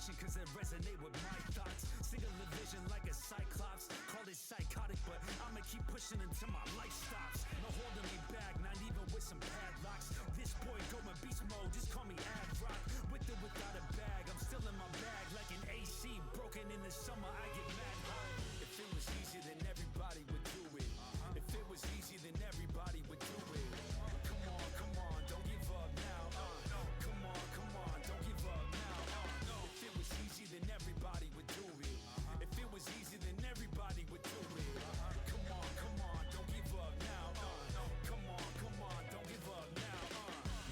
motivation cause it resonate with my thoughts. Singular vision like a cyclops. Call it psychotic, but I'ma keep pushing until my life stops. No holding me back, not even with some padlocks. This boy going beast mode, just call me Ad Rock. With or without a bag, I'm still in my bag like an AC. Broken in the summer, I get mad hot. If it was easy, then everybody would do it. If it was easy, then everybody would do it. Come on, don't give up now. Come on, don't give up now. If it was easy, then everybody would do it. If it was easy, then everybody would do it. Come on, don't give up now. Come on, don't give up now.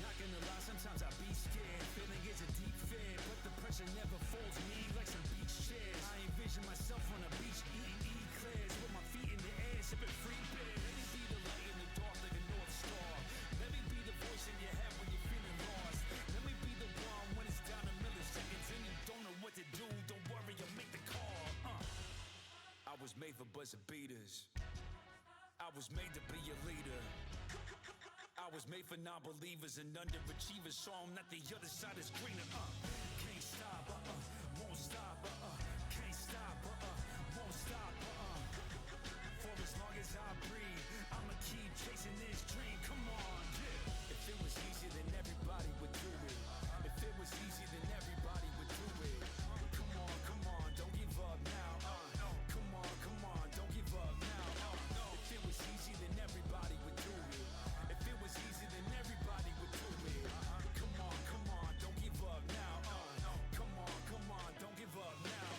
Not gonna lie, sometimes I be scared. Feeling it's a deep fear, but the pressure never folds me like some beach chairs. I envision myself on a beach eating eclairs with my feet in the air, sipping free beer. Let me be the light in the dark like a North Star. Let me be the voice in your head when you're feeling lost. Let me be the one when it's down to milliseconds and you don't know what to do. Don't worry, I'll make the call. I was made for buzzer beaters. I was made to be a leader. I was made for non-believers and underachievers, so I'm not the other side is greener. Can't stop, won't stop, can't stop, won't stop, For as long as I breathe, I'ma keep chasing this dream. Come on, yeah. If it was easy, then everybody would do it. If it was easy, then everybody would do it. Come on, don't give up now. Come on, don't give up now. If it was easy, then everybody would do it. If it was easy, then everybody would do it. Come on, don't give up now. Come on, don't give up now.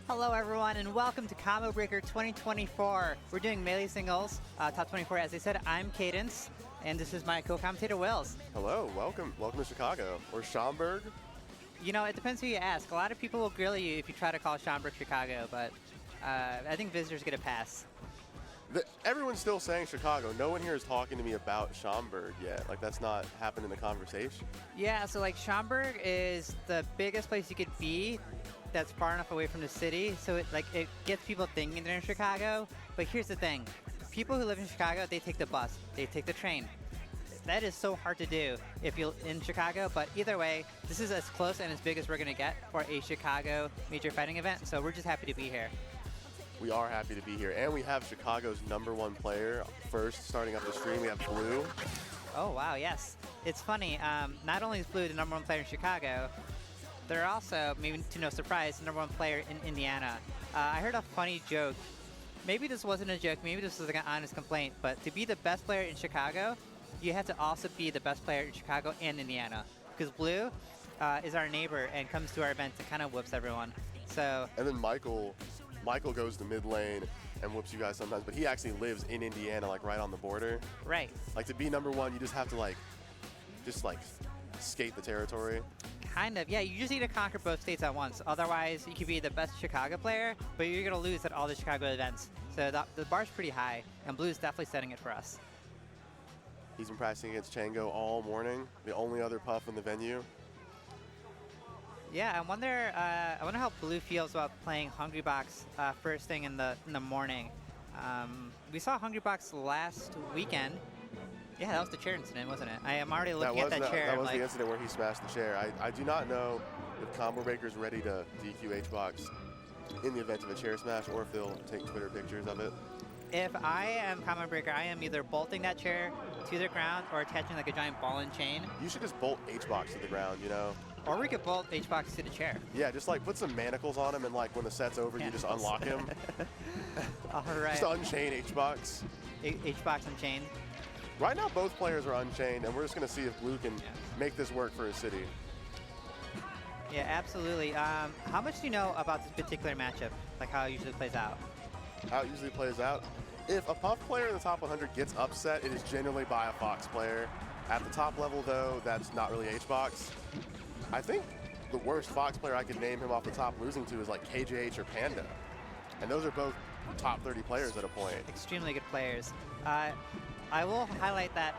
Hello everyone and welcome to Combo Breaker 2024. We're doing melee singles, top 24 as I said. I'm Cadence and this is my co-commentator Wills. Hello, welcome to Chicago, or Schaumburg. You know, it depends who you ask. A lot of people will grill you if you try to call Schaumburg Chicago, but I think visitors get a pass. Everyone's still saying Chicago. No one here is talking to me about Schaumburg yet. Like, that's not happened in the conversation. Yeah, so like Schaumburg is the biggest place you could be that's far enough away from the city, so it gets people thinking they're in Chicago. But here's the thing, people who live in Chicago, they take the bus, they take the train. That is so hard to do if you're in Chicago, but either way, this is as close and as big as we're gonna get for a Chicago major fighting event, so we're just happy to be here. We are happy to be here, and we have Chicago's #1 player first starting up the stream. We have Blue. Oh wow, yes. It's funny, not only is Blue the #1 player in Chicago, they're also, maybe to no surprise, the #1 player in Indiana. I heard a funny joke. Maybe this wasn't a joke, maybe this was like an honest complaint, but to be the best player in Chicago, you have to also be the best player in Chicago and Indiana. Because Blue is our neighbor and comes to our event and kind of whoops everyone. So. And then Michael goes to mid lane and whoops you guys sometimes, but he actually lives in Indiana, like right on the border. Right. Like to be #1, you just have to just skate the territory. Kind of, yeah, you just need to conquer both states at once. Otherwise, you could be the best Chicago player, but you're going to lose at all the Chicago events. So the bar's pretty high, and Blue's definitely setting it for us. He's been practicing against Chango all morning, the only other puff in the venue. Yeah, I wonder how Blue feels about playing Hungrybox first thing in the morning. We saw Hungrybox last weekend. Yeah, that was the chair incident, wasn't it? I am already looking at that chair. That was the incident where he smashed the chair. I do not know if Combo Breaker's ready to DQ HBox in the event of a chair smash, or if they'll take Twitter pictures of it. If I am Combo Breaker, I am either bolting that chair to the ground or attaching like a giant ball and chain. You should just bolt HBox to the ground, you know? Or we could bolt HBox to the chair. Yeah, just put some manacles on him, and when the set's over, you just unlock him. All right. Just unchain HBox. HBox unchained. Right now, both players are unchained, and we're just going to see if Blue can make this work for his city. Yeah, absolutely. How much do you know about this particular matchup? Like how it usually plays out? How it usually plays out? If a Puff player in the top 100 gets upset, it is generally by a Fox player. At the top level, though, that's not really HBox. I think the worst Fox player I could name him off the top losing to is like KJH or Panda. And those are both top 30 players at a point. Extremely good players. I will highlight that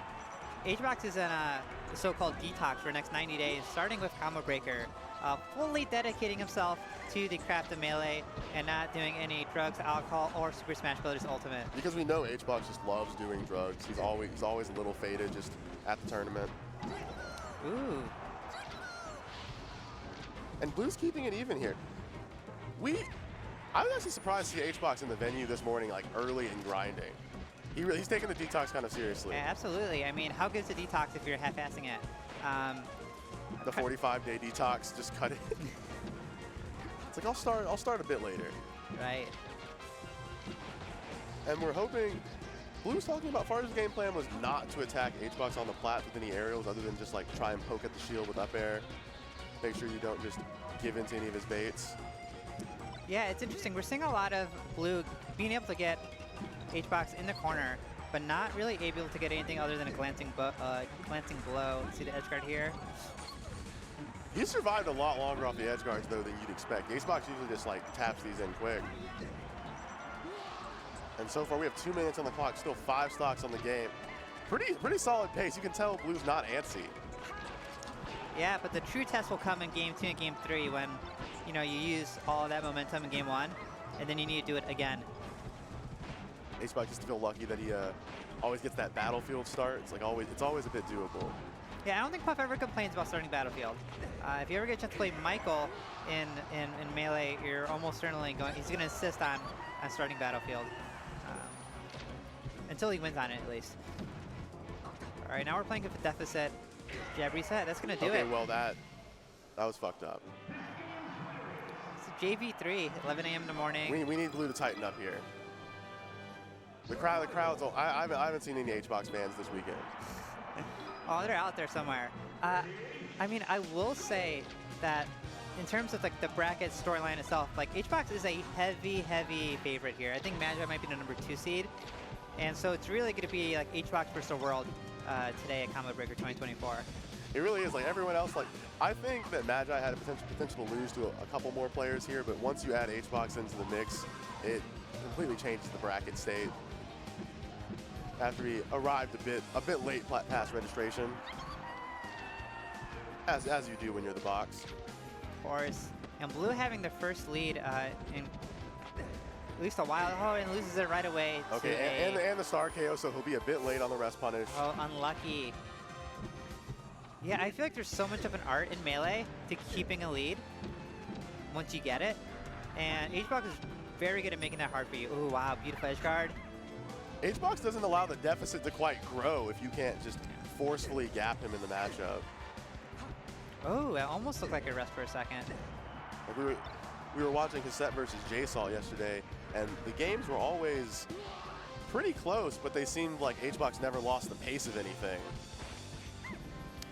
HBox is in a so-called detox for the next 90 days, starting with Combo Breaker, fully dedicating himself to the craft of Melee and not doing any drugs, alcohol, or Super Smash Bros. Ultimate. Because we know HBox just loves doing drugs. He's always a little faded just at the tournament. Ooh. And Blue's keeping it even here. I was actually surprised to see HBox in the venue this morning, early and grinding. He's taking the detox kind of seriously. Yeah, absolutely. I mean, how good is a detox if you're half-assing it? The 45-day detox, just cut it. It's like, I'll start a bit later. Right. And we're hoping, Blue's talking about Far's game plan was not to attack HBox on the plat with any aerials other than just try and poke at the shield with up air. Make sure you don't just give into any of his baits. Yeah, it's interesting. We're seeing a lot of Blue being able to get HBox in the corner, but not really able to get anything other than a glancing blow. See the edge guard here? He survived a lot longer off the edge guards, though, than you'd expect. HBox usually just taps these in quick. And so far, we have 2 minutes on the clock, still 5 stocks on the game. Pretty solid pace. You can tell Blue's not antsy. Yeah, but the true test will come in Game 2 and Game 3 when, you use all of that momentum in Game 1, and then you need to do it again. HBox used to feel lucky that he always gets that battlefield start. It's always a bit doable. Yeah, I don't think Puff ever complains about starting Battlefield. If you ever get a chance to play Michael in Melee, you're almost certainly going. He's going to insist on starting Battlefield until he wins on it, at least. All right, now we're playing with a deficit. Jab reset. That's going to do it. Okay, well that was fucked up. It's a JV3, 11 a.m. in the morning. We need Blue to tighten up here. The crowd's. I haven't seen any HBox fans this weekend. Oh, they're out there somewhere. I mean, I will say that in terms of like the bracket storyline itself, like HBox is a heavy favorite here. I think Magi might be the number 2 seed, and so it's really going to be like HBox versus the world today at Combo Breaker 2024. It really is. Like everyone else, like I think that Magi had a potential to lose to a couple more players here, but once you add HBox into the mix, it completely changes the bracket state. After he arrived a bit late past registration, as you do when you're the box. Of course. And Blue having the first lead in at least a while. Oh, and loses it right away. Okay, and the star KO, so he'll be a bit late on the rest punish. Oh, unlucky. Yeah, I feel like there's so much of an art in Melee to keeping a lead once you get it. And HBox is very good at making that hard for you. Oh, wow, beautiful edge guard. HBox doesn't allow the deficit to quite grow if you can't just forcefully gap him in the matchup. Oh, it almost looked like a rest for a second. Like we were watching Cassette versus JSalt yesterday, and the games were always pretty close, but they seemed like HBox never lost the pace of anything.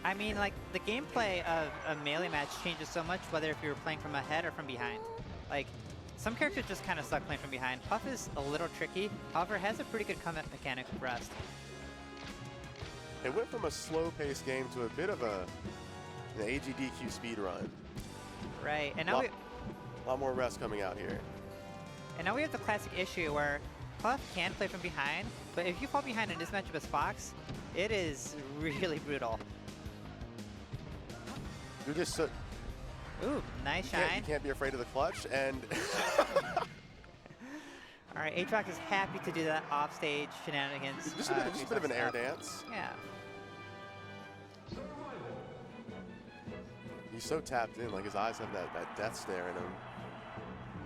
I mean, like, the gameplay of a Melee match changes so much, whether if you're playing from ahead or from behind. Like, some characters just kind of suck playing from behind. Puff is a little tricky, however, has a pretty good comeback mechanic with rest. It went from a slow-paced game to a bit of an AGDQ speed run. Right, and now a lot more rest coming out here. And now we have the classic issue where Puff can play from behind, but if you fall behind in this matchup as Fox, it is really brutal. You're just so... Ooh, nice shine. You can't be afraid of the clutch, and... All right, HBox is happy to do that offstage shenanigans. Just a bit of an air dance. Yeah. He's so tapped in, like his eyes have that death stare in him.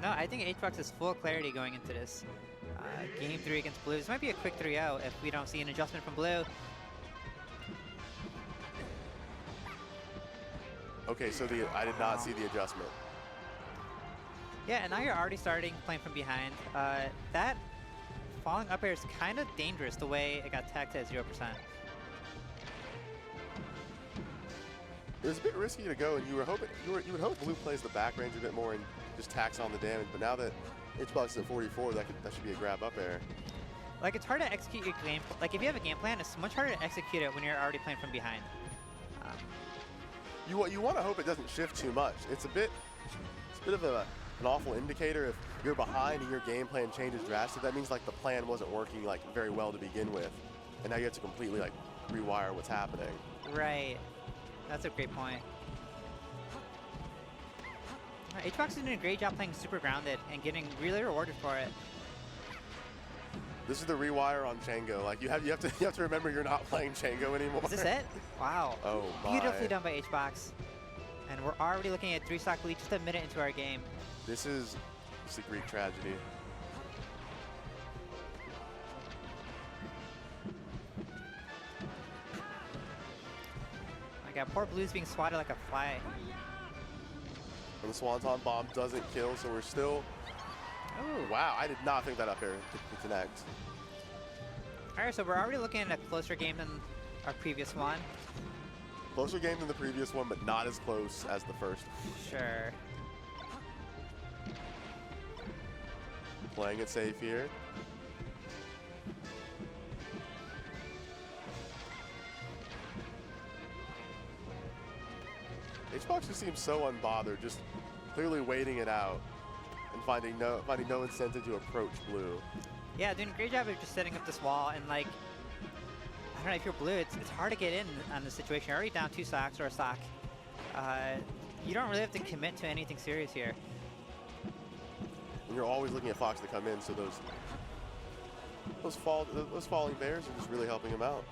No, I think HBox has full clarity going into this. Game 3 against Blue. This might be a quick 3-0 if we don't see an adjustment from Blue. Okay, so I did not see the adjustment. Yeah, and now you're already starting playing from behind. That falling up air is kind of dangerous the way it got tagged at 0%. It was a bit risky to go, and you would hope Blue plays the back range a bit more and just tacks on the damage. But now that HBox is at 44, that should be a grab up air. Like, it's hard to execute your game. Like, if you have a game plan, it's much harder to execute it when you're already playing from behind. You want to hope it doesn't shift too much. It's a bit of an awful indicator if you're behind and your game plan changes drastically. That means like the plan wasn't working like very well to begin with, and now you have to completely like rewire what's happening. Right. That's a great point. HBox is doing a great job playing super grounded and getting really rewarded for it. This is the rewire on Chango. Like you have to remember you're not playing Chango anymore. Is this it? Wow. Oh my. Beautifully done by HBox. And we're already looking at 3-stock lead just a minute into our game. This is a Greek tragedy. My God, poor Blue's being swatted like a fly. And the Swanton bomb doesn't kill, so we're still... Ooh. Wow, I did not think that up air could connect. All right, so we're already looking at a closer game than our previous one. Closer game than the previous one, but not as close as the first. Sure. Playing it safe here. HBox just seems so unbothered, just clearly waiting it out and finding no incentive to approach Blue. Yeah, doing a great job of just setting up this wall, and like, I don't know, if you're Blue, it's hard to get in on the situation. You're already down 2 stocks or a stock. You don't really have to commit to anything serious here. And you're always looking at Fox to come in, so those falling bears are just really helping him out.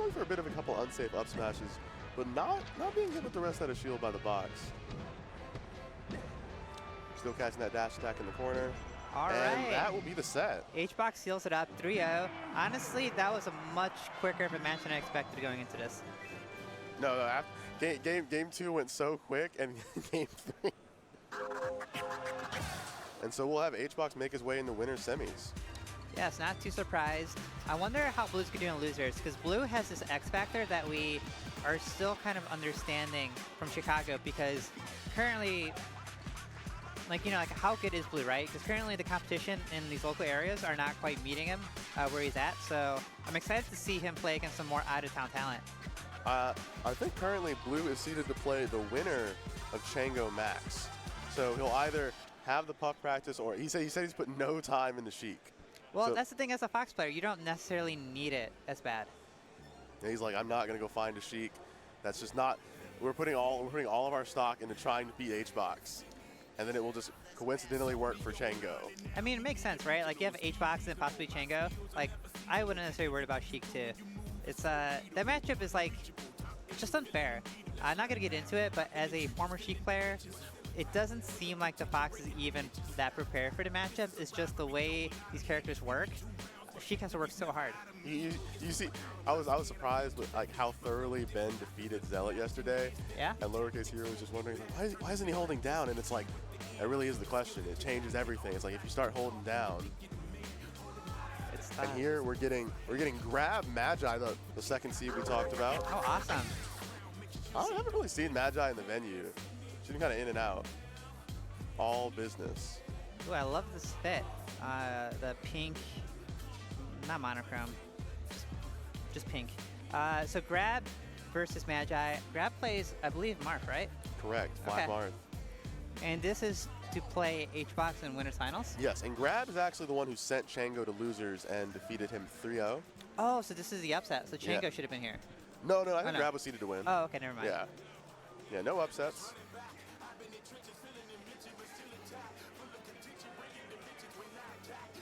going for a bit of a couple unsafe up smashes, but not being hit with the rest of the shield by the box. Still catching that dash attack in the corner. All and right. that will be the set. HBox seals it up 3-0. Honestly, that was a much quicker of a match than I expected going into this. No, game 2 went so quick, and game 3. And so we'll have HBox make his way in the winner's semis. Yes, not too surprised. I wonder how Blue's going to do in losers, because Blue has this X factor that we are still kind of understanding from Chicago, because currently, like, you know, like how good is Blue, right? Because currently the competition in these local areas are not quite meeting him where he's at. So I'm excited to see him play against some more out-of-town talent. I think currently Blue is seeded to play the winner of Chango Max. So he'll either have the puck practice, or he said he's put no time in the Sheik. Well, so that's the thing as a Fox player. You don't necessarily need it as bad. And he's like, I'm not going to go find a Sheik. That's just not. We're putting all of our stock into trying to beat HBox. And then it will just coincidentally work for Chango. I mean, it makes sense, right? Like, you have HBox and possibly Chango. Like, I wouldn't necessarily worry about Sheik, too. It's, that matchup is, like, just unfair. I'm not going to get into it, but as a former Sheik player, it doesn't seem like the Fox is even that prepared for the matchup. It's just the way these characters work. Sheik has to work so hard. You see, I was surprised with like how thoroughly Ben defeated Zealot yesterday. Yeah. And Lowercase Hero was just wondering, like, why isn't he holding down? And it's like, that really is the question. It changes everything. It's like if you start holding down. It's tough. And here we're getting Grab Magi, the second seed we talked about. Oh, awesome. I haven't really seen Magi in the venue. She's been kind of in and out. All business. Ooh, I love this fit. The pink, not monochrome, just pink. So Grab versus Magi. Grab plays, I believe, Marth, right? Correct. Black Okay. Marth. And this is to play HBox in Winners Finals? Yes, and Grab is actually the one who sent Chango to losers and defeated him 3-0. Oh, so this is the upset. So Chango should have been here. No, I think no. Grab was seeded to win. Oh, okay, never mind. Yeah, no upsets.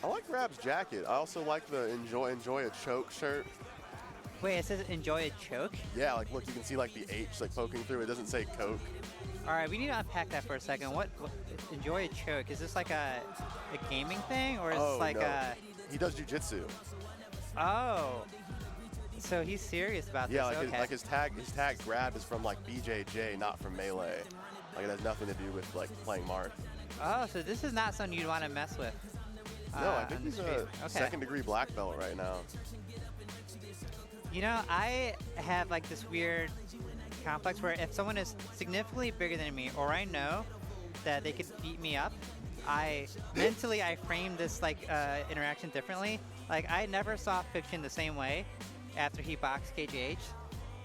I like Grab's jacket. I also like the enjoy a choke shirt. Wait, it says enjoy a choke? Yeah, like look, you can see like the H like poking through. It doesn't say Coke. All right, we need to unpack that for a second. What enjoy a choke? Is this like a gaming thing, or is this like no. a? He does jujitsu. Oh, so he's serious about Yeah, this. like Okay. his tag Grab is from like BJJ, not from Melee. Like it has nothing to do with like playing Marth. Oh, so this is not something you'd want to mess with. No, I think on the he's street. a second degree black belt right now. You know, I have like this weird complex where if someone is significantly bigger than me, or I know that they could beat me up, mentally I frame this like interaction differently. Like I never saw Fiction the same way after he boxed KGH.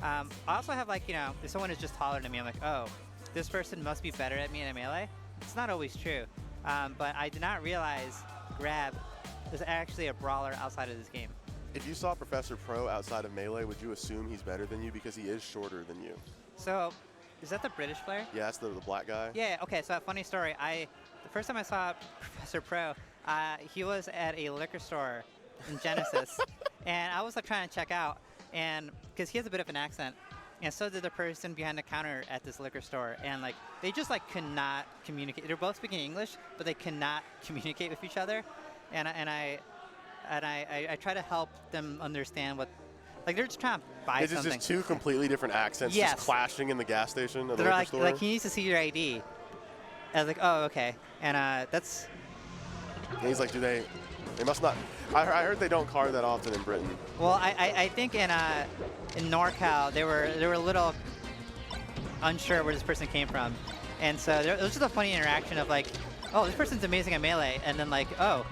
I also have like, you know, if someone is just taller than me, I'm like, oh, this person must be better at me in a melee. It's not always true, but I did not realize Grab is actually a brawler outside of this game. If you saw Professor Pro outside of Melee, would you assume he's better than you because he is shorter than you? So, is that the British player? Yeah, that's the black guy. Yeah, okay, so a funny story. The first time I saw Professor Pro, he was at a liquor store in Genesis, and I was like trying to check out, and because he has a bit of an accent, and so did the person behind the counter at this liquor store, and like they just like could not communicate. They're both speaking English, but they cannot communicate with each other, and I try to help them understand what, like they're just trying to buy It's something. just two completely different accents Yes. just clashing in the gas station of the They're liquor like, store. he needs to see your ID. I was like, oh, okay. And that's... And he's like, they must not. I heard they don't card that often in Britain. Well, I think in NorCal, they were a little unsure where this person came from. And so it was just a funny interaction of like, oh, this person's amazing at Melee. And then like, oh,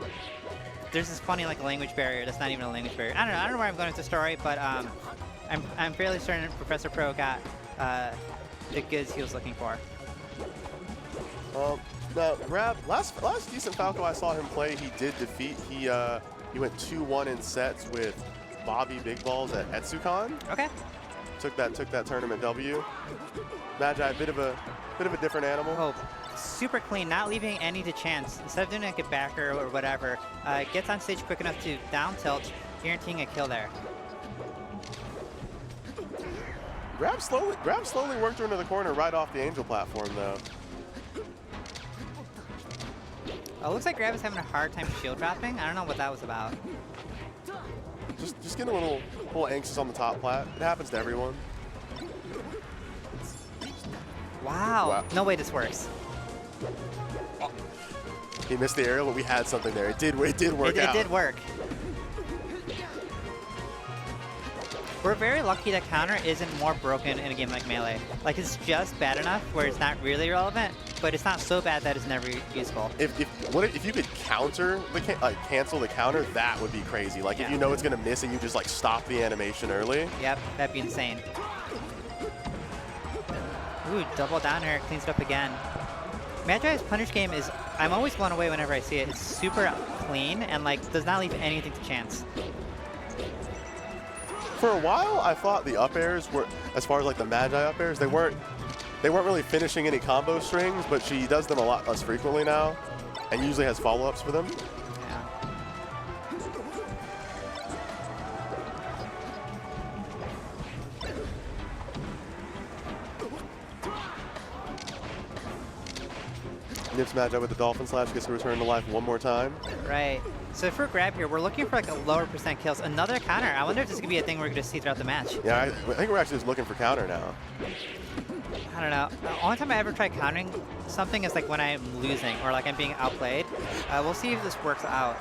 there's this funny like language barrier that's not even a language barrier. I don't know where I'm going with the story, but I'm fairly certain Professor Pro got the goods he was looking for. Now, Grab, last decent Falco I saw him play, he did defeat. He went 2-1 in sets with Bobby Big Balls at Etsucon. Okay. Took that tournament W. Magi, a bit of a different animal. Oh, super clean, not leaving any to chance. Instead of doing like a backer or whatever, gets on stage quick enough to down tilt, guaranteeing a kill there. Grab slowly worked her into the corner right off the Angel platform, though. Oh, looks like Grab is having a hard time shield dropping. I don't know what that was about. Just getting a little anxious on the top plat. It happens to everyone. Wow. No way this works. He missed the aerial, but we had something there. It did work out. It did work. We're very lucky that counter isn't more broken in a game like Melee. Like, it's just bad enough where it's not really relevant, but it's not so bad that it's never useful. If you could counter cancel the counter, that would be crazy. Like, if you know it's gonna miss and you just like stop the animation early. Yep, that'd be insane. Ooh, double down air, cleans it up again. Magi's punish game is, I'm always blown away whenever I see it. It's super clean and like does not leave anything to chance. For a while, I thought the up airs were, as far as like the Magi up airs, they weren't really finishing any combo strings, but she does them a lot less frequently now, and usually has follow-ups for them. Nips Magi with the Dolphin Slash, gets to return to life one more time. Right. So for Grab here, we're looking for like a lower % kills. Another counter. I wonder if this is going to be a thing we're going to see throughout the match. Yeah, I think we're actually just looking for counter now. I don't know. The only time I ever try countering something is like when I'm losing or like I'm being outplayed. We'll see if this works out.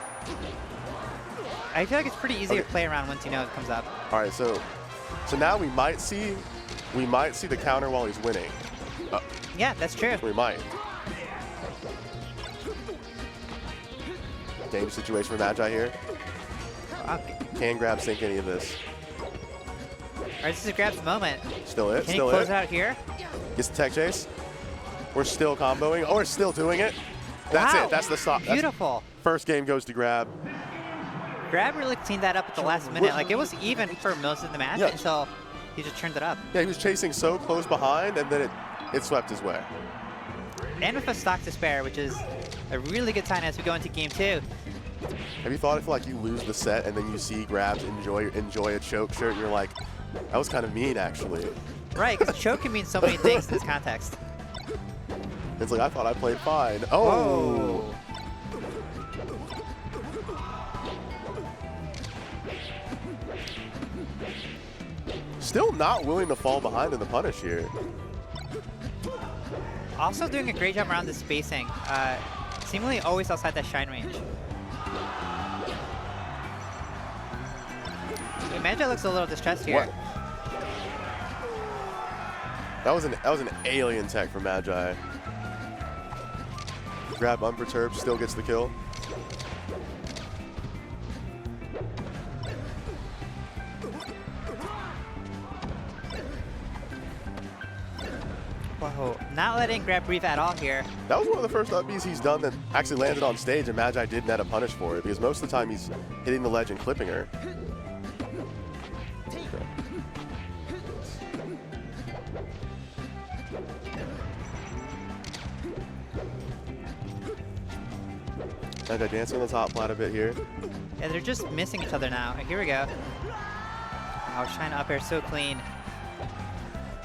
I feel like it's pretty easy to play around once you know it comes up. All right, so now we might see the counter while he's winning. Yeah, that's true. We might. Dangerous situation for Magi here. Okay. Can Grab sink any of this? All right, this is Grab's moment. Still it. Can he close it out here? Gets the tech chase. We're still comboing. Oh, we're still doing it. That's wow. it. That's the stop. Beautiful. First game goes to Grab. Grab really cleaned that up at the last minute. Like, it was even for most of the match until he just turned it up. Yeah, he was chasing so close behind, and then it swept his way. And with a stock to spare, which is a really good sign as we go into game 2. Have you thought if like you lose the set and then you see Grabs enjoy a choke shirt, and you're like, that was kind of mean, actually. Right, because choke can mean so many things in this context. It's like, I thought I played fine. Oh! Whoa. Still not willing to fall behind in the punish here. Also doing a great job around the spacing. Seemingly always outside that shine range. Magi looks a little distressed here. What? That was an alien tech from Magi. Grab unperturbed, still gets the kill. Whoa, not letting Grab breathe at all here. That was one of the first up Bs he's done that actually landed on stage, and Magi did net a punish for it, because most of the time he's hitting the ledge and clipping her. Magi dancing on the top plat a bit here. Yeah, they're just missing each other now. Here we go. Oh, shine up air so clean.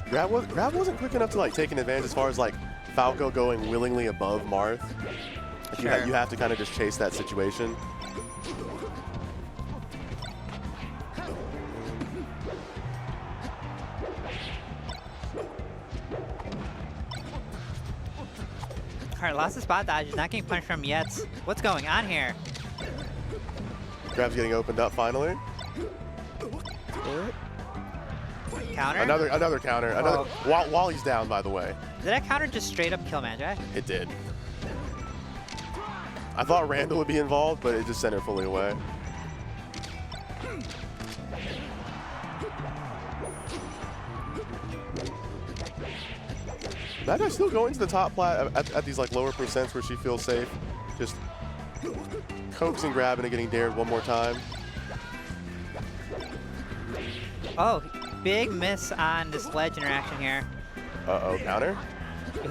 Grab wasn't quick enough to like take an advantage as far as like Falco going willingly above Marth. Like, Sure. you have to kind of just chase that situation. All right, lost the spot dodge. He's not getting punished from yet. What's going on here? Grab's getting opened up finally. Counter? Another counter. Another while he's down, by the way. Did that counter just straight up kill Magi? It did. I thought Randall would be involved, but it just sent her fully away. Magi still going to the top plat at these like lower percents where she feels safe. Just coaxing, grabbing, and getting dared one more time. Oh, big miss on this ledge interaction here. Uh-oh, counter?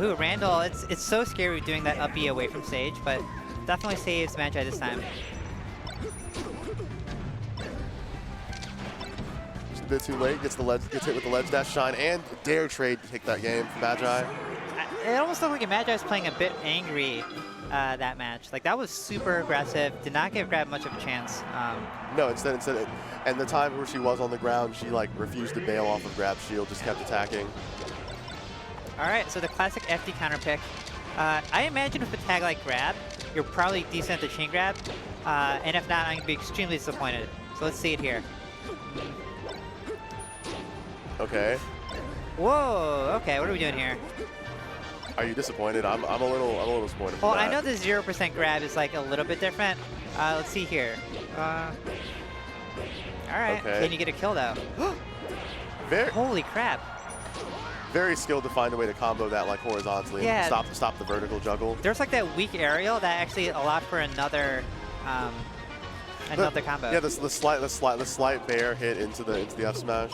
Ooh, Randall, it's so scary doing that up B away from stage, but definitely saves Magi this time. bit too late. Gets hit with the ledge dash shine and dare trade to take that game for Magi. It almost looked like Magi was playing a bit angry that match. Like, that was super aggressive. Did not give Grab much of a chance. No, instead, and the time where she was on the ground, she like refused to bail off of Grab's shield, just kept attacking. All right, so the classic FD counter pick. I imagine with a tag like Grab, you're probably decent at the chain grab, and if not, I'm gonna be extremely disappointed. So let's see it here. Okay. Whoa. Okay, what are we doing here? Are you disappointed? I'm a little disappointed. Well, for that. I know the 0% grab is like a little bit different. Let's see here. All right. Okay. Can you get a kill though? Very, Holy crap. very skilled to find a way to combo that like horizontally. Yeah. And stop the vertical juggle. There's like that weak aerial that actually allowed for another combo. Yeah, the slight bear hit into the F smash.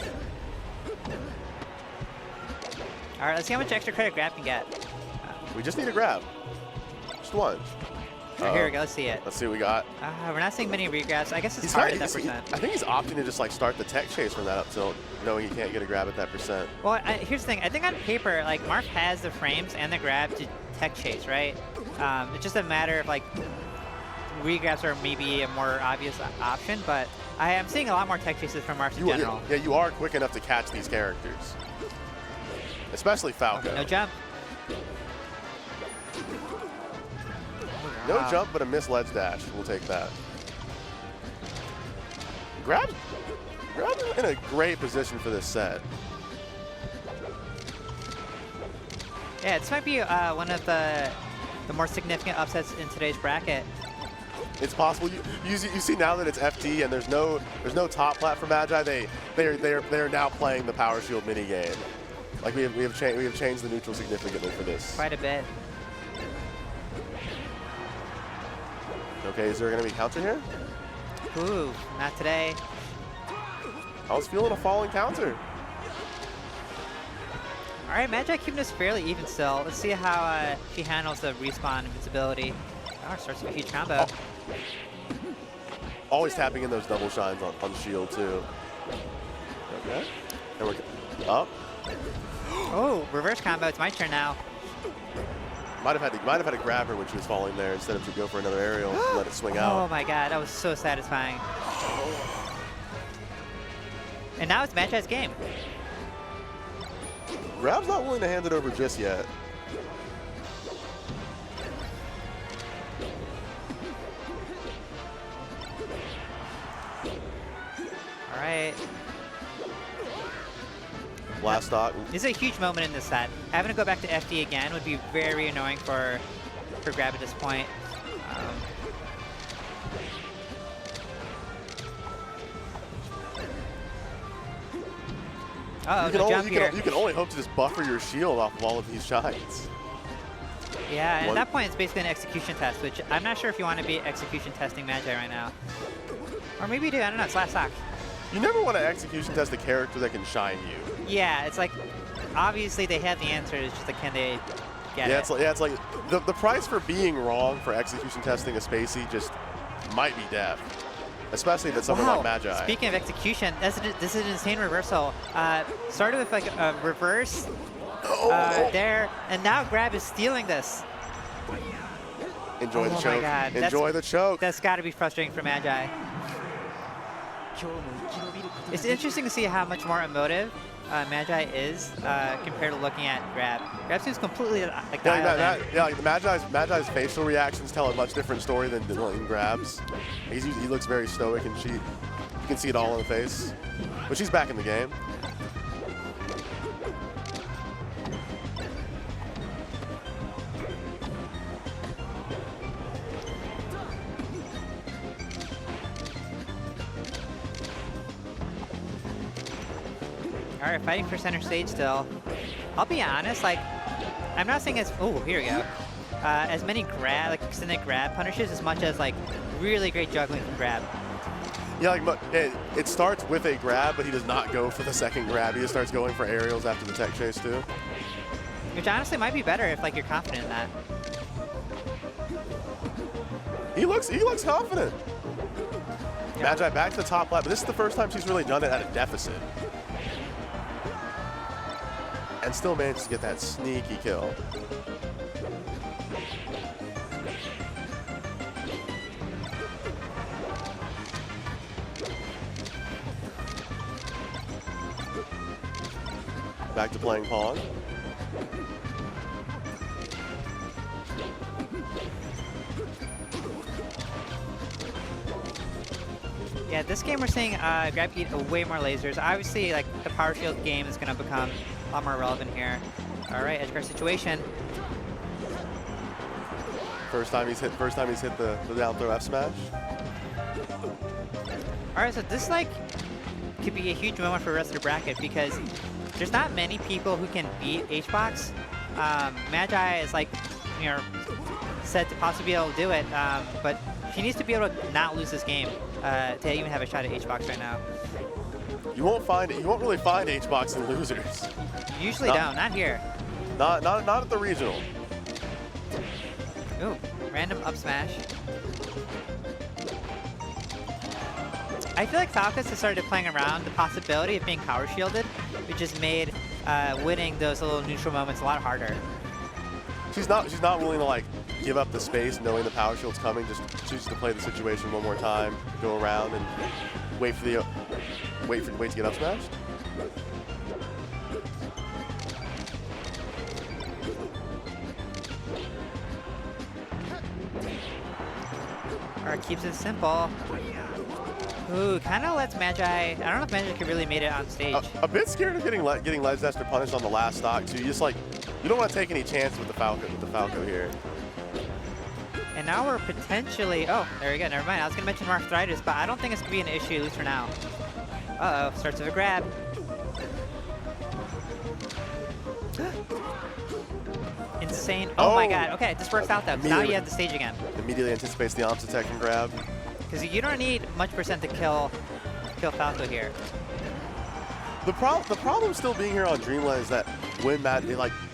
All right, let's see how much extra credit Grab can get. We just need a grab. Just one. Here we go. Let's see it. Let's see what we got. We're not seeing many regrabs. I guess it's He's hard not, at that percent. I think he's opting to just like start the tech chase from that up tilt, knowing he can't get a grab at that percent. Well, here's the thing. I think on paper, like Marth has the frames and the grab to tech chase, right? It's just a matter of like regrabs are maybe a more obvious option, but I am seeing a lot more tech chases from Marth in general. Yeah, you are quick enough to catch these characters, especially Falco. No jump. No jump, but a missed ledge dash. We'll take that. Grab in a great position for this set. Yeah, this might be one of the more significant upsets in today's bracket. It's possible. You see now that it's FT and there's no top plat for Magi. They are now playing the Power Shield mini game. Like we have changed the neutral significantly for this. Quite a bit. Okay, is there going to be a counter here? Ooh, not today. I was feeling a falling counter. All right, Magi keeping this fairly even still. Let's see how she handles the respawn invincibility. Oh, starts with a huge combo. Oh. Always tapping in those double shines on shield too. Okay. And we're up. Oh, reverse combo. It's my turn now. Might have had to grab her when she was falling there instead of to go for another aerial and let it swing out. Oh my god, that was so satisfying. And now it's Magi's game. Grab's not willing to hand it over just yet. All right. Blast stock. This is a huge moment in this set. Having to go back to FD again would be very annoying for Grab at this point. Uh-oh, no jump here. You can only hope to just buffer your shield off of all of these shines. Yeah, and at that point, it's basically an execution test, which I'm not sure if you want to be execution testing Magi right now. Or maybe you do, I don't know, it's last stock. You never want to execution test a character that can shine you. Yeah, it's like, obviously they have the answer, it's just like, can they get it? It's like the price for being wrong for execution testing a Spacey just might be death. Especially if it's someone like Magi. Speaking of execution, this is an insane reversal. Started with like a reverse there, and now Grab is stealing this. Enjoy the choke. Oh my god. Enjoy the choke. That's got to be frustrating for Magi. It's interesting to see how much more emotive Magi is compared to looking at Grab. Grab seems completely like dialed in. Like Magi's facial reactions tell a much different story than Grab's. He looks very stoic, and you can see it all in the face. But she's back in the game. All right, fighting for center stage still. I'll be honest, like, I'm not saying oh, here we go. As many extended grab punishes as much as like really great juggling from Grab. Yeah, like it starts with a grab, but he does not go for the second grab. He just starts going for aerials after the tech chase too. Which honestly might be better if like you're confident in that. He looks confident. Magi back to the top lap, but this is the first time she's really done it at a deficit. And still manages to get that sneaky kill. Back to playing Pong. Yeah, this game we're seeing Grab eat way more lasers. Obviously, like the power shield game is going to become a lot more relevant here. All right, edge guard situation. First time he's hit the down throw F smash. All right, so this like could be a huge moment for the rest of the bracket because there's not many people who can beat HBox. Magi is like, you know, said to possibly be able to do it, but she needs to be able to not lose this game to even have a shot at HBox right now. You won't really find HBox in losers. Usually not here. Not at the regional. Ooh, random up smash. I feel like Falcus has started playing around the possibility of being power shielded, which has made winning those little neutral moments a lot harder. She's not willing to like give up the space knowing the power shield's coming, just chooses to play the situation one more time, go around and wait to get up smashed. Or keeps it simple. Ooh, kind of lets Magi. I don't know if Magi could really made it on stage. A bit scared of getting Ledge Daster punished on the last stock too. You just like you don't want to take any chances with the Falco here. And now we're potentially. Oh, there we go. Never mind. I was gonna mention arthritis, but I don't think it's gonna be an issue at least for now. Uh oh, starts with a grab. Insane. Oh my god. Okay, this works out though. Now you have the stage again. Immediately anticipates the opposite tech and grab. Because you don't need much percent to kill Falco here. The problem still being here on Dreamland is that when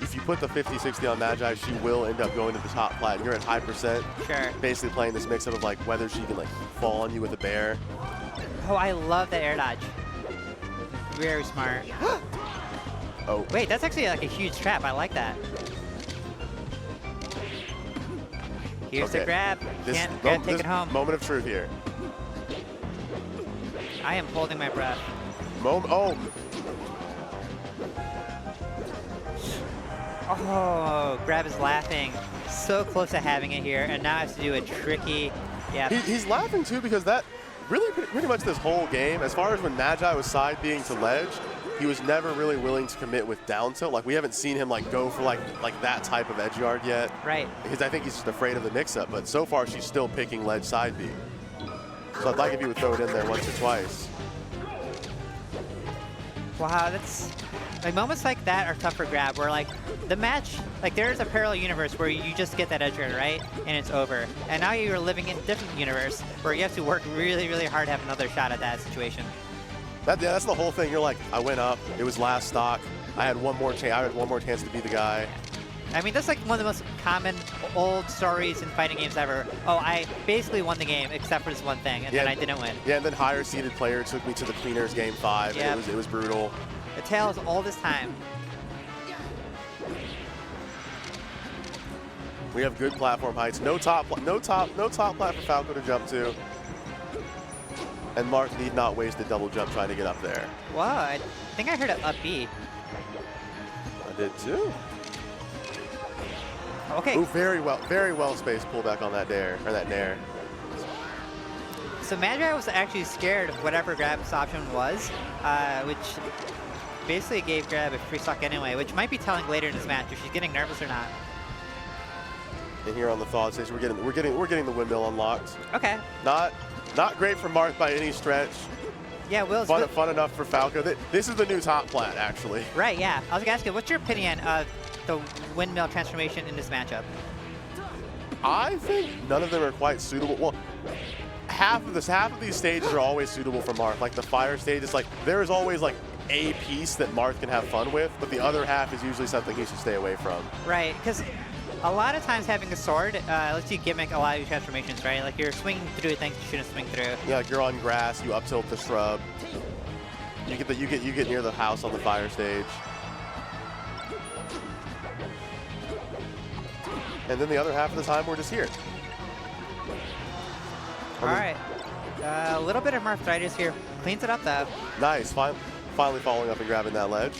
if you put the 50-60 on Magi, she will end up going to the top plat. And you're at high percent. Sure. Basically playing this mix-up of like whether she can like fall on you with a bear. Oh, I love that air dodge. Very smart. Oh. Wait, that's actually like a huge trap. I like that. Here's the grab. Can't take it home. Moment of truth here. I am holding my breath. Oh. Oh, Grab is laughing. So close to having it here, and now has to do a tricky. Yeah. He's laughing too because that really pretty much this whole game, as far as when Magi was side being to ledge, he was never really willing to commit with down tilt. Like we haven't seen him like go for like that type of edge guard yet. Right. Because I think he's just afraid of the mix-up. But so far she's still picking ledge side B. So I'd like if you would throw it in there once or twice. Wow, that's like moments like that are tough for Grab. Where like the match, like there's a parallel universe where you just get that edge guard right and it's over. And now you're living in a different universe where you have to work really, really hard to have another shot at that situation. That's the whole thing. You're like, I went up. It was last stock. I had one more chance. I had one more chance to be the guy. I mean, that's like one of the most common old stories in fighting games ever. Oh, I basically won the game except for this one thing, and then I didn't win. Yeah, and then higher seeded player took me to the cleaners game 5. Yep. And it was brutal. The tale is all this time. We have good platform heights. No top plat for Falco to jump to. And Mark need not waste a double jump trying to get up there. Wow, I think I heard it up B. I did too. Okay. Ooh, very well spaced pullback on that dare, or that nair. So Magi was actually scared of whatever Grab's option was, which basically gave Grab a free stock anyway, which might be telling later in this match if she's getting nervous or not. And here on the thawed stage, we're getting the windmill unlocked. Okay. Not great for Marth by any stretch. Yeah, Will's fun enough for Falco. This is the new top plat, actually. Right. Yeah. I was gonna ask you, what's your opinion of the windmill transformation in this matchup? I think none of them are quite suitable. Well, half of these stages are always suitable for Marth. Like the fire stage, it's like there is always like a piece that Marth can have fun with, but the other half is usually something he should stay away from. Right. Because a lot of times having a sword lets you gimmick a lot of your transformations, right? Like you're swinging through things you shouldn't swing through. Yeah, like you're on grass, you up tilt the shrub. You get near the house on the fire stage. And then the other half of the time, we're just here. All right. A little bit of Murphitis here. Cleans it up, though. Nice. Finally following up and grabbing that ledge.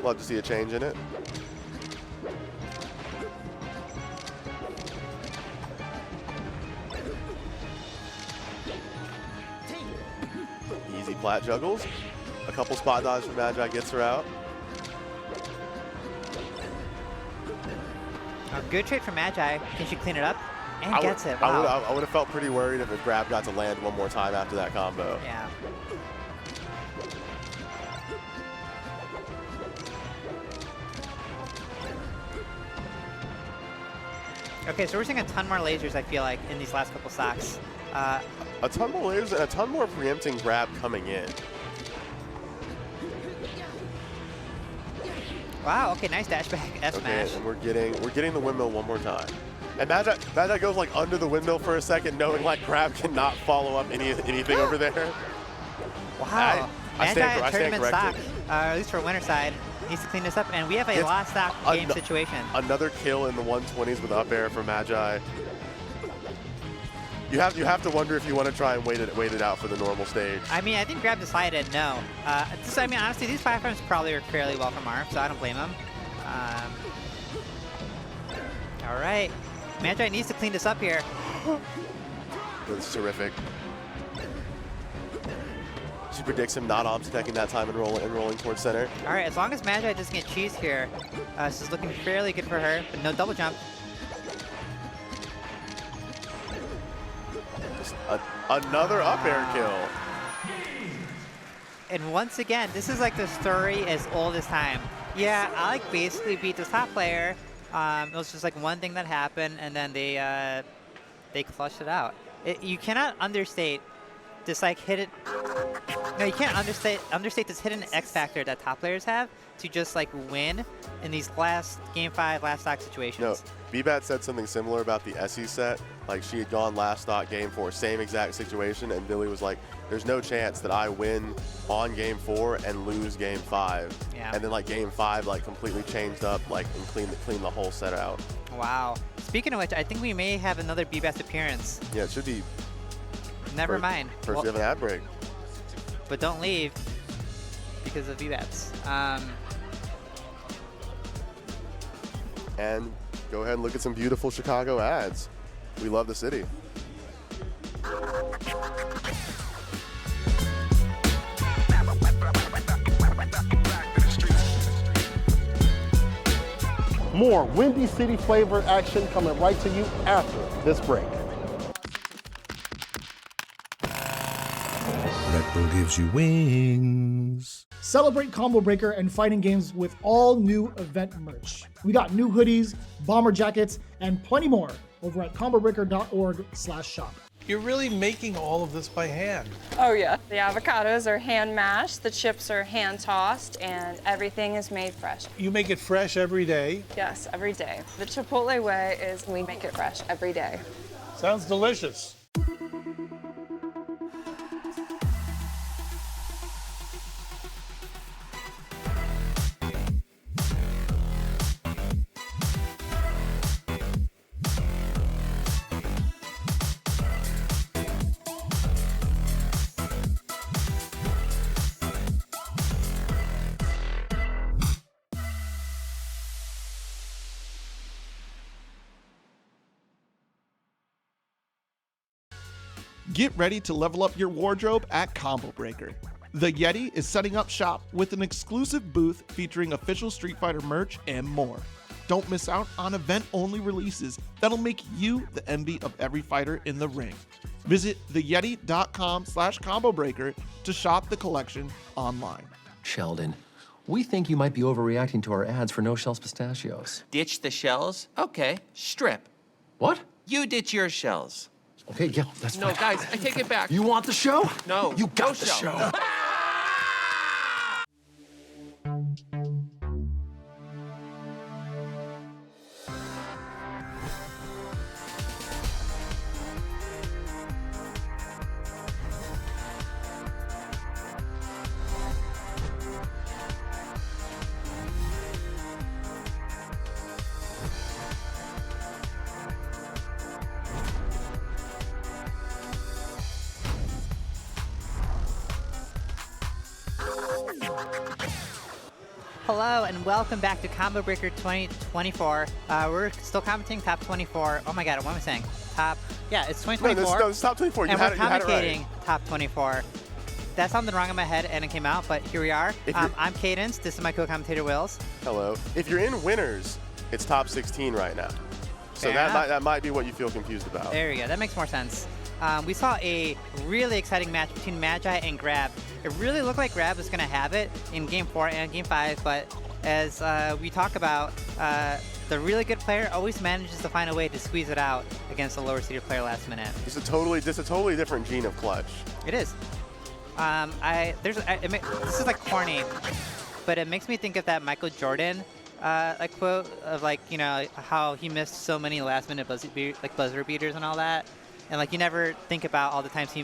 Love to see a change in it. Easy plat juggles. A couple spot dodges from Magi gets her out. A good trade from Magi. Can she clean it up? And gets it. Wow. I would have felt pretty worried if grab got to land one more time after that combo. Yeah. Okay, so we're seeing a ton more lasers, I feel like, in these last couple stocks. A ton more lasers and a ton more preempting grab coming in. Wow, okay, nice dash back F smash. Okay, and we're getting the windmill one more time. And Magi goes like under the windmill for a second, knowing like grab cannot follow up anything over there. Wow. I stand tournament stock, corrected. at least for winner side, needs to clean this up, and we have a last stock game situation. Another kill in the 120s with up air for Magi. You have to wonder if you want to try and wait it out for the normal stage. I mean, I think Grab decided no. I mean, honestly, these platforms probably work fairly well from Marv, so I don't blame him. All right. Magi needs to clean this up here. That's terrific. She predicts him not omstecking that time and rolling towards center. All right, as long as Magi doesn't get cheese here, this is looking fairly good for her, but no double jump. Just another up air kill. And once again, this is like the story as old as time. Yeah, I like basically beat this top player. It was just like one thing that happened, and then they clutched it out. You cannot understate this like hidden. No, you can't understate this hidden X factor that top players have to just like win in these last game 5, last stock situations. No, BBAT said something similar about the Essie set. Like she had gone last stock game 4, same exact situation, and Billy was like, "There's no chance that I win on game 4 and lose game 5." Yeah. And then like game 5 like completely changed up like and cleaned the whole set out. Wow. Speaking of which, I think we may have another BBAT appearance. Yeah, it should be. Never mind. First we have an ad break. But don't leave because of BBATs. And go ahead and look at some beautiful Chicago ads. We love the city. More Windy City flavor action coming right to you after this break. Red Bull gives you wings. Celebrate Combo Breaker and fighting games with all new event merch. We got new hoodies, bomber jackets, and plenty more over at combobreaker.org/shop. You're really making all of this by hand. Oh yeah. The avocados are hand mashed, the chips are hand tossed, and everything is made fresh. You make it fresh every day. Yes, every day. The Chipotle way is we make it fresh every day. Sounds delicious. Get ready to level up your wardrobe at Combo Breaker. The Yeti is setting up shop with an exclusive booth featuring official Street Fighter merch and more. Don't miss out on event-only releases that'll make you the envy of every fighter in the ring. Visit theyeti.com/combobreaker to shop the collection online. Sheldon, we think you might be overreacting to our ads for No Shells Pistachios. Ditch the shells? Okay, strip. What? You ditch your shells. Okay, yeah, that's No, fine. guys, I take it back. You want the show? No. You got no the shell. show. Hello and welcome back to Combo Breaker 2024. We're still commenting top 24. Oh my god, what am I saying? It's 2024. No, it's top 24. And we're you had it commentating right. top 24. That sounded wrong in my head and it came out, but here we are. I'm Cadence. This is my co-commentator Wills. Hello. If you're in winners, it's top 16 right now. So that might be what you feel confused about. There you go. That makes more sense. We saw a really exciting match between Magi and Grab. It really looked like Grab was going to have it in Game 4 and Game 5, but as we talk about, the really good player always manages to find a way to squeeze it out against a lower seeded player last minute. It's a totally different gene of clutch. It is. This is like corny, but it makes me think of that Michael Jordan quote of how he missed so many last minute buzzer beaters and all that. And you never think about all the times he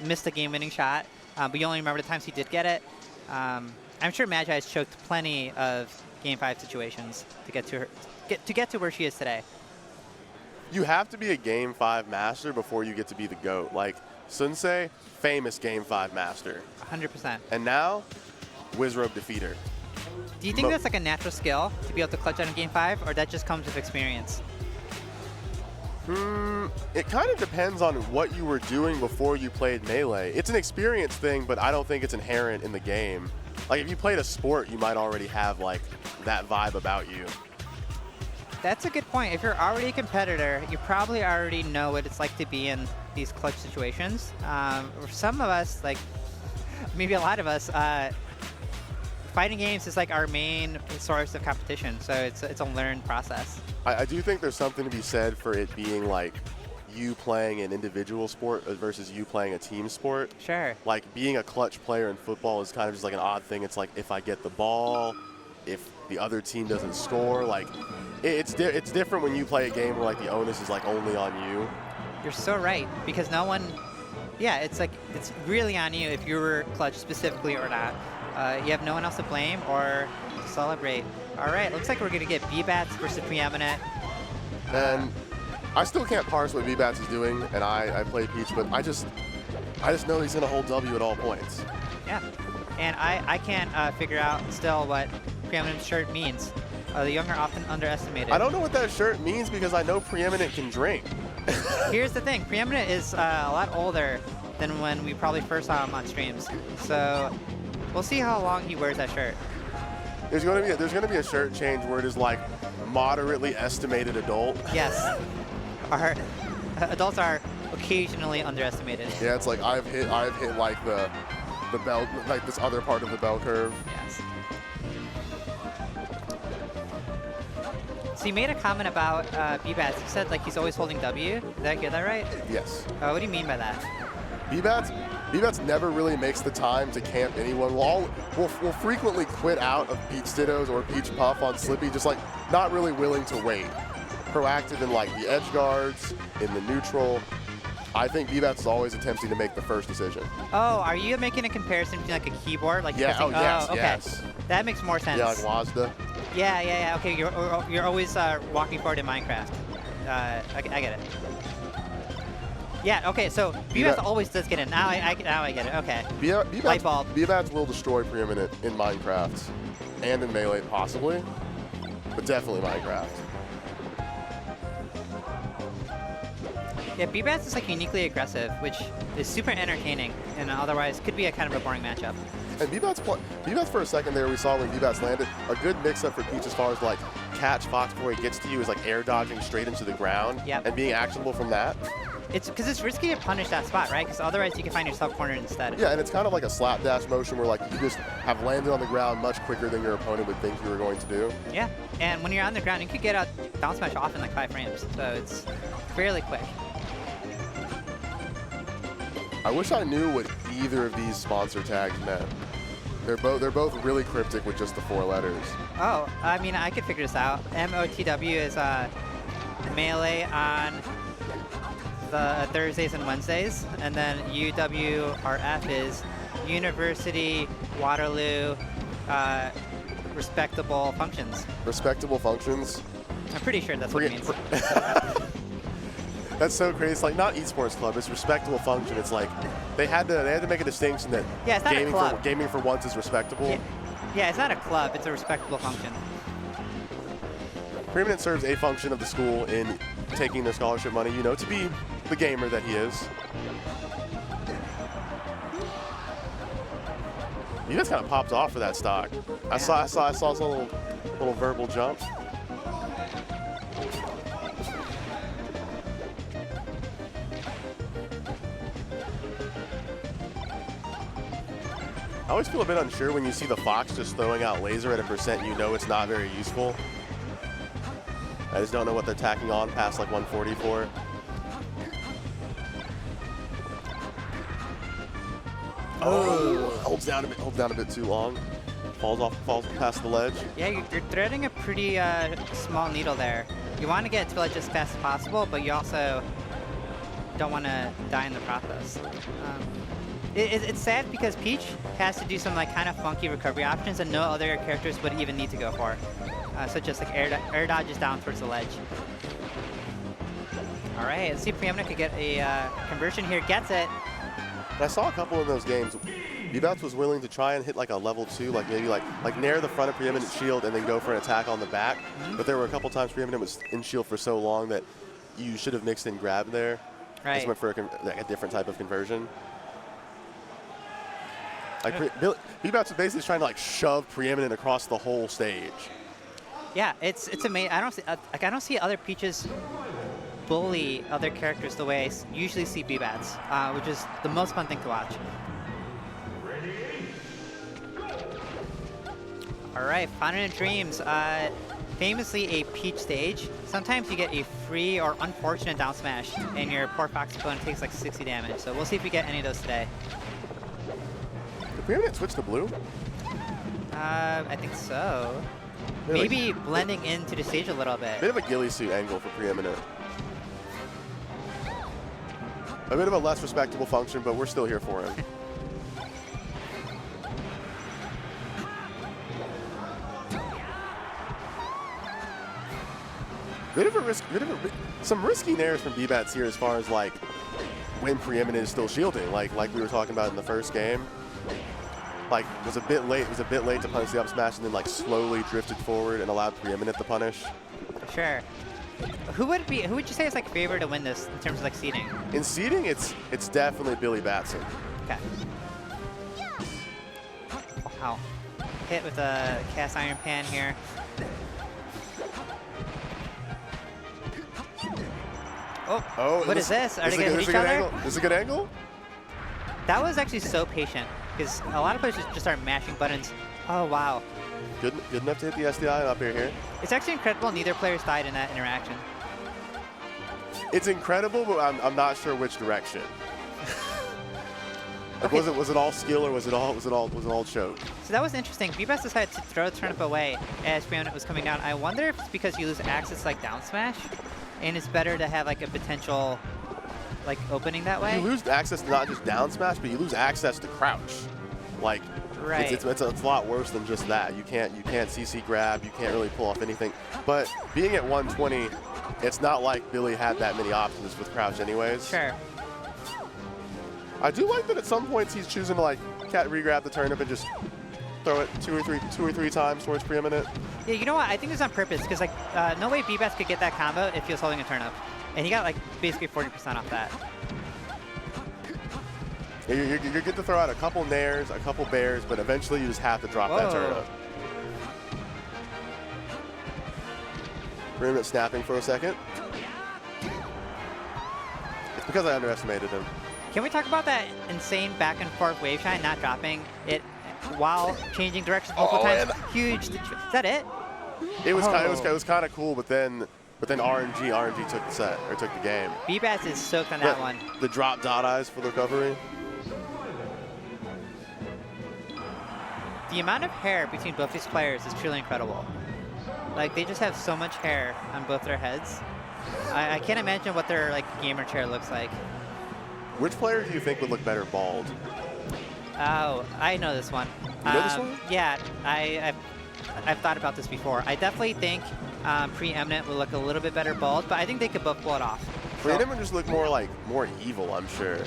missed a game-winning shot, but you only remember the times he did get it. I'm sure Magi has choked plenty of Game 5 situations to get to where she is today. You have to be a Game 5 master before you get to be the GOAT. Like Sensei, famous Game 5 master. 100%. And now, Wizrobe defeater. Do you think that's like a natural skill to be able to clutch out in Game 5, or that just comes with experience? It kind of depends on what you were doing before you played Melee. It's an experience thing, but I don't think it's inherent in the game. Like, if you played a sport, you might already have, that vibe about you. That's a good point. If you're already a competitor, you probably already know what it's like to be in these clutch situations. For some of us, maybe a lot of us, fighting games is our main source of competition, so it's a learned process. I do think there's something to be said for it being you playing an individual sport versus you playing a team sport. Sure. Being a clutch player in football is kind of just an odd thing. It's if I get the ball, if the other team doesn't score, it's different when you play a game where the onus is only on you. You're so right, because no one, it's really on you if you were clutch specifically or not. You have no one else to blame or to celebrate. All right, looks like we're going to get B-Bats versus Preeminent. And I still can't parse what V-Bats is doing, and I play Peach, but I just know he's going to hold W at all points. Yeah, and I can't figure out still what Preeminent's shirt means. The young are often underestimated. I don't know what that shirt means because I know Preeminent can drink. Here's the thing, Preeminent is a lot older than when we probably first saw him on streams. So we'll see how long he wears that shirt. There's going to be a shirt change where it is moderately estimated adult. Yes. Our adults are occasionally underestimated. Yeah, it's I've hit the bell, this other part of the bell curve. Yes. So you made a comment about B-Bats. You said he's always holding W. Did I get that right? Yes. What do you mean by that? B-Bats never really makes the time to camp anyone. We'll frequently quit out of Peach Dittos or Peach Puff on Slippy, just not really willing to wait. Proactive in the edge guards, in the neutral. I think B-Bats is always attempting to make the first decision. Oh, are you making a comparison between a keyboard? Yes, okay. Yes. That makes more sense. Yeah, WASD. Yeah. Okay, you're always walking forward in Minecraft. I get it. Yeah, okay, so B-Bats always does get in. Now I get it, okay. Light bulb. B-Bats will destroy Preeminent in Minecraft and in Melee, possibly, but definitely Minecraft. Yeah, B-Bats is uniquely aggressive, which is super entertaining, and otherwise could be a kind of a boring matchup. And B-Bats for a second there, we saw when B-Bats landed, a good mix-up for Peach as far as catch Fox before he gets to you is air dodging straight into the ground and being actionable from that. It's because it's risky to punish that spot, right? Because otherwise you can find yourself cornered instead. Yeah, and it's kind of like a slapdash motion where you just have landed on the ground much quicker than your opponent would think you were going to do. Yeah, and when you're on the ground, you could get a down smash off in 5 frames, so it's fairly quick. I wish I knew what either of these sponsor tags meant. They're both really cryptic with just the 4 letters. Oh, I mean, I could figure this out. MOTW is Melee on the Thursdays and Wednesdays, and then UWRF is University Waterloo Respectable Functions. Respectable Functions? I'm pretty sure that's what it means. That's so crazy. It's not esports club. It's respectable function. It's they had to make a distinction that it's not a club. gaming for once is respectable. Yeah, it's not a club. It's a respectable function. Preeminent serves a function of the school in taking their scholarship money, you know, to be the gamer that he is. You just kind of popped off for that stock. I saw some little verbal jumps. I always feel a bit unsure when you see the Fox just throwing out laser at a percent you know it's not very useful. I just don't know what they're tacking on past like 144. Oh, holds down a bit too long. Falls past the ledge. Yeah, you're threading a pretty small needle there. You want to get to the ledge as fast as possible, but you also don't want to die in the process. It's sad because Peach has to do some like kind of funky recovery options that no other characters would even need to go for, such as like air dodges down towards the ledge. All right, let's see if Preeminent could get a conversion here. Gets it. I saw a couple of those games. B-Bats was willing to try and hit like a level 2, like maybe like nair the front of Preeminent shield and then go for an attack on the back. But there were a couple times Preeminent was in shield for so long that you should have mixed in grab there. Right. Just went for a different type of conversion. Like B-Bats was basically trying to like shove Preeminent across the whole stage. Yeah, it's amazing. I don't see other Peaches bully other characters the way I usually see B-Bats, which is the most fun thing to watch. All right, Fountain of Dreams. Famously a Peach stage. Sometimes you get a free or unfortunate down smash, and your poor Fox opponent takes like 60 damage. So we'll see if we get any of those today. Did Preeminent switch to blue? I think so. Maybe blending into the stage a little bit. Bit of a ghillie suit angle for Preeminent. A bit of a less respectable function, but we're still here for him. Some risky nairs from B-Bats here as far as like when Preeminent is still shielding, like we were talking about in the first game. Like was a bit late to punish the up smash and then like slowly drifted forward and allowed Preeminent to punish. Sure. Who would you say is like favorite to win this in terms of like seeding? In seeding, it's definitely Billy Batson. Okay. Wow. Hit with a cast iron pan here. Oh, what is this? Are they going to hit each other? This is a good angle? That was actually so patient, because a lot of players just start mashing buttons. Oh, wow. Good enough to hit the SDI up here. It's actually incredible neither players died in that interaction. It's incredible, but I'm not sure which direction. Like, okay. was it all skill or was it all choke? So that was interesting. B-Bats decided to throw the turnip away as Preeminent was coming down. I wonder if it's because you lose access like down smash, and it's better to have like a potential like opening that way. You lose access to not just down smash, but you lose access to crouch. Like, right. It's a lot worse than just that. You can't CC grab. You can't really pull off anything. But being at 120, it's not like Billy had that many options with crouch anyways. Sure. I do like that at some points he's choosing to like re-grab the turnip and just throw it two or three times towards Preeminent. Yeah, you know what? I think it's on purpose because like no way B-Bats could get that combo if he was holding a turnip, and he got like basically 40% off that. You're good to throw out a couple nairs, a couple bears, but eventually you just have to drop that turnip. Preeminent snapping for a second. It's because I underestimated him. Can we talk about that insane back and forth wave shine not dropping it while changing directions multiple times? Huge. Is that it? It was kind of cool, but then RNG took the set or took the game. B-Bats is soaked on that one. The drop dot eyes for the recovery. The amount of hair between both these players is truly incredible. Like they just have so much hair on both their heads. I can't imagine what their like gamer chair looks like. Which player do you think would look better bald? Oh, I know this one. You know this one? Yeah, I've thought about this before. I definitely think Preeminent would look a little bit better bald, but I think they could both pull it off. Preeminent just look more evil, I'm sure.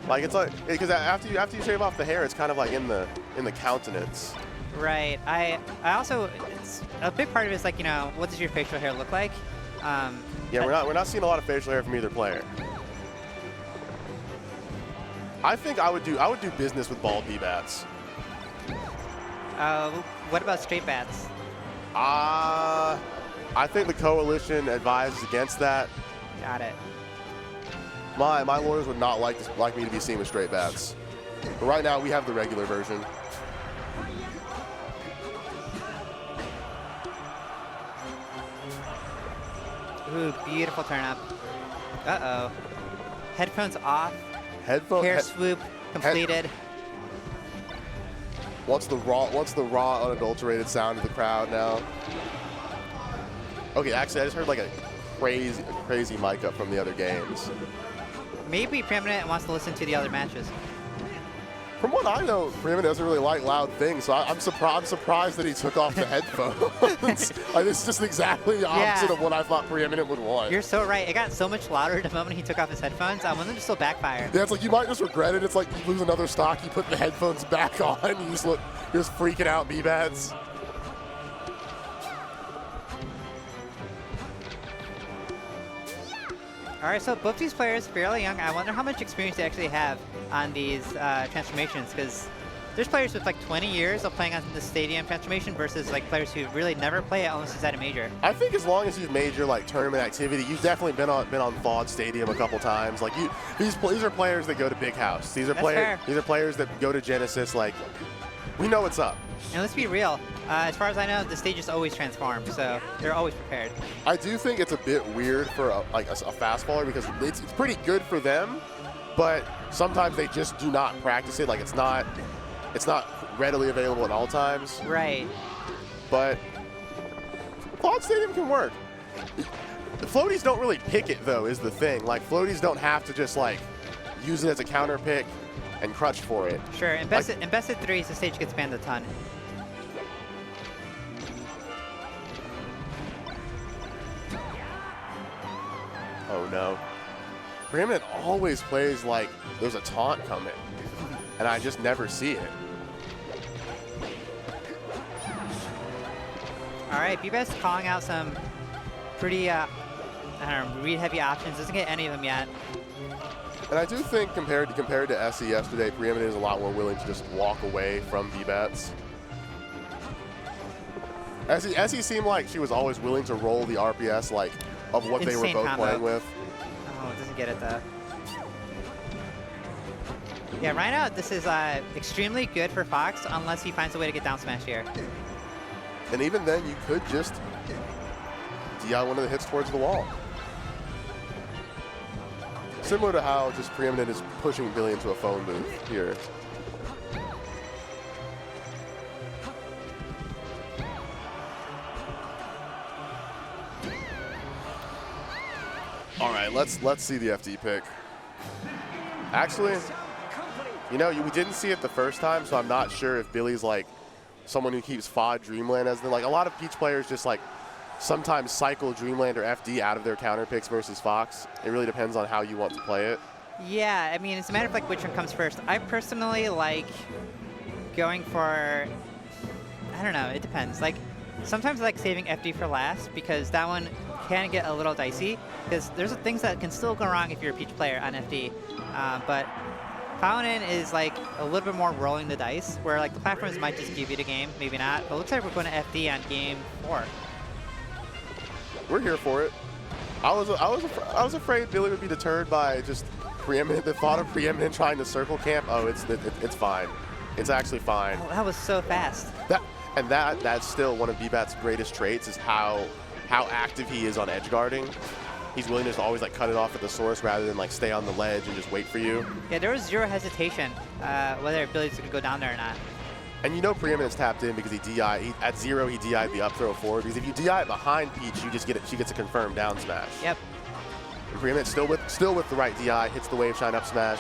Like it's like because after you shave off the hair, it's kind of like in the countenance. Right. I also, it's a big part of it is like, you know, what does your facial hair look like? Yeah, we're not seeing a lot of facial hair from either player. I think I would do business with bald B-bats. What about straight bats? I think the coalition advises against that. Got it. My lawyers would not like me to be seen with straight bats. But right now we have the regular version. Ooh, beautiful turn up. Uh-oh. Headphones off. Hair swoop completed. What's the raw, unadulterated sound of the crowd now? Okay, actually, I just heard like a crazy mic up from the other games. Maybe Preeminent wants to listen to the other matches. From what I know, Preeminent doesn't really like loud things, so I'm surprised that he took off the headphones. Like, it's just exactly the opposite of what I thought Preeminent would want. You're so right. It got so much louder the moment he took off his headphones. I want them to still backfire. Yeah, it's like you might just regret it. It's like you lose another stock, you put the headphones back on, you're just freaking out, B-Bats. All right, so both these players fairly young. I wonder how much experience they actually have on these transformations, because there's players with like 20 years of playing on the stadium transformation versus like players who really never play it unless it's at a major. I think as long as you've made your like tournament activity, you've definitely been on VOD Stadium a couple times. Like these are players that go to Big House. These are players that go to Genesis. Like, we know what's up. And let's be real. As far as I know, the stage is always transformed, so they're always prepared. I do think it's a bit weird for a fast faller, because it's pretty good for them, but sometimes they just do not practice it. Like, it's not readily available at all times. Right. But VOD Stadium can work. The floaties don't really pick it, though, is the thing. Like, floaties don't have to just like use it as a counter pick and crutch for it. Sure. In best of threes, the stage gets banned a ton. Oh no. Preeminent always plays like there's a taunt coming, and I just never see it. All right, B-Bats calling out some pretty, I don't know, read heavy options. Doesn't get any of them yet. And I do think compared to SE yesterday, Preeminent is a lot more willing to just walk away from B-Bats. SE seemed like she was always willing to roll the RPS like of what they were both playing with. Oh, it doesn't get it though. Yeah, right now this is extremely good for Fox unless he finds a way to get down smash here. And even then, you could just DI one of the hits towards the wall. Similar to how just Preeminent is pushing Billy into a phone booth here. All right, let's see the FD pick. Actually, you know, we didn't see it the first time, so I'm not sure if Billy's like someone who keeps FOD Dreamland as the, like a lot of Peach players just like sometimes cycle Dreamland or FD out of their counter picks versus Fox. It really depends on how you want to play it. Yeah, I mean, it's a matter of like which one comes first. I personally like going for, I don't know, it depends. Like sometimes I like saving FD for last because that one can get a little dicey because there's things that can still go wrong if you're a Peach player on FD. But Fountain is like a little bit more rolling the dice, where like the platforms might just give you the game, maybe not. But it looks like we're going to FD on game 4. We're here for it. I was afraid Billy would be deterred by just Preeminent, the thought of Preeminent trying to circle camp. Oh, it's fine. It's actually fine. Oh, that was so fast. That's still one of B-Bat's greatest traits, is how active he is on edge guarding. He's willing to just always like cut it off at the source rather than like stay on the ledge and just wait for you. Yeah, there was zero hesitation whether Billy's going to go down there or not. And you know Preeminent's tapped in because at 0 he DI'd the up throw forward, because if you DI it behind Peach, she gets a confirmed down smash. Yep. And Preeminent still with the right DI, hits the wave shine up smash.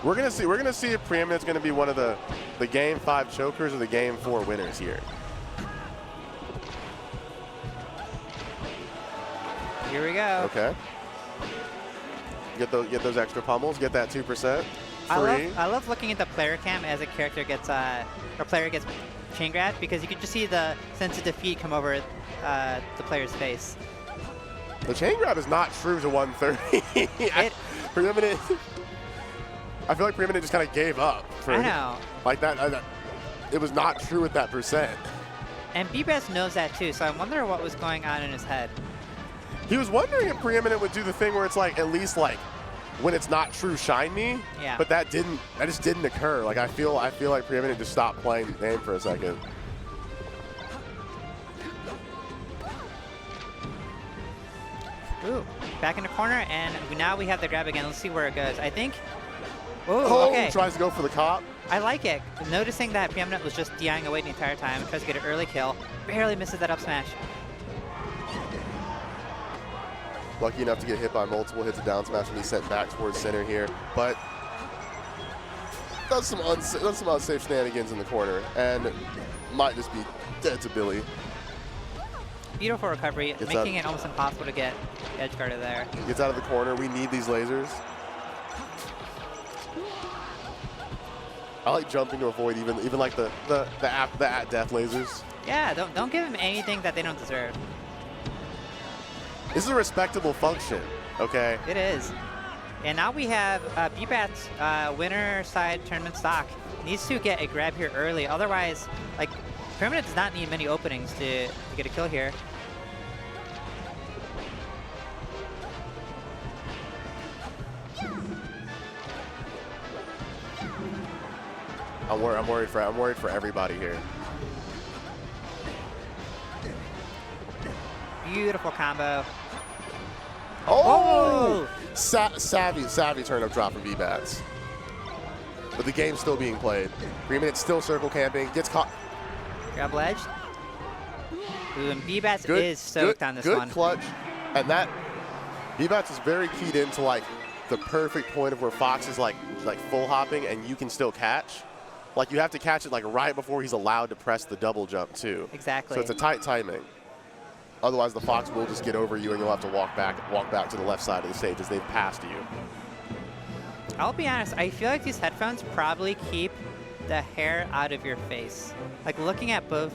We're gonna see if Preeminent's gonna be one of the game 5 chokers or the game 4 winners here. Here we go. Okay. Get those extra pummels, get that 2%. I love looking at the player cam as a character gets or player gets chain grabbed, because you can just see the sense of defeat come over the player's face. The chain grab is not true to 130. Preeminent. I feel like Preeminent just kind of gave up. I know. Like that. It was not true at that percent. And BBAS knows that too, so I wonder what was going on in his head. He was wondering if Preeminent would do the thing where it's like, at least like, when it's not true, shine me. Yeah. But that just didn't occur. Like I feel like Preeminent just stopped playing the game for a second. Ooh, back in the corner, and now we have the grab again. Let's see where it goes. I think. Ooh, Oh, okay. he tries to go for the cop. I like it. Noticing that Preeminent was just DIing away the entire time, tries to get an early kill, barely misses that up smash. Lucky enough to get hit by multiple hits of down smash and be sent back towards center here, but does some unsafe shenanigans in the corner and might just be dead to Billy. Beautiful recovery, Gets making out. it almost impossible to get edge guarded there. Gets out of the corner. We need these lasers. I like jumping to avoid even like the at death lasers. Yeah, don't give him anything that they don't deserve. This is a respectable function, okay? It is. And now we have BBAT's winner side tournament stock. Needs to get a grab here early. Otherwise, like, Preeminent does not need many openings to get a kill here. I'm worried for everybody here. Beautiful combo. Oh! Savvy turn-up drop from BBATs. But the game's still being played. Preeminent still circle camping, gets caught. Grab ledge. Ooh, and BBATs is soaked on this one. Good clutch. And that, BBATs is very keyed into like the perfect point of where Fox is like full hopping and you can still catch. Like you have to catch it like right before he's allowed to press the double jump too. Exactly. So it's a tight timing. Otherwise the Fox will just get over you and you'll have to walk back to the left side of the stage as they've passed you. I'll be honest, I feel like these headphones probably keep the hair out of your face. Like looking at both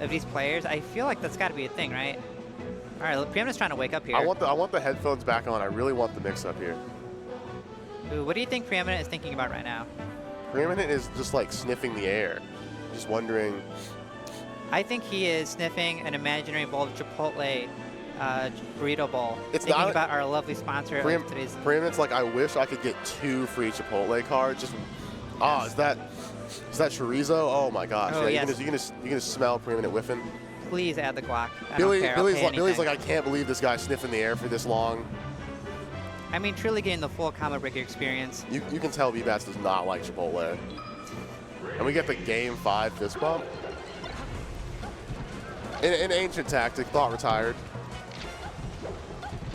of these players, I feel like that's gotta be a thing, right? All right, Preeminent's trying to wake up here. I want the headphones back on. I really want the mix up here. Ooh, what do you think Preeminent is thinking about right now? Preeminent is just like sniffing the air. Just wondering. I think he is sniffing an imaginary bowl of Chipotle burrito bowl. It's thinking not about our lovely sponsor of today's. Preeminent's like, I wish I could get 2 free Chipotle cards. Just, is that chorizo? Oh my gosh! Oh, yeah, yes. you can just smell Preeminent whiffing. Please add the guac. I don't care. I'll pay Billy's like, anything. I can't believe this guy's sniffing the air for this long. I mean, truly getting the full combo breaker experience. You can tell BBATs does not like Chipotle. And we get the game 5 fist bump. An ancient tactic, thought retired.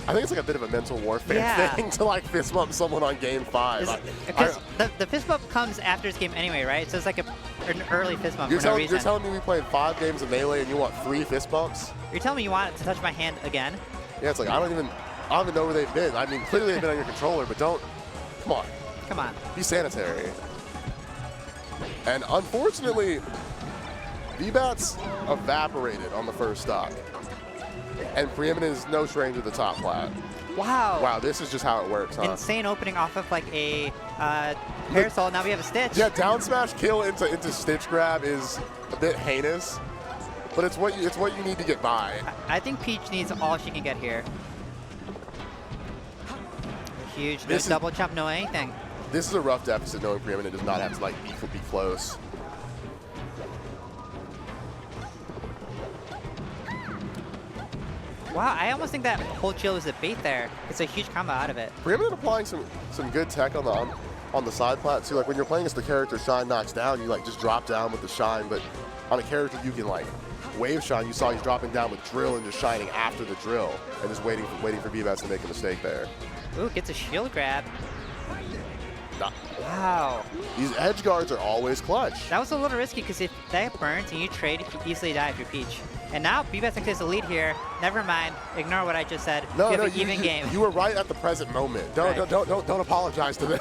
I think it's like a bit of a mental warfare thing to like fist bump someone on game 5. Because the fist bump comes after this game anyway, right? So it's like an early fist bump You're for no reason. You're telling me we played 5 games of Melee and you want 3 fist bumps? You're telling me you want it to touch my hand again? Yeah, it's like, I don't even know where they've been. I mean, clearly they've been on your controller, but come on. Come on. Be sanitary. And unfortunately, BBATs evaporated on the first stock. And Preeminent is no stranger to the top plat. Wow. Wow, this is just how it works, huh? Insane opening off of like a parasol. Now we have a Stitch. Yeah, down smash kill into Stitch grab is a bit heinous, but it's what you need to get by. I think Peach needs all she can get here. Huge, no double jump, no anything. This is a rough deficit knowing Preeminent does not have to like be close. Wow, I almost think that whole shield was a bait there. It's a huge combo out of it. Preeminent applying some good tech on the side plat too. Like when you're playing as the character Shine knocks down, you like just drop down with the Shine, but on a character you can like wave Shine. You saw he's dropping down with drill and just shining after the drill and just waiting for BBATs to make a mistake there. Ooh, gets a shield grab. Nah. Wow. These edge guards are always clutch. That was a little risky because if that burns and you trade, you can easily die if you're Peach. And now BBATs takes the lead here. Never mind. Ignore what I just said. No, you have an even game. You were right at the present moment. Don't apologize to them.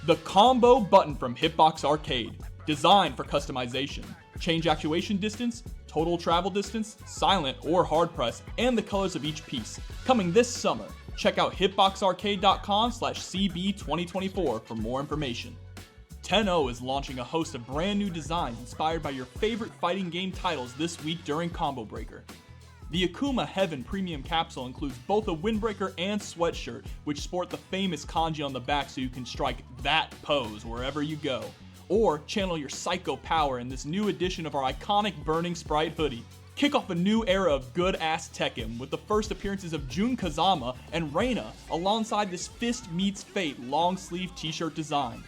The Combo button from Hitbox Arcade, designed for customization. Change actuation distance, total travel distance, silent or hard press, and the colors of each piece. Coming this summer. Check out hitboxarcade.com/CB2024 for more information. Tenno is launching a host of brand new designs inspired by your favorite fighting game titles this week during Combo Breaker. The Akuma Heaven Premium Capsule includes both a windbreaker and sweatshirt, which sport the famous kanji on the back so you can strike that pose wherever you go. Or channel your psycho power in this new edition of our iconic Burning Sprite hoodie. Kick off a new era of good-ass Tekken with the first appearances of Jun Kazama and Reina alongside this Fist Meets Fate long-sleeve t-shirt design.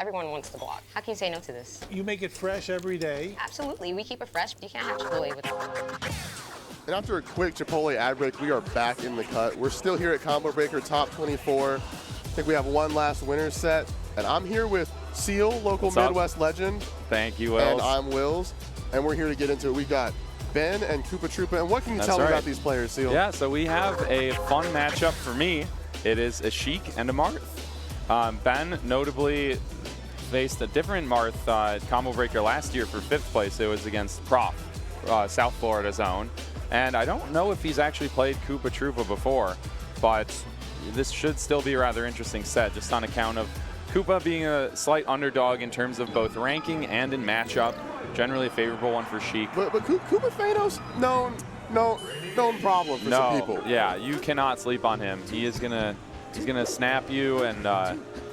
Everyone wants the block. How can you say no to this? You make it fresh every day. Absolutely, we keep it fresh. You can't have Chipotle with it. And after a quick Chipotle ad break, we are back in the cut. We're still here at Combo Breaker Top 24. I think we have one last winner's set. And I'm here with Seal, local Midwest legend. Thank you, Wills. And I'm Wills. And we're here to get into it. We've got Ben and Koopa Troopa. And what can you tell me about these players, Seal? Yeah, so we have a fun matchup for me. It is a Sheik and a Marth. Ben notably faced a different Marth Combo Breaker last year for 5th place. It was against Prof, South Florida's own. And I don't know if he's actually played Koopa Troopa before, but this should still be a rather interesting set, just on account of Koopa being a slight underdog in terms of both ranking and in matchup. Generally a favorable one for Sheik. But Koopa Thanos, known problem for some people. Yeah, you cannot sleep on him. He's gonna snap you and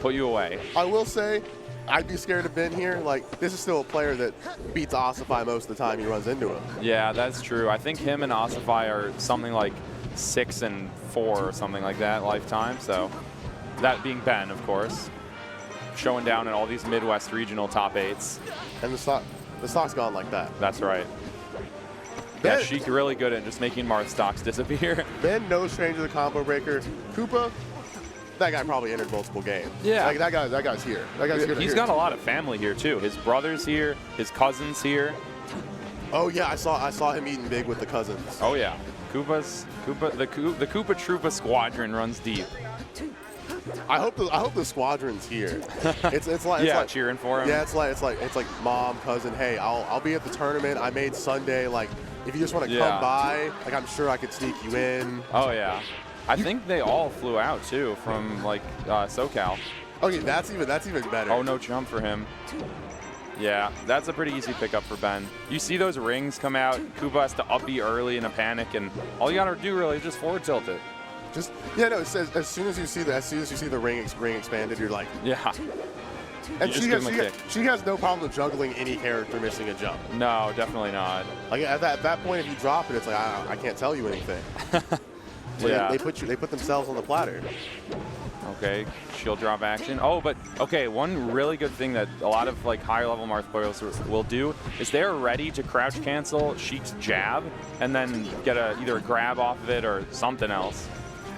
put you away. I will say, I'd be scared of Ben here. Like, this is still a player that beats Ossify most of the time he runs into him. Yeah, that's true. I think him and Ossify are something like 6 and 4 or something like that lifetime. So that being Ben, of course, showing down in all these Midwest regional top 8s. And the stock's gone like that. That's right. Ben, yeah, Sheik really good at just making Marth stocks disappear. Ben, no stranger to the Combo Breaker. Koopa, that guy probably entered multiple games. Yeah. Like, that guy's here. That guy's here. He's got a lot of family here too. His brother's here, his cousin's here. Oh yeah, I saw him eating big with the cousins. Oh yeah. The Koopa Troopa squadron runs deep. I hope the squadron's here. It's like cheering for him. Yeah, it's like mom, cousin. Hey, I'll be at the tournament. I made Sunday. Like, if you just want to come by, like, I'm sure I could sneak you in. Oh yeah. I think they all flew out too from like SoCal. Okay, that's even better. Oh, no jump for him. Yeah, that's a pretty easy pickup for Ben. You see those rings come out. Koopa has to up B early in a panic, and all you gotta do really is just forward tilt it. It says as soon as you see the ring expanded, you're like, yeah. And she has no problem juggling any character missing a jump. No, definitely not. Like at that point, if you drop it, it's like I can't tell you anything. Yeah. They put themselves on the platter. Okay, shield drop action. Oh, but okay, one really good thing that a lot of like higher level Marth players will do is they're ready to crouch cancel Sheik's jab and then get either a grab off of it or something else.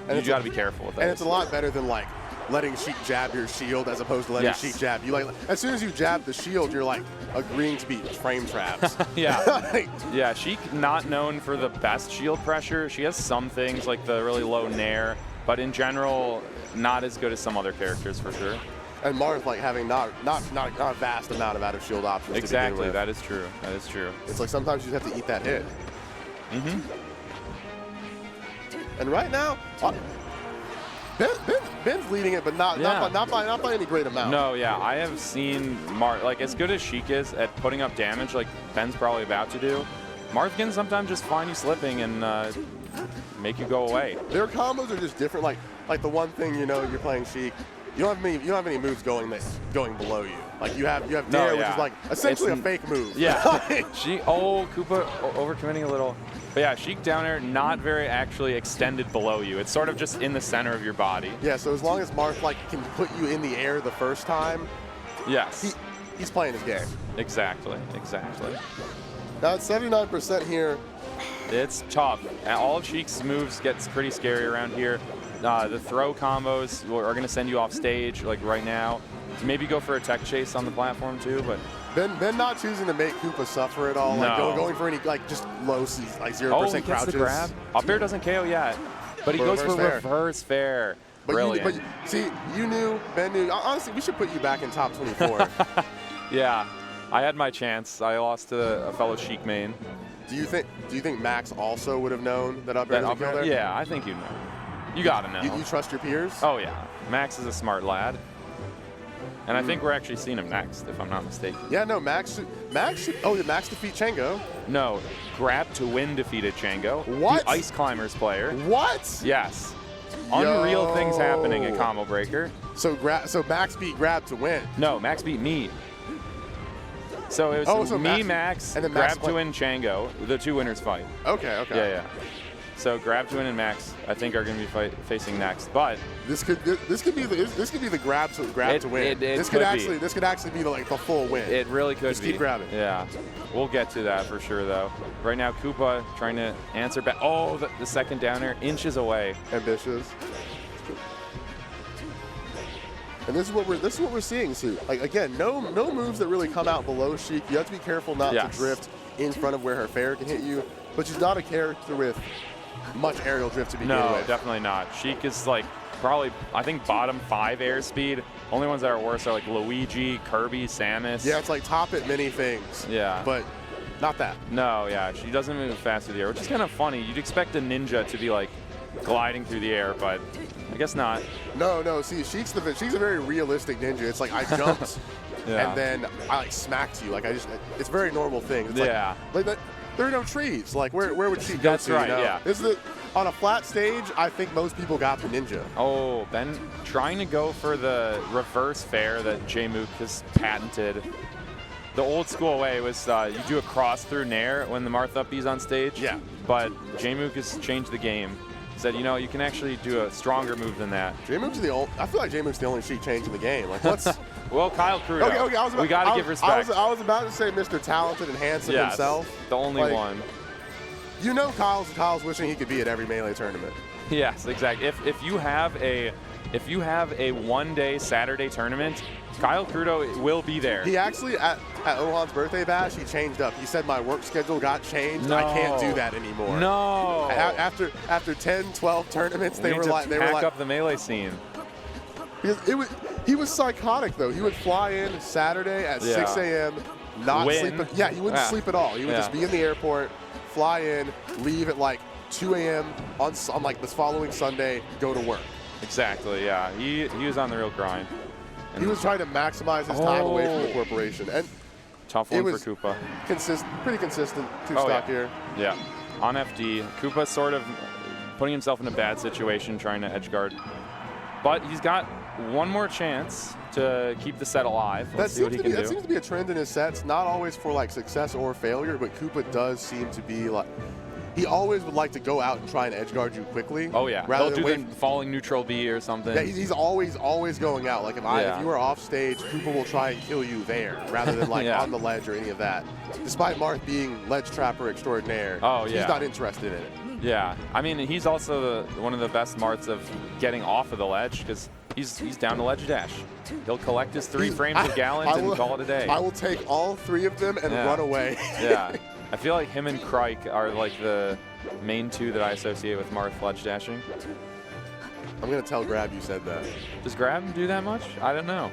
And you got to be careful with that. And it's a lot better than like letting Sheik jab your shield as opposed to letting Sheik jab you. Like, as soon as you jab the shield, you're like agreeing to be frame traps. Yeah. Yeah, Sheik not known for the best shield pressure. She has some things like the really low nair, but in general, not as good as some other characters for sure. And Marth like having not a vast amount of out of shield options. Exactly, that is true. That is true. It's like sometimes you just have to eat that hit. Mm-hmm. And right now, Ben's leading it, but not by any great amount. No, yeah, I have seen Marth, like as good as Sheik is at putting up damage, like Ben's probably about to do. Marth can sometimes just find you slipping and make you go away. Their combos are just different. Like the one thing, you're playing Sheik, you don't have any moves going below you. Like you have Dare, which is like essentially a fake move. Yeah. Koopa overcommitting a little. But yeah, Sheik down air, not very actually extended below you. It's sort of just in the center of your body. Yeah, so as long as Marth like can put you in the air the first time, yes, he's playing his game. Exactly. Now it's 79% here. It's tough. All of Sheik's moves gets pretty scary around here. The throw combos are going to send you off stage, like right now. Maybe go for a tech chase on the platform too, but Ben not choosing to make Koopa suffer at all. No. Like going for any like just low like 0% he gets crouches. the grab. Up air doesn't KO yet, but he goes for reverse fair. Brilliant. Ben knew. Honestly, we should put you back in top 24. Yeah, I had my chance. I lost to a fellow Sheik main. Do you think Max also would have known that up air doesn't kill there? Yeah, I think you know. You gotta know. You trust your peers? Oh yeah, Max is a smart lad. And I think we're actually seeing him next, if I'm not mistaken. Yeah, no, Max defeat Chango. No, Grab to Win defeated Chango. What? The Ice Climbers player. What? Yes. Unreal things happening at Combo Breaker. So Max beat Grab to Win. No, Max beat me. So it was Max, and then Grab to Win, Chango. The two winners fight. Okay. Yeah. So Grab to Win and Max, I think, are going to be facing next. But this could be the grab to win. This could actually be the full win. It really could be. Just keep grabbing. Yeah, we'll get to that for sure though. Right now, Koopa trying to answer back. Oh, the second down air, inches away. Ambitious. And this is what we're seeing, Sue. Like again, no moves that really come out below Sheik. You have to be careful not to drift in front of where her fair can hit you. But she's not a character with much aerial drift to begin with. No, definitely not. Sheik is like probably, I think, bottom 5 airspeed. Only ones that are worse are like Luigi, Kirby, Samus. Yeah, it's like top at many things. Yeah. But not that. No, yeah, she doesn't move fast through the air, which is kind of funny. You'd expect a ninja to be like gliding through the air, but I guess not. No. See, she's a very realistic ninja. It's like I jumped and then I like smacked you. Like it's a very normal thing. It's like that. There are no trees. Like where would she go? That's right. You know? Yeah. This is on a flat stage. I think most people got the ninja. Oh, Ben trying to go for the reverse fair that J-Mook has patented. The old school way was you do a cross through Nair when the Marth up B's on stage. Yeah. But J-Mook has changed the game. He said, you can actually do a stronger move than that. I feel like J-Mook's the only Sheik change in the game. Like what's well, Kyle Crudo. Okay, we got to give respect. I was about to say Mr. Talented and Handsome himself. The only one. You know Kyle's wishing he could be at every Melee tournament. Yes, exactly. If you have a one-day Saturday tournament, Kyle Crudo will be there. He actually, at Ohan's birthday bash, he changed up. He said, my work schedule got changed. No. I can't do that anymore. No. After 10, 12 tournaments, they were like pack up the Melee scene. He was psychotic, though. He would fly in Saturday at 6 a.m., not sleep. Yeah, he wouldn't sleep at all. He would just be in the airport, fly in, leave at like 2 a.m. on like this following Sunday, go to work. Exactly, yeah. He was on the real grind. And he was trying to maximize his time away from the corporation. And tough one for Koopa. Pretty consistent two-stock here. Yeah. On FD, Koopa sort of putting himself in a bad situation trying to edge guard. But he's got one more chance to keep the set alive. Let's see what he can do. That seems to be a trend in his sets, not always for like success or failure, but Koopa does seem to be like, he always would like to go out and try and edge guard you quickly. Oh yeah, rather he'll than do the falling neutral B or something. Yeah, he's always going out. Like if you are off stage, Koopa will try and kill you there rather than like on the ledge or any of that. Despite Marth being ledge trapper extraordinaire, he's not interested in it. Yeah, I mean he's also one of the best Marths of getting off of the ledge because he's down to ledge dash. He'll collect his 3 frames of Gallant and call it a day. I will take all 3 of them and run away. Yeah. I feel like him and Crike are like the main 2 that I associate with Marth ledge dashing. I'm going to tell Grab you said that. Does Grab do that much? I don't know.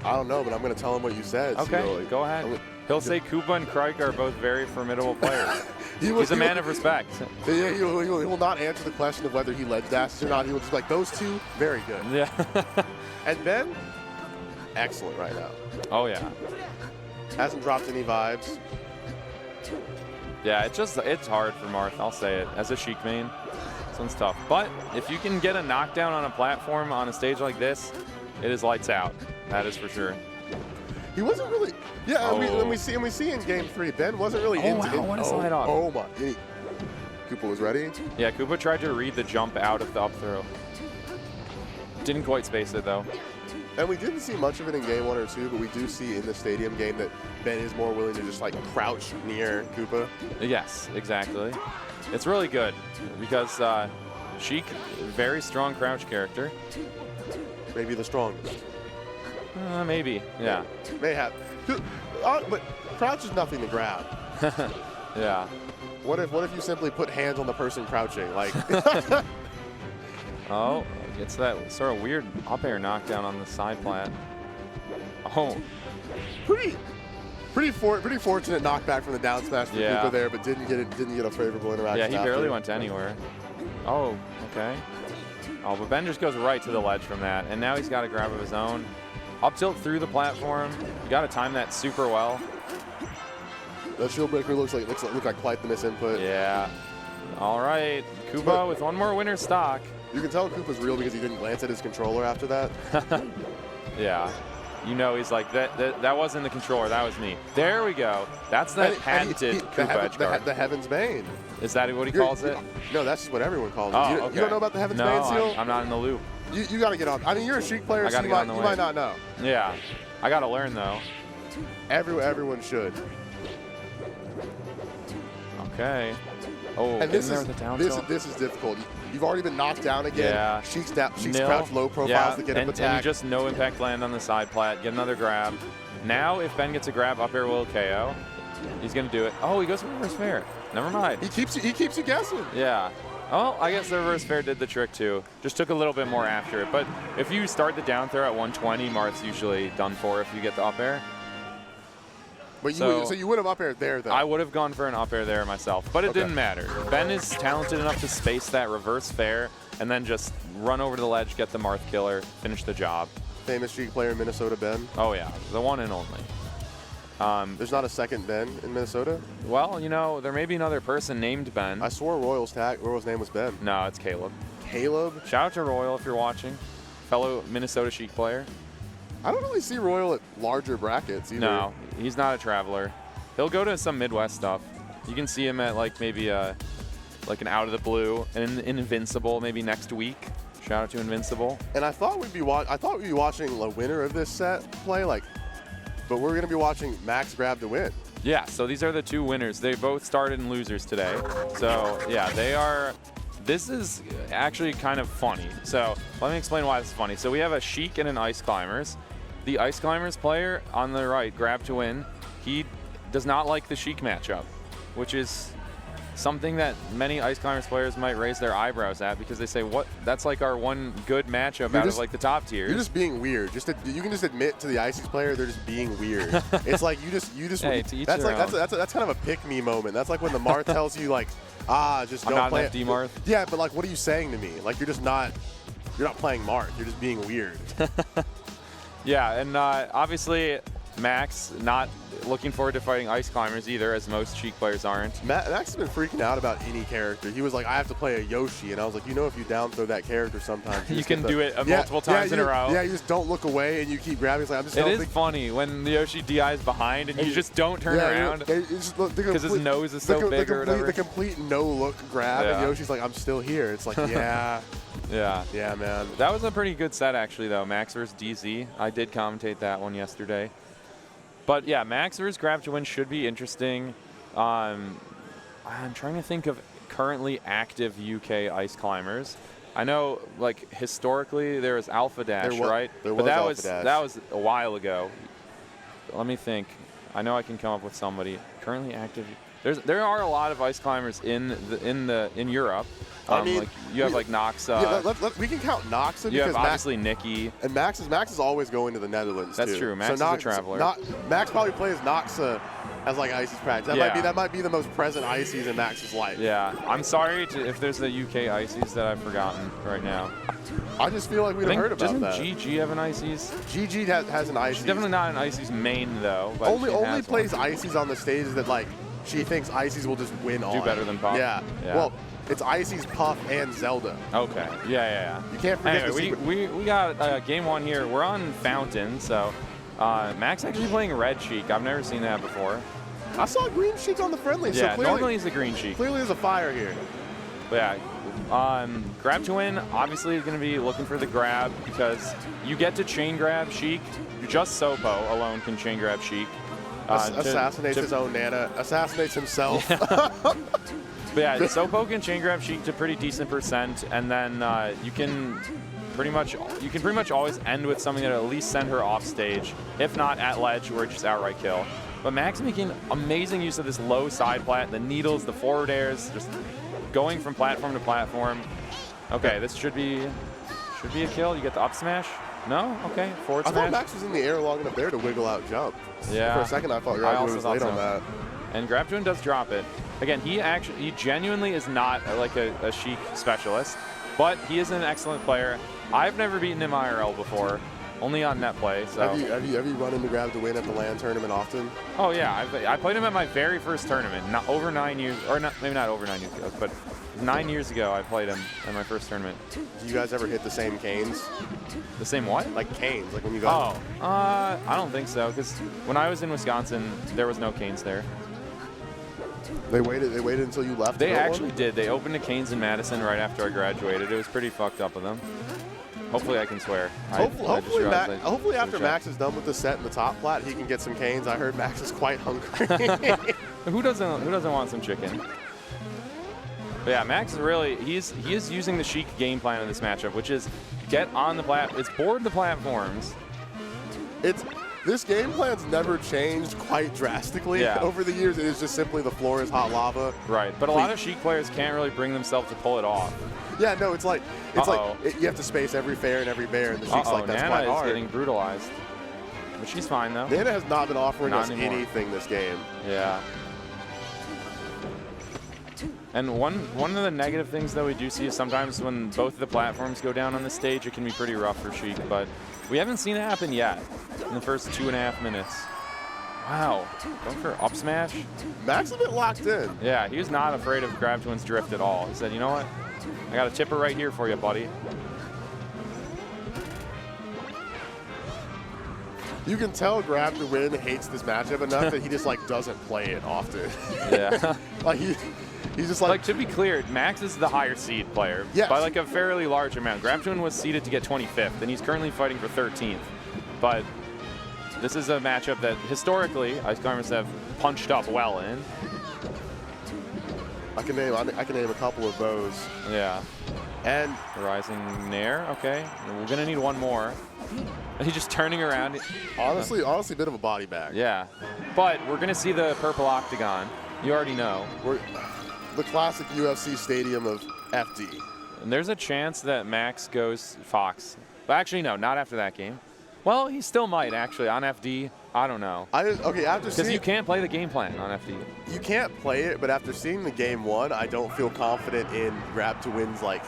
I don't know, but I'm going to tell him what you said. Okay, so go ahead. He'll say Koopa and Crike are both very formidable players. He's a man of respect. Yeah, he will not answer the question of whether he ledge dashes or not. He will just be like, those 2, very good. Yeah. And Ben, excellent right now. Oh, yeah. Hasn't dropped any vibes. Yeah, it's hard for Marth, I'll say it. As a Sheik main, this one's tough. But if you can get a knockdown on a platform on a stage like this, it is lights out. That is for sure. He wasn't really. Yeah, Oh. we see in Game 3, Ben wasn't really into wow, what a slide off. Oh my! Koopa was ready. Yeah, Koopa tried to read the jump out of the up throw. Didn't quite space it though. And we didn't see much of it in Game 1 or 2, but we do see in the stadium game that Ben is more willing to just like crouch near Koopa. Yes, exactly. It's really good because Sheik, very strong crouch character. Maybe the strongest. Maybe, yeah. May have. But crouch is nothing to grab. Yeah. What if you simply put hands on the person crouching? Like. Oh, gets that sort of weird up air knockdown on the side plat. Oh. Pretty fortunate knockback from the down smash for Koopa there, but didn't get a favorable interaction. Yeah, he barely went anywhere. Oh, okay. Oh, but Ben just goes right to the ledge from that, and now he's got a grab of his own. Up tilt through the platform. You got to time that super well. The shield breaker looks like quite the misinput. Yeah. All right, Koopa with one more winner stock. You can tell Koopa's real because he didn't glance at his controller after that. Yeah. You know, he's like, that wasn't the controller, that was me. There we go. That's the patented Koopa edge guard. The Heaven's Bane. Is that what he calls it? No, that's just what everyone calls it. Oh, You don't know about the Heaven's Bane seal? I'm not in the loop. You got to get on. I mean, you're a Sheik player, so you might not know. Yeah. I got to learn, though. Everyone should. Okay. Oh, and this is difficult. You've already been knocked down again. Yeah. Sheik's crouch low profiles to get him attacked. And you just no impact land on the side plat, get another grab. Now, if Ben gets a grab, up air will KO. He's going to do it. Oh, he goes for reverse fair. Never mind. He keeps you guessing. Yeah. Oh, I guess the reverse fair did the trick too. Just took a little bit more after it. But if you start the down throw at 120, Marth's usually done for if you get the up air. But so you would have up air there, though. I would have gone for an up air there myself, but it didn't matter. Ben is talented enough to space that reverse fair and then just run over to the ledge, get the Marth killer, finish the job. Famous Sheik player in Minnesota, Ben. Oh, yeah. The one and only. There's not a second Ben in Minnesota? Well, you know, there may be another person named Ben. I swore Royal's name was Ben. No, it's Caleb. Caleb? Shout out to Royal if you're watching. Fellow Minnesota Sheik player. I don't really see Royal at larger brackets either. No, he's not a traveler. He'll go to some Midwest stuff. You can see him at like maybe like an Out of the Blue and Invincible maybe next week. Shout out to Invincible. And I thought we'd be watching the winner of this set play, but we're gonna be watching Max grab to win. Yeah, so these are the two winners. They both started in losers today. So yeah, they are. This is actually kind of funny. So let me explain why this is funny. So we have a Sheik and an Ice Climbers. The Ice Climbers player on the right, grab to win, he does not like the Sheik matchup, which is something that many Ice Climbers players might raise their eyebrows at because they say, what? That's like our one good matchup out of like the top tiers. You're just being weird. You can just admit to the Ices player they're just being weird. It's like you just. Hey, that's kind of a pick me moment. That's like when the Marth tells you like, just don't play it. Marth. Yeah, but like, what are you saying to me? Like you're not playing Marth. You're just being weird. Yeah, and obviously Max not looking forward to fighting Ice Climbers either, as most Sheik players aren't. Max has been freaking out about any character. He was like, I have to play a Yoshi, and I was like, if you down throw that character sometimes, you can do it multiple times in a row. Yeah, you just don't look away and you keep grabbing. It's like, it is funny when the Yoshi DI's behind and you just don't turn around because his nose is so big or whatever. The complete no-look grab, and Yoshi's like, I'm still here. It's like, yeah. Yeah, man. That was a pretty good set, actually, though. Max versus DZ. I did commentate that one yesterday. But, yeah, Max versus Grab to Win should be interesting. I'm trying to think of currently active UK Ice Climbers. I know, like, historically, there was Alpha Dash, right? But that was a while ago. Let me think. I know I can come up with somebody. Currently active. There are a lot of Ice Climbers in Europe. I mean, like you have like Noxa. Yeah, we can count Noxa. You have obviously Nikki. And Max is always going to the Netherlands. That's too. true. Max is a traveler. Max probably plays Noxa as like Ices practice. That might be the most present Ices in Max's life. Yeah, I'm sorry if there's the UK Ices that I've forgotten right now. I just feel like we've heard about that. Doesn't GG have an Ices? GG has an Ices. She's definitely not an Ices main though. But only plays Ices on the stages that like she thinks Ices will just win on. Do better than Puff. Yeah. Well, it's Ices, Puff, and Zelda. Okay. Yeah. You can't forget anyway, we got game one here. We're on Fountain, so Max actually playing red Sheik. I've never seen that before. I saw green Sheik on the friendly. Yeah, so clearly, normally he's a green Sheik. Clearly there's a fire here. But yeah, grab to win, obviously is going to be looking for the grab because you get to chain grab Sheik. Just Sopo alone can chain grab Sheik. Assassinates his own Nana, assassinates himself. Yeah. But yeah, Sopo can chain grab Sheik to pretty decent percent, and then you can pretty much always end with something that at least send her off stage, if not at ledge or just outright kill. But Max making amazing use of this low side plat, the needles, the forward airs, just going from platform to platform. Okay, this should be a kill. You get the up smash. No? Okay, forward smash. I thought Max was in the air long enough there to wiggle out jump. Yeah. For a second, I thought Grab was late on that. And Grabtuin does drop it. Again, he genuinely is not like a Sheik specialist, but he is an excellent player. I've never beaten him IRL before, only on net play. So have you run into Grab to win at the LAN tournament often? Oh yeah, I played him at my very first tournament, over 9 years, or not, maybe not over 9 years ago, but 9 years ago I played him at my first tournament. Do you guys ever hit the same canes? The same what? Like canes, like when you go. Oh, I don't think so, because when I was in Wisconsin, there was no canes there. They waited until you left? They actually did. They opened a Canes in Madison right after I graduated. It was pretty fucked up of them. Hopefully I can swear. Hopefully after Max is done with the set in the top plat, he can get some canes. I heard Max is quite hungry. Who doesn't want some chicken? But yeah, Max is really, he is using the Sheik game plan in this matchup, which is get on the board the platforms. This game plan's never changed quite drastically over the years. It is just simply the floor is hot lava. Right, but a lot of Sheik players can't really bring themselves to pull it off. Yeah, no, it's like you have to space every fair and every bear, and the Sheik's like that's Nana quite hard. Is getting brutalized, but she's fine though. Nana has not been offering us anything this game. Yeah. And one of the negative things that we do see is sometimes when both of the platforms go down on the stage, it can be pretty rough for Sheik, but we haven't seen it happen yet in the first 2.5 minutes. Wow, going for up smash. Max a bit locked in. Yeah, he was not afraid of Grabtuin's drift at all. He said, you know what? I got a tipper right here for you, buddy. You can tell Grab to win hates this matchup enough that he just like doesn't play it often. Yeah. Like he's just like to be clear, Max is the higher seed player by like a fairly large amount. Grabtuin was seeded to get 25th, and he's currently fighting for 13th. But this is a matchup that historically Ice have punched up well in. I can name a couple of those. Yeah. And Rising Nair. Okay, we're gonna need one more. And he's just turning around. Honestly, a bit of a body bag. Yeah, but we're gonna see the purple octagon. You already know. The classic UFC stadium of FD. And there's a chance that Max goes Fox. But actually, no, not after that game. Well, he still might, actually, on FD. I don't know. Because you can't play the game plan on FD. You can't play it, but after seeing the game one, I don't feel confident in Grab to Win's, like,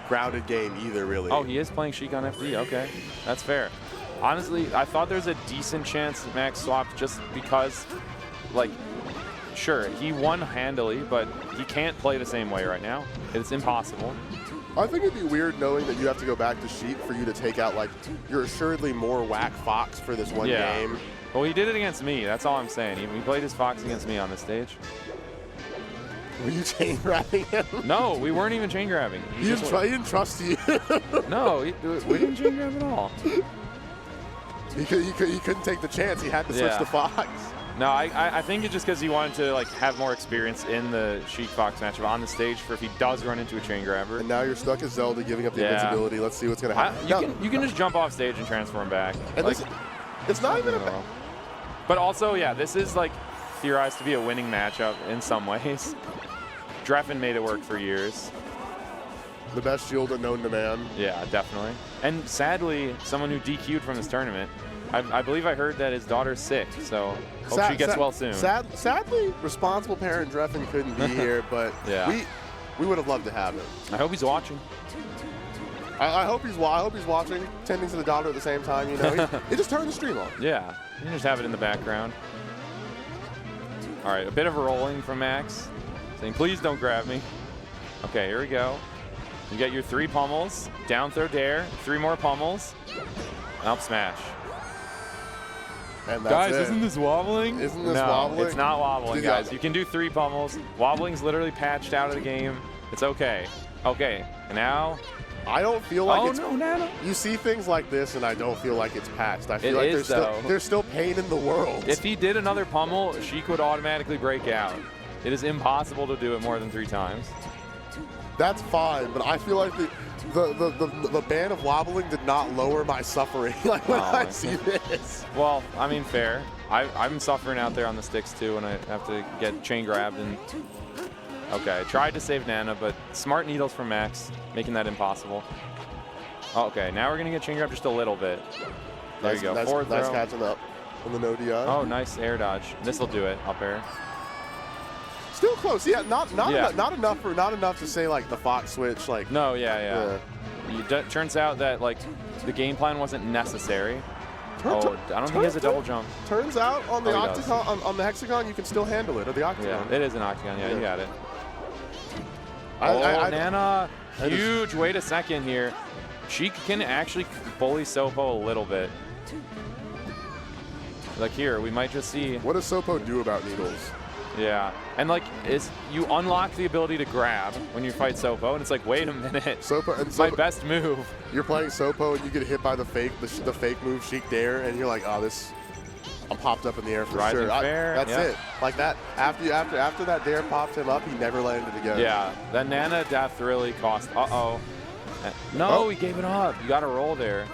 grounded game either, really. Oh, he is playing Sheik on FD? Okay, that's fair. Honestly, I thought there's a decent chance that Max swapped just because, like, sure, he won handily, but he can't play the same way right now. It's impossible. I think it'd be weird knowing that you have to go back to Sheik for you to take out, like, you're assuredly more whack Fox for this one game. Well, he did it against me. That's all I'm saying. He played his Fox against me on this stage. Were you chain grabbing him? No, we weren't even chain grabbing. He didn't trust you. No, we didn't chain grab at all. He couldn't take the chance. He had to switch to Fox. No, I think it's just because he wanted to like have more experience in the Sheik Fox matchup on the stage for if he does run into a chain grabber. And now you're stuck as Zelda giving up the invincibility. Let's see what's going to happen. You can just jump off stage and transform back. And like, it's not even a But also, yeah, this is like theorized to be a winning matchup in some ways. Dreffen made it work for years. The best shielder known to man. Yeah, definitely. And sadly, someone who DQ'd from this tournament. I believe I heard that his daughter's sick, so hope she gets well soon. Sadly, responsible parent Dreffen couldn't be here, but we would have loved to have him. I hope he's watching. I hope he's watching, tending to the daughter at the same time. You know, he just turned the stream on. Yeah, you can just have it in the background. All right, a bit of a rolling from Max, saying, "Please don't grab me." Okay, here we go. You get your 3 pummels, down throw dare, 3 more pummels, and up smash. And that's guys, it. isn't this wobbling? Isn't this no, wobbling? it's not wobbling, Dude, guys. You can do 3 pummels. Wobbling's literally patched out of the game. It's okay. Okay, and now. I don't feel like it's. No, Nana. You see things like this, and I don't feel like it's patched. I feel It like is, there's still pain in the world. If he did another pummel, Sheik would automatically break out. It is impossible to do it more than 3 times. That's fine, but I feel like the ban of wobbling did not lower my suffering like when I see this. Well, I mean, fair. I'm suffering out there on the sticks too, and I have to get chain grabbed. And okay, tried to save Nana, but smart needles from Max, making that impossible. Okay, now we're gonna get chain grabbed just a little bit. There you go. Nice, Forward nice throw. catching up on the no DI. Oh, nice air dodge. This will do it. Up air. Still close. Yeah, not Yeah. not enough to say like the Fox switch. Like No, yeah. Turns out that like the game plan wasn't necessary. I don't think he has a double jump. Turns out on the Oh, he octagon, on the hexagon, you can still handle it. Or the octagon. Yeah, it is an octagon. Yeah, you got it. I Nana, huge. Wait a second here. Sheik can actually bully Sopo a little bit. Like here, we might just see. What does Sopo do about needles? Yeah, and like you unlock the ability to grab when you fight Sopo, and it's like, wait a minute, Sopo, my best move. You're playing Sopo and you get hit by the fake move Sheik Dare, and you're like, oh, I'm popped up in the air for Rising sure. fair, That's yeah. it. Like that. After that Dare popped him up, he never landed again. Yeah, that Nana death really cost. No, he gave it up. You got to roll there.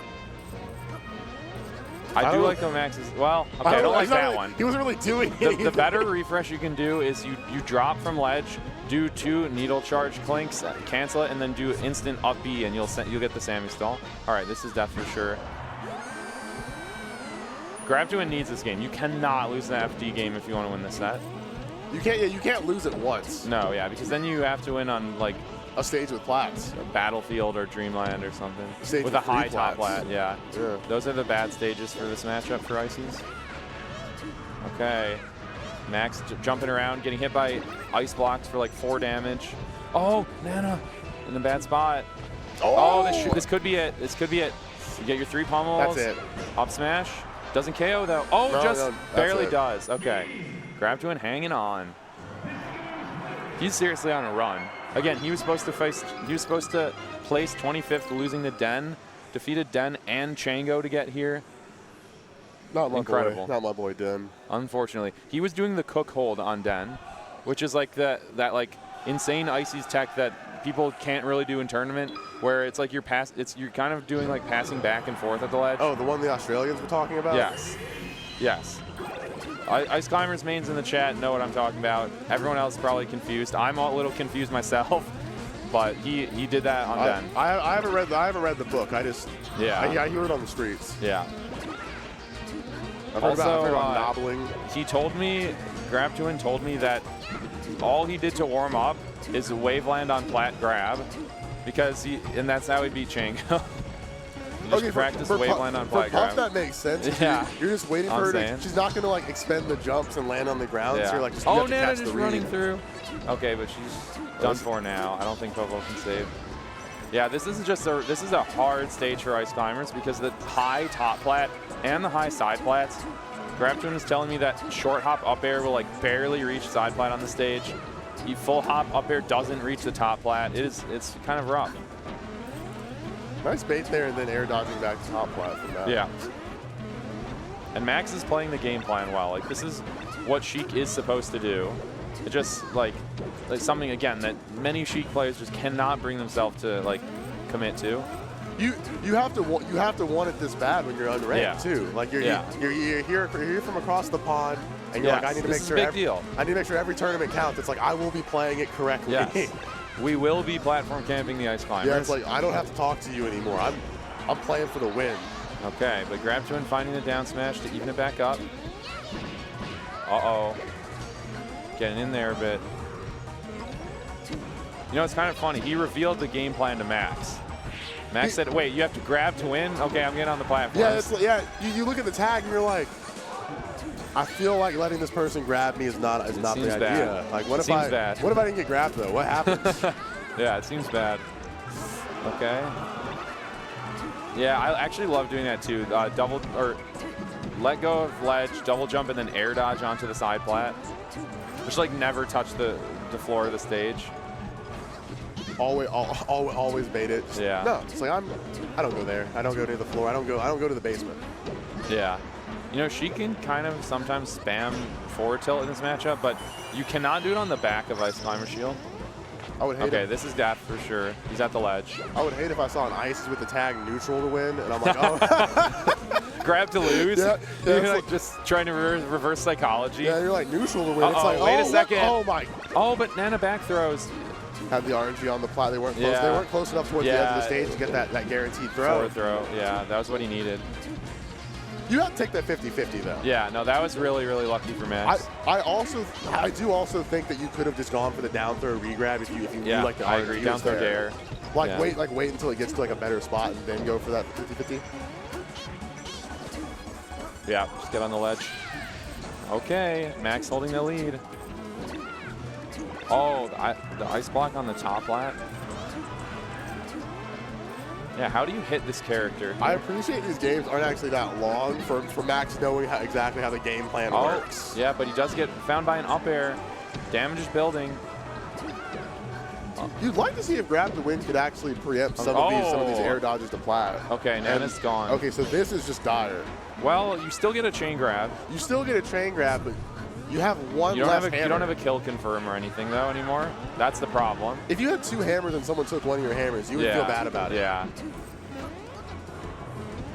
I do like the Max's. Well, okay, I don't like that one. He wasn't really doing The anything. better refresh you can do is you drop from ledge, do 2 needle charge clinks, cancel it, and then do instant up B, and you'll get the Sammy stall. All right, this is death for sure. Grab to win needs this game. You cannot lose the FD game if you want to win this set. You can't. Yeah, you can't lose it once. No, yeah, because then you have to win on like a stage with plats, Battlefield or Dreamland or something Stage with with a high 3 top plats. plat. Yeah. Those are the bad stages for this matchup for Ices. Okay, Max jumping around, getting hit by ice blocks for like 4 damage. Oh, Nana in the bad spot. Oh, this could be it. This could be it. You get your 3 pummels. That's it. Up smash. Doesn't KO though. Oh, No, just no, that's barely it. does. Okay. Grab to and hanging on. He's seriously on a run. Again, he was supposed to place 25th, losing to Den, defeated Den and Chango to get here. Not my Incredible. boy. Not my boy Den. Unfortunately, he was doing the cook hold on Den, which is like that like insane Ices tech that people can't really do in tournament, where it's like you're kind of doing like passing back and forth at the ledge. Oh, the one the Australians were talking about? Yes. Yes. Ice Climbers mains in the chat know what I'm talking about. Everyone else is probably confused. I'm a little confused myself, but he did that on Den. I haven't read the book. I hear it on the streets. Yeah. I've heard Also, about knobbling. He told me, Grabtuin told me that all he did to warm up is wave land on plat grab, and that's how he beat Chango. Just practice wave land on plat Puff, grab. that makes sense. Yeah. You're just waiting for her to. She's not going to like expend the jumps and land on the ground. So you're like, you have to Nana catch just the running read. through. Okay, but she's done for now. I don't think Popo can save. Yeah, this is a hard stage for Ice Climbers because the high top plat and the high side plats. Grabtune is telling me that short hop up air will like barely reach side plat on the stage. Full hop up air doesn't reach the top plat. It's kind of rough. Nice bait there and then air dodging back to top plat from that. Yeah. And Max is playing the game plan well. Like this is what Sheik is supposed to do. It just like something again that many Sheik players just cannot bring themselves to like commit to. You have to want it this bad when you're unranked too. Like you're here from across the pond and you're like, I need to make sure I need to make sure every tournament counts. It's like I will be playing it correctly. Yes. We will be platform camping the Ice Climbers. Yeah, it's like I don't have to talk to you anymore. I'm playing for the win. Okay, but Grabtuin finding the down smash to even it back up. Uh-oh. Getting in there a bit. You know, it's kind of funny. He revealed the game plan to Max. Max said, wait, you have to grab to win? Okay, I'm getting on the platform. Yeah, you look at the tag and you're like, I feel like letting this person grab me is not the idea. Bad. Like what if bad. What if I didn't get grabbed though? What happens? Yeah, it seems bad. Okay. Yeah, I actually love doing that too. Double or let go of ledge, double jump, and then air dodge onto the side plat. Just like never touch the floor of the stage. Always bait it. Yeah. No, it's like I don't go there. I don't go to the floor. I don't go to the basement. Yeah. You know, she can kind of sometimes spam forward tilt in this matchup, but you cannot do it on the back of Ice Climber Shield. I would hate Okay, it. this is death for sure. He's at the ledge. I would hate if I saw an Ice with the tag neutral to win, and I'm like, oh. Grab to lose. Yeah, You're it's like just trying to reverse psychology. Yeah, you're like neutral to win. It's like, wait oh, a second. Oh my. Oh, but Nana back throws. Had the RNG on the plat. They weren't close. Yeah. They weren't close enough towards the edge of the stage to get that guaranteed throw. Forward throw. Yeah, that was what he needed. You have to take that 50-50 though. Yeah, no, that was really, really lucky for Max. I do also think that you could have just gone for the down throw regrab if you knew like the I RNG agree. was Down throw there. dare. Like Yeah. wait until it gets to like a better spot and then go for that 50-50. Yeah, just get on the ledge. Okay, Max holding the lead. Oh, the ice block on the top lat. Yeah, how do you hit this character? I appreciate these games aren't actually that long for Max knowing exactly how the game plan works. Yeah, but he does get found by an up air. Damage is building. You'd like to see if Grab the Wind could actually preempt some of these air dodges to plat. Okay, Nana's gone. Okay, so this is just dire. Well, you still get a chain grab. You still get a chain grab, but you have one You don't less have hammer. you don't have a kill confirm or anything though anymore. That's the problem. If you had two hammers and someone took one of your hammers, you would feel bad about it. Yeah.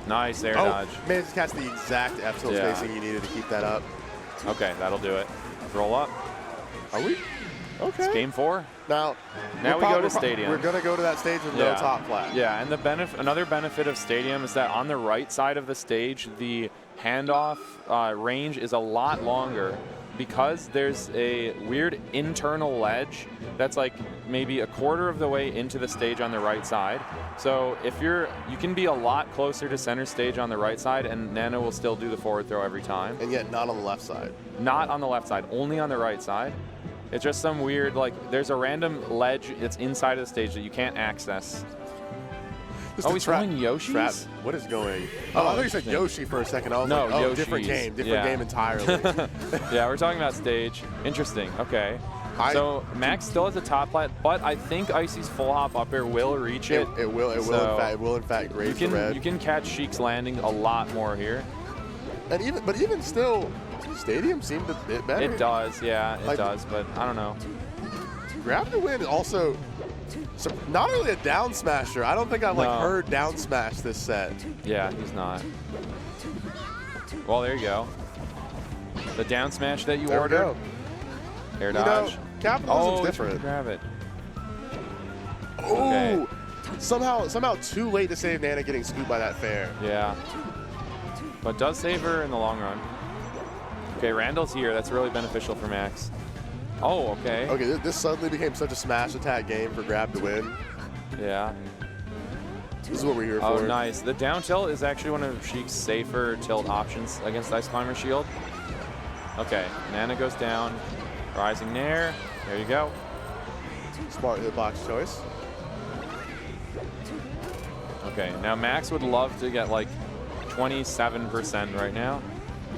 Nice air dodge. Managed to catch the exact F tilt spacing you needed to keep that up. Okay, that'll do it. Roll up. Are we? Okay. It's game 4. Now we go to Stadium. We're going to go to that stage with no top flat. Yeah, and another benefit of Stadium is that on the right side of the stage, the handoff range is a lot longer because there's a weird internal ledge that's like maybe a quarter of the way into the stage on the right side. So if you can be a lot closer to center stage on the right side, and Nana will still do the forward throw every time. And yet not on the left side. Not on the left side, only on the right side. It's just some weird, like, there's a random ledge that's inside of the stage that you can't access. Just he's throwing Yoshis? What is going? Oh, I thought you said Yoshi for a second. I was like, oh, Yoshis. different game entirely. Yeah, we're talking about stage. Interesting. Okay. So Max still has a top flat, but I think Icy's full hop up air will reach it. It will in fact raise the red. You can catch Sheik's landing a lot more here. And even still, Stadium seemed a bit better. It does, yeah, it does, but I don't know. Grab the Wind also. So not really a down smasher. I don't think I've heard down smash this set. Yeah, he's not. Well, there you go. The down smash that you ordered. Air dodge. Capitalism's different. Grab it. Oh, okay. somehow too late to save Nana getting scooped by that fair. Yeah. But does save her in the long run. Okay, Randall's here. That's really beneficial for Max. Oh, okay. Okay, this suddenly became such a smash attack game for Grab to win. Yeah. This is what we're here for. Oh, nice. The down tilt is actually one of Sheik's safer tilt options against Ice Climber Shield. Okay, Nana goes down. Rising Nair. There you go. Smart hitbox choice. Okay, now Max would love to get like 27% right now.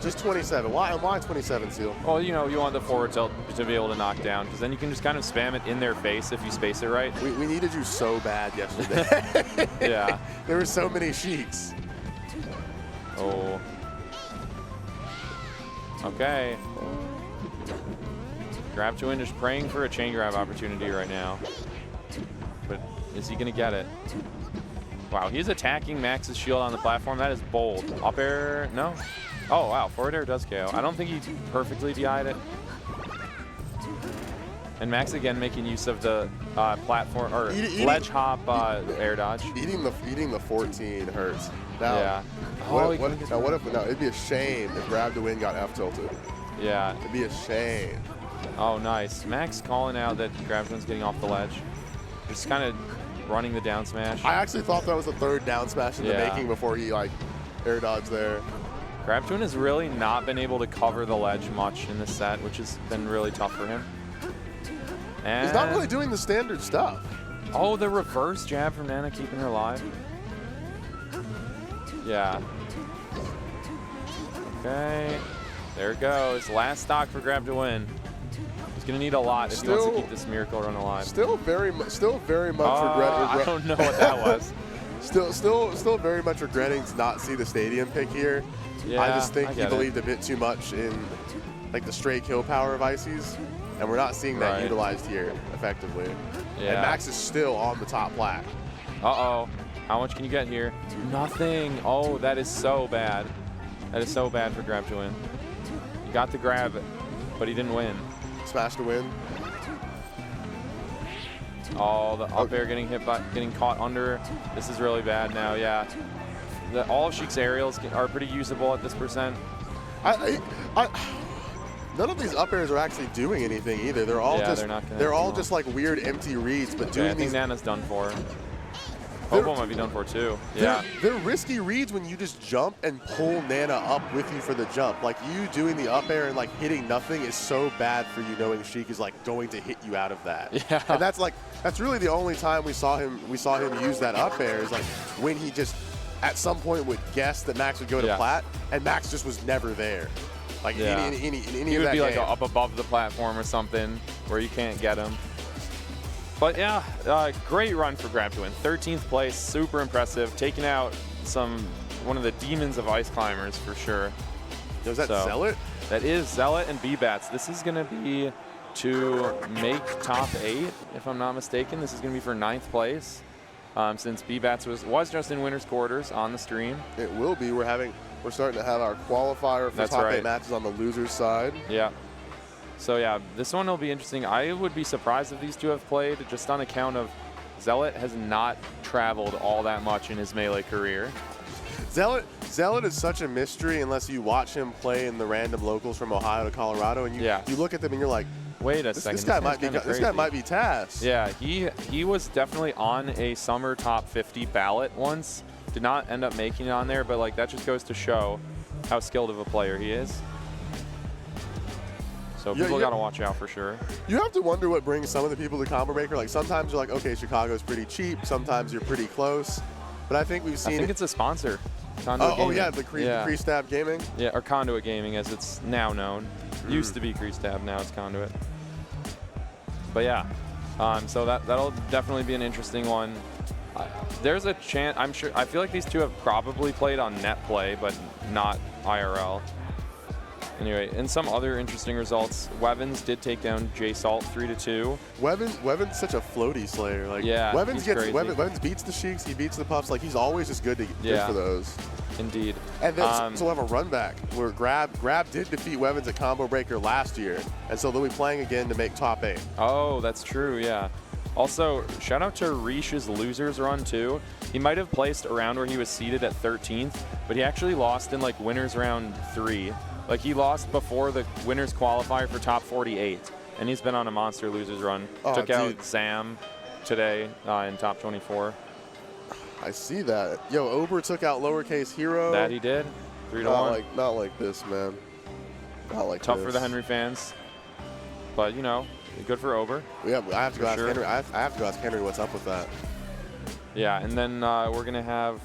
Just 27. Why 27, Seal? Well, you know, you want the forward tilt to be able to knock down, because then you can just kind of spam it in their face if you space it right. We needed you so bad yesterday. Yeah. There were so many Sheiks. Oh. Okay. Grab to win, just praying for a chain grab opportunity right now. But is he going to get it? Wow, he's attacking Max's shield on the platform. That is bold. Up air, no? Oh, wow, forward air does KO. I don't think he perfectly DI'd it. And Max again making use of the platform, or ledge hop air dodge. Eating the 14 hurts. Now, yeah. What if it'd be a shame if Grab to Win got F tilted. Yeah. It'd be a shame. Oh, nice. Max calling out that Grab to Win's getting off the ledge. Just kind of running the down smash. I actually thought that was the third down smash in the making before he air dodged there. Grab to Win has really not been able to cover the ledge much in this set, which has been really tough for him. And he's not really doing the standard stuff. Oh, the reverse jab from Nana keeping her alive. Yeah. Okay. There it goes. Last stock for Grab to win. He's going to need a lot if he wants to keep this miracle run alive. Still very much I don't know what that was. Still very much regretting to not see the stadium pick here. Yeah, I just think I he get it. believed a bit too much in like the straight kill power of Ices, and we're not seeing that utilized here effectively. Yeah. And Max is still on the top plat. Uh-oh. How much can you get here? Nothing. Oh, that is so bad. That is so bad for Grab to win. He got the grab, but he didn't win. Smash to win. Oh, the up air getting hit by, getting caught under. This is really bad now, yeah. All of Sheik's aerials are pretty usable at this percent. None of these up airs are actually doing anything either. They're all they're all just like weird empty reads, but doing I think these. Nana's done for. Popo might be done for too. Yeah. They're risky reads when you just jump and pull Nana up with you for the jump. Like you doing the up air and like hitting nothing is so bad for you knowing Sheik is like going to hit you out of that. Yeah. And that's really the only time we saw him use that up air is like when he just at some point would guess that Max would go to plat and Max just was never there. Like any he of would that be like game. up above the platform or something where you can't get him. But yeah, great run for Grab to win. 13th place, super impressive. Taking out one of the demons of ice climbers for sure. Is that Zealot? That is Zealot and B-Bats. This is going to be to make top 8, if I'm not mistaken. This is going to be for 9th place. Since B-Bats was just in winner's quarters on the stream. It will be. We're starting to have our qualifier for top 8 matches on the loser's side. Yeah. So yeah, this one will be interesting. I would be surprised if these two have played, just on account of Zealot has not traveled all that much in his Melee career. Zealot is such a mystery unless you watch him play in the random locals from Ohio to Colorado, and you look at them and you're like, wait a second, this guy might be Taz. Yeah, he was definitely on a summer top 50 ballot once. Did not end up making it on there, but like that just goes to show how skilled of a player he is. So people got to watch out for sure. You have to wonder what brings some of the people to Combo Breaker. Like sometimes you're like, okay, Chicago's pretty cheap. Sometimes you're pretty close. But I think we've seen. I think it's a sponsor. Oh yeah, the Creestab Gaming. Yeah, or Conduit Gaming as it's now known. Used to be Creestab, now it's Conduit. But yeah, so that'll definitely be an interesting one. There's a chance. I feel like these two have probably played on net play, but not IRL. Anyway, and some other interesting results. Wevens did take down J-Salt 3-2. Wevens such a floaty slayer. Like Wevens beats the Sheiks, he beats the Puffs. Like he's always just good for those. Indeed. And then so we'll have a run back where Grab did defeat Wevens at Combo Breaker last year, and so they'll be playing again to make top 8. Oh, that's true. Yeah. Also, shout out to Reish's losers run too. He might have placed around where he was seated at 13th, but he actually lost in like winners round 3. Like he lost before the winners qualifier for top 48, and he's been on a monster losers run. Took out Sam today in top 24. I see that. Yo, Ober took out Lowercase Hero. That he did. 3-1. Not like this, man. Not like Tough this. for the Henry fans, but you know, good for Ober. Yeah, I have to go ask Henry. I have to go ask Henry what's up with that. Yeah, and then we're gonna have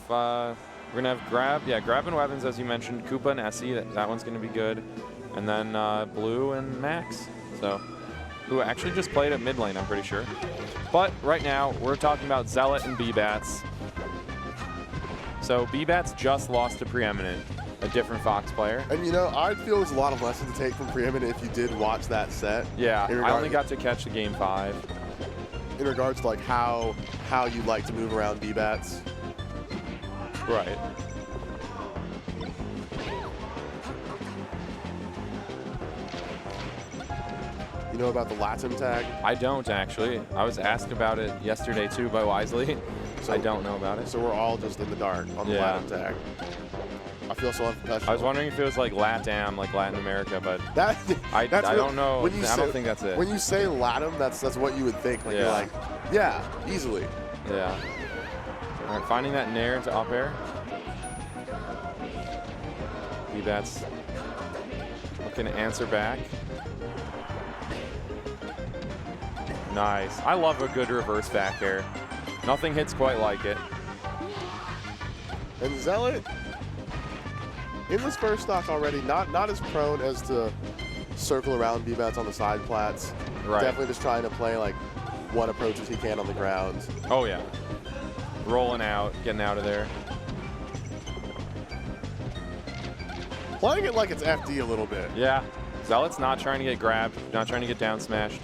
Grab. Yeah, Grab and Wevens, as you mentioned. Koopa and Essie. That one's gonna be good. And then Blue and Max. So, who actually just played at mid lane, I'm pretty sure. But right now, we're talking about Zealot and B-Bats. So B-Bats just lost to Preeminent, a different Fox player. And you know, I feel there's a lot of lessons to take from Preeminent if you did watch that set. Yeah, I only got to catch the game 5. In regards to like how you like to move around B-Bats. Right. You know about the Latin tag? I don't actually. I was asked about it yesterday too by Wisely. So I don't know about it. So we're all just in the dark on the Latin tag. I feel so unprofessional. I was wondering if it was like LATAM, like Latin America, but I don't know. I don't think that's it. When you say LATAM, that's what you would think. Like you're like, yeah, easily. Yeah. All right, finding that nair into up air. B-Bats looking to answer back. Nice. I love a good reverse back air. Nothing hits quite like it. And Zealot, in this first stock already, not as prone as to circle around B-Bats on the side plats. Right. Definitely just trying to play like what approaches he can on the ground. Oh, yeah. Rolling out, getting out of there. Playing it like it's FD a little bit. Yeah. Zealot's not trying to get grabbed, not trying to get down smashed.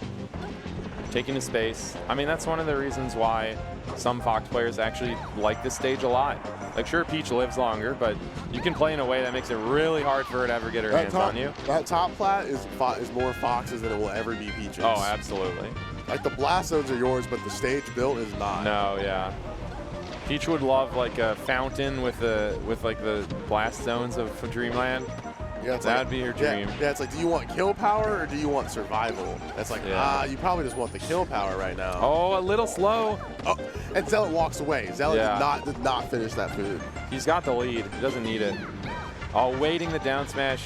Taking his space. I mean, that's one of the reasons why some Fox players actually like this stage a lot. Like, sure, Peach lives longer, but you can play in a way that makes it really hard for her to ever get her hands on you. That top plat is more Foxes than it will ever be Peaches. Oh, absolutely. Like, the blast zones are yours, but the stage built is not. No, yeah. Peach would love like a fountain with like the blast zones of Dreamland. Yeah, that'd be her dream. Yeah, it's like, do you want kill power or do you want survival? That's like, you probably just want the kill power right now. Oh, a little slow. Oh, and Zealot walks away. Zealot did not finish that food. He's got the lead. He doesn't need it. Oh, waiting the down smash.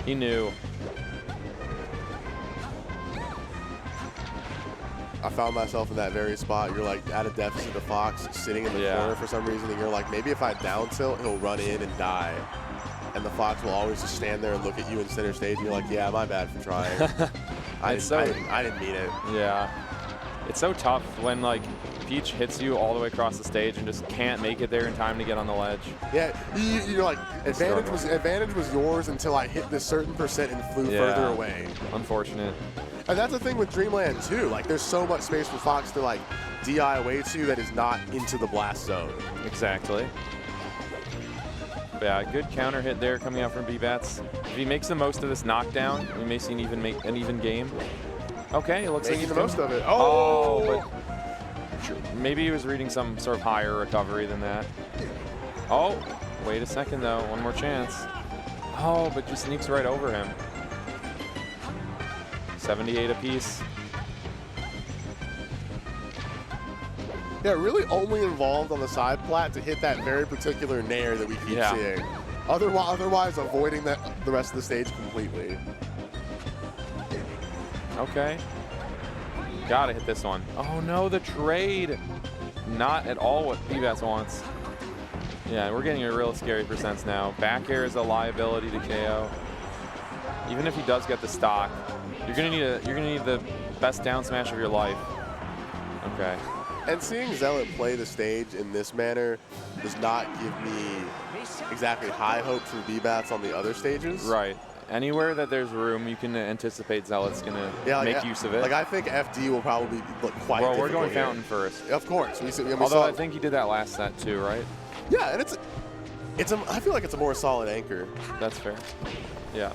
He knew. I found myself in that very spot. You're like at a deficit of Fox, sitting in the corner for some reason, and you're like, maybe if I down tilt, he'll run in and die. And the Fox will always just stand there and look at you in center stage, and you're like, yeah, my bad for trying. I didn't mean it. Yeah. It's so tough when, like, Peach hits you all the way across the stage and just can't make it there in time to get on the ledge. Yeah, you're like, advantage was yours until I hit this certain percent and flew further away. Unfortunate. And that's the thing with Dreamland, too. Like, there's so much space for Fox to, like, DI away to that is not into the blast zone. Exactly. Yeah, good counter hit there coming out from B-Bats. If he makes the most of this knockdown, we may see an even game. Okay, it looks like he's the most of it. Oh, but maybe he was reading some sort of higher recovery than that. Oh, wait a second though, one more chance. Oh, but just sneaks right over him. 78 apiece. Yeah, really only involved on the side plat to hit that very particular nair that we keep seeing. Otherwise avoiding the rest of the stage completely. Okay. Gotta hit this one. Oh no, the trade. Not at all what B-Bats wants. Yeah, we're getting a real scary percents now. Back air is a liability to KO. Even if he does get the stock, you're gonna need the best down smash of your life. Okay. And seeing Zealot play the stage in this manner does not give me exactly high hopes for B-Bats on the other stages. Right. Anywhere that there's room, you can anticipate Zealot's going to make use of it. Like, I think FD will probably look quite difficult. Well, we're going Fountain first. Of course. Although I think he did that last set too, right? Yeah, and I feel like it's a more solid anchor. That's fair. Yeah.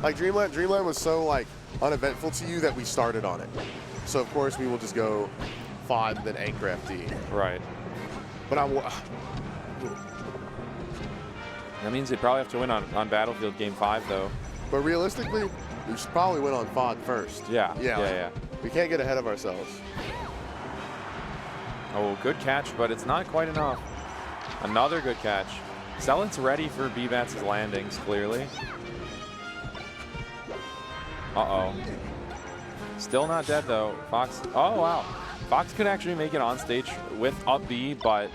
Like, Dreamland was so, like, uneventful to you that we started on it. So, of course, we will just go FOD and then anchor FD. Right. But that means they probably have to win on Battlefield Game 5, though. But realistically, we should probably win on FOD first. Yeah. We can't get ahead of ourselves. Oh, good catch, but it's not quite enough. Another good catch. Zealot's ready for B-Bats' landings, clearly. Uh-oh. Still not dead, though. Fox. Oh, wow. Fox could actually make it on stage with up B, but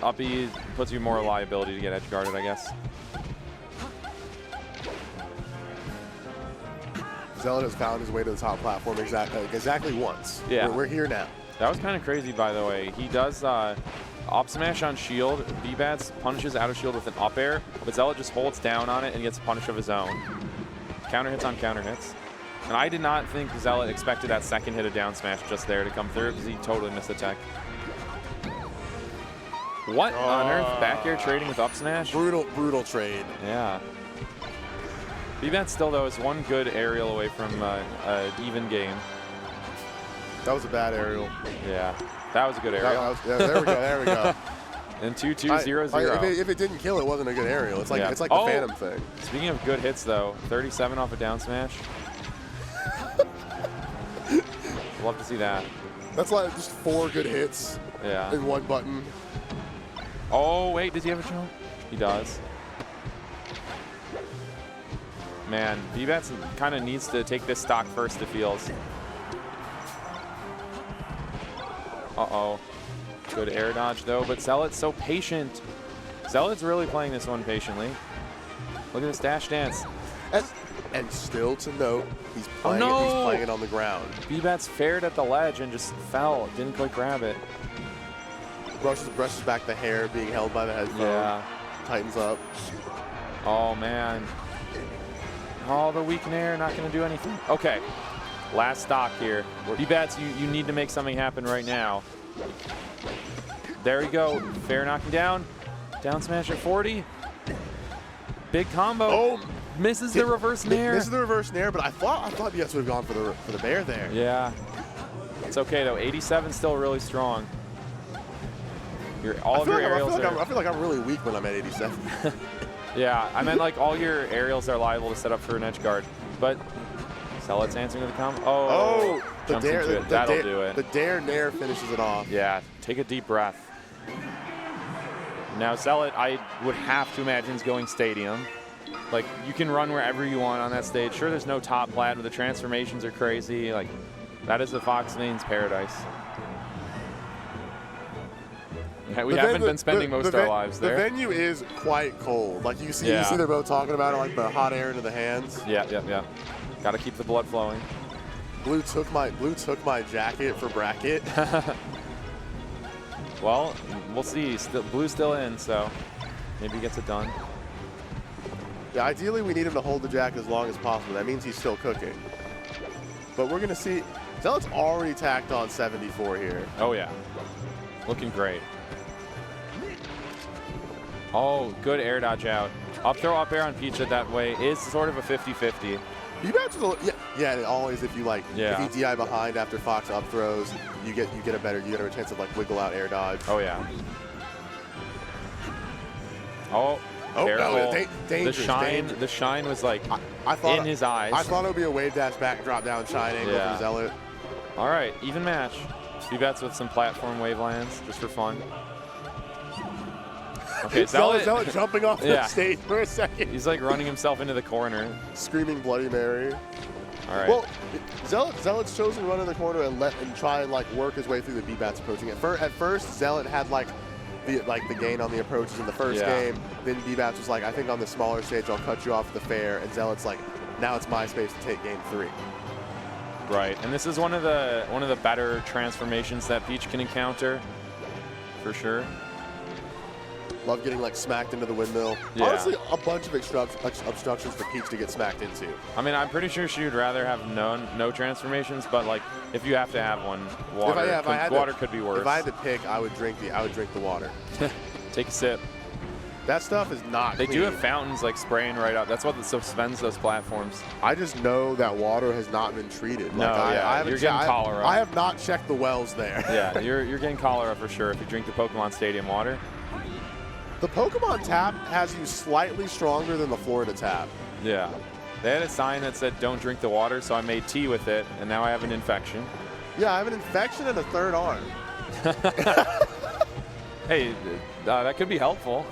up B puts you more liability to get edge guarded, I guess. Zealot has found his way to the top platform exactly once. Yeah. We're here now. That was kind of crazy, by the way. He does up smash on shield. B-Bats punishes out of shield with an up air, but Zealot just holds down on it and gets a punish of his own. Counter hits on counter hits. And I did not think Zealot expected that second hit of down smash just there to come through because he totally missed the tech. What on earth? Back air trading with up smash? Brutal trade. Yeah. B-Bats still, though, is one good aerial away from an even game. That was a bad aerial. Yeah. That was a good aerial. There we go. And 2-2-0-0. If it didn't kill, it wasn't a good aerial. It's like the Phantom thing. Speaking of good hits, though, 37 off a down smash. Love to see that. That's like just 4 good hits in one button. Oh, wait, does he have a jump? He does. Man, B-Bats kind of needs to take this stock first, it feels. Uh-oh. Good air dodge, though, but Zealot's so patient. Zealot's really playing this one patiently. Look at this dash dance. And still to note, he's playing, no. he's playing it on the ground. B-Bats fared at the ledge and just fell. Didn't quite grab it. Brushes back the hair being held by the headphone. Yeah. Tightens up. Oh, man. Oh, the weak nair, not going to do anything. Okay. Last stock here. B-Bats, you need to make something happen right now. There we go. Fair knocking down. Down smash at 40. Big combo. Oh, misses the reverse nair. Misses the reverse nair, but I thought BS would have gone for the bear there. Yeah. It's okay though. 87 still really strong. All of your aerials I feel like I'm really weak when I'm at 87. Yeah, I meant like all your aerials are liable to set up for an edge guard, but Zealot's answering to the combo. Oh, the jumps dare, into it. That'll do it. The dare nair finishes it off. Yeah, take a deep breath. Now Zealot, I would have to imagine, is going stadium. Like, you can run wherever you want on that stage. Sure, there's no top plat, but the transformations are crazy. Like, that is the Fox Veins paradise. Yeah, we haven't been spending most of our lives there. The venue is quite cold. Like, you see they're both talking about it, like the hot air into the hands. Yeah. Got to keep the blood flowing. Blue took my jacket for bracket. Well, we'll see. Blue's still in, so maybe he gets it done. Yeah, ideally we need him to hold the jacket as long as possible. That means he's still cooking. But we're going to see. Zealot's already tacked on 74 here. Oh, yeah. Looking great. Oh, good air dodge out. Up throw, up air on Peach that way is sort of a 50-50. B-Bats is yeah, and always if you if he DI behind after Fox up throws, you get a better chance of like wiggle out air dodge. Oh yeah. Oh, careful. No, dangerous. The shine was like in his eyes. I thought it would be a wave dash back drop down shine angle from Zealot. All right, even match. B-Bats with some platform wave lands just for fun. Okay, Zealot jumping off the stage for a second. He's like running himself into the corner. Screaming Bloody Mary. All right. Well, Zealot's chosen to run in the corner and try and like work his way through the B-Bats approaching. At first, Zealot had like the gain on the approaches in the first game. Then B-Bats was like, I think on the smaller stage I'll cut you off the fair. And Zealot's like, now it's my space to take game 3. Right, and this is one of the better transformations that Peach can encounter, for sure. Love getting like smacked into the windmill. Yeah. Honestly, a bunch of obstructions for Peach to get smacked into. I mean, I'm pretty sure she would rather have no transformations, but like if you have to have one, water could be worse. If I had to pick, I would drink the water. Take a sip. That stuff is not They clean. do have fountains like spraying right up. That's what suspends those platforms. I just know that water has not been treated. No, like, you're getting cholera. I have not checked the wells there. Yeah, you're getting cholera for sure if you drink the Pokemon Stadium water. The Pokemon tap has you slightly stronger than the Florida tap. Yeah. They had a sign that said don't drink the water, so I made tea with it, and now I have an infection. Yeah, I have an infection and a third arm. Hey, that could be helpful.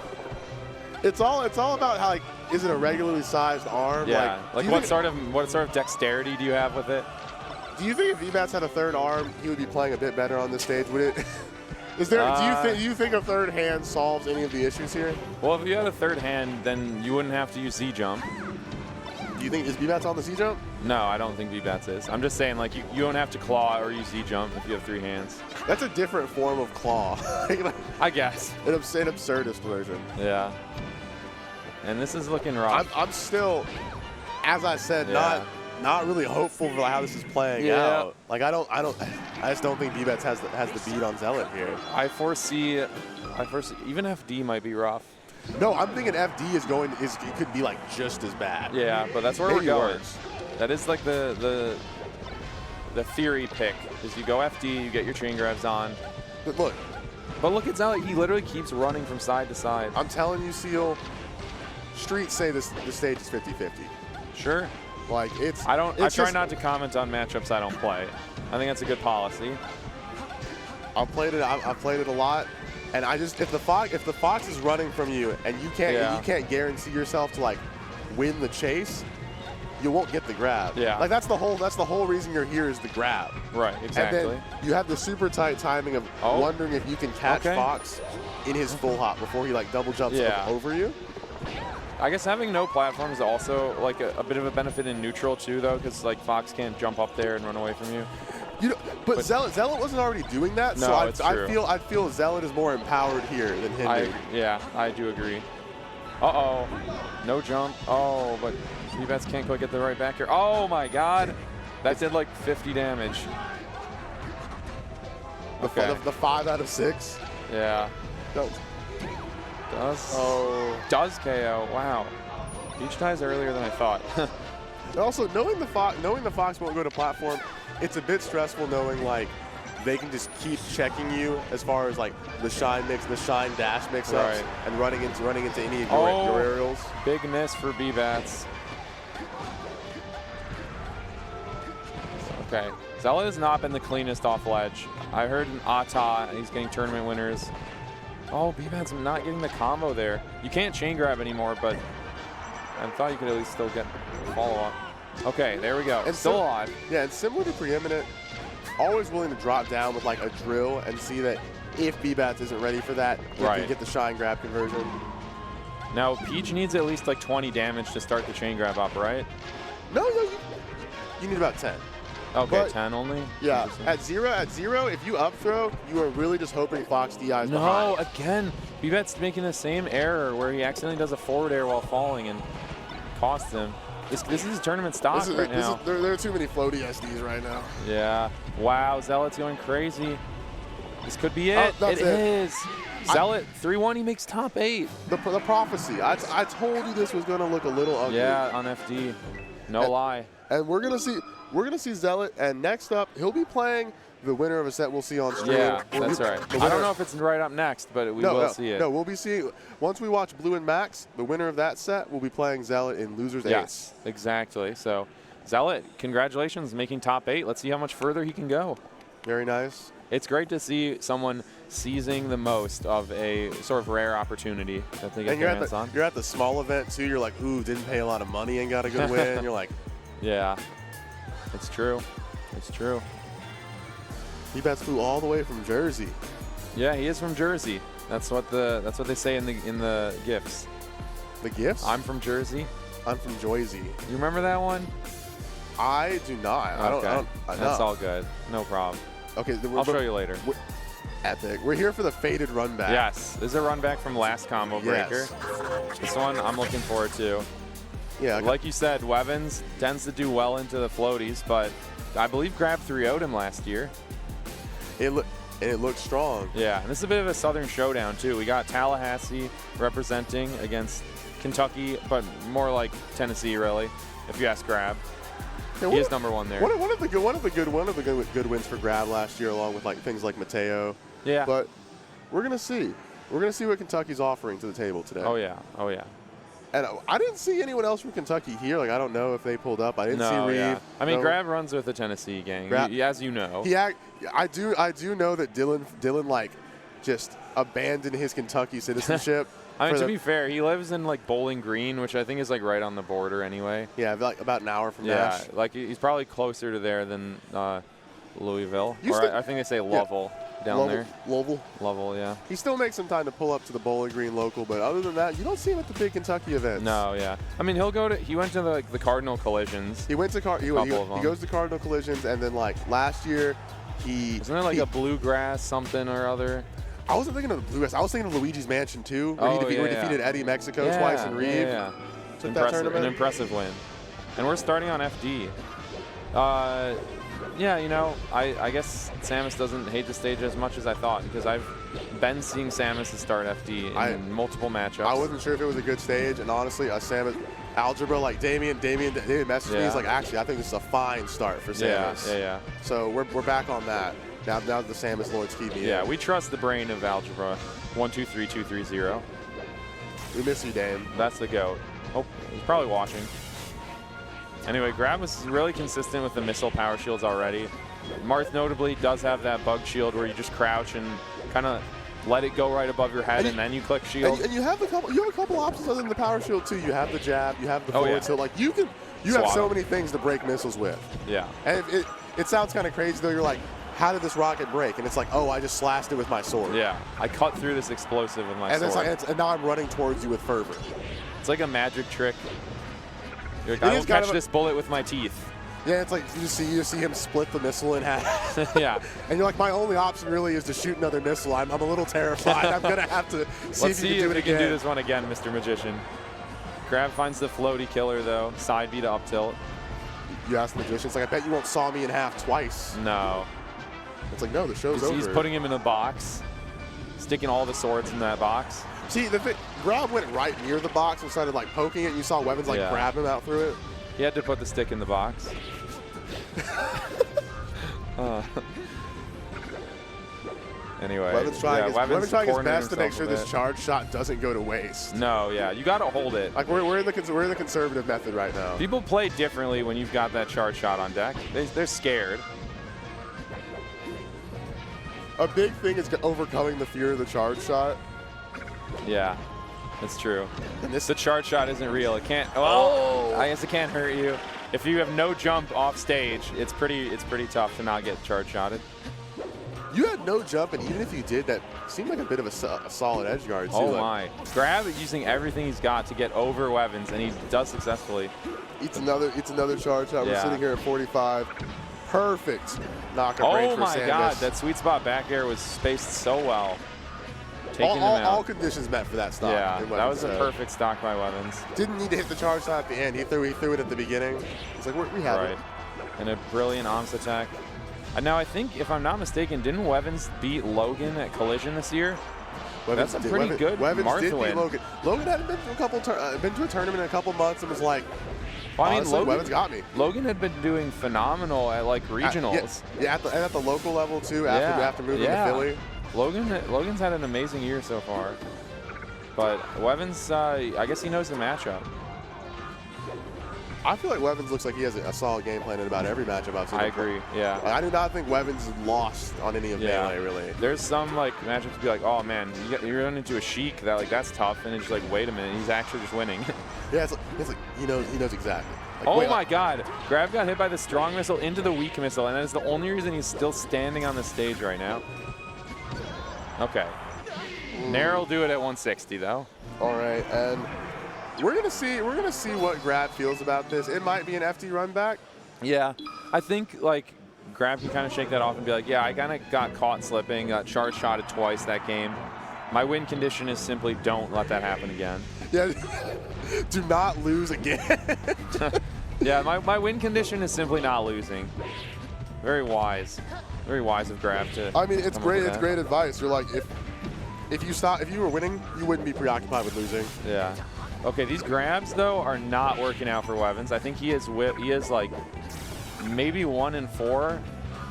It's all about how, like, is it a regularly sized arm? Yeah. Like what sort of dexterity do you have with it? Do you think if V-Bats had a third arm, he would be playing a bit better on this stage? Would it? Is there? Do you think a third hand solves any of the issues here? Well, if you had a third hand, then you wouldn't have to use Z-Jump. Do you think is V-Bats on the Z-Jump? No, I don't think V-Bats is. I'm just saying, like, you don't have to claw or use Z-Jump if you have 3 hands. That's a different form of claw. I guess. An absurdist version. Yeah. And this is looking rough. I'm still, as I said, not really hopeful for how this is playing out. Like I just don't think B-Bats has the beat on Zealot here. I foresee even FD might be rough. No, I'm thinking FD it could be like just as bad. Yeah, but that's where Maybe we're going. worse. That is like the theory pick is you go FD, you get your chain grabs on. But look at Zealot. He literally keeps running from side to side. I'm telling you, Seal. Streets say the stage is 50-50. Sure. Like it's. I try not to comment on matchups I don't play. I think that's a good policy. I've played it a lot, and if the fox is running from you and you can't guarantee yourself to like win the chase, you won't get the grab. Yeah. Like that's the whole reason you're here is the grab. Right. Exactly. And then you have the super tight timing of wondering if you can catch Fox in his full hop before he like double jumps over you. I guess having no platform is also like a bit of a benefit in neutral too, though, because like Fox can't jump up there and run away from you. You know, but Zealot wasn't already doing that, No, so it's true. I feel Zealot is more empowered here than Hindu. Yeah, I do agree. Uh-oh. No jump. Oh, but B-Bats can't quite get the right back here. Oh, my God. That did like 50 damage. Okay. The 5 out of 6. Yeah. No. Does KO. Wow. Peach dies earlier than I thought. And also, knowing the Fox won't go to platform, it's a bit stressful knowing like they can just keep checking you as far as like the shine mix, the shine dash mix-ups, Right. and running into any of your aerials. Big miss for B-Bats. Okay. Zealot has not been the cleanest off ledge. I heard an Ata, and he's getting tournament winners. Oh, B-Bats not getting the combo there. You can't chain grab anymore, but I thought you could at least still get follow-up. Okay, there we go. And Still alive. Yeah, and similar to Preeminent, always willing to drop down with like a drill and see that if B-Bats isn't ready for that, you Right. can get the shine grab conversion. Now, Peach needs at least like 20 damage to start the chain grab up, right? No, you need about 10. Okay, But- 10 only? Yeah, Interesting. at zero, if you up throw, you are really just hoping Fox DI's No, behind. again, B-Bat's making the same error where he accidentally does a forward air while falling and costs him. This is his tournament stock right now. There are too many floaty SDs right now. Yeah. Wow, Zealot's going crazy. This could be it. that's It is. Zealot, 3-1, he makes top 8. The prophecy. I told you this was going to look a little ugly. Yeah, on FD. No lie. And we're gonna see Zealot, and next up he'll be playing the winner of a set we'll see on stream. Yeah, that's right. I don't know if it's right up next, but we will see it. No, we'll be seeing, once we watch Blue and Max, the winner of that set will be playing Zealot in Losers Yes, exactly. So, Zealot, congratulations, making top 8. Let's see how much further he can go. Very nice. It's great to see someone seizing the most of a sort of rare opportunity that they get And their hands on. you're at the small event too. You're like, ooh, didn't pay a lot of money and got a good win. You're like, yeah, it's true. It's true. B-Bats flew all the way from Jersey. Yeah, he is from Jersey. That's what they say in the gifts. The gifts? I'm from Jersey. I'm from Joyzy. You remember that one? I do not. Okay. I That's no. all good. No problem. Okay, I'll show you later. Epic. We're here for the faded run back. Yes, this is a run back from last combo breaker. Yes. This one I'm looking forward to. Yeah. Like you said, Wevins tends to do well into the floaties, but I believe Grab 3-0'd him last year. It looks strong. Yeah, and this is a bit of a Southern showdown too. We got Tallahassee representing against Kentucky, but more like Tennessee, really, if you ask Grab. Yeah, he is #1 there. One of the good wins for Grab last year, along with like things like Mateo. Yeah. But we're gonna see. We're gonna see what Kentucky's offering to the table today. Oh yeah. Oh yeah. And I didn't see anyone else from Kentucky here. Like I don't know if they pulled up. I didn't see Reeve. Yeah. I mean, No. Grab runs with the Tennessee gang, as you know. I do know that Dylan like just abandoned his Kentucky citizenship. I mean, to be fair, he lives in like Bowling Green, which I think is like right on the border anyway. Yeah, like about an hour from Yeah, Nash. like he's probably closer to there than Louisville, Used or to- I think they say Lovell down there. Lovell, yeah. He still makes some time to pull up to the Bowling Green local, but other than that, you don't see him at the big Kentucky events. No, yeah. I mean, he went to the Cardinal Collisions. He went to he goes to Cardinal Collisions, and then like last year, Isn't there like a Bluegrass something or other? I wasn't thinking of the Bluegrass. I was thinking of Luigi's Mansion too, where he defeated Eddie Mexico twice in Reeve. Yeah. Took that tournament. An impressive win. And we're starting on FD. Yeah, you know, I guess Samus doesn't hate the stage as much as I thought, because I've been seeing Samus start FD in multiple matchups. I wasn't sure if it was a good stage, and honestly, Samus Algebra, like Damien messaged me. He's like, actually, I think this is a fine start for Samus. Yeah. So we're back on that. Now that the Samus Lords keep me in. Yeah, we trust the brain of Algebra. 123230. We miss you, Dame. That's the GOAT. Oh, he's probably watching. Anyway, Grab was really consistent with the missile power shields already. Marth notably does have that bug shield where you just crouch and kind of let it go right above your head, and then you click shield. And you have a couple options other than the power shield too. You have the jab, you have the forward tilt. Like you have so many things to break missiles with. Yeah. And it sounds kind of crazy though. You're like, how did this rocket break? And it's like, oh, I just slashed it with my sword. Yeah, I cut through this explosive with my sword. And now I'm running towards you with fervor. It's like a magic trick. You're like, It I is will kind catch of this bullet with my teeth. Yeah, it's like you see him split the missile in half. Yeah. And you're like, my only option really is to shoot another missile. I'm a little terrified. I'm going to have to see Let's if you can do it we again. can do this one again, Mr. Magician. Grab finds the floaty killer, though. Side B to up tilt. You ask the Magician, it's like, I bet you won't saw me in half twice. No. It's like, no, the show's over. He's putting him in a box, sticking all the swords in that box. See, the thing, Grab went right near the box and started like poking it, and you saw Wevins like grab him out through it. He had to put the stick in the box. Anyway, Wevins trying his best to make sure himself a this bit. charge shot doesn't go to waste. No, yeah, you got to hold it. Like we're in the conservative method right now. People play differently when you've got that charge shot on deck. They're scared. A big thing is overcoming the fear of the charge shot. Yeah, that's true. And the charge shot isn't real. It can't. Well, I guess it can't hurt you. If you have no jump off stage, it's pretty tough to not get charge shotted. You had no jump, and even if you did, that seemed like a bit of a solid edge guard too. Oh like, my! Grab using everything he's got to get over Wevins, and he does successfully. It's another charge shot. We're Yeah. sitting here at 45. Perfect knockup range Oh for my Samus. God! That sweet spot back air was spaced so well. Taking him out. All conditions met for that stock. Yeah, in that was a Wevins' perfect stock by Wevins. Didn't need to hit the charge shot at the end. He threw it at the beginning. It's like we have Right. it. And a brilliant arms attack. And now I think, if I'm not mistaken, didn't Wevins beat Logan at Collision this year? That's a pretty good Wevins Martha did beat win. Logan. Logan hadn't been to a tournament in a couple months and was like, Well, I mean, honestly, Logan, Wevins got me. Logan had been doing phenomenal at like regionals. And at the local level too. After moving to Philly. Logan's had an amazing year so far. But Wevins, I guess he knows the matchup. I feel like Wevins looks like he has a solid game plan in about every matchup I've seen. I him play. agree, yeah. I do not think Wevins lost on any of Melee, really. There's some like matchups to be like, oh man, you run into a Sheik that's tough, and it's just like, wait a minute, he's actually just winning. Yeah, it's like he knows exactly. Like, Oh my God! Grab got hit by the strong missile into the weak missile, and that is the only reason he's still standing on the stage right now. Okay. Nair will do it at 160 though. All right, and we're gonna see what Grab feels about this. It might be an FD run back. Yeah, I think like Grab can kind of shake that off and be like, yeah, I kind of got caught slipping, got charge shotted twice that game. My win condition is simply don't let that happen again. Yeah, do not lose again. Yeah, my win condition is simply not losing. Very wise of Grab to. I mean, it's come up great. with It's that. great advice. You're like, if you were winning, you wouldn't be preoccupied with losing. Yeah. Okay, these grabs though are not working out for Wevins. I think he is like maybe 1 and 4.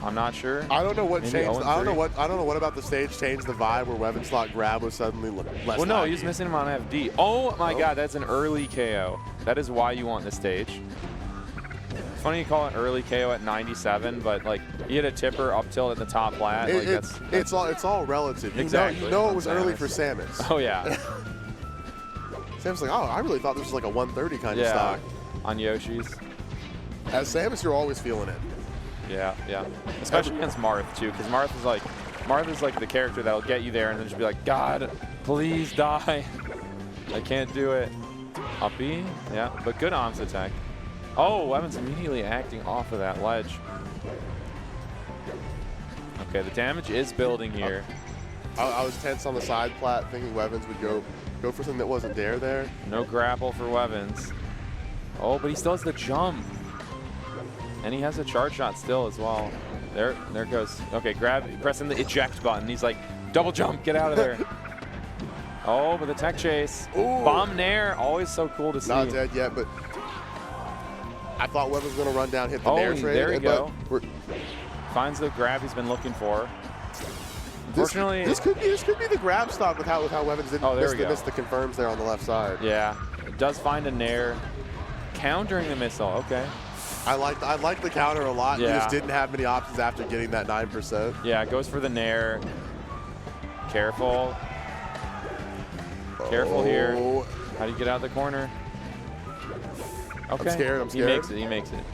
I'm not sure. I don't know what Maybe changed. 0 and I don't know 3. what about the stage changed the vibe where Wevins thought Grab was suddenly less. Well, no, laggy. he was missing him on FD. Oh my God, that's an early KO. That is why you want the stage. It's funny you call it early KO at 97, but like he had a tipper up tilt at the top lat. Like It's all relative. Exactly. You know it was early for Samus. Oh yeah. Samus like, oh, I really thought this was like a 130 kind of stock. On Yoshi's. As Samus, you're always feeling it. Yeah, yeah. Especially against Marth too, because Marth is like the character that'll get you there and then just be like, God, please die. I can't do it. Uppy, yeah, but good arms attack. Oh, Wevins immediately acting off of that ledge. Okay, the damage is building here. I was tense on the side plat, thinking Wevins would go for something that wasn't there. No grapple for Wevins. Oh, but he still has the jump. And he has a charge shot still as well. There goes. Okay, pressing the eject button. He's like, double jump, get out of there. Oh, but the tech chase. Ooh. Bomb Nair, always so cool to see. Not dead yet, but I thought Wevins was going to run down, hit the Nair trade. There you go. Finds the grab he's been looking for. Unfortunately, this could be the grab stock with how Wevins didn't miss the confirms there on the left side. Yeah, it does find a Nair. Countering the missile, okay. I like the counter a lot. Yeah. You just didn't have many options after getting that 9%. Yeah, it goes for the Nair. Careful. Careful here. How do you get out of the corner? Okay. I'm scared. He makes it.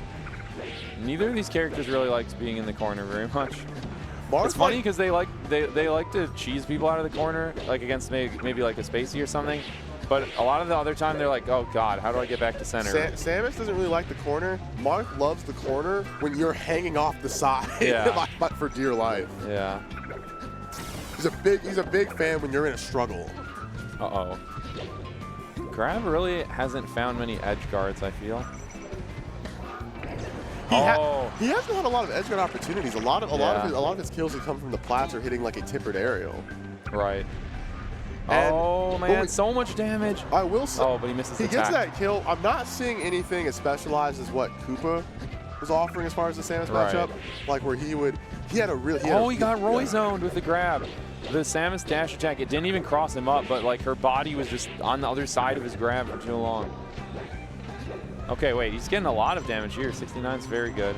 Neither of these characters really likes being in the corner very much. It's funny because they like to cheese people out of the corner, like against maybe like a Spacey or something. but a lot of the other time they're like, oh God, how do I get back to center? Samus doesn't really like the corner. Marth loves the corner when you're hanging off the side, Yeah. but for dear life. Yeah. He's a big fan when you're in a struggle. Uh-oh. Grab really hasn't found many edge guards, I feel. He hasn't had a lot of edge guard opportunities. A lot of his kills have come from the plats or hitting like a tippered aerial. Right. And oh man, so much damage. I will say. Oh, but he misses the He gets attack. that kill. I'm not seeing anything as specialized as what Koopa was offering as far as the Samus Right. matchup. Like where he had a real. He got Roy zoned with the grab. The Samus dash attack, it didn't even cross him up, but like her body was just on the other side of his grab for too long. Okay, wait, he's getting a lot of damage here. 69 is very good.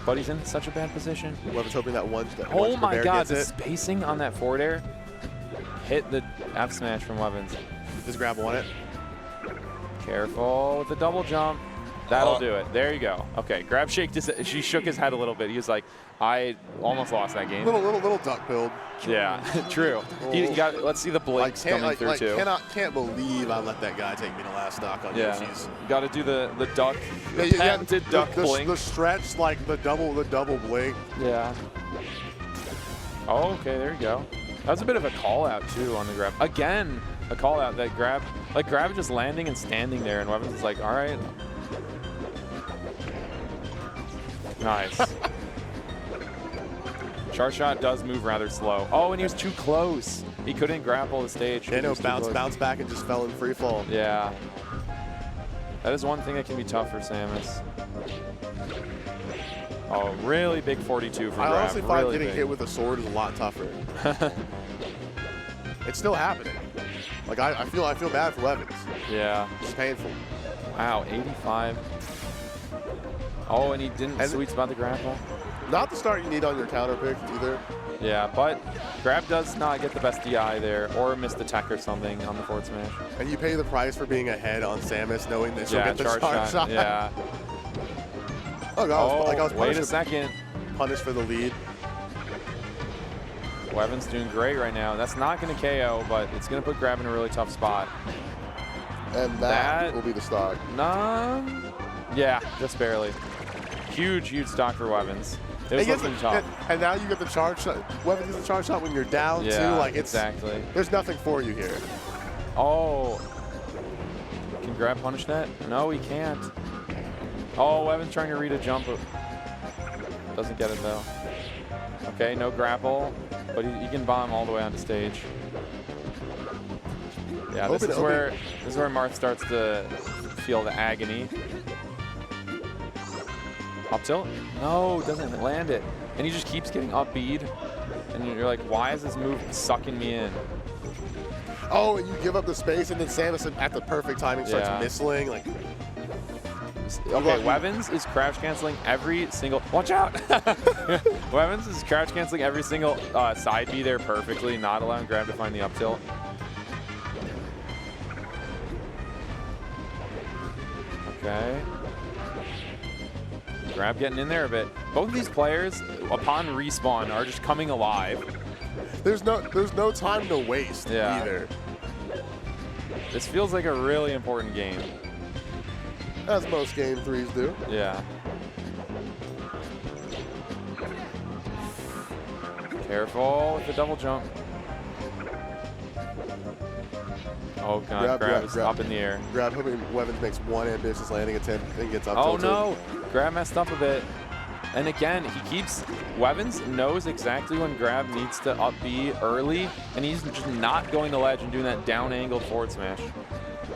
But he's in such a bad position. Weaven's hoping that one. Oh my God, the spacing on that forward air hit the F smash from Weavens. Does Grab want it? Careful with the double jump. That'll do it. There you go. Okay, Grab she shook his head a little bit. He was like, I almost lost that game. Little duck build. Yeah, true. Let's see the blinks coming through too. Can't believe I let that guy take me to last stock on Yoshi's. Got to do the duck, patented duck blink. The stretch, like the double blink. Yeah. Oh, okay, there you go. That was a bit of a call out too on the grab. Again, a call out that grab just landing and standing there, and Weavens is like, all right. Nice. Char shot does move rather slow. Oh, and he was too close. He couldn't grapple the stage. Yeah, no, bounce back and just fell in free fall. Yeah. That is one thing that can be tough for Samus. Oh, really big 42 from Grab. I honestly find really getting hit with a sword is a lot tougher. It's still happening. Like I feel bad for Weavens. Yeah. It's painful. Wow, 85. Oh, and he didn't sweet spot the grapple. Not the start you need on your counter pick either. Yeah, but Grab does not get the best DI there, or miss the tech or something on the forward smash. And you pay the price for being ahead on Samus, knowing that she'll get the charge shot. Yeah. Oh, God, I was wait a second. Punished for the lead. Weavens doing great right now. That's not going to KO, but it's going to put Grab in a really tough spot. And that will be the stock. Yeah, just barely. Huge stock for Weavens. It was looking tough. And now you get the charge shot. Weavens gets the charge shot when you're down too. Like exactly. There's nothing for you here. Oh. Can Grab punish that? No, he can't. Oh, Weavens trying to read a jump. Doesn't get it though. Okay, no grapple, but he can bomb all the way onto stage. Yeah, this is where Marth starts to feel the agony. Up tilt? No, doesn't land it. And he just keeps getting up bead. And you're like, why is this move sucking me in? Oh, and you give up the space, and then Samus at the perfect timing starts missling. Like, okay, Weavens is crouch canceling every single. Watch out! Weavens is crouch canceling every single side B there perfectly, not allowing Grab to find the up tilt. Okay. Grab getting in there a bit. Both of these players, upon respawn, are just coming alive. There's no time to waste either. This feels like a really important game. As most game 3s do. Yeah. Careful with the double jump. Oh God, Grab is up in the air. Grab hoping Weavens makes one ambitious landing attempt and gets up tilted. Oh no, Grab messed up a bit. And again, Weavens knows exactly when Grab needs to up B early, and he's just not going to ledge and doing that down angled forward smash.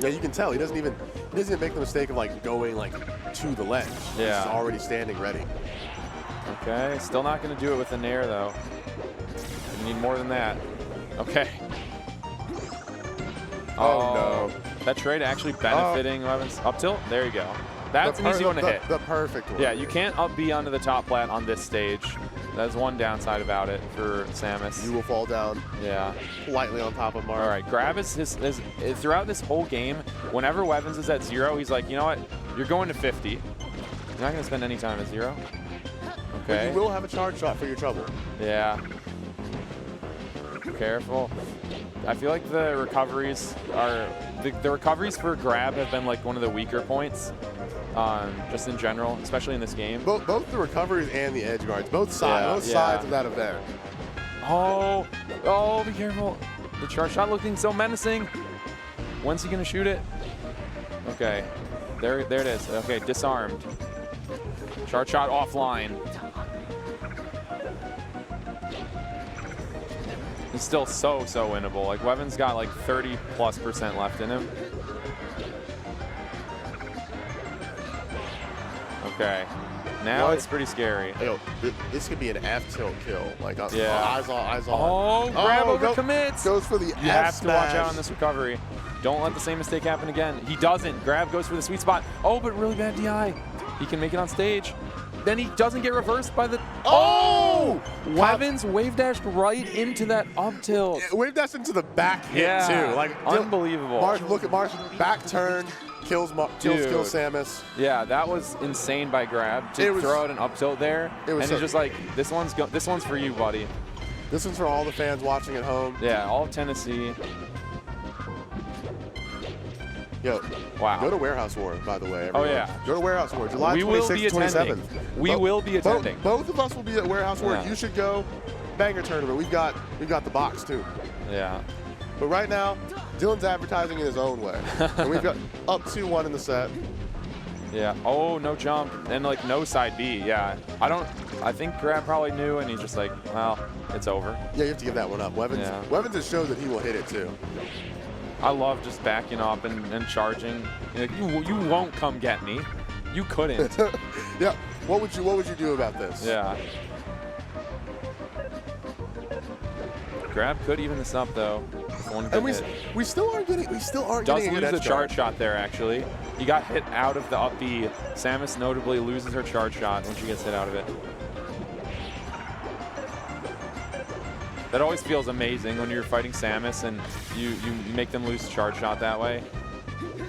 Yeah, you can tell he doesn't even make the mistake of like going like to the ledge. Yeah. He's already standing ready. Okay, still not going to do it with the nair though. You need more than that. Okay. Oh no. That trade actually benefiting Weavens. Up tilt? There you go. That's an easy one to hit. The perfect one. Yeah, you can't up B onto the top plat on this stage. That's one downside about it for Samus. You will fall down. Yeah. Politely on top of Marth. All right, Grab is throughout this whole game, whenever Weavens is at 0, he's like, you know what? You're going to 50. You're not going to spend any time at 0. Okay. But you will have a charge shot for your trouble. Yeah. Careful. I feel like the recoveries are the recoveries for grab have been like one of the weaker points, just in general, especially in this game. Both the recoveries and the edge guards, both sides of that event. Oh, be careful. The charge shot looking so menacing. When's he gonna shoot it? Okay, there it is. Okay, disarmed. Charge shot offline. He's still so winnable. Like, Wevin's got like 30+% left in him. Okay. Now it's pretty scary. Yo, this could be an F-tilt kill. Like, yeah. Eyes on. Oh, grab overcommits. Goes for the You F have to watch smash. out on this recovery. Don't let the same mistake happen again. He doesn't. Grab goes for the sweet spot. Oh, but really bad DI. He can make it on stage. Then he doesn't get reversed by the... Oh! Wevin's wave dashed right into that up tilt. Wave dashed into the back hit, too. Like, unbelievable. Look at Marsh. Back turn. Kills Samus. Yeah, that was insane by grab to throw out an up tilt there. And he's just like, this one's for you, buddy. This one's for all the fans watching at home. Yeah, all of Tennessee. Yo, wow. Go to Warehouse War, by the way. Oh, everyone. yeah. Go to Warehouse War, July 26th, 27th. We will be attending. Both of us will be at Warehouse War. Yeah. You should go. Banger tournament. We've got the box, too. Yeah. But right now, Dylan's advertising in his own way. And we've got up 2-1 in the set. Yeah. Oh, no jump. And, like, no side B. Yeah. I think Grab probably knew, and he's just like, well, it's over. Yeah, you have to give that one up. Wevins has showed that he will hit it, too. I love just backing up and charging. Like, you won't come get me. You couldn't. Yeah. What would you do about this? Yeah. Grab could even this up though. And we still aren't getting Does getting lose the charge shot there actually. He got hit out of the up B. Samus notably loses her charge shot when she gets hit out of it. That always feels amazing when you're fighting Samus and you make them lose the charge shot that way.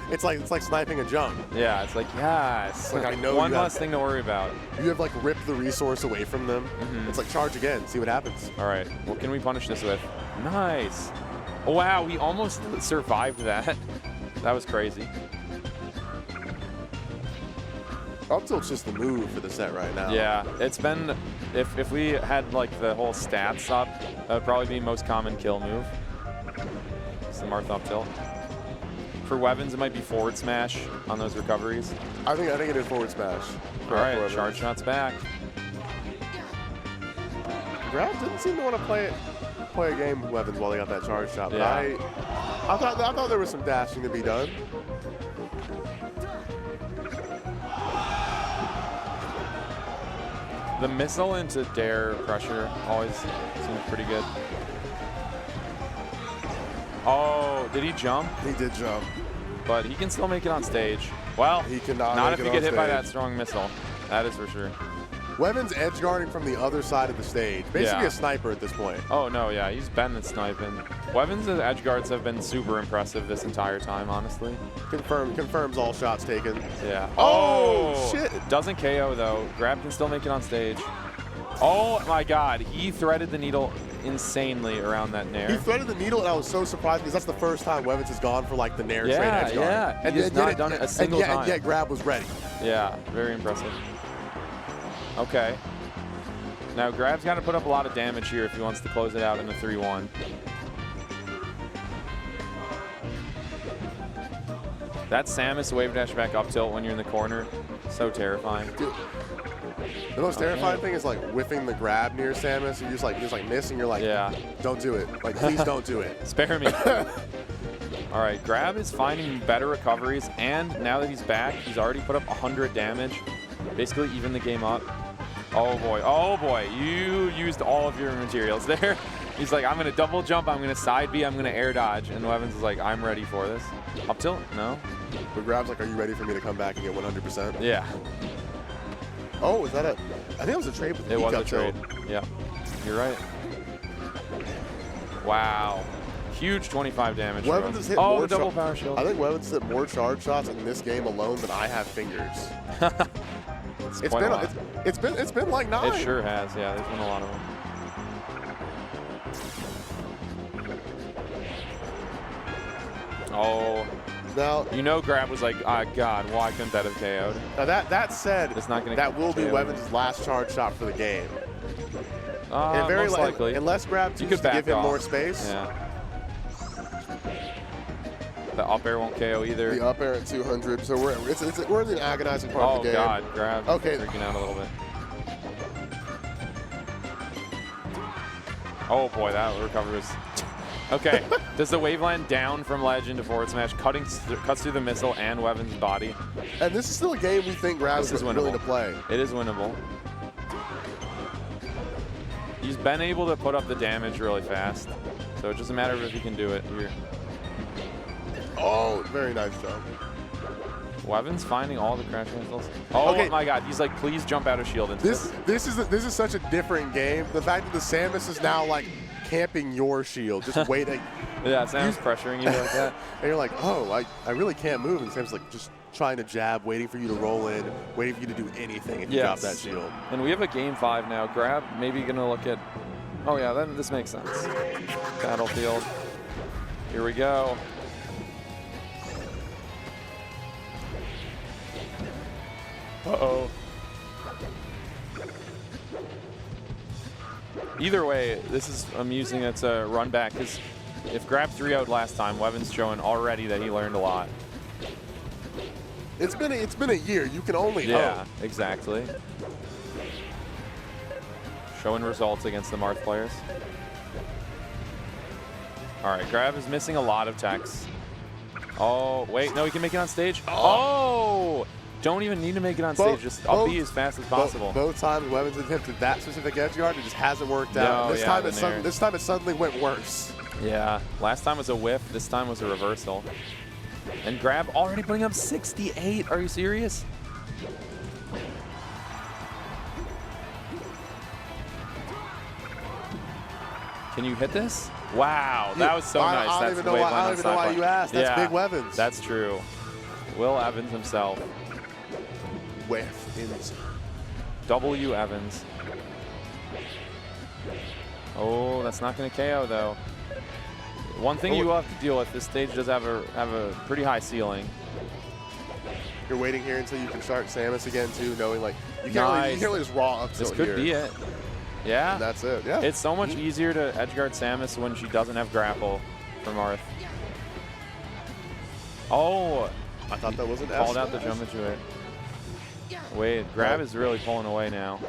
It's like sniping a jump. Yeah, it's like, yes. Like, I know one less thing to worry about. You have like ripped the resource away from them. It's like charge again, see what happens. All right, what can we punish this with? Nice. Oh, wow, we almost survived that. That was crazy. Up tilt's just the move for the set right now. Yeah, it's been, if we had like the whole stats up, that would probably be most common kill move. It's the Marth up tilt. For Wevins, it might be forward smash on those recoveries. I think it is forward smash. All right, charge shot's back. Grab didn't seem to want to play a game with Wevins while he got that charge shot, but Yeah. I thought there was some dashing to be done. The missile into dare pressure always seems pretty good. Oh, did he jump? He did jump. But he can still make it on stage. Well, he cannot not make if it you get on hit by stage. that strong missile. That is for sure. Wevins edge guarding from the other side of the stage. Basically Yeah. a sniper at this point. Oh, no, yeah, he's been the sniping. Wevins' edge guards have been super impressive this entire time, honestly. Confirms all shots taken. Yeah. Oh, shit. Doesn't KO, though. Grab can still make it on stage. Oh, my God. He threaded the needle insanely around that nair. He threaded the needle, and I was so surprised because that's the first time Wevins has gone for like the nair trade edge guard. Yeah, And he has yet not done it a single time. And yet Grab was ready. Yeah, very impressive. Okay. Now, Grab's got to put up a lot of damage here if he wants to close it out in a 3-1. That Samus wave dash back up tilt when you're in the corner, so terrifying. Dude, the most terrifying thing is like whiffing the grab near Samus. You just like miss, and you're like, yeah, don't do it. Like, please don't do it. Spare me. All right, Grab is finding better recoveries, and now that he's back, he's already put up 100 damage. Basically, even the game up. Oh boy, you used all of your materials there. He's like, I'm gonna double jump, I'm gonna side B, I'm gonna air dodge, and Wevins is like, I'm ready for this. Up tilt? No. But Grab's like, are you ready for me to come back and get 100%? Yeah. Oh, is that a? I think it was a trade with the It was a up tilt. trade. Yeah, you're right. Wow. Huge 25 damage. Wevins has hit oh, more the double power shield. I think Wevins has hit more charge shots in this game alone than I have fingers. It's been like 9. It sure has. Yeah, there's been a lot of them. Oh, Now, you know Grab was like, ah, God, why couldn't that have KO'd? Now that said, it's not gonna that will be KO. Wevins' last charge shot for the game. And very most likely. Unless Grab You chooses could to give back him off. more space. Yeah. The up air won't KO either. The up air at 200. So we're in the agonizing part of the game. Oh, God. Grab okay. freaking out a little bit. Oh, boy, that recovery was... Okay, does the wave land down from ledge into forward smash, cuts through the missile and Wevins' body? And this is still a game we think Grab is willing to play. It is winnable. He's been able to put up the damage really fast, so it's just a matter of if he can do it here. Oh, very nice jump. Wevins finding all the crash missiles. Oh Okay. my God, he's like, please jump out of shield. Into This is such a different game. The fact that the Samus is now like camping your shield, just waiting. Yeah, Sam's pressuring you like that. And you're like, oh, I really can't move. And Sam's like just trying to jab, waiting for you to roll in, waiting for you to do anything if you drop that shield. And we have a game 5 now. Grab maybe gonna look at, oh yeah, then this makes sense. Battlefield. Here we go. Uh-oh. Either way, this is amusing. It's a run back because if Grab 3-0'd last time, Wevins showing already that he learned a lot. It's been a year. You can only hope. Exactly. Showing results against the Marth players. All right, Grab is missing a lot of techs. Oh, wait, no, he can make it on stage. Oh! Don't even need to make it on stage. Just up B as fast as possible. Both times Wevins attempted that specific edge guard, it just hasn't worked out. No, This time it suddenly went worse. Yeah, last time was a whiff. This time was a reversal. And Grab already putting up 68. Are you serious? Can you hit this? Wow, that was so nice. I don't even know why you asked. That's big Wevins. That's true. Will Evans himself. Wevins. W Evans. Oh, that's not going to KO though. One thing you will have to deal with, this stage does have a pretty high ceiling. You're waiting here until you can start Samus again too, knowing like you can't really just raw up till This could be it. Yeah. And that's it. Yeah. It's so much easier to edgeguard Samus when she doesn't have grapple from Marth. Oh, I thought that was an called out the jump into it. Wait, Grab is really pulling away now.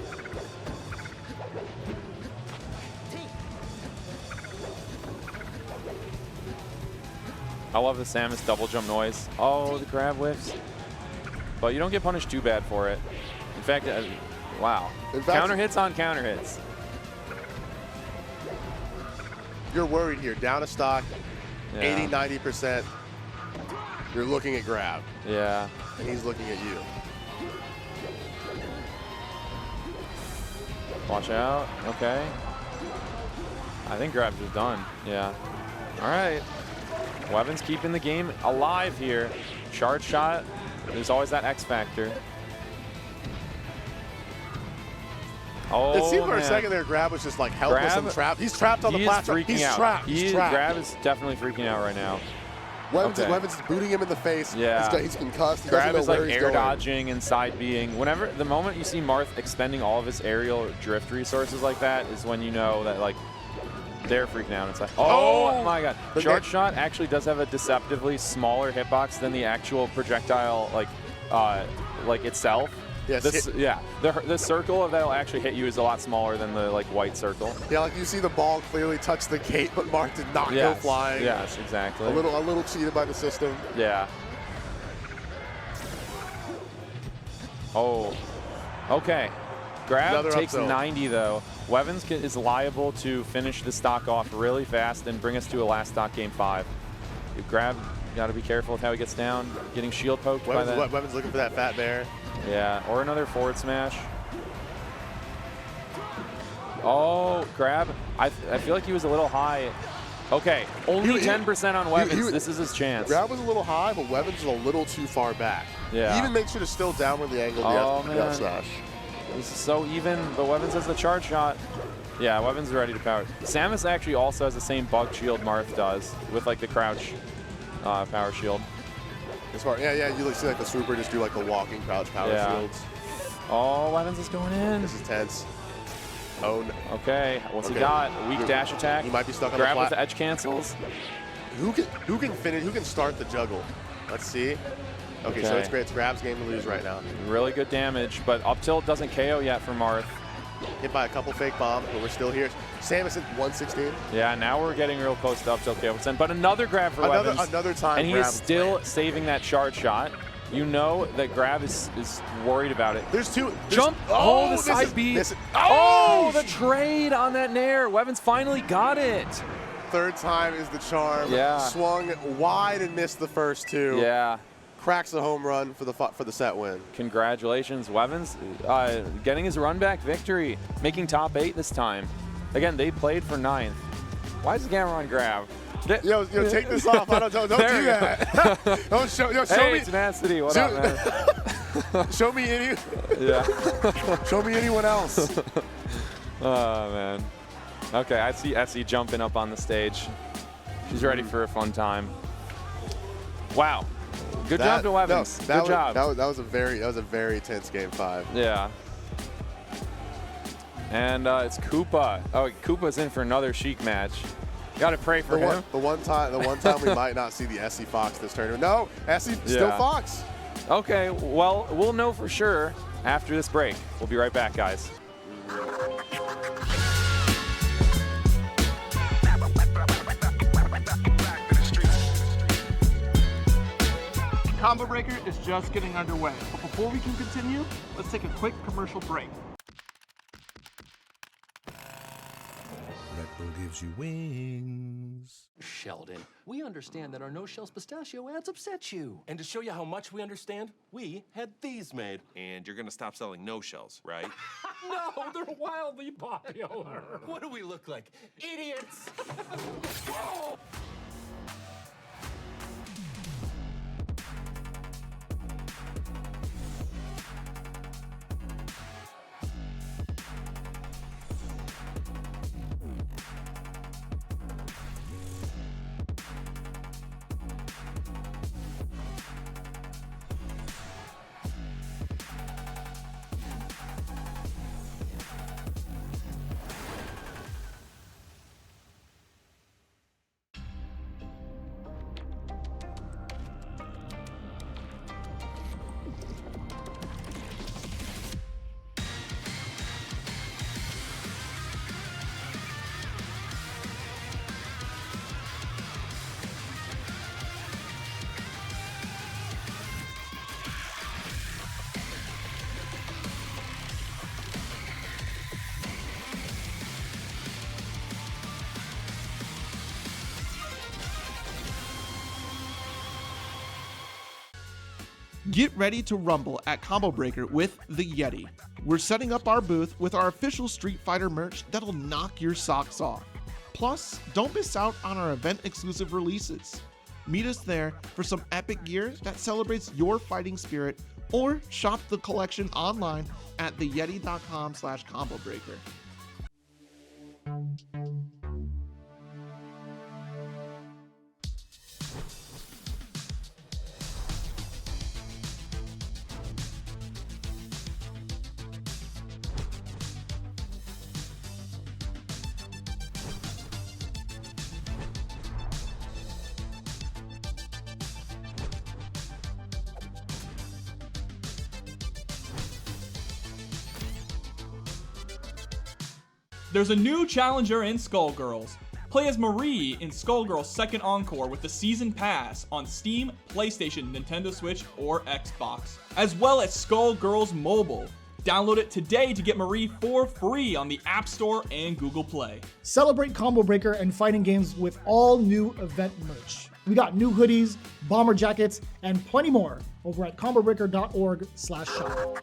I love the Samus double jump noise. Oh, the Grab whiffs. But you don't get punished too bad for it. In fact, wow. Counter hits on counter hits. You're worried here. Down a stock, 80, 90%. You're looking at Grab. Yeah. And he's looking at you. Watch out. Okay. I think Grab's just done. Yeah. All right. Wevins keeping the game alive here. Charge shot. There's always that X factor. Oh, it seemed for a second there Grab was just like helpless and trapped. He's trapped on the platform. He's trapped. He's trapped. Grab is definitely freaking out right now. Wevins is booting him in the face. Yeah. He's concussed. He Grab is like air dodging and side being. Whenever the moment you see Marth expending all of his aerial drift resources like that is when you know that like they're freaking out. It's like, oh my God. Charge shot actually does have a deceptively smaller hitbox than the actual projectile like itself. Yes. The circle that'll actually hit you is a lot smaller than the like white circle. Yeah, like you see the ball clearly touch the gate, but Marth did not go flying. Yes, exactly. A little cheated by the system. Yeah. Oh. Okay. Grab takes 90 though. Wevins is liable to finish the stock off really fast and bring us to a last stock game 5. If Grab, you got to be careful with how he gets down. Getting shield poked by that. Wevins looking for that fat bear. Yeah, or another forward smash. Oh, Grab. I feel like he was a little high. Okay, only 10% on Wevins. This is his chance. Grab was a little high, but Wevins is a little too far back. Yeah. He even makes sure to still downward the angle of the up smash. This is so even, but Wevins has the charge shot. Yeah, Wevins is ready to power. Samus actually also has the same bug shield Marth does with like the crouch power shield. As far, yeah, you see like the Swooper just do like the walking crouch power shields. Oh, Evans is going in. This is tense. Oh, no. Okay, what's he got? A weak dash attack. He might be stuck on Grab the with the edge cancels. Who can finish? Who can start the juggle? Let's see. Okay, so it's great. It's Grab's game to lose right now. Really good damage, but up tilt doesn't KO yet for Marth. Hit by a couple fake bombs, but we're still here. Samus at 116. Yeah, now we're getting real close to up tilt KO. But another grab for Evans. Another time. And he is still saving that shard shot. You know that Grab is worried about it. There's two. Jump! Oh, the side B. Oh, the trade on that Nair. Wevens finally got it. Third time is the charm. Yeah. Swung wide and missed the first two. Yeah. Cracks the home run for the set win. Congratulations, Wevens, getting his run back victory, making top 8 this time. Again, they played for 9th. Why is the camera on Grab? Yo, take this off. Don't do that. Don't show. Yo, show hey, me. Tenacity, what up, man? Show me any. Yeah. Show me anyone else. Oh man. Okay, I see Essie jumping up on the stage. She's ready for a fun time. Wow. Good job to Evans. Good job. That was a very tense game 5. Yeah. And it's Koopa. Oh, Koopa's in for another Sheik match. Gotta pray for him. The one time we might not see the Essie Fox this tournament. No, Essie still Fox. Okay, well, we'll know for sure after this break. We'll be right back, guys. Combo Breaker is just getting underway. But before we can continue, let's take a quick commercial break. Red Bull gives you wings. Sheldon, we understand that our no-shells pistachio ads upset you. And to show you how much we understand, we had these made. And you're gonna stop selling no-shells, right? No, they're wildly popular. What do we look like? Idiots! Get ready to rumble at Combo Breaker with the Yeti. We're setting up our booth with our official Street Fighter merch that'll knock your socks off. Plus, don't miss out on our event-exclusive releases. Meet us there for some epic gear that celebrates your fighting spirit, or shop the collection online at theyeti.com/combobreaker. There's a new challenger in Skullgirls. Play as Marie in Skullgirls Second Encore with the Season Pass on Steam, PlayStation, Nintendo Switch, or Xbox, as well as Skullgirls Mobile. Download it today to get Marie for free on the App Store and Google Play. Celebrate Combo Breaker and fighting games with all new event merch. We got new hoodies, bomber jackets, and plenty more over at combobreaker.org/shop.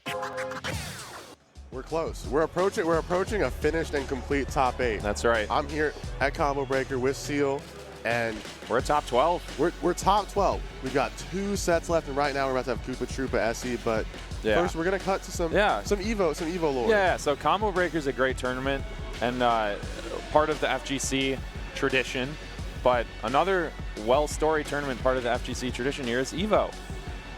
We're close. We're approaching a finished and complete top 8. That's right. I'm here at Combo Breaker with Seal, and we're at top 12. We're top 12. We've got 2 sets left, and right now we're about to have Koopa Troopa Essie. But first, we're gonna cut to some Evo lore. Yeah. So Combo Breaker is a great tournament and part of the FGC tradition. But another well-storied tournament part of the FGC tradition here is Evo.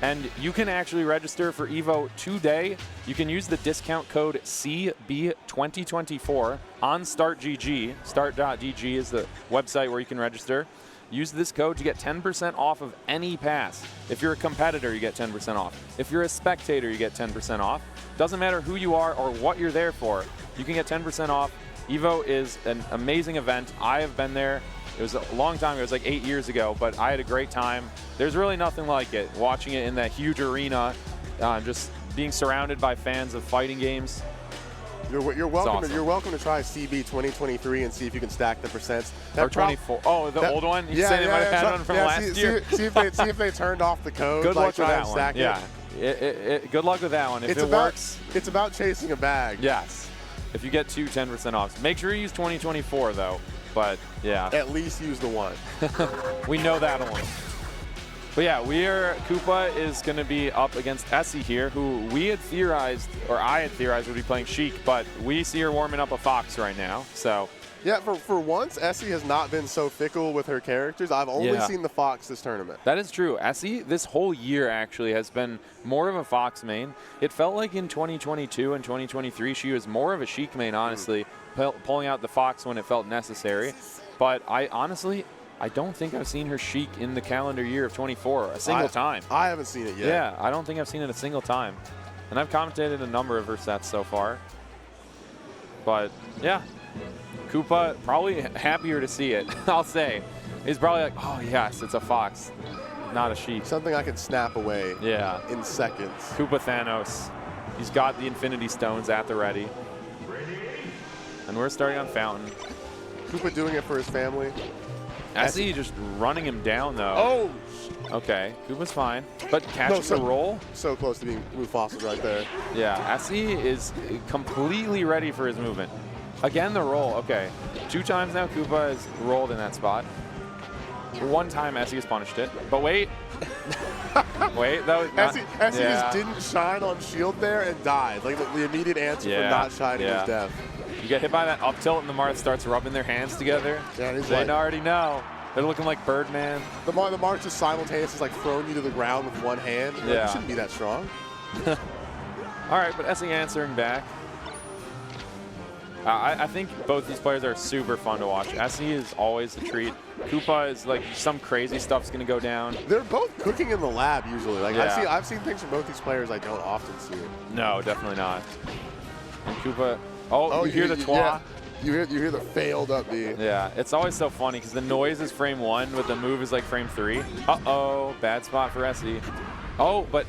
And you can actually register for EVO today. You can use the discount code CB2024 on StartGG. Start.gg is the website where you can register. Use this code to get 10% off of any pass. If you're a competitor, you get 10% off. If you're a spectator, you get 10% off. Doesn't matter who you are or what you're there for, you can get 10% off. EVO is an amazing event. I have been there. It was a long time ago. It was like 8 years ago, but I had a great time. There's really nothing like it. Watching it in that huge arena, just being surrounded by fans of fighting games. You're welcome. Awesome. You're welcome to try CB 2023 and see if you can stack the percents. Or 24. Oh, the old one. You say they might have had one from last year. See if they turned off the code. Good luck with that one. Stack Yeah. Good luck with that one. If it works, it's about chasing a bag. Yes. If you get 10% off. Make sure you use 2024 though. But yeah. At least use the one. We know that one. But yeah, Koopa is going to be up against Essie here, who we had theorized, or I had theorized would be playing Sheik, but we see her warming up a Fox right now. So. Yeah, for once, Essie has not been so fickle with her characters. I've only seen the Fox this tournament. That is true. Essie, this whole year actually, has been more of a Fox main. It felt like in 2022 and 2023, she was more of a Sheik main, honestly, pulling out the Fox when it felt necessary. But I don't think I've seen her Sheik in the calendar year of 24 a single time. I haven't seen it yet. Yeah, I don't think I've seen it a single time. And I've commentated a number of her sets so far. But, yeah. Koopa probably happier to see it, I'll say. He's probably like, oh yes, it's a Fox, not a Sheik. Something I can snap away in seconds. Koopa Thanos. He's got the Infinity Stones at the ready. And we're starting on Fountain. Koopa doing it for his family. Essie just running him down though. Oh! Okay, Koopa's fine. But catching the roll. So close to being Mufasa right there. Yeah, Essie is completely ready for his movement. Again, the roll. Okay. 2 times now Koopa has rolled in that spot. 1 time Essie has punished it. But wait. Wait, that was not, Essie just didn't shine on shield there and died. Like the immediate answer for not shining was death. You get hit by that up tilt and the Marth starts rubbing their hands together. Yeah, they already know. They're looking like Birdman. The Marth just simultaneously like throwing you to the ground with one hand. Like, you shouldn't be that strong. All right, but Essie answering back. I think both these players are super fun to watch. Essie is always a treat. Koopa is like some crazy stuff's gonna go down. They're both cooking in the lab usually. Like I've seen things from both these players I don't often see. No, definitely not. And Koopa, you hear the twa. Yeah. You hear the failed up B. Yeah, it's always so funny because the noise is frame 1, but the move is like frame 3. Uh-oh, bad spot for Essie. Oh, but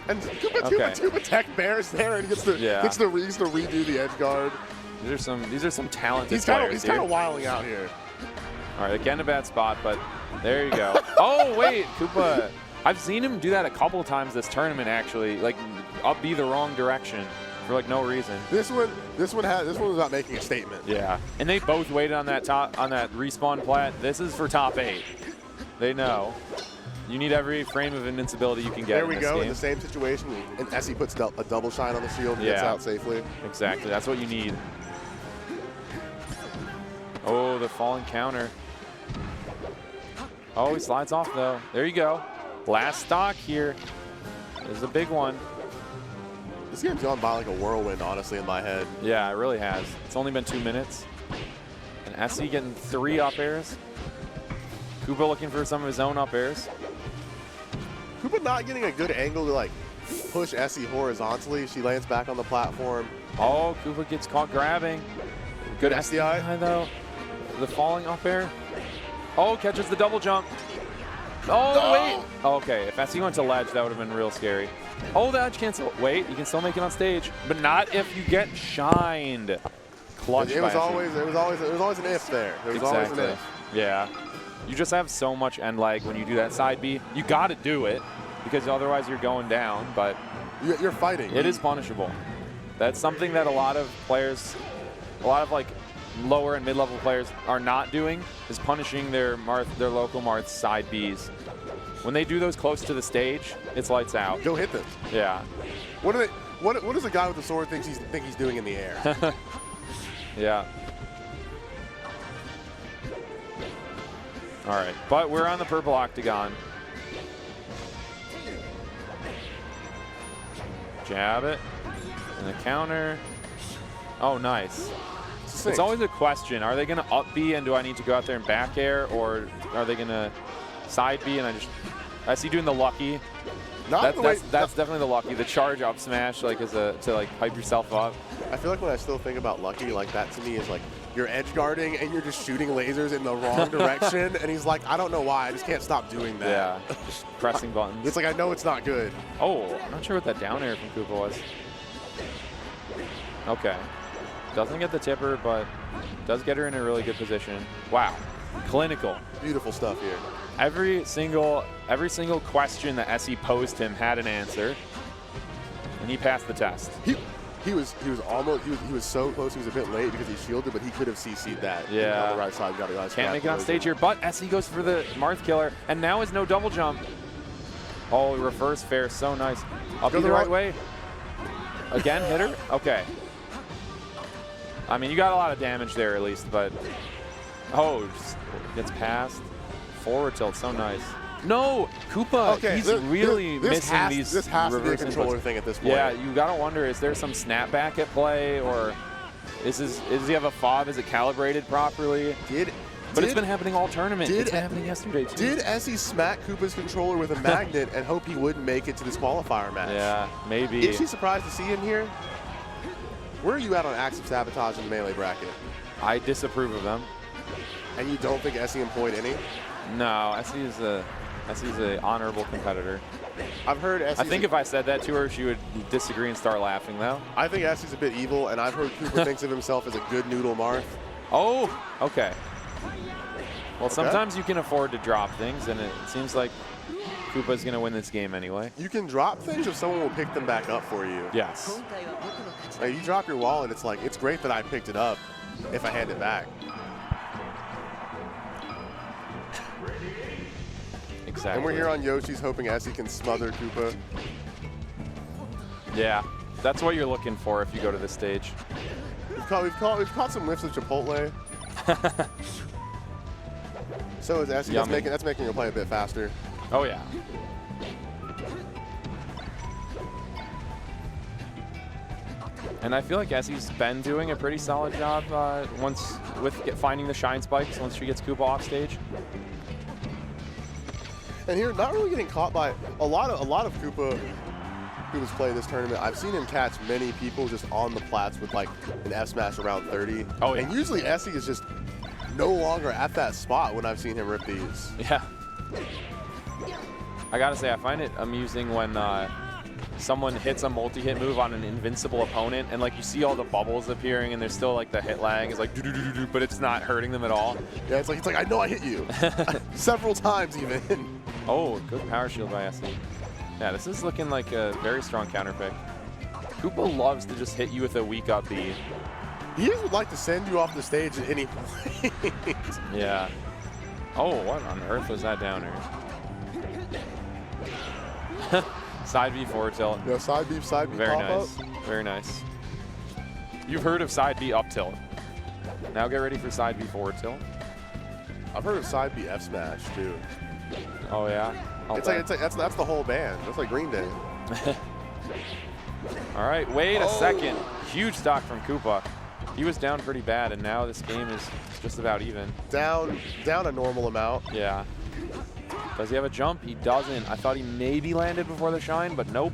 and Koopa tech bears there and gets to redo the edge guard. These are some talented players. He's kind of wilding out here. All right, again a bad spot, but there you go. Oh wait, Koopa. I've seen him do that a couple times this tournament actually, like up B the wrong direction for like no reason. This one was about making a statement. Yeah, and they both waited on that respawn plat. This is for top 8. They know. You need every frame of invincibility you can get. There we go, game. in the same situation, and Essie puts a double shine on the shield and gets out safely. Exactly, that's what you need. Oh, the falling counter. Oh, he slides off though. There you go. Last stock here. This is a big one. This game's gone by like a whirlwind, honestly, in my head. Yeah, it really has. It's only been 2 minutes. And Essie getting 3 up airs. Koopa looking for some of his own up airs. Koopa not getting a good angle to like push Essie horizontally. She lands back on the platform. Oh, Koopa gets caught grabbing. Good SDI though. The falling up air. Oh, catches the double jump. Oh, wait. Okay, if Essie went to ledge, that would have been real scary. Oh, the edge cancel. Wait, you can still make it on stage, but not if you get shined. Clutch. It was always an if there. There was always an if. Yeah. You just have so much end lag when you do that side B. You got to do it because otherwise you're going down, but you're fighting. It is punishable. That's something that a lot of players, like lower and mid-level players are not doing, is punishing their local Marth side Bs. When they do those close to the stage, it's lights out. Go hit them. Yeah. What does a guy with a sword think he's doing in the air? Yeah. All right, but we're on the purple octagon. Jab it. And the counter. Oh, nice. It's always a question. Are they going to up B and do I need to go out there and back air, or are they going to side B and I see doing the lucky. That's definitely the lucky. The charge up smash like to like hype yourself up. I feel like when I still think about lucky, like that to me is like you're edge guarding and you're just shooting lasers in the wrong direction, and he's like, I don't know why, I just can't stop doing that. Yeah, just pressing buttons. It's like I know it's not good. Oh, I'm not sure what that down air from Koopa was. Okay. Doesn't get the tipper, but does get her in a really good position. Wow. Clinical. Beautiful stuff here. Every single question that SE posed him had an answer, and he passed the test. He was so close. He was a bit late because he shielded, but he could have CC'd that. Yeah. On the right side, Can't make it on stage here, but SE goes for the Marth killer, and now is no double jump. Oh, reverse fair, so nice. Up the right way. Again, hit her. Okay. I mean, you got a lot of damage there at least, but just gets past. Forward tilt, so nice. No, Koopa, he's really missing these This has to be a reverse controller inputs. thing at this point. Yeah, you gotta wonder, is there some snapback at play, or does he have a fob? Is it calibrated properly? But it's been happening all tournament. It's been happening yesterday too. Did SE smack Koopa's controller with a magnet and hope he wouldn't make it to this qualifier match? Yeah, maybe. Is she surprised to see him here? Where are you at on acts of sabotage in the melee bracket? I disapprove of them. And you don't think SE employed any? No, SE's an honorable competitor. I've heard SE. I think if I said that to her, she would disagree and start laughing, though. I think SE's a bit evil, and I've heard Koopa thinks of himself as a good noodle Marth. Oh, okay. Well, sometimes you can afford to drop things, and it seems like Koopa's going to win this game anyway. You can drop things if someone will pick them back up for you. Yes. Like, you drop your wall, and it's like, it's great that I picked it up if I hand it back. Exactly. And we're here on Yoshi's hoping SE can smother Koopa. Yeah, that's what you're looking for if you go to this stage. We've caught some whiffs of Chipotle. So is SE. That's making her play a bit faster. Oh yeah. And I feel like SE's been doing a pretty solid job finding the shine spikes once she gets Koopa off stage. And here, not really getting caught by a lot of Koopa's play this tournament. I've seen him catch many people just on the plats with like an F smash around 30. Oh yeah. And usually SE is just no longer at that spot when I've seen him rip these. Yeah. I gotta say, I find it amusing when someone hits a multi-hit move on an invincible opponent, and like you see all the bubbles appearing, and there's still like the hit lag is like do do do do, but it's not hurting them at all. Yeah, it's like I know I hit you several times even. Oh, good power shield by SE. Yeah, this is looking like a very strong counter pick. Koopa loves to just hit you with a weak up B. He just would like to send you off the stage at any point. Yeah. Oh, what on earth was that downer? Side B forward tilt. Yeah, side B Very pop nice. up. Very nice. You've heard of side B up tilt. Now get ready for side B forward tilt. I've heard of side B F smash too. Oh yeah. It's like that's the whole band. That's like Green Day. All right, wait a second. Huge stock from Koopa. He was down pretty bad, and now this game is just about even. Down a normal amount. Yeah. Does he have a jump? He doesn't. I thought he maybe landed before the shine, but nope.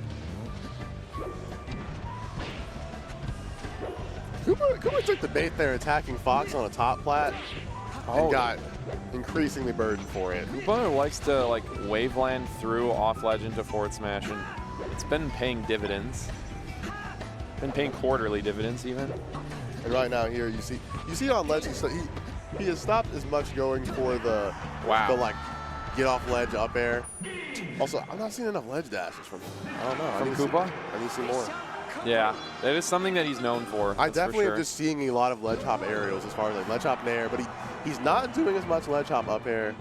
Koopa took the bait there, attacking Fox on a top plat, and got increasingly burdened for it. Koopa likes to like wave land through off ledge into forward smash, and it's been paying dividends. Been paying quarterly dividends even. And right now here you see it on ledge. He has stopped as much going for the like get off ledge up air. Also, I'm not seeing enough ledge dashes from him. I don't know. From Koopa? I need to see more. Yeah, that is something that he's known for. I definitely am just seeing a lot of ledge hop aerials as far as like ledge hop in air, but he's not doing as much ledge hop up air.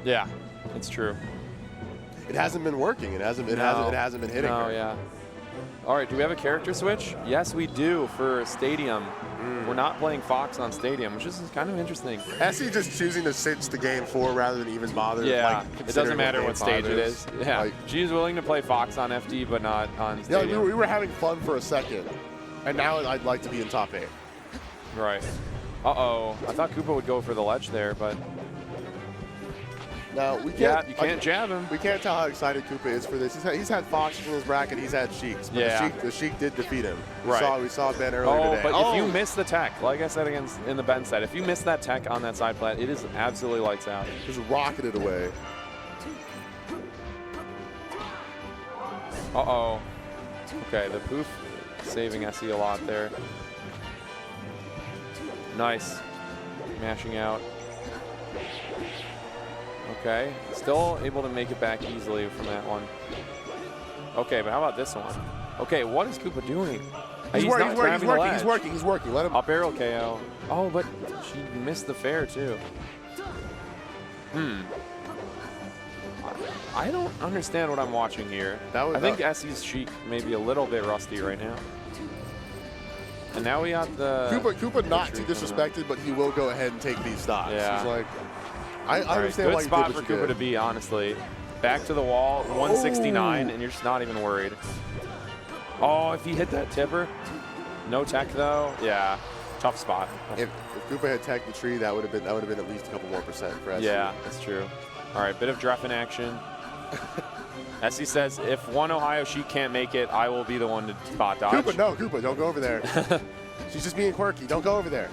Yeah, it's true. It hasn't been working. It hasn't been hitting. No, her. yeah. All right, do we have a character switch? Yes, we do for Stadium. We're not playing Fox on Stadium, which is kind of interesting. SE just choosing to switch to game 4 rather than even bother. Yeah, like, it doesn't matter what stage it is. Yeah, Like, she's willing to play Fox on FD, but not on yeah, Stadium. we were having fun for a second, and now I'd like to be in top 8. Right. Uh-oh. I thought Koopa would go for the ledge there, but... Now, we can't, Yeah, you can't jab him. We can't tell how excited Koopa is for this. He's had Fox in his bracket. He's had Sheiks. But Yeah. the Sheik did defeat him. Right. We saw Ben earlier today. But if you miss the tech, like I said in the Ben set, if you miss that tech on that side plat, it is absolutely lights out. Just rocketed away. Uh-oh. Okay, the poof saving SE a lot there. Nice. Mashing out. Okay, still able to make it back easily from that one. Okay, but how about this one? Okay, what is Koopa doing? He's working. Let him. Up barrel KO. Oh, but she missed the fair too. I don't understand what I'm watching here. I think SE's Sheik may be a little bit rusty right now. And now we got the... Koopa not too disrespected, but he will go ahead and take these stops. Yeah. He's like, I understand good why you spot did for what you Koopa did. to be, honestly. Back to the wall, 169, and you're just not even worried. Oh, if he hit that tipper. No tech, though. Yeah, tough spot. If Koopa had tagged the tree, that would have been at least a couple more percent for SE. Yeah, that's true. All right, bit of Dref in action. SE says, if one Ohio Sheik can't make it, I will be the one to spot dodge. Koopa, don't go over there. She's just being quirky. Don't go over there.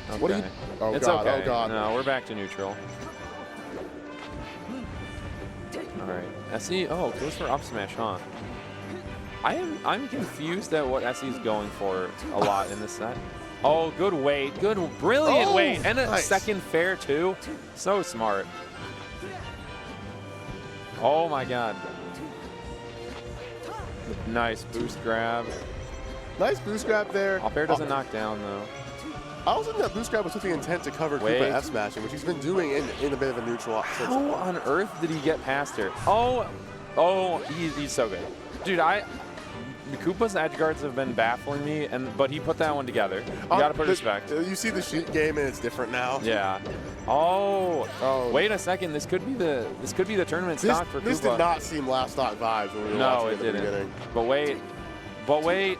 Okay. What are you? Oh, it's God. okay. Oh, God. No, we're back to neutral. All right. SE, oh, goes for up smash, huh? I'm confused at what SE's going for a lot in this set. Oh, good weight. Brilliant weight. And a second fair, too. So smart. Oh, my God. Nice boost grab. Nice boost grab there. Up air doesn't knock down, though. I also think that boost grab was with the intent to cover Koopa F smashing, which he's been doing in a bit of a neutral. How on earth did he get past her? Oh, he's so good. Dude, Koopa's edge guards have been baffling me, but he put that one together. You gotta put respect. You see the Sheik game and it's different now. Yeah. Oh. Wait a second. This could be the tournament stock for Koopa. This did not seem last stock vibes when we were watching it at the didn't. beginning. But wait.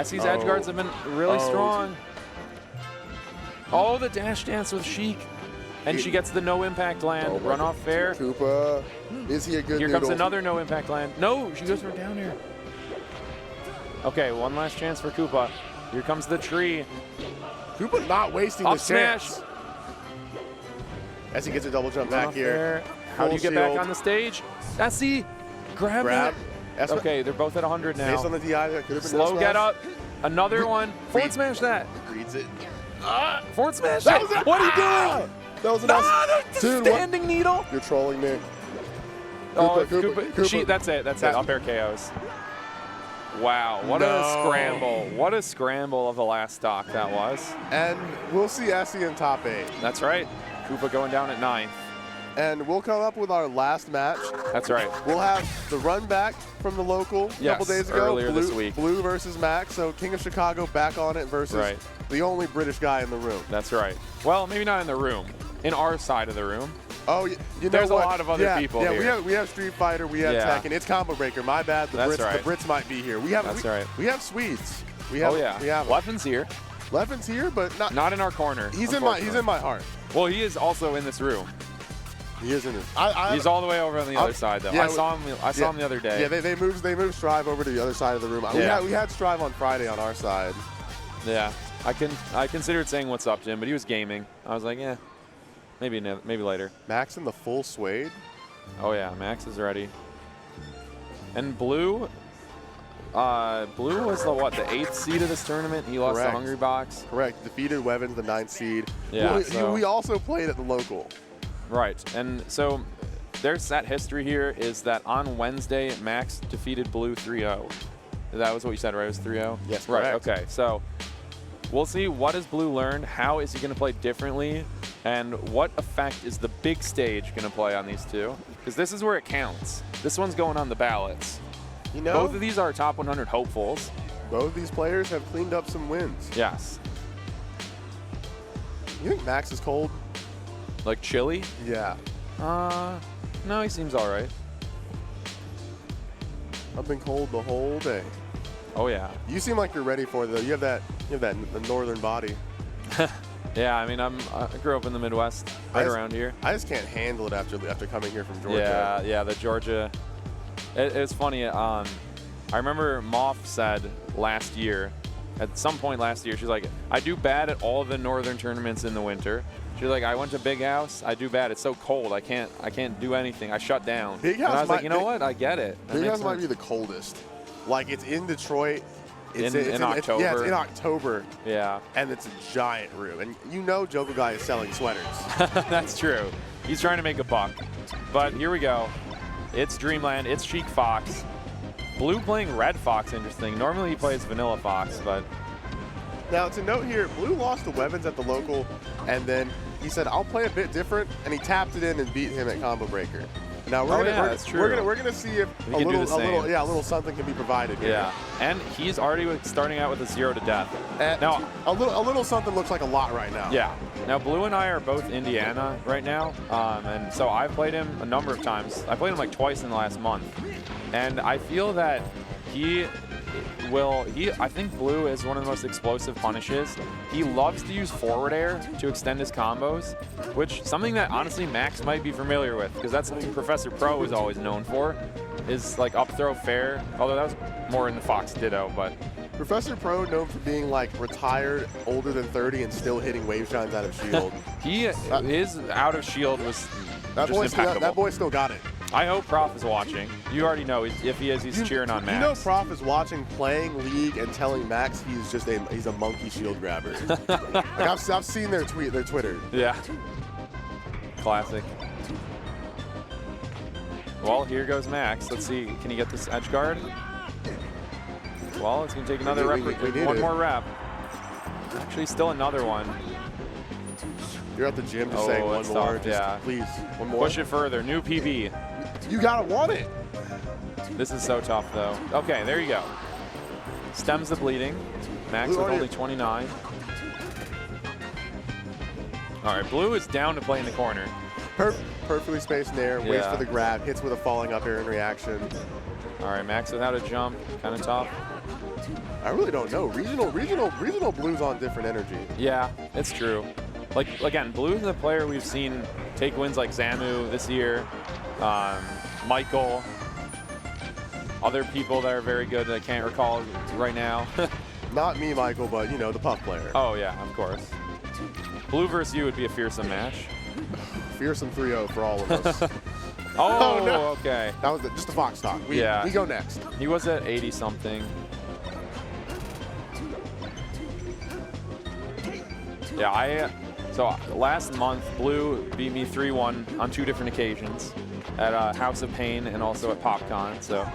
SE's edge guards have been really strong. Oh, the dash dance with Sheik. And she gets the no impact land. Run off fair. Koopa. Is he a good Here noodle? comes another no impact land. No, she goes for down air. Okay, one last chance for Koopa. Here comes the tree. Koopa not wasting Up the smash. chance. As he gets a double jump back here. How do you get back shield. on the stage? SE, grab it. Okay, they're both at 100 now. Based on the DI, that could have been Slow no get smash. up. Another one. Forward smash that. Reads it. Forward smash That it. was it. What are you doing? That was enough. Dude, standing needle. You're trolling me. Koopa. That's it. That's it. Up air KOs. Wow, what a scramble. What a scramble of the last stock that was. And we'll see SE in top 8. That's right. Koopa going down at 9th. And we'll come up with our last match. That's right. We'll have the run back from the local a couple days ago. Earlier this week. Blue versus Max. So King of Chicago back on it versus the only British guy in the room. That's right. Well, maybe not in the room. In our side of the room. Oh, you know There's what? a lot of other people here. Yeah, we have Street Fighter, we have Tekken. It's Combo Breaker. My bad. The Brits might be here. We have Swedes. We have Leffen's here. Leffen's here, but not in our corner. He's in my heart. Well, he is also in this room. He is in it. He's all the way over on the other side, though. Yeah, I saw him the other day. Yeah, they moved Strive over to the other side of the room. We had Strive on Friday on our side. Yeah, I considered saying what's up to him, but he was gaming. I was like, yeah, maybe later. Max in the full suede. Oh yeah, Max is ready. And Blue was the 8th seed of this tournament. He lost the Hungry Box. Correct. Defeated Wevins, the 9th seed. Yeah. We also played at the local. Right, and so their set history here is that on Wednesday, Max defeated Blue 3-0. That was what you said, right? It was 3-0? Yes, right. correct. Okay, so we'll see what has Blue learned, how is he going to play differently, and what effect is the big stage going to play on these two? Because this is where it counts. This one's going on the ballots. You know, both of these are top 100 hopefuls. Both of these players have cleaned up some wins. Yes. You think Max is cold? Like chilly? Yeah. No, he seems all right. I've been cold the whole day. Oh yeah. You seem like you're ready for it though. You have that the northern body. Yeah, I mean, I grew up in the Midwest, right around here. I just can't handle it after coming here from Georgia. Yeah, the Georgia. It's funny. I remember Moff said last year, at some point last year, she's like, I do bad at all the northern tournaments in the winter. She's like, I went to Big House. I do bad. It's so cold. I can't do anything. I shut down. Big House. And I was like, you know what? I get it. Big House might be the coldest. Like, it's in Detroit. It's in October. Yeah, it's in October. Yeah. And it's a giant room. And you know Joker Guy is selling sweaters. That's true. He's trying to make a buck. But here we go. It's Dreamland. It's Sheik Fox. Blue playing Red Fox, interesting. Normally he plays Vanilla Fox, but... Now, to note here, Blue lost to Weapons at the local, and then he said, I'll play a bit different, and he tapped it in and beat him at Combo Breaker. Now we're gonna see if a little something can be provided here. Yeah, and he's already starting out with a 0 to death. Now a little something looks like a lot right now. Yeah. Now Blue and I are both Indiana right now, and so I've played him a number of times. I played him like twice in the last month, and I feel that I think Blue is one of the most explosive punishes. He loves to use forward air to extend his combos, which something that honestly Max might be familiar with, because that's something Professor Pro is always known for, is like up throw fair, although that was more in the Fox Ditto, but. Professor Pro known for being like retired, older than 30, and still hitting wave shines out of shield. His out of shield was just impeccable. That boy still got it. I hope Prof is watching. You already know if he is, he's cheering on Max. You know Prof is watching, playing League, and telling Max he's a monkey shield grabber. Like I've seen their Twitter. Yeah. Classic. Well, here goes Max. Let's see, can he get this edge guard? Well, it's gonna take another one more rep. Actually, still another one. You're at the gym just saying one more. Please, one more. Push it further. New PB. You gotta want it. This is so tough, though. Okay, there you go. Stems the bleeding. Max with only 29. All right, Blue is down to play in the corner. Perfectly spaced in there. Waits for the grab. Hits with a falling up air in reaction. All right, Max without a jump. Kind of tough. I really don't know. Regional Blue's on different energy. Yeah, it's true. Like, again, Blue's a player we've seen take wins like Zamu this year, Michael, other people that are very good that I can't recall right now. Not me, Michael, but, you know, the Puff player. Oh, yeah, of course. Blue versus you would be a fearsome match. Fearsome 3-0 for all of us. Oh, no. Okay. That was just a Fox talk. We go next. He was at 80-something. Yeah, so last month, Blue beat me 3-1 on 2 different occasions at House of Pain and also at PopCon. So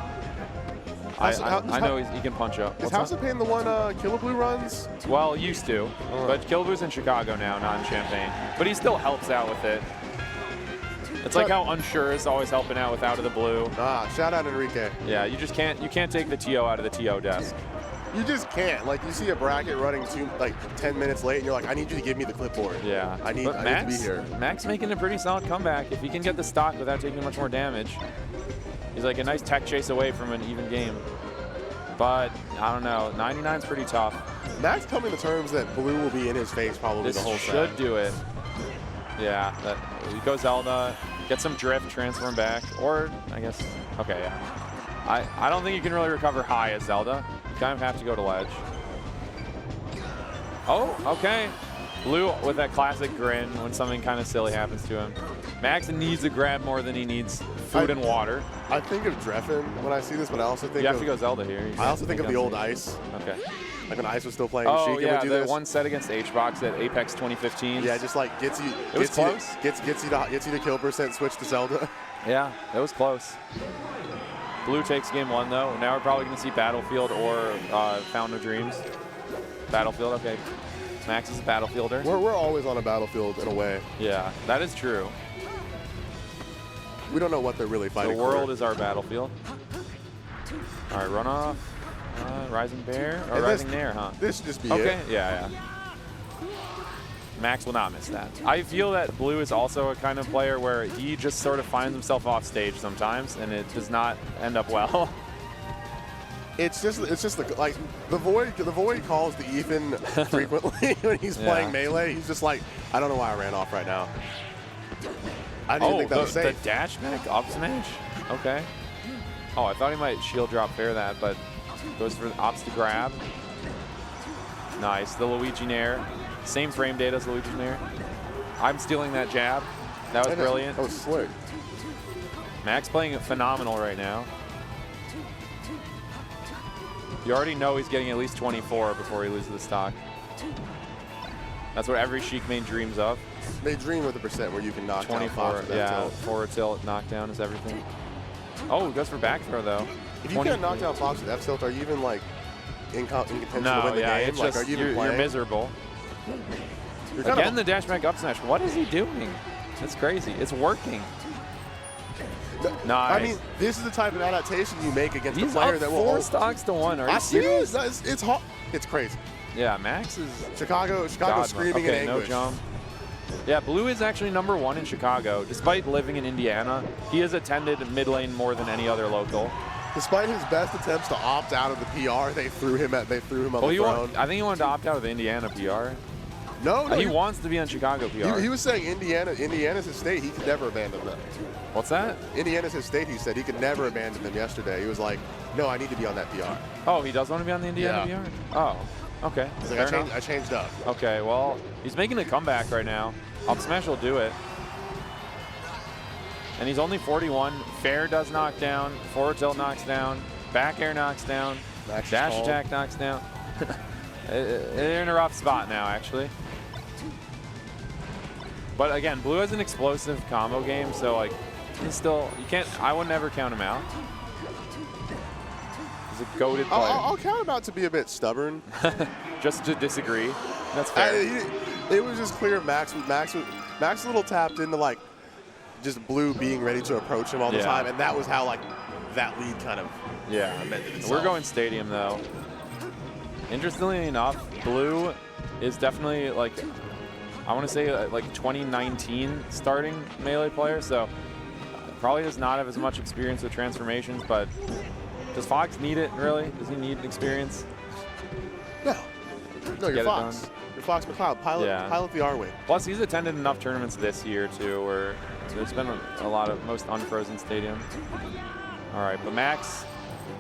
I know he can punch up. Is House of Pain the one Killer Blue runs? Well, used to, but Killer Blue's in Chicago now, not in Champaign. But he still helps out with it. It's like how Unsure is always helping out with Out of the Blue. Shout out Enrique. Yeah, you can't take the TO out of the TO desk. You just can't. Like, you see a bracket running 10 minutes late, and you're like, I need you to give me the clipboard. Yeah. I need to be here. Max making a pretty solid comeback. If he can get the stock without taking much more damage, he's like a nice tech chase away from an even game. But, I don't know. 99's pretty tough. Max coming to terms that Blue will be in his face probably the whole set. This should do it. Yeah. We go Zelda, get some drift, transform back, or I guess, okay, yeah. I don't think you can really recover high as Zelda. You kind of have to go to ledge. Oh, okay. Blue with that classic grin when something kind of silly happens to him. Max needs to grab more than he needs food and water. I think of Dreffen when I see this, but I also think you have to go Zelda here. I also think of the old Ice. Okay. Like when Ice was still playing Oh, Sheik, yeah, would do the this. one set against H-Box at Apex 2015. Yeah, just like gets you. It was close. Gets you to kill percent, switch to Zelda. Yeah, that was close. Blue takes game 1 though. Now we're probably going to see Battlefield or Fountain of Dreams. Battlefield, okay. Max is a Battlefielder. We're always on a Battlefield in a way. Yeah, that is true. We don't know what they're really fighting The world for. is our Battlefield. All right, run off. Rising Bear or And Rising Nair, huh? This should just be okay. it. Yeah. Max will not miss that. I feel that Blue is also a kind of player where he just sort of finds himself off stage sometimes, and it does not end up well. It's just like the Void calls the Ethan frequently when he's playing Melee. He's just like, I don't know why I ran off right now. I didn't think that was safe. The dash back up smash? Okay. Oh, I thought he might shield drop fair that, but goes for the ops to grab. Nice. The Luigi Nair. Same frame data as Luigi Nair. I'm stealing that jab. That was brilliant. That was slick. Max playing phenomenal right now. You already know he's getting at least 24 before he loses the stock. That's what every Sheik main dreams of. They dream with the percent where you can knock 24, down Fox with that tilt. forward tilt, knockdown is everything. Oh, goes for back throw though. If you can't knock down Fox with F tilt, are you even like in contention to No, win the yeah, game? it's Like, just are you even you're playing? miserable. You're Again, the dash back up smash. What is he doing? That's crazy. It's working. Nice. I mean, this is the type of adaptation you make against He's a player up that will 4 stocks to 1. Are you serious? serious? It's hot. It's crazy. Yeah, Max is Chicago God screaming okay, in anguish. no jump. Yeah, Blue is actually #1 in Chicago. Despite living in Indiana, he has attended mid lane more than any other local. Despite his best attempts to opt out of the PR, they threw him on the throne. I think he wanted to opt out of the Indiana PR. No, he wants to be on Chicago PR. He was saying Indiana's his state. He could never abandon them. What's that? Indiana's his state. He said he could never abandon them yesterday. He was like, no, I need to be on that PR. Oh, he does want to be on the Indiana PR? Oh, okay. He's like, I changed up. Okay, well, he's making a comeback right now. Up smash will do it. And he's only 41. Fair does knock down. Forward tilt knocks down. Back air knocks down. Dash attack knocks down. They're in a rough spot now, actually. But again, Blue has an explosive combo game, so like, he's still, I would never count him out. He's a goated player. I'll count him out to be a bit stubborn. Just to disagree. That's fair. It was just clear Max was a little tapped into like just Blue being ready to approach him all the time, and that was how like that lead kind of amended itself. We're going stadium though. Interestingly enough, Blue is definitely like, I want to say like 2019 starting Melee player, so probably does not have as much experience with transformations, but does Fox need it really? Does he need experience? No, you're Fox. You're Fox McCloud. Pilot the R-Wing. Plus, he's attended enough tournaments this year too, where there's been a lot of most unfrozen stadium. All right, but Max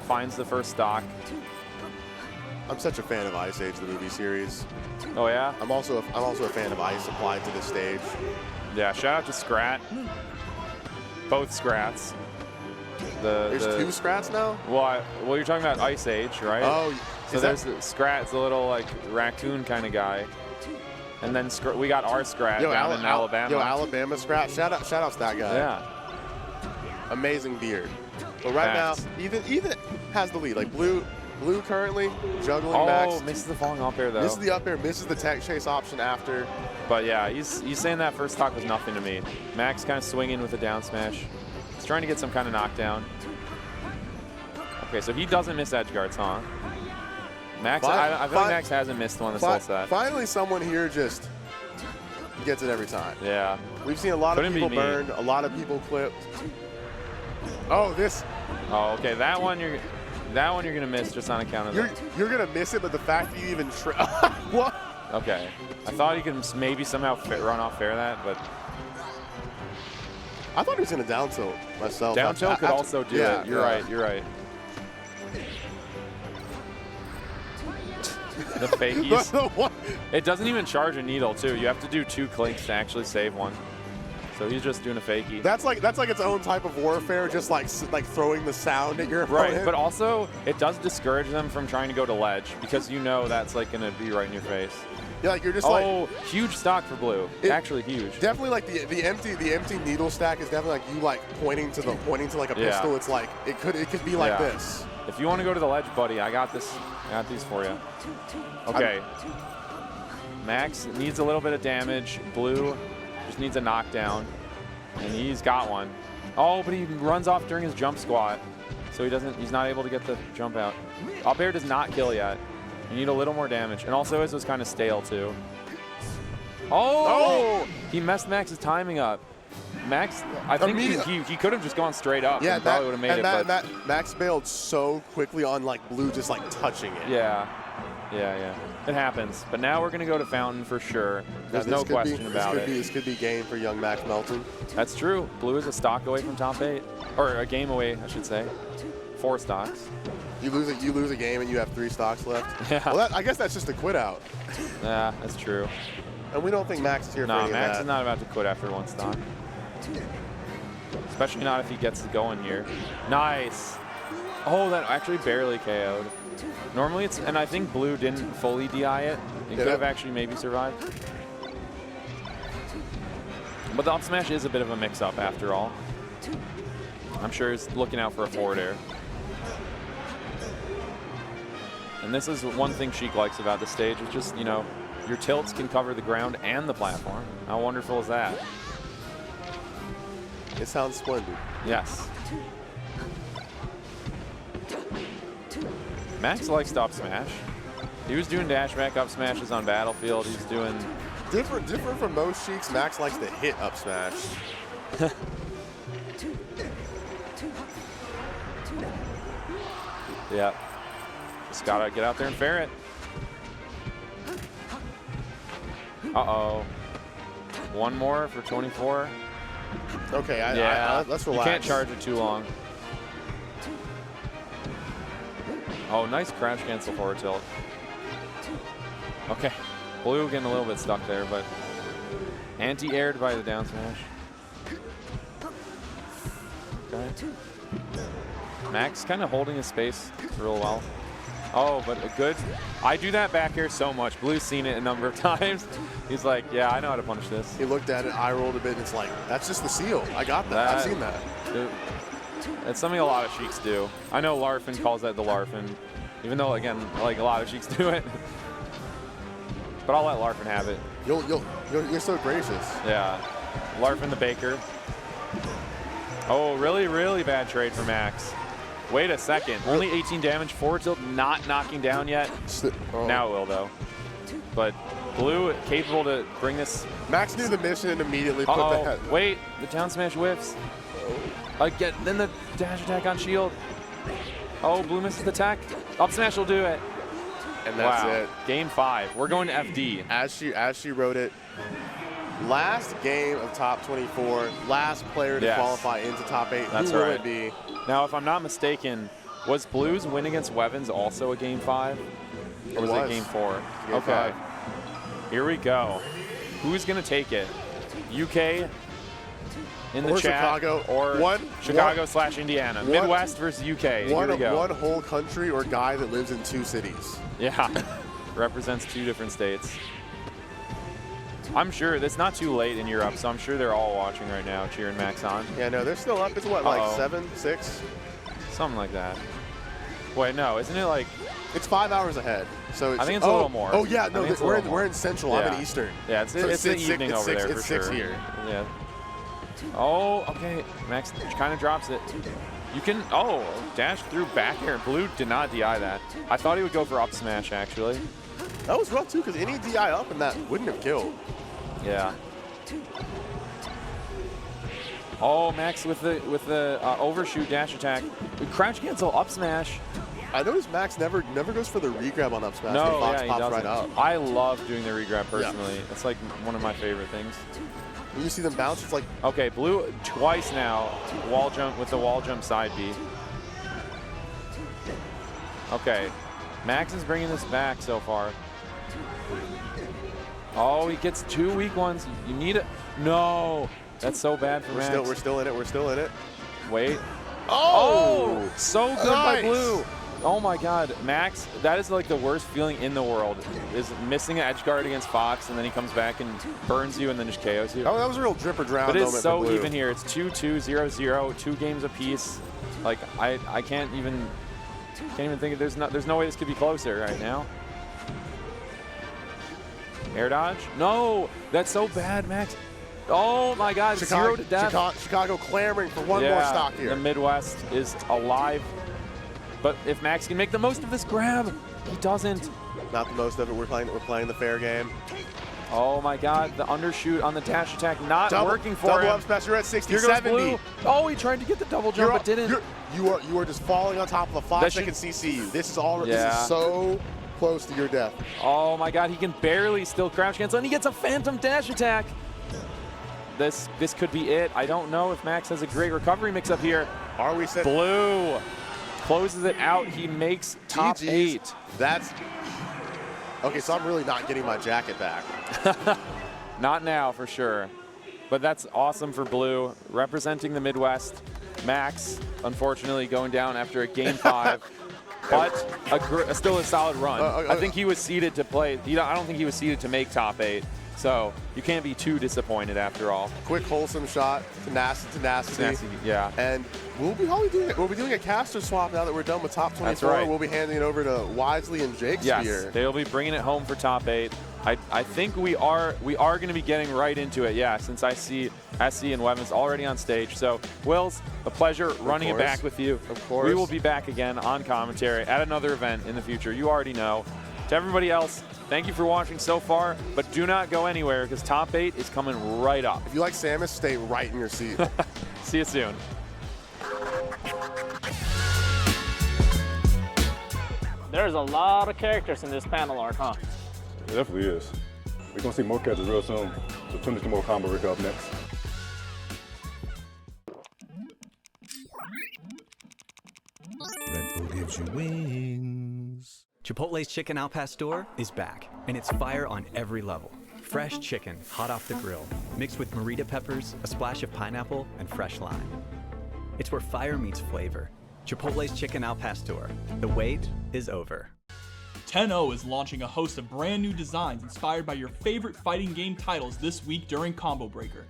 finds the first stock. I'm such a fan of Ice Age, the movie series. Oh yeah. I'm also a fan of Ice applied to this stage. Yeah, shout out to Scrat. Both Scrats. There's 2 Scrats now? Well, you're talking about Ice Age, right? Oh, so there's Scrat's a little like raccoon kind of guy, and then we got our Scrat down in Alabama. Yo, Alabama Scrat. Shout out to that guy. Yeah. Amazing beard. But right now, Ethan has the lead. Like Blue currently juggling Max. Oh, misses the falling up air though. Misses the up air, misses the tech chase option after. But yeah, he's saying that first stock was nothing to me. Max kind of swinging with a down smash. He's trying to get some kind of knockdown. Okay, so he doesn't miss edge guards, huh? Max, I feel like Max hasn't missed one this whole set. Finally, someone here just gets it every time. Yeah. We've seen a lot of people burned, a lot of people clipped. Oh, this. Oh, okay. That one you're gonna miss just on account of that. You're gonna miss it, but the fact that you even what? Okay. I thought he could maybe somehow run off fair that, but I thought he was gonna down tilt myself. Down tilt could also do it. You're right. You're right. The fakies. It doesn't even charge a needle too. You have to do 2 clinks to actually save one. So he's just doing a fakie. That's like its own type of warfare, just like throwing the sound at your opponent. Right, but also it does discourage them from trying to go to ledge because you know that's like gonna be right in your face. Yeah, like you're just huge stock for Blue. Actually huge. Definitely like the empty needle stack is definitely like you like pointing to like a pistol. It's like it could be like this. If you want to go to the ledge, buddy, I got this. I got these for you. Okay. Max needs a little bit of damage. Blue just needs a knockdown, and he's got one. Oh, but he runs off during his jump squat. so he's not able to get the jump out. Up air does not kill yet. You need a little more damage. And also his was kind of stale too. Oh! He messed Max's timing up. Max, I think he could have just gone straight up and probably would have made it. But Max bailed so quickly on like Blue just like touching it. Yeah. It happens. But now we're going to go to Fountain for sure. There's no question about it. This could be game for young Max Melton. That's true. Blue is a stock away from top 8. Or a game away, I should say. 4 stocks. You lose a game and you have 3 stocks left. Yeah. Well, I guess that's just a quit out. Yeah, that's true. And we don't think Max is here for any of that. No, Max is not about to quit after 1 stock. Especially not if he gets going here. Nice. Oh, that actually barely KO'd. Normally it's, and I think Blue didn't fully DI it. He could have actually maybe survived. But the up smash is a bit of a mix-up after all. I'm sure he's looking out for a forward air. And this is one thing Sheik likes about the stage. It's just, you know, your tilts can cover the ground and the platform. How wonderful is that? It sounds splendid. Yes. Max likes to up smash. He was doing dash back up smashes on Battlefield. He's doing different from most Sheiks. Max likes to hit up smash. Yeah. Just gotta get out there and fair it. Uh-oh. One more for 24. Okay, let's relax. You can't charge it too long. Oh, nice crouch cancel forward tilt. Okay, Blue getting a little bit stuck there, but anti-aired by the down smash. Okay. Max kind of holding his space real well. Oh, but a good. I do that back air so much. Blue's seen it a number of times. He's like, yeah, I know how to punish this. He looked at it, eye rolled a bit, and it's like, that's just the seal. I got that. I've seen that. It's something a lot of Sheiks do. I know Larfin calls that the Larfin, even though, again, like a lot of Sheiks do it. But I'll let Larfin have it. You're so gracious. Yeah. Larfin the Baker. Oh, really, really bad trade for Max. Wait a second. Only 18 damage. Forward tilt not knocking down yet. Now it will, though. But Blue capable to bring this. Max knew the mission and immediately put the head. Wait, the down smash whiffs. Then the dash attack on shield. Oh, Blue misses the attack. Up smash will do it. And that's it. Game 5. We're going to FD. As she wrote it, last game of top 24, last player to qualify into top 8. That's Who will right. it be? Now, if I'm not mistaken, was Blue's win against Wevens also a game 5? Or was it game 4? Game 5. Here we go. Who's going to take it? UK in the or chat, Chicago, or Chicago/Indiana. Midwest versus UK. Here we go. One whole country or guy that lives in 2 cities. Yeah, represents 2 different states. I'm sure it's not too late in Europe, so I'm sure they're all watching right now, cheering Max on. Yeah, no, they're still up. It's what, like 7, 6? Something like that. Wait, no, isn't it like? It's 5 hours ahead. So it's, I think it's a little more. Oh yeah, no, we're in Central. Yeah. I'm in Eastern. Yeah, it's the evening over there for sure. It's 6 here. Yeah. Oh, okay. Max kind of drops it. You can, dash through back air. Blue did not DI that. I thought he would go for up smash, actually. That was rough, too, because any DI up and that wouldn't have killed. Yeah. Oh, Max with the overshoot dash attack. Crouch cancel up smash. I noticed Max never goes for the regrab on up smash. No, Fox he pops doesn't. right up. I love doing the regrab personally. It's like one of my favorite things. When you see them bounce, it's like... Okay, Blue twice now. Wall jump with the wall jump side B. Okay. Max is bringing this back so far. Oh, he gets 2 weak ones. You need it. No. That's so bad for Max. We're still in it. We're still in it. Wait. Oh! So good by Blue. Oh my God, Max, that is like the worst feeling in the world, is missing an edge guard against Fox, and then he comes back and burns you and then just KOs you. Oh, that was a real drip or drown moment. But it's so for Blue. even here. It's 2-2, 0-0, 2 games apiece. Like I can't even think of, there's no way this could be closer right now. Air dodge? No, that's so bad, Max. Oh my God, 0 to death. Chicago clamoring for one more stock here. The Midwest is alive But if Max can make the most of this grab, he doesn't. Not the most of it. We're playing the fair game. Oh my God, the undershoot on the dash attack not working for him. Double up smash, you're at 60, Here goes 70. Blue. Oh, he tried to get the double jump, but didn't. You are just falling on top of a 5-second CC. This is all. Yeah. This is so close to your death. Oh my God, he can barely still crouch cancel, and he gets a phantom dash attack. This could be it. I don't know if Max has a great recovery mix-up here. Are we set? Blue closes it out. He makes top 8. That's okay. So I'm really not getting my jacket back. Not now, for sure. But that's awesome for Blue, representing the Midwest. Max, unfortunately, going down after a game 5, but still a solid run. I think he was seeded to play. I don't think he was seeded to make top 8. So you can't be too disappointed after all. Quick, wholesome shot, tenacity. Yeah. And we'll be doing a caster swap now that we're done with top 24. That's right. We'll be handing it over to Wisely and Shakespeare. Yes, they'll be bringing it home for top 8. I think we are going to be getting right into it. Yeah, since I see SC and Weapons already on stage. So Wills, a pleasure running it back with you. Of course. We will be back again on commentary at another event in the future. You already know. To everybody else, thank you for watching so far, but do not go anywhere because top 8 is coming right up. If you like Samus, stay right in your seat. See you soon. There's a lot of characters in this panel art, huh? It definitely is. We're going to see more characters real soon, so tune into more Combo Breaker up next. Red Bull gives you wings. Chipotle's Chicken Al Pastor is back, and it's fire on every level. Fresh chicken, hot off the grill, mixed with morita peppers, a splash of pineapple, and fresh lime. It's where fire meets flavor. Chipotle's Chicken Al Pastor. The wait is over. 10-0 is launching a host of brand new designs inspired by your favorite fighting game titles this week during Combo Breaker.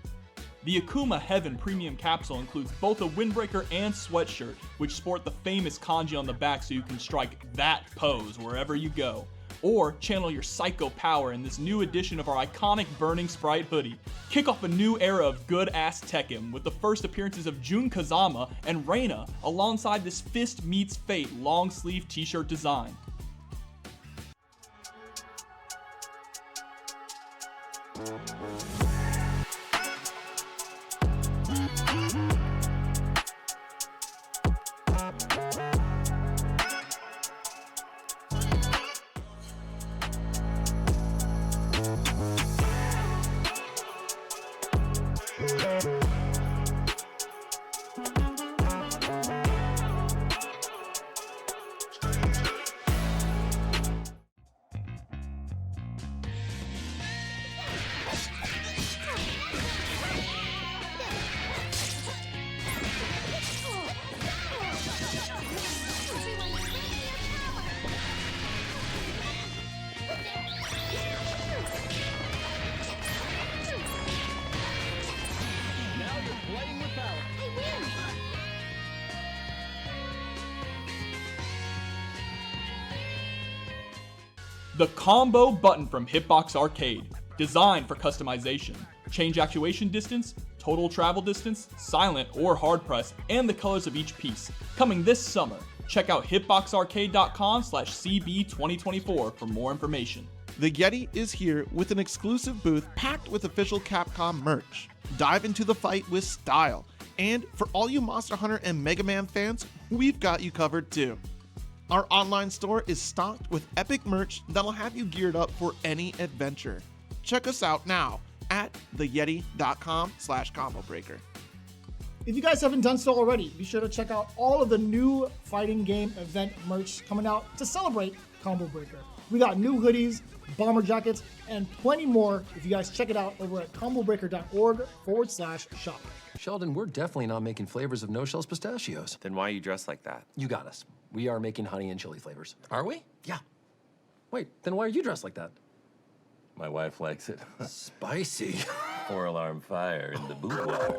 The Akuma Heaven Premium Capsule includes both a windbreaker and sweatshirt, which sport the famous kanji on the back so you can strike that pose wherever you go. Or channel your psycho power in this new edition of our iconic Burning Sprite hoodie. Kick off a new era of good-ass Tekken with the first appearances of Jun Kazama and Reina alongside this Fist Meets Fate long-sleeve t-shirt design. The Combo button from Hitbox Arcade, designed for customization. Change actuation distance, total travel distance, silent or hard press, and the colors of each piece. Coming this summer. Check out hitboxarcade.com/CB2024 for more information. The Yeti is here with an exclusive booth packed with official Capcom merch. Dive into the fight with style. And for all you Monster Hunter and Mega Man fans, we've got you covered too. Our online store is stocked with epic merch that'll have you geared up for any adventure. Check us out now at theyeti.com/combobreaker. If you guys haven't done so already, be sure to check out all of the new fighting game event merch coming out to celebrate Combo Breaker. We got new hoodies, bomber jackets, and plenty more if you guys check it out over at combobreaker.org/shop. Sheldon, we're definitely not making flavors of no-shells pistachios. Then why are you dressed like that? You got us. We are making honey and chili flavors. Are we? Yeah. Wait, then why are you dressed like that? My wife likes it. Spicy. 4-alarm fire in the boudoir.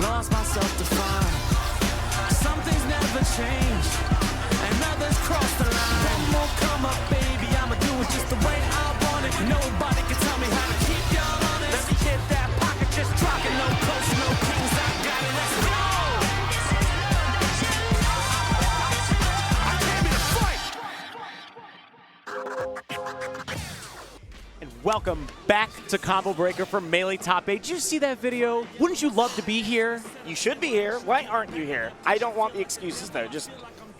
Lost myself to find some things never change, and others cross the line. One more come up, baby, I'ma do it just the way I want it. Nobody can tell me how to keep y'all honest. Let me hit that pocket, just drop it. No coast, no kings, I got it. Let's go. I came here to fight. And welcome back to Combo Breaker from Melee Top 8. Did you see that video? Wouldn't you love to be here? You should be here. Why aren't you here? I don't want the excuses, though. Just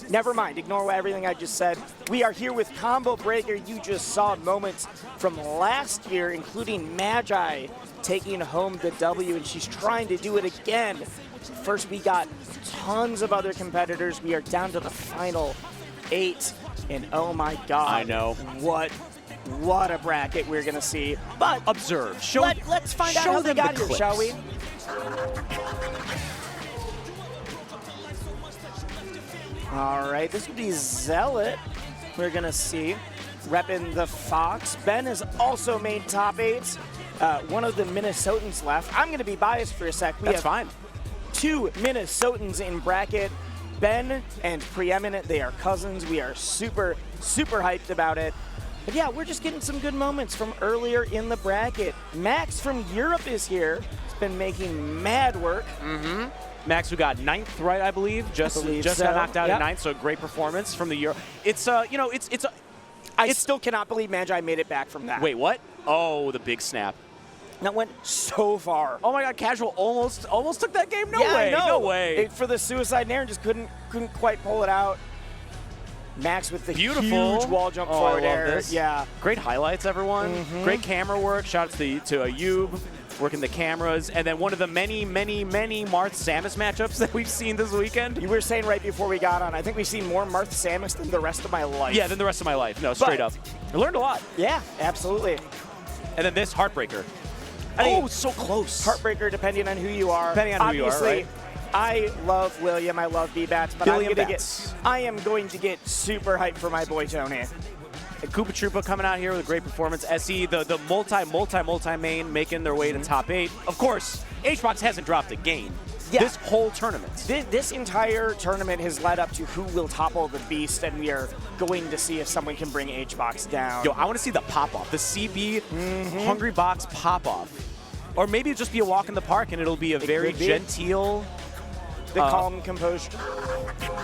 never mind. Ignore everything I just said. We are here with Combo Breaker. You just saw moments from last year, including Magi taking home the W, and she's trying to do it again. First, we got tons of other competitors. We are down to the final 8, and oh my God. I know. What a bracket we're going to see. But observe. Let's find out how they got here, shall we? All right, this would be Zealot. We're going to see repping the Fox. Ben has also made top 8. One of the Minnesotans left. I'm going to be biased for a sec. That's fine. 2 Minnesotans in bracket. Ben and Preeminent, they are cousins. We are super, super hyped about it. But yeah, we're just getting some good moments from earlier in the bracket. Max from Europe is here. He's been making mad work. Mm-hmm. Max, who got 9th, right, I believe? Just got knocked out at 9th, so great performance from the Euro. It's, I still cannot believe Magi made it back from that. Wait, what? Oh, the big snap. That went so far. Oh my God, Casual almost took that game. No yeah, way, no way. For the suicide nair, just couldn't quite pull it out. Max with the huge wall jump forward air. This. Yeah. Great highlights, everyone. Mm-hmm. Great camera work. Shout out to Ayub, working the cameras. And then one of the many, many, many Marth Samus matchups that we've seen this weekend. You were saying right before we got on, I think we've seen more Marth Samus than the rest of my life. Yeah, than the rest of my life. No, straight up. I learned a lot. Yeah, absolutely. And then this, Heartbreaker. So close. Heartbreaker, depending on who you are. Depending on who you are, right? I love William. I love B-Bats, but I am going to get super hyped for my boy Tony. And Koopa Troopa coming out here with a great performance. SE, the multi main making their way to top 8. Of course, HBox hasn't dropped a game. Yeah. This whole tournament. This entire tournament has led up to who will topple the beast, and we are going to see if someone can bring HBox down. Yo, I want to see the pop-off, the CB Hungry Box pop-off. Or maybe it'll just be a walk in the park, and it'll be a very genteel... The calm, composed.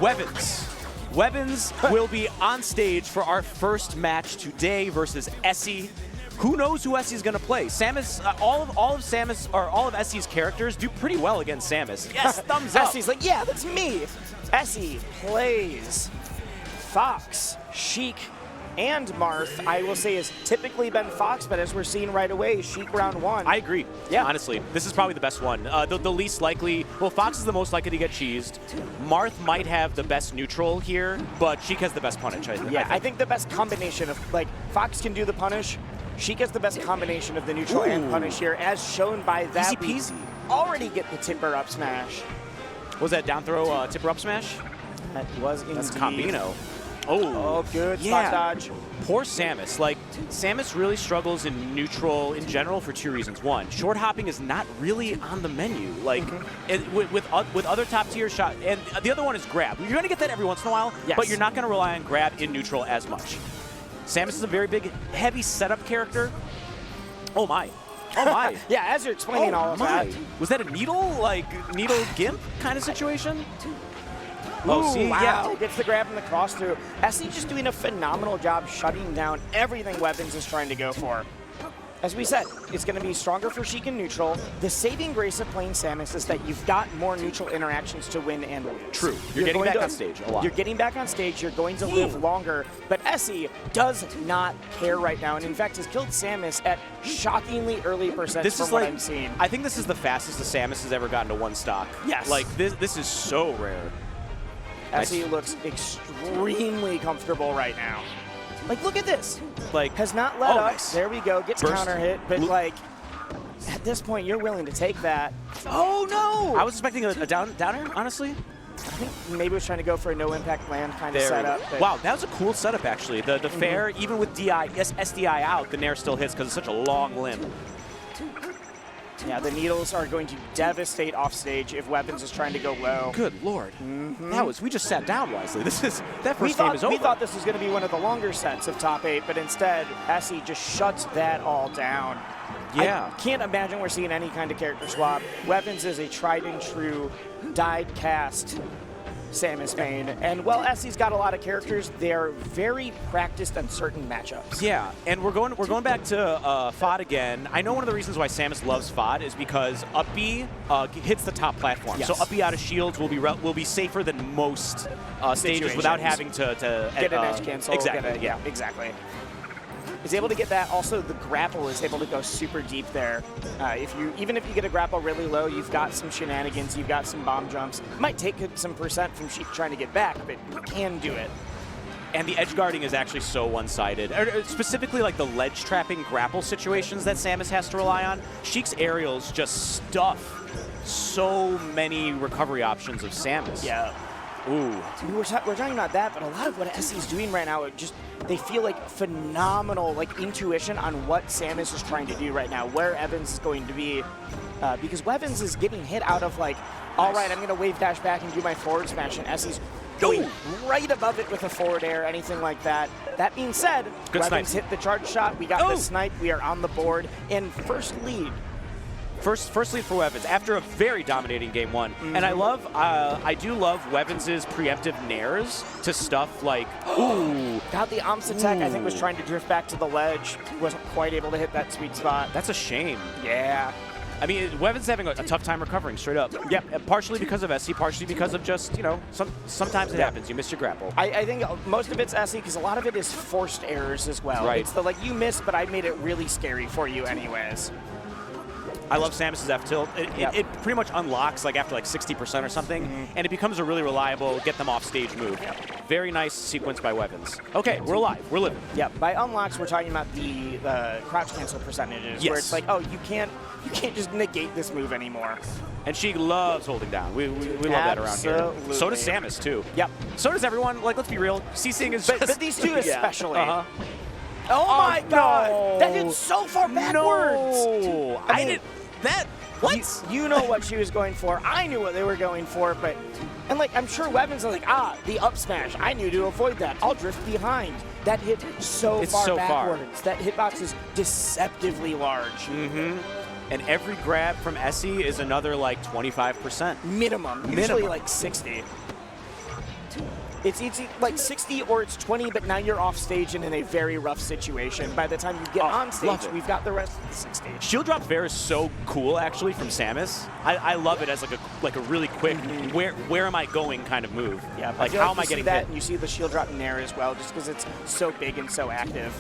Weapons will be on stage for our first match today versus Essie. Who knows who Essie's going to play? Samus, all of Samus, or all of Essie's characters do pretty well against Samus. Yes, thumbs up. Essie's like, yeah, that's me. Essie plays Fox, Sheik, and Marth, I will say, has typically been Fox, but as we're seeing right away, Sheik round 1. I agree. Yeah. Honestly, this is probably the best one. The least likely, well, Fox is the most likely to get cheesed. Marth might have the best neutral here, but Sheik has the best punish, I think. Yeah, I think the best combination of, like, Fox can do the punish. Sheik has the best combination of the neutral and punish here, as shown by that. Easy peasy. Already get the tipper up smash. Was that down throw tipper up smash? That was indeed. That's Combino. Oh, good spot dodge. Poor Samus. Like, Samus really struggles in neutral in general for 2 reasons. One, short hopping is not really on the menu. Like, with other top tier shot, and the other one is grab. You're gonna get that every once in a while, but you're not gonna rely on grab in neutral as much. Samus is a very big, heavy setup character. Oh my. Oh my. Yeah, as you're explaining all of that. Was that a needle, needle gimp kind of situation? Oh, see, wow. Yeah. Gets the grab and the cross through. Essie just doing a phenomenal job shutting down everything Weapons is trying to go for. as we said, it's going to be stronger for Sheik in neutral. The saving grace of playing Samus is that you've got more neutral interactions to win and lose. True. You're getting back on stage a lot. You're getting back on stage. You're going to live longer. But Essie does not care right now, and in fact has killed Samus at shockingly early percent from what I'm seeing. I think this is the fastest the Samus has ever gotten to one stock. Yes. Like, this is so rare. Essie looks extremely comfortable right now. Like, look at this. Like, has not let up. Nice. There we go. Gets Burst. counter hit, but like, at this point, you're willing to take that. Oh no! I was expecting a downer, honestly. I think maybe was trying to go for a no impact land kind of There we setup. go. but- Wow, that was a cool setup actually. The fair, even with SDI out, the Nair still hits because it's such a long limb. Yeah, the needles are going to devastate off stage if Weapons is trying to go low. Good lord. We just sat down wisely. That We first game thought, is over. we thought this was going to be one of the longer sets of top 8, but instead, Essie just shuts that all down. Yeah. I can't imagine we're seeing any kind of character swap. Weapons is a tried and true, dyed cast Samus main. And while Essie's got a lot of characters, they're very practiced on certain matchups. Yeah, and we're going back to FOD again. I know one of the reasons why Samus loves FOD is because up B hits the top platform. Yes. So up B out of shields will be safer than most stages without having to get an edge cancel. Exactly. Yeah, exactly. Is able to get that. Also, the grapple is able to go super deep there. Even if you get a grapple really low, you've got some shenanigans, you've got some bomb jumps. Might take some percent from Sheik trying to get back, but you can do it. And the edge guarding is actually so one-sided. Specifically, like the ledge trapping grapple situations that Samus has to rely on. Sheik's aerials just stuff so many recovery options of Samus. Yeah. Ooh. We're talking about that, but a lot of what Essie's doing right now, they feel like phenomenal intuition on what Samus is trying to do right now, where Evans is going to be, because Evans is getting hit out of all right, I'm going to wave dash back and do my forward smash, and Essie's going right above it with a forward air, anything like that. That being said, Evans hit the charge shot, we got the snipe, we are on the board, and first lead. First lead for Weapons after a very dominating game one. And I do love Weapons' preemptive nairs to stuff like, ooh. Got the Omps attack, I think was trying to drift back to the ledge. Wasn't quite able to hit that sweet spot. That's a shame. Yeah. I mean, Weapons having a tough time recovering, straight up. Yep, partially because of Essie, partially because of just, sometimes it happens. You missed your grapple. I think most of it's Essie because a lot of it is forced errors as well. Right. It's the, you missed, but I made it really scary for you anyways. I love Samus's F tilt. It pretty much unlocks after 60% or something, and it becomes a really reliable get them off stage move. Very nice sequence by Weapons. Okay, we're alive. We're living. Yeah, by unlocks we're talking about the crouch cancel percentages, where it's you can't just negate this move anymore. And she loves holding down. We love that around here. So does Samus too. Yep. So does everyone. Let's be real. CCing is just. But these two especially. Oh my God! That hit so far backwards. No, I didn't. That what? You know what she was going for. I knew what they were going for, but I'm sure Weapons are the up smash. I knew to avoid that. I'll drift behind. That hit so far backwards. That hitbox is deceptively large. Mm-hmm. And every grab from Essie is another 25%. Minimum. Usually 60. It's 60 or it's 20, but now you're off stage and in a very rough situation. By the time you get on stage, we've got the rest of the 60. Shield drop fair is so cool, actually, from Samus. I love it as a really quick, where am I going kind of move. Yeah, how am I getting that? hit? And you see the shield drop in there as well, just because it's so big and so active.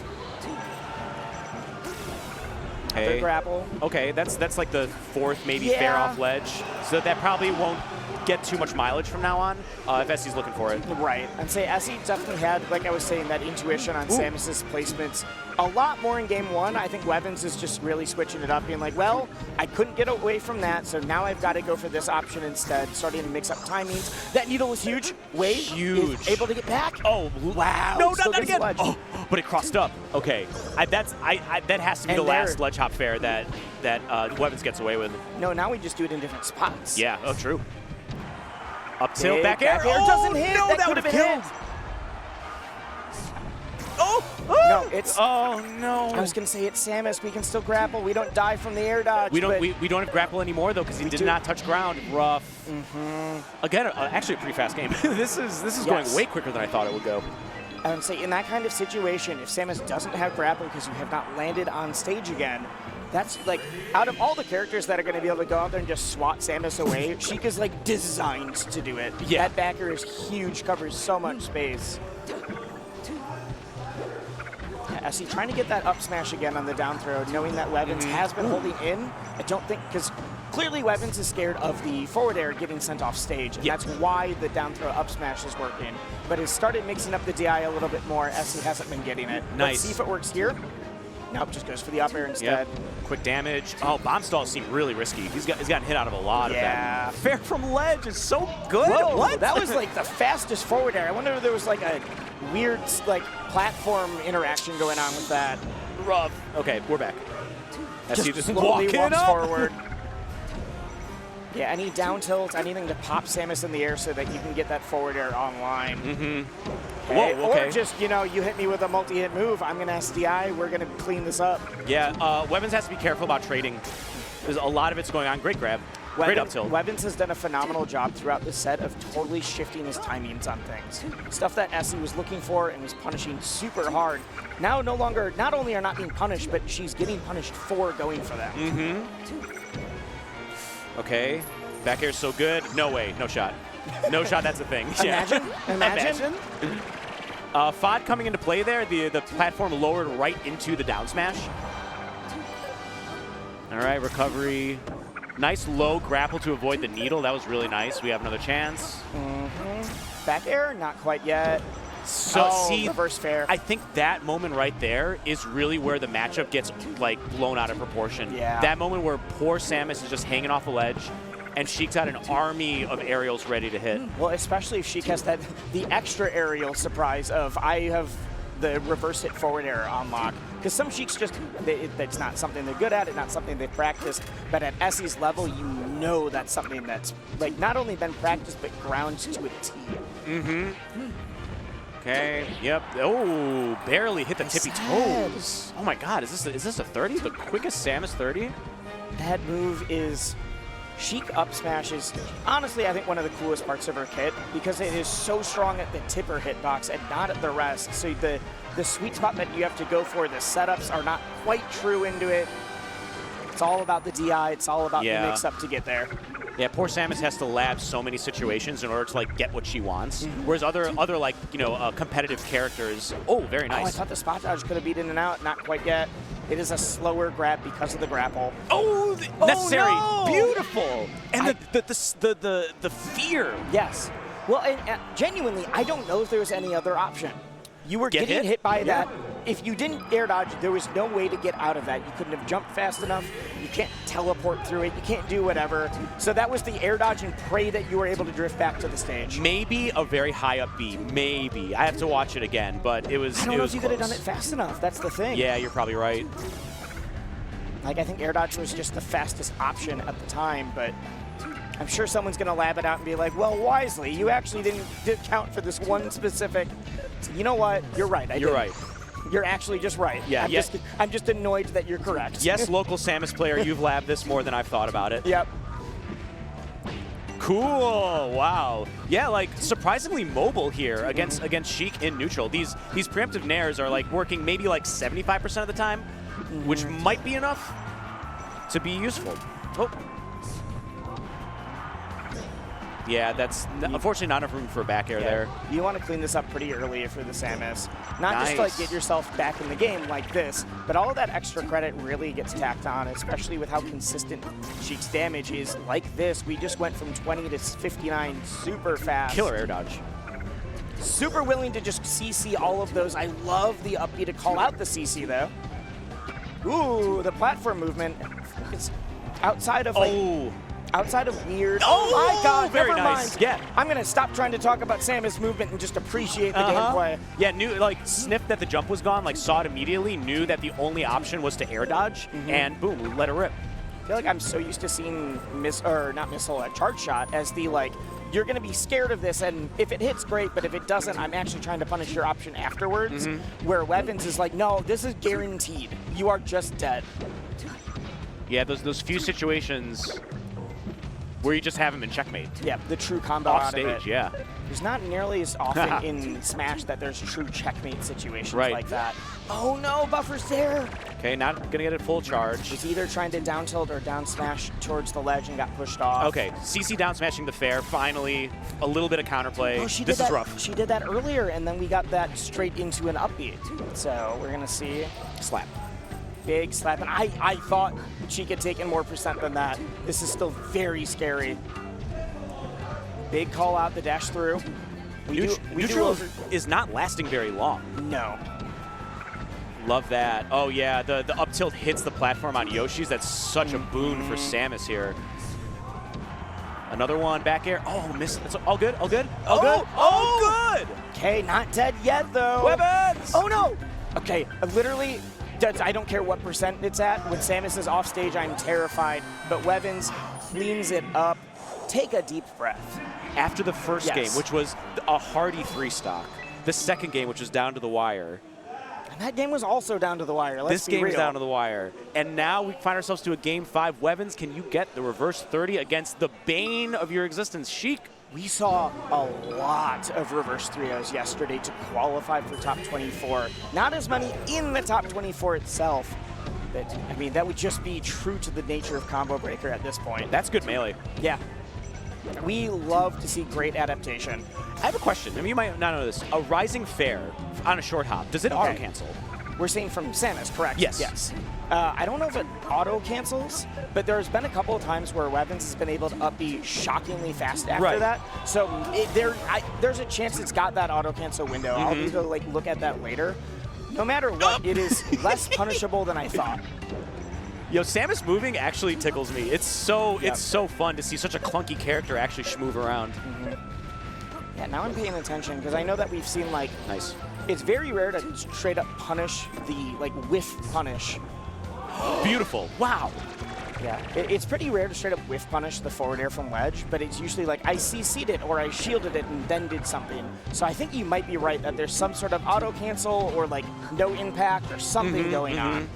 Okay. Grapple. Okay, that's the fourth maybe fair off ledge, so that probably won't get too much mileage from now on if Essie's looking for it. Right. I'd say Essie definitely had, like I was saying, that intuition on Samus's placements a lot more in game one. I think Weapons is just really switching it up, being well, I couldn't get away from that, so now I've got to go for this option instead, starting to mix up timings. That needle was huge. Wave is able to get back. Oh, wow. No, not that again. Oh, but it crossed up. Okay. That has to be the last ledge hop fair that Weapons gets away with. No, now we just do it in different spots. Yeah, true. Up tilt, back air. Doesn't hit. No, that would have been killed. No, it's. Oh no! I was gonna say it's Samus. We can still grapple. We don't die from the air dodge. We don't have grapple anymore though because he did not touch ground. Rough. Mm-hmm. Again, actually a pretty fast game. this is going way quicker than I thought it would go. And say in that kind of situation, if Samus doesn't have grapple because you have not landed on stage again, that's like, out of all the characters that are going to be able to go out there and just swat Samus away, Sheik is like designed to do it. Yeah. That backer is huge, covers so much space. Essie trying to get that up smash again on the down throw, knowing that Wevins has been holding in. I don't think, because clearly Wevins is scared of the forward air getting sent off stage, and that's why the down throw up smash is working. But has started mixing up the DI a little bit more. Essie hasn't been getting it. Nice. Let's see if it works here. Nope, just goes for the up air instead. Yep. Quick damage. Oh, bomb stalls seem really risky. He's gotten hit out of a lot of them. Fair from ledge is so good. Whoa, what? That was like the fastest forward air. I wonder if there was like a weird like platform interaction going on with that. Rough. Okay, we're back. Just just slowly walking walks up. forward. Yeah, any down tilts, anything to pop Samus in the air so that you can get that forward air online. Whoa, okay. Or just, you know, you hit me with a multi-hit move, I'm going to SDI, we're going to clean this up. Yeah, Wevins has to be careful about trading. There's a lot of it's going on. Great grab. Great up tilt. Wevins has done a phenomenal job throughout the set of totally shifting his timings on things. Stuff that Essie was looking for and was punishing super hard. Now not only are not being punished, but she's getting punished for going for them. Okay, back air's so good. No way, no shot. No shot, that's a thing. Imagine, imagine. FOD coming into play there, the platform lowered right into the down smash. All right, recovery. Nice low grapple to avoid the needle. That was really nice. We have another chance. Back air, not quite yet. So see, reverse fair. I think that moment right there is really where the matchup gets like blown out of proportion. Yeah. That moment where poor Samus is just hanging off a ledge, and Sheik's got an army of aerials ready to hit. Well, especially if Sheik has the extra aerial surprise of I have the reverse hit forward air on lock. Because some Sheiks just, that's not something they're good at, it's not something they've practiced. But at Essie's level, you know that's something that's like not only been practiced, but ground to a T. Okay, yep. Oh, barely hit the tippy toes. Oh my God, is this a 30? The quickest Samus 30? That move is Sheik up smash is honestly, I think, one of the coolest parts of her kit because it is so strong at the tipper hitbox and not at the rest. So the sweet spot that you have to go for, the setups are not quite true into it. It's all about the DI. It's all about the mix-up to get there. Yeah, poor Samus has to lab so many situations in order to like get what she wants. Whereas other like competitive characters. Oh, very nice. Oh, I thought the spot dodge could have beat in and out. Not quite yet. It is a slower grab because of the grapple. Oh, necessary. No! Beautiful. And the fear. Yes. Well, and genuinely, I don't know if there was any other option. You were getting hit by that. If you didn't air dodge, there was no way to get out of that. You couldn't have jumped fast enough. You can't teleport through it. You can't do whatever. So that was the air dodge and pray that you were able to drift back to the stage. Maybe a very high up B. Maybe. I have to watch it again, but it was. I don't know if you could have done it fast enough. That's the thing. Yeah, you're probably right. Like, I think air dodge was just the fastest option at the time, but I'm sure someone's going to lab it out and be like, well, wisely, you actually didn't count for this one specific. You know what? You're right. You're right. You're actually just right. Yeah. I'm just annoyed that you're correct. Yes, local Samus player, you've labbed this more than I've thought about it. Yep. Cool. Wow. Yeah, like surprisingly mobile here against Sheik in neutral. These preemptive nairs are like working maybe like 75% of the time, which might be enough to be useful. Oh. Yeah, that's unfortunately not enough room for a back air there. You want to clean this up pretty early for the Samus. Not just to like get yourself back in the game like this, but all of that extra credit really gets tacked on, especially with how consistent Sheik's damage is. Like this, we just went from 20 to 59 super fast. Killer air dodge. Super willing to just CC all of those. I love the up B to call out the CC though. Ooh, the platform movement. It's outside of like... Outside of weird. Oh my God! Very never nice. mind. Yeah. I'm gonna stop trying to talk about Samus' movement and just appreciate the gameplay. Yeah, sniffed that the jump was gone, like saw it immediately, knew that the only option was to air dodge, and boom, let it rip. I feel like I'm so used to seeing a charge shot as the like, you're gonna be scared of this, and if it hits, great, but if it doesn't, I'm actually trying to punish your option afterwards. Where Wevins is like, no, this is guaranteed. You are just dead. Yeah, those few situations where you just have him in checkmate. Yeah, the true combo Off out stage, of it. yeah. There's not nearly as often in Smash that there's true checkmate situations like that. Oh no, buffer's there. Okay, not going to get it full charge. He's either trying to down tilt or down smash towards the ledge and got pushed off. Okay, CC down smashing the fair. Finally, a little bit of counterplay. Oh, This is rough. She did that earlier, and then we got that straight into an upbeat. So we're going to see. Slap. Big slap. And I thought she could take in more percent than that. This is still very scary. Big call out, the dash through. Neutral is not lasting very long. No. Love that. Oh, yeah, the up tilt hits the platform on Yoshi's. That's such a boon for Samus here. Another one, back air. Oh, missed. It's all good, all good, all good. Oh, good! Okay, not dead yet, though. Weapons! Oh, no! Okay, literally, I don't care what percent it's at. When Samus is off stage, I'm terrified. But Wevins cleans it up. Take a deep breath. After the first game, which was a hearty 3-stock, the second game, which was down to the wire. And that game was also down to the wire. This game is down to the wire. And now we find ourselves to a game 5. Wevins, can you get the reverse 30 against the bane of your existence, Sheik? We saw a lot of reverse 3-0s yesterday to qualify for top 24. Not as many in the top 24 itself. But, I mean, that would just be true to the nature of Combo Breaker at this point. That's good melee. Yeah. We love to see great adaptation. I have a question. I mean, you might not know this. A rising fair on a short hop, does it auto-cancel? We're saying from Samus, correct? Yes. Yes. I don't know if it auto-cancels, but there's been a couple of times where Wevins has been able to up B shockingly fast after that. So there's a chance it's got that auto-cancel window. I'll need to look at that later. No matter what, it is less punishable than I thought. Yo, Samus moving actually tickles me. It's so fun to see such a clunky character actually schmoove around. Yeah, now I'm paying attention because I know that we've seen nice. It's very rare to straight up punish the whiff punish. Beautiful. Wow. Yeah, it's pretty rare to straight up whiff punish the forward air from ledge, but it's usually I CC'd it or I shielded it and then did something. So I think you might be right that there's some sort of auto cancel or no impact or something going on.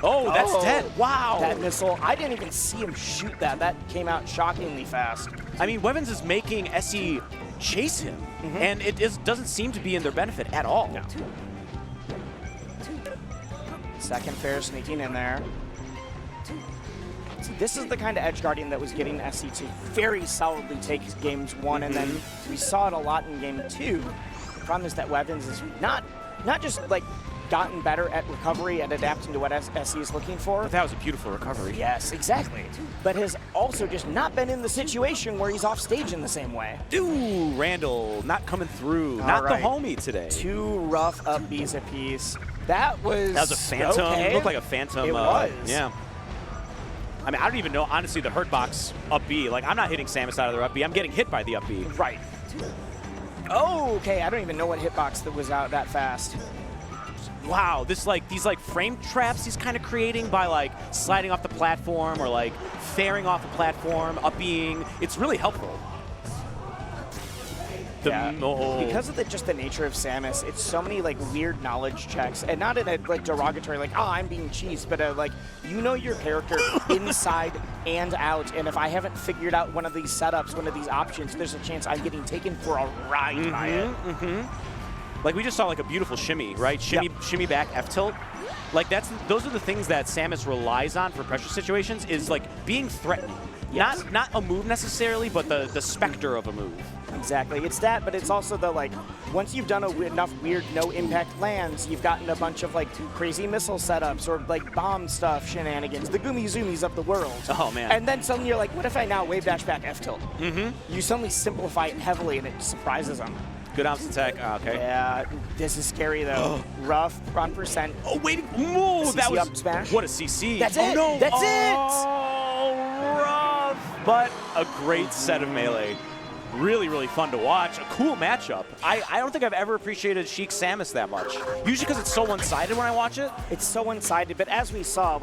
Oh, that's dead. Wow. That missile, I didn't even see him shoot that. That came out shockingly fast. I mean, Wevins is making SE chase him, and it doesn't seem to be in their benefit at all. No. Second fair sneaking in there. See, this is the kind of edge guardian that was getting SE to very solidly take games 1, and then we saw it a lot in game 2. The problem is that Wevins is not just gotten better at recovery and adapting to what SE is looking for. But that was a beautiful recovery. Yes, exactly. But has also just not been in the situation where he's off stage in the same way. Ooh, Randall not coming through. Not the homie today. 2 rough up Bs apiece. That was a phantom. Okay. It looked like a phantom. It was. Yeah. I mean, I don't even know, honestly, the hurt box up B. I'm not hitting Samus out of their up B. I'm getting hit by the up B. Right. Oh, okay. I don't even know what hitbox that was out that fast. Wow, these frame traps he's kind of creating by sliding off the platform or fairing off the platform, up being. It's really helpful. Because of just the nature of Samus, it's so many weird knowledge checks, and not in a derogatory oh, I'm being cheesed, but you know your character inside and out, and if I haven't figured out one of these setups, one of these options, there's a chance I'm getting taken for a ride by it. We just saw a beautiful shimmy, right? Shimmy back F tilt. Those are the things that Samus relies on for pressure situations is being threatening. Yes. Not a move necessarily, but the specter of a move. Exactly. It's that, but it's also the once you've done enough weird no impact lands, you've gotten a bunch of crazy missile setups or bomb stuff shenanigans, the Gumi Zumis of the world. Oh man. And then suddenly you're what if I now wave dash back F tilt? You suddenly simplify it heavily and it surprises them. Good opposite tech. Okay. Yeah, this is scary though. Rough on percent. Oh wait, whoa, that was up smash. What a CC. That's it. No. That's it. Oh, rough, but a great set of melee. Really, really fun to watch. A cool matchup. I don't think I've ever appreciated Sheik Samus that much. Usually because it's so one-sided when I watch it. It's so one-sided, but as we saw,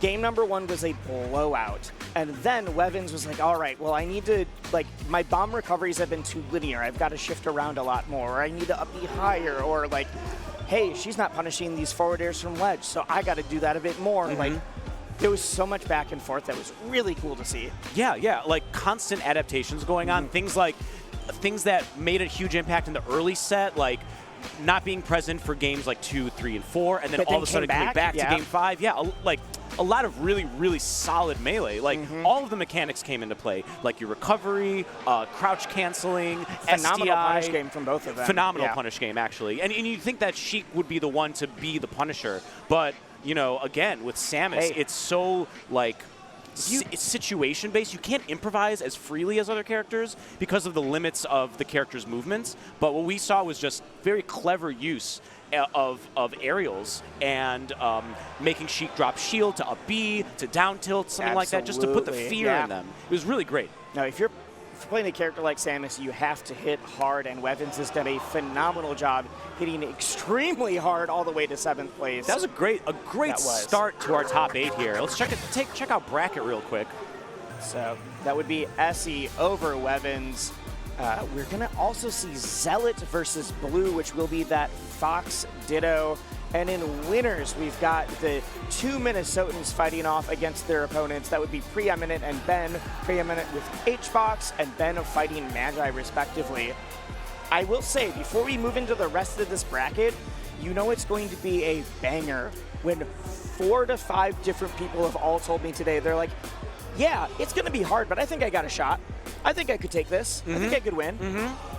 game number 1 was a blowout. And then Wevins was all right, well, I need to, my bomb recoveries have been too linear. I've got to shift around a lot more. Or I need to up B higher. Or, hey, she's not punishing these forward airs from ledge, so I got to do that a bit more. There was so much back and forth that was really cool to see. Yeah, like constant adaptations going on. Things that made a huge impact in the early set, like not being present for games like 2, 3, and 4, and then all of a sudden coming back to game 5. Yeah, like a lot of really, really solid Melee. Like all of the mechanics came into play, like your recovery, crouch canceling, Phenomenal SDI. punish game from both of them. Phenomenal punish game, actually. And you'd think that Sheik would be the one to be the Punisher, but, you know, again, with Samus, it's so, like, it's situation-based. You can't improvise as freely as other characters because of the limits of the character's movements. But what we saw was just very clever use of aerials and making Sheik drop shield to up B, to down tilt, something like that, just to put the fear in them. It was really great. Now, if you're playing a character like Samus, you have to hit hard, and Wevins has done a phenomenal job hitting extremely hard all the way to 7th place. That was a great start to our top 8 here. Let's check out bracket real quick. So that would be Essie over Wevins. We're going to also see Zealot versus Blue, which will be that Fox Ditto. And in winners, we've got the 2 Minnesotans fighting off against their opponents. That would be Preeminent and Ben. Preeminent with HBox and Ben fighting Magi, respectively. I will say, before we move into the rest of this bracket, you know it's going to be a banger when 4 to 5 different people have all told me today, they're like, yeah, it's going to be hard, but I think I got a shot. I think I could take this. I think I could win.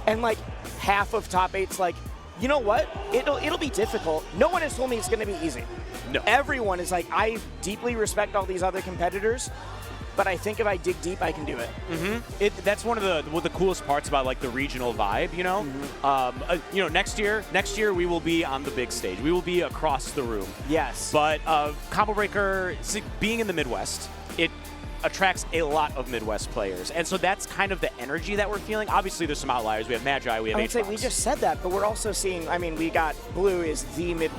And like half of top 8's like, you know what? It'll be difficult. No one has told me it's going to be easy. No. Everyone is like, I deeply respect all these other competitors, but I think if I dig deep, I can do it. That's one of the coolest parts about like the regional vibe, you know. You know, next year we will be on the big stage. We will be across the room. Yes. But Combo Breaker, being in the Midwest, it attracts a lot of Midwest players, and so that's kind of the energy that we're feeling. Obviously, there's some outliers. We have Magi, we have I would say HBox. we just said that, but we're also seeing, I mean, we got Blue is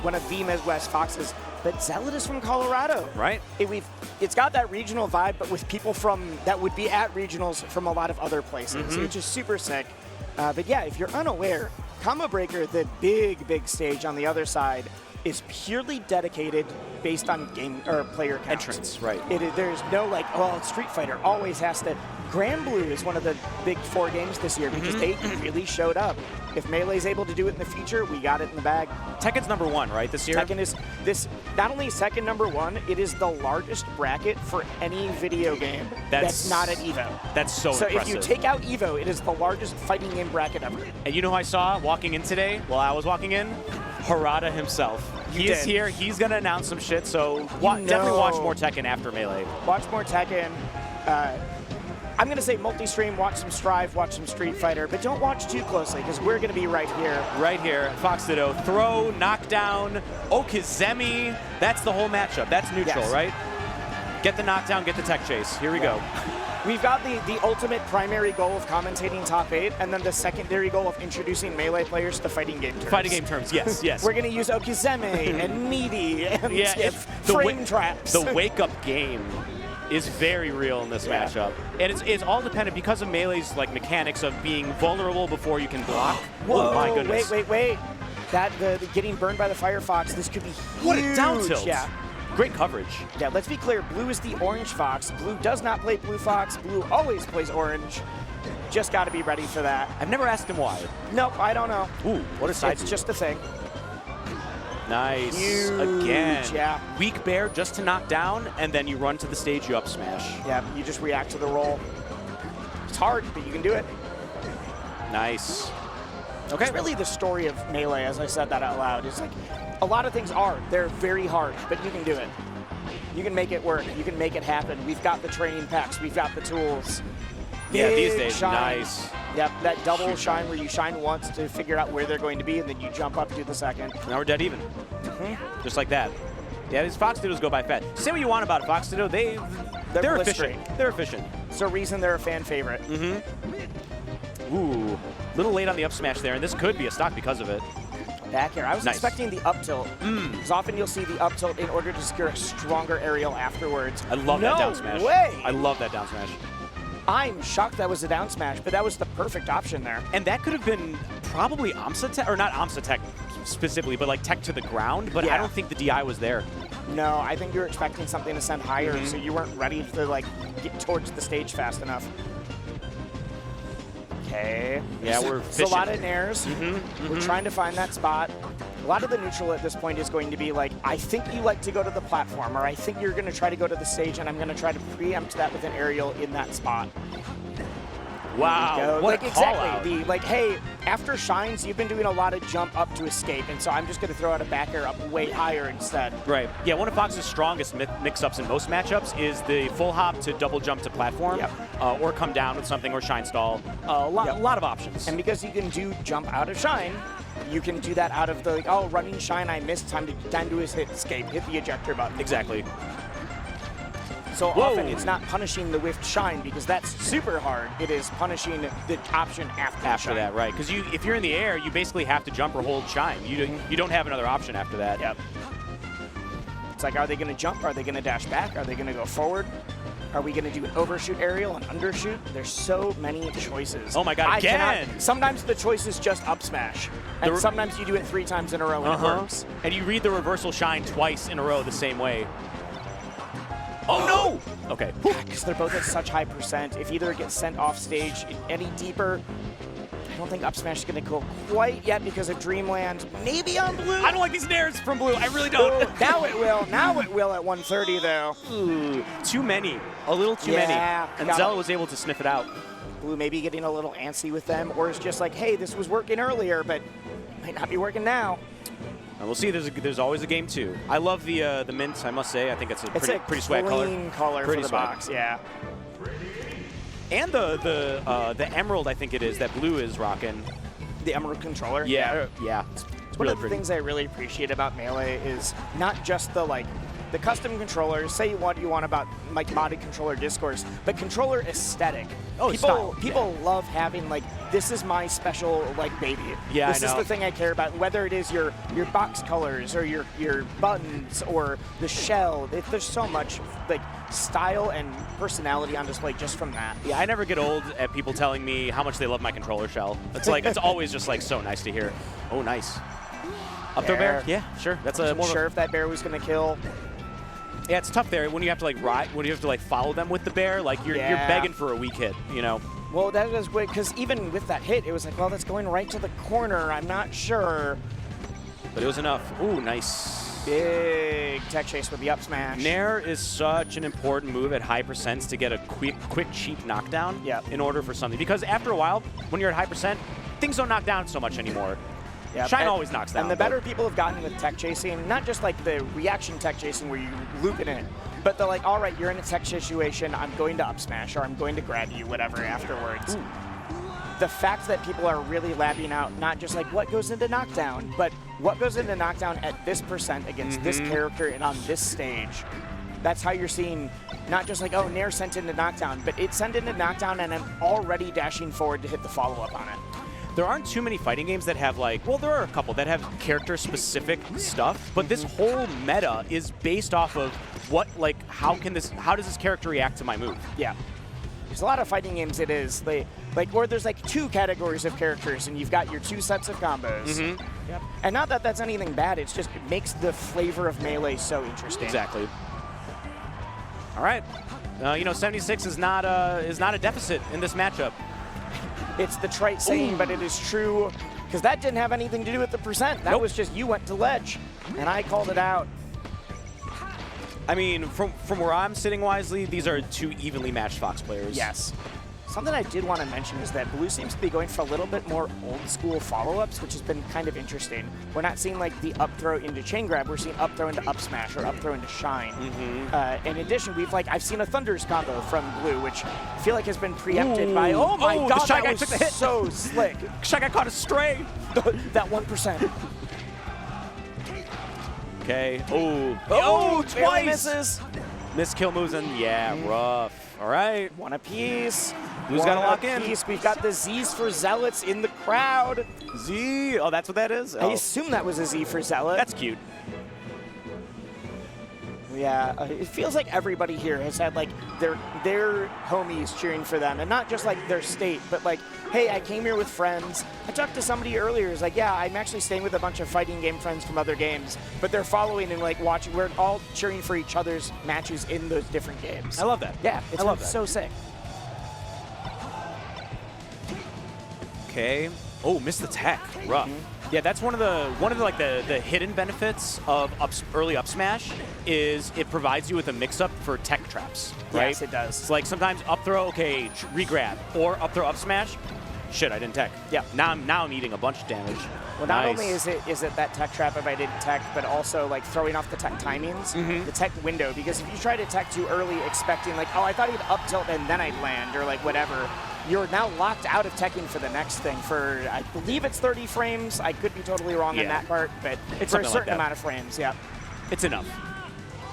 one of the Midwest Foxes, but Zealot is from Colorado. Right. It's got that regional vibe, but with people that would be at regionals from a lot of other places, which is super sick. But yeah, if you're unaware, Combo Breaker, the big stage on the other side, is purely dedicated based on game or player count. Entrance, right. There's no like, oh, Street Fighter always has to. Grand Blue is one of the big 4 games this year because they really showed up. If Melee's able to do it in the future, we got it in the bag. Tekken's #1, right, this year? Tekken is not only second #1, it is the largest bracket for any video game that's not at EVO. That's so impressive. So if you take out EVO, it is the largest fighting game bracket ever. And you know who I saw walking in today while I was walking in? Harada himself. He is here. He's going to announce some shit, so definitely watch more Tekken after Melee. Watch more Tekken. I'm going to say multi-stream, watch some Strive, watch some Street Fighter, but don't watch too closely because we're going to be right here. Right here. Fox Ditto. Throw, knockdown, Okizemi. That's the whole matchup. That's neutral, right? Get the knockdown, get the tech chase. Here we go. We've got the ultimate primary goal of commentating top 8, and then the secondary goal of introducing Melee players to fighting game terms. Fighting game terms, yes, yes. We're going to use Okizeme and Meaty and frame traps. The wake-up game is very real in this matchup. And it's all dependent because of Melee's like mechanics of being vulnerable before you can block. Whoa, oh my goodness. Wait. That the getting burned by the Firefox, this could be huge. What a down tilt. Yeah. Great coverage. Yeah, let's be clear. Blue is the orange Fox. Blue does not play Blue Fox. Blue always plays orange. Just got to be ready for that. I've never asked him why. Nope, I don't know. Ooh, what a side. It's just a thing. Nice. Huge, again. Yeah. Weak bear just to knock down, and then you run to the stage, you up smash. Yeah, you just react to the roll. It's hard, but you can do it. Nice. Okay. It's really the story of Melee, as I said that out loud. It's like, a lot of things they're very hard, but you can do it. You can make it work. You can make it happen. We've got the training packs. We've got the tools. Yeah, these days, shine. nice. Yep, that double shine where you shine once to figure out where they're going to be, and then you jump up and do the second. Now we're dead even. Just like that. Yeah, these Fox Dittos go by fast. Say what you want about Fox Ditto, they're efficient. They're efficient. It's a reason they're a fan favorite. Ooh, little late on the up smash there, and this could be a stock because of it. Back here. I was expecting the up tilt. Because often you'll see the up tilt in order to secure a stronger aerial afterwards. I love that down smash. No way! I love that down smash. I'm shocked that was a down smash, but that was the perfect option there. And that could have been probably Amsa Tech, or not Amsa Tech specifically, but like tech to the ground, but I don't think the DI was there. No, I think you were expecting something to send higher, so you weren't ready to like get towards the stage fast enough. Okay. Yeah, we're It's a lot of nairs. We're trying to find that spot. A lot of the neutral at this point is going to be like, I think you like to go to the platform, or I think you're going to try to go to the stage, and I'm going to try to preempt that with an aerial in that spot. Wow, what like, a call out. exactly. Like, hey, after Shines, you've been doing a lot of jump up to escape, and so I'm just going to throw out a back air up way higher instead. Right. Yeah, one of Fox's strongest mix-ups in most matchups is the full hop to double jump to platform, or come down with something, or shine stall. A lot of options. And because you can do jump out of Shine, you can do that out of the, like, oh, running Shine, I missed, time to do his hit escape, hit the ejector button. Exactly. So often it's not punishing the whiffed Shine because that's super hard. It is punishing the option after Shine. that, right? Because if you're in the air, you basically have to jump or hold Shine. You don't have another option after that. Yep. It's like, are they going to jump? Are they going to dash back? Are they going to go forward? Are we going to do an overshoot aerial and undershoot? There's so many choices. Oh my God, again! Sometimes the choice is just up smash. And sometimes you do it 3 times in a row and it works. And you read the reversal Shine twice in a row the same way. Oh no! Okay. Because they're both at such high percent. If either gets sent off stage any deeper, I don't think up smash is going to go quite yet because of Dreamland. Maybe on blue. I don't like these nairs from blue. I really don't. Now it will. Now it will at 130 though. Ooh, too many. A little too many. And Zella was able to sniff it out. Blue maybe getting a little antsy with them, or it's just like, hey, this was working earlier, but might not be working now. And we'll see. There's always a game 2. I love the mint. I must say. I think it's a pretty swag color. Clean color pretty for the swag. box. Yeah. And the emerald, I think it is that blue is rocking. The emerald controller. Yeah. It's One really of the pretty. things I really appreciate about Melee is not just the custom controllers. Say what you want about like modded controller discourse, but controller aesthetic. Oh, people love having like, this is my special like baby. Yeah, this is the thing I care about. Whether it is your box colors or your buttons or the shell, there's so much like style and personality on display just from that. Yeah, I never get old at people telling me how much they love my controller shell. It's like it's always just like so nice to hear. Oh, nice. Up throw bear? Yeah, sure. That's a more. Sure, if that bear was gonna kill. Yeah, it's tough there when you have to like ride, when you have to like follow them with the bear. Like you're begging for a weak hit, you know. Well, that was great because even with that hit, it was like, well, that's going right to the corner. I'm not sure. But it was enough. Ooh, nice. Big tech chase with the up smash. Nair is such an important move at high percents to get a quick, cheap knockdown in order for something. Because after a while, when you're at high percent, things don't knock down so much anymore. Yeah, Shine always knocks down. And the better people have gotten with tech chasing, not just like the reaction tech chasing where you loop it in, but they're like, all right, you're in a tech situation, I'm going to up smash or I'm going to grab you, whatever, afterwards. Ooh. The fact that people are really labbing out not just like what goes into knockdown, but what goes into knockdown at this percent against this character and on this stage. That's how you're seeing not just like, oh, Nair sent into knockdown, but it sent into knockdown and I'm already dashing forward to hit the follow-up on it. There aren't too many fighting games that have like, well, there are a couple that have character-specific stuff, but this whole meta is based off of what, like, how does this character react to my move? Yeah. There's a lot of fighting games it is. Or there's like 2 categories of characters and you've got your 2 sets of combos. Yep. And not that that's anything bad, it's just, it makes the flavor of Melee so interesting. Exactly. All right. 76 is not a deficit in this matchup. It's the trite saying, but it is true, because that didn't have anything to do with the percent. That was just you went to ledge, and I called it out. I mean, from where I'm sitting wisely, these are 2 evenly matched Fox players. Yes. Something I did want to mention is that Blue seems to be going for a little bit more old school follow-ups, which has been kind of interesting. We're not seeing like the up throw into chain grab, we're seeing up throw into up smash or up throw into shine. In addition, I've seen a Thunders combo from Blue, which I feel like has been preempted by, oh my god, that was took the hit. So slick. Shy Guy caught a stray. That 1%. Okay. Oh, twice. Misses. Missed kill moves and rough. All right. One apiece. Blue's got to lock in. We've got the Z's for Zealots in the crowd. Z. Oh, that's what that is? I assume that was a Z for Zealot. That's cute. Yeah, it feels like everybody here has had like their homies cheering for them, and not just like their state, but like, hey, I came here with friends. I talked to somebody earlier who's like, yeah, I'm actually staying with a bunch of fighting game friends from other games, but they're following and like watching. We're all cheering for each other's matches in those different games. I love that. Yeah, I love that. So sick. Okay. Oh, missed the tech. Rough. Yeah, that's one of the hidden benefits of early up smash is it provides you with a mix-up for tech traps, right? Yes, it does. It's like sometimes up throw, okay, re-grab, or up throw up smash. Shit, I didn't tech. Yeah. Now I'm eating a bunch of damage. Well, not only is it that tech trap if I didn't tech, but also like throwing off the tech timings, the tech window. Because if you try to tech too early, expecting like, oh, I thought he'd up tilt and then I'd land, or like whatever, you're now locked out of teching for the next thing for, I believe it's 30 frames. I could be totally wrong on that part, but It's for a something like certain that. amount of frames, yeah. It's enough.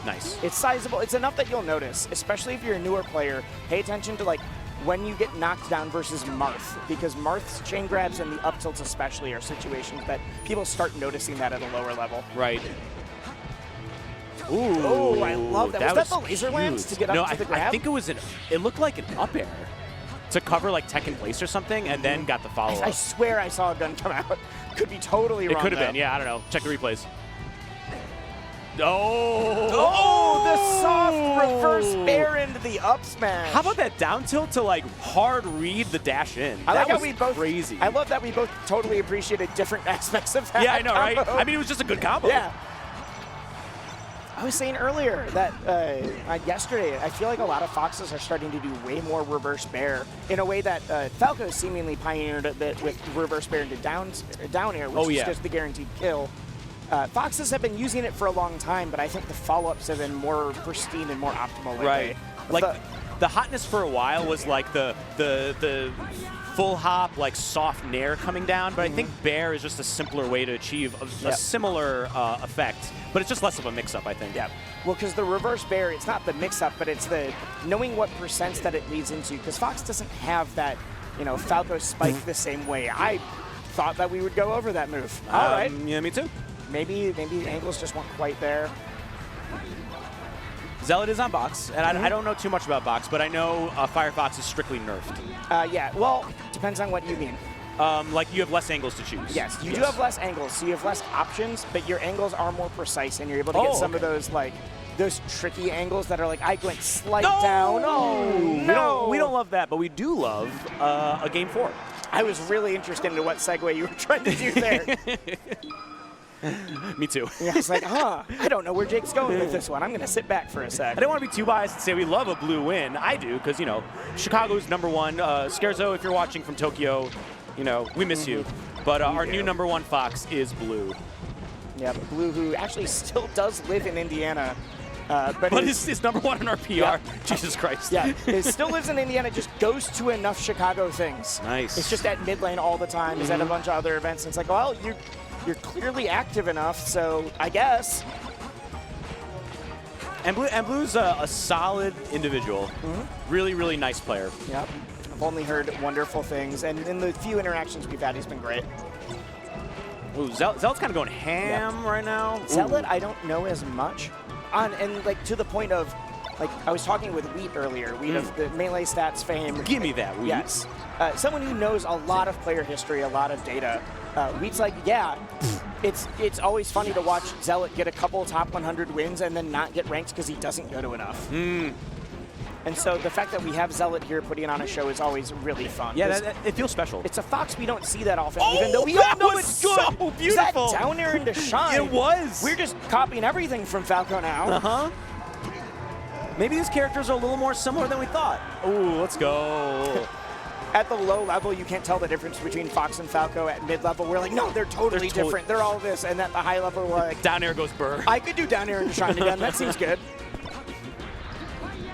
Nice. It's sizable. It's enough that you'll notice, especially if you're a newer player. Pay attention to like when you get knocked down versus Marth, because Marth's chain grabs and the up tilts especially are situations that people start noticing that at a lower level. Right. Ooh. Oh, I love that. Was that the was laser huge. lance to get up to the grab? I think it was it looked like an up air to cover like tech in place or something, and then got the follow-up. I swear I saw a gun come out. Could be totally wrong. It could have though. been, yeah, I don't know. Check the replays. Oh, the soft reverse bear into the up smash. How about that down tilt to like hard read the dash in? I like that how was we both crazy. I love that we both totally appreciated different aspects of that. Yeah, I know, right? combo. I mean, it was just a good combo. Yeah. I was saying earlier that yesterday, I feel like a lot of Foxes are starting to do way more reverse bear in a way that Falco seemingly pioneered a bit with reverse bear into down air, which is just the guaranteed kill. Foxes have been using it for a long time, but I think the follow-ups have been more pristine and more optimal lately. Right. Like the hotness for a while was like the full hop, like soft nair coming down, but I think bear is just a simpler way to achieve a similar effect, but it's just less of a mix-up, I think. Yeah. Well, because the reverse bear, it's not the mix-up, but it's the knowing what percents that it leads into, because Fox doesn't have that, Falco spike the same way. I thought that we would go over that move. All right. Yeah, me too. Maybe angles just weren't quite there. Zealot is on box, and I don't know too much about box, but I know Firefox is strictly nerfed. Yeah, well, depends on what you mean. Like you have less angles to choose. Yes, you do have less angles, so you have less options, but your angles are more precise, and you're able to get some of those those tricky angles that are like, I went slight down. Oh, no. We don't love that, but we do love a game 4. I was really interested in what segue you were trying to do there. Me too. Yeah, it's like, I don't know where Jake's going with this one. I'm going to sit back for a sec. I don't want to be too biased and say we love a blue win. I do, because, Chicago's #1. Scarzo, if you're watching from Tokyo, we miss you. But our new #1 Fox is blue. Yeah, but blue, who actually still does live in Indiana. But is #1 in our PR. Yeah. Jesus Christ. Yeah, it still lives in Indiana, just goes to enough Chicago things. Nice. It's just at mid lane all the time. Is at a bunch of other events. And it's like, well, you're clearly active enough, so I guess. And Blue's a solid individual. Really, really nice player. Yep. I've only heard wonderful things, and in the few interactions we've had, he's been great. Ooh, Zealot's kind of going ham right now. Zealot, I don't know as much. And to the point of, I was talking with Wheat earlier, Wheat of the Melee Stats fame. Give me that, Wheat. Yes. Someone who knows a lot of player history, a lot of data. Wheat's like, yeah, it's always funny to watch Zealot get a couple top 100 wins and then not get ranked because he doesn't go to enough. And so the fact that we have Zealot here putting on a show is always really fun. Yeah, it feels special. It's a Fox we don't see that often, even though we all know it's good. So beautiful. Was that down air into Shine? It was. We're just copying everything from Falco now. Maybe these characters are a little more similar than we thought. Ooh, let's go. At the low level, you can't tell the difference between Fox and Falco. At mid-level, we're like, no, they're totally different. They're all this. And at the high level, we're like... Down air goes Burr. I could do down air into Shine again. That seems good.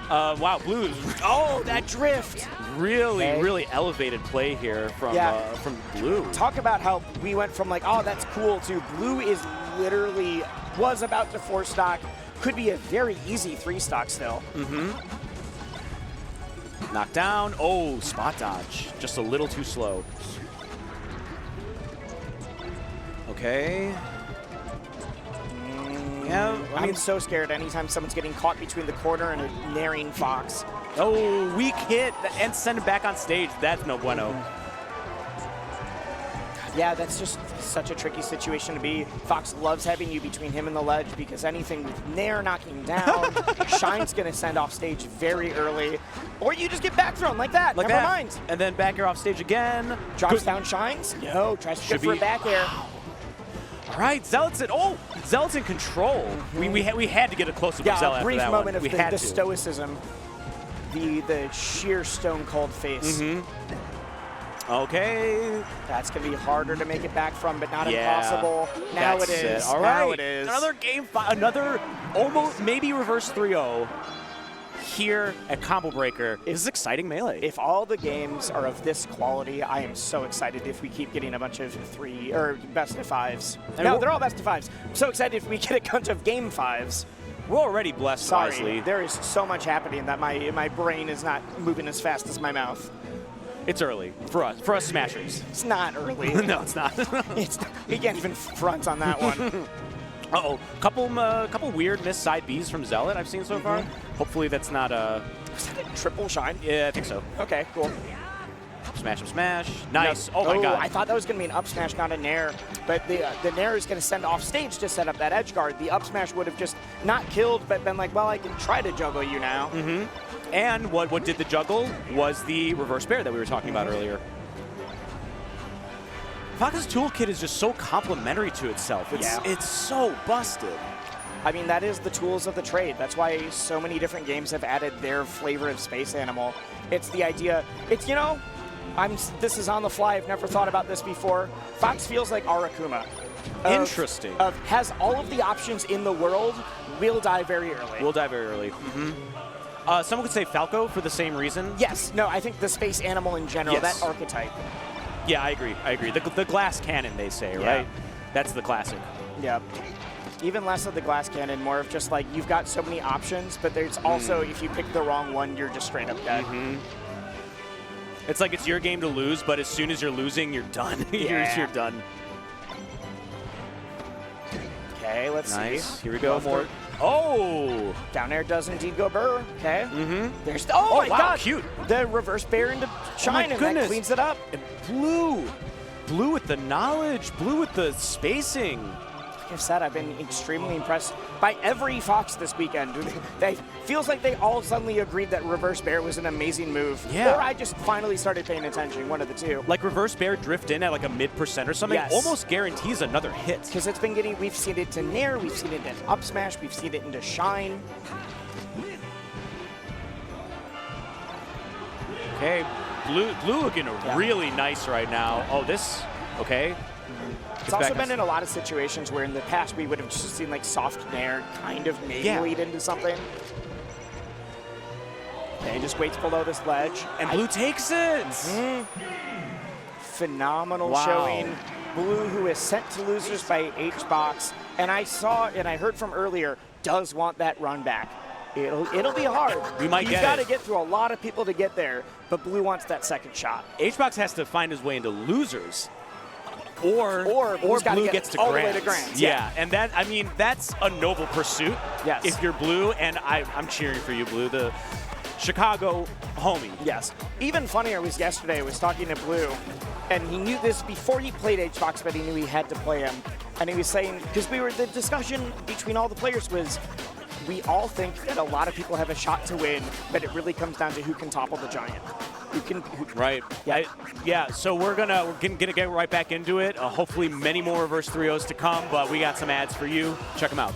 Wow, Blue is... Oh, that drift. Really elevated play here from Blue. Talk about how we went from like, oh, that's cool, to Blue is literally, was about to 4-stock. Could be a very easy 3-stock still. Knockdown. Oh, spot dodge. Just a little too slow. Okay. Yeah, I'm so scared anytime someone's getting caught between the corner and a naring Fox. Oh, weak hit and send him back on stage. That's no bueno. Yeah, that's just such a tricky situation to be. Fox loves having you between him and the ledge because anything with Nair knocking down, Shine's going to send off stage very early. Or you just get back thrown like that. Never mind. And then back air off stage again. Drops down Shines. No, tries to go for a back air. All right, Zealot's in. Oh, Zealot's in control. We had to get a close-up of Zealot a brief after that moment one. of the stoicism, the sheer stone cold face. Okay. That's going to be harder to make it back from, but not impossible. Now it is. All right. Now it is. Another game, another almost maybe reverse 3-0 here at Combo Breaker. This is exciting melee. If all the games are of this quality, I am so excited if we keep getting a bunch of best of fives. No, they're all best of fives. I'm so excited if we get a bunch of game fives. We're already blessed wisely. There is so much happening that my brain is not moving as fast as my mouth. It's early for us Smashers. It's not early. No, it's not. We can't even front on that one. Uh-oh. Couple weird missed side Bs from Zealot I've seen so far. Hopefully that's not a... Was that a triple Shine? Yeah, I think so. Okay, cool. Smash him, smash. Nice. Oh my god. I thought that was going to be an up smash, not a nair. But the nair is going to send off stage to set up that edge guard. The up smash would have just not killed, but been like, well, I can try to juggle you now. And what did the juggle was the reverse bear that we were talking about earlier. Fox's toolkit is just so complementary to itself. It's so busted. I mean, that is the tools of the trade. That's why so many different games have added their flavor of Space Animal. It's the idea, this is on the fly, I've never thought about this before. Fox feels like Arakuma. Interesting. Has all of the options in the world, will die very early. Someone could say Falco for the same reason. Yes, no, I think the Space Animal in general, Yes. that archetype. Yeah, I agree. The glass cannon, they say, right? That's the classic. Yeah. Even less of the glass cannon, more of just like, you've got so many options, but there's also, if you pick the wrong one, you're just straight up dead. It's like it's your game to lose, but as soon as you're losing, you're done. You're done. Okay, let's see. Here we go. More. Oh! Down air does indeed go burr. Okay. There's Oh, my wow, god! cute. The reverse bear into Shine, and that cleans it up. And Blue with the knowledge. Blue with the spacing. Like I said, I've been extremely impressed by every Fox this weekend. They feels like they all suddenly agreed that reverse bear was an amazing move. Yeah. Or I just finally started paying attention, one of the two. Like reverse bear drift in at like a mid% or something, Yes. almost guarantees another hit. Because it's been we've seen it to Nair, we've seen it in up smash, we've seen it into Shine. Okay, Blue looking really nice right now. Oh, okay. It's also been in a lot of situations where in the past we would have just seen like soft Nair kind of maybe lead into something. Okay, just waits below this ledge. And Blue takes it! Phenomenal showing. Blue, who is sent to losers by HBox, and I heard from earlier, does want that run back. It'll be hard. We might He's got to get through a lot of people to get there, but Blue wants that second shot. HBox has to find his way into losers. Or Blue gets to all Grands. the way to Grands. Yeah, and that's a noble pursuit. Yes. If you're Blue, and I'm cheering for you, Blue, the Chicago homie. Yes. Even funnier was yesterday, I was talking to Blue, and he knew this before he played HBox, but he knew he had to play him. And he was saying, because the discussion between all the players was, we all think that a lot of people have a shot to win, but it really comes down to who can topple the giant. Right. Yeah. So we're gonna get right back into it. Hopefully, many more reverse 3-0s to come. But we got some ads for you. Check them out.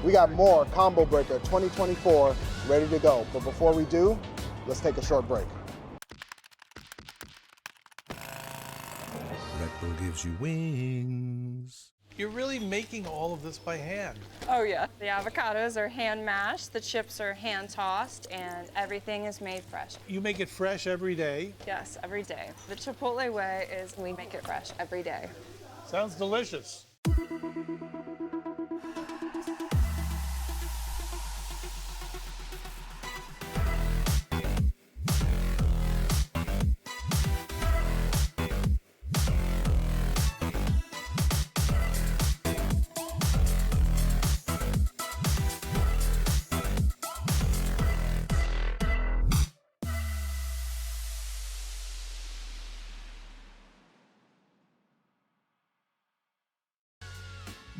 We got more Combo Breaker 2024 ready to go. But before we do, let's take a short break. Red Bull gives you wings. You're really making all of this by hand. Oh yeah. The avocados are hand mashed, the chips are hand tossed, and everything is made fresh. You make it fresh every day. Yes, every day. The Chipotle way is we make it fresh every day. Sounds delicious.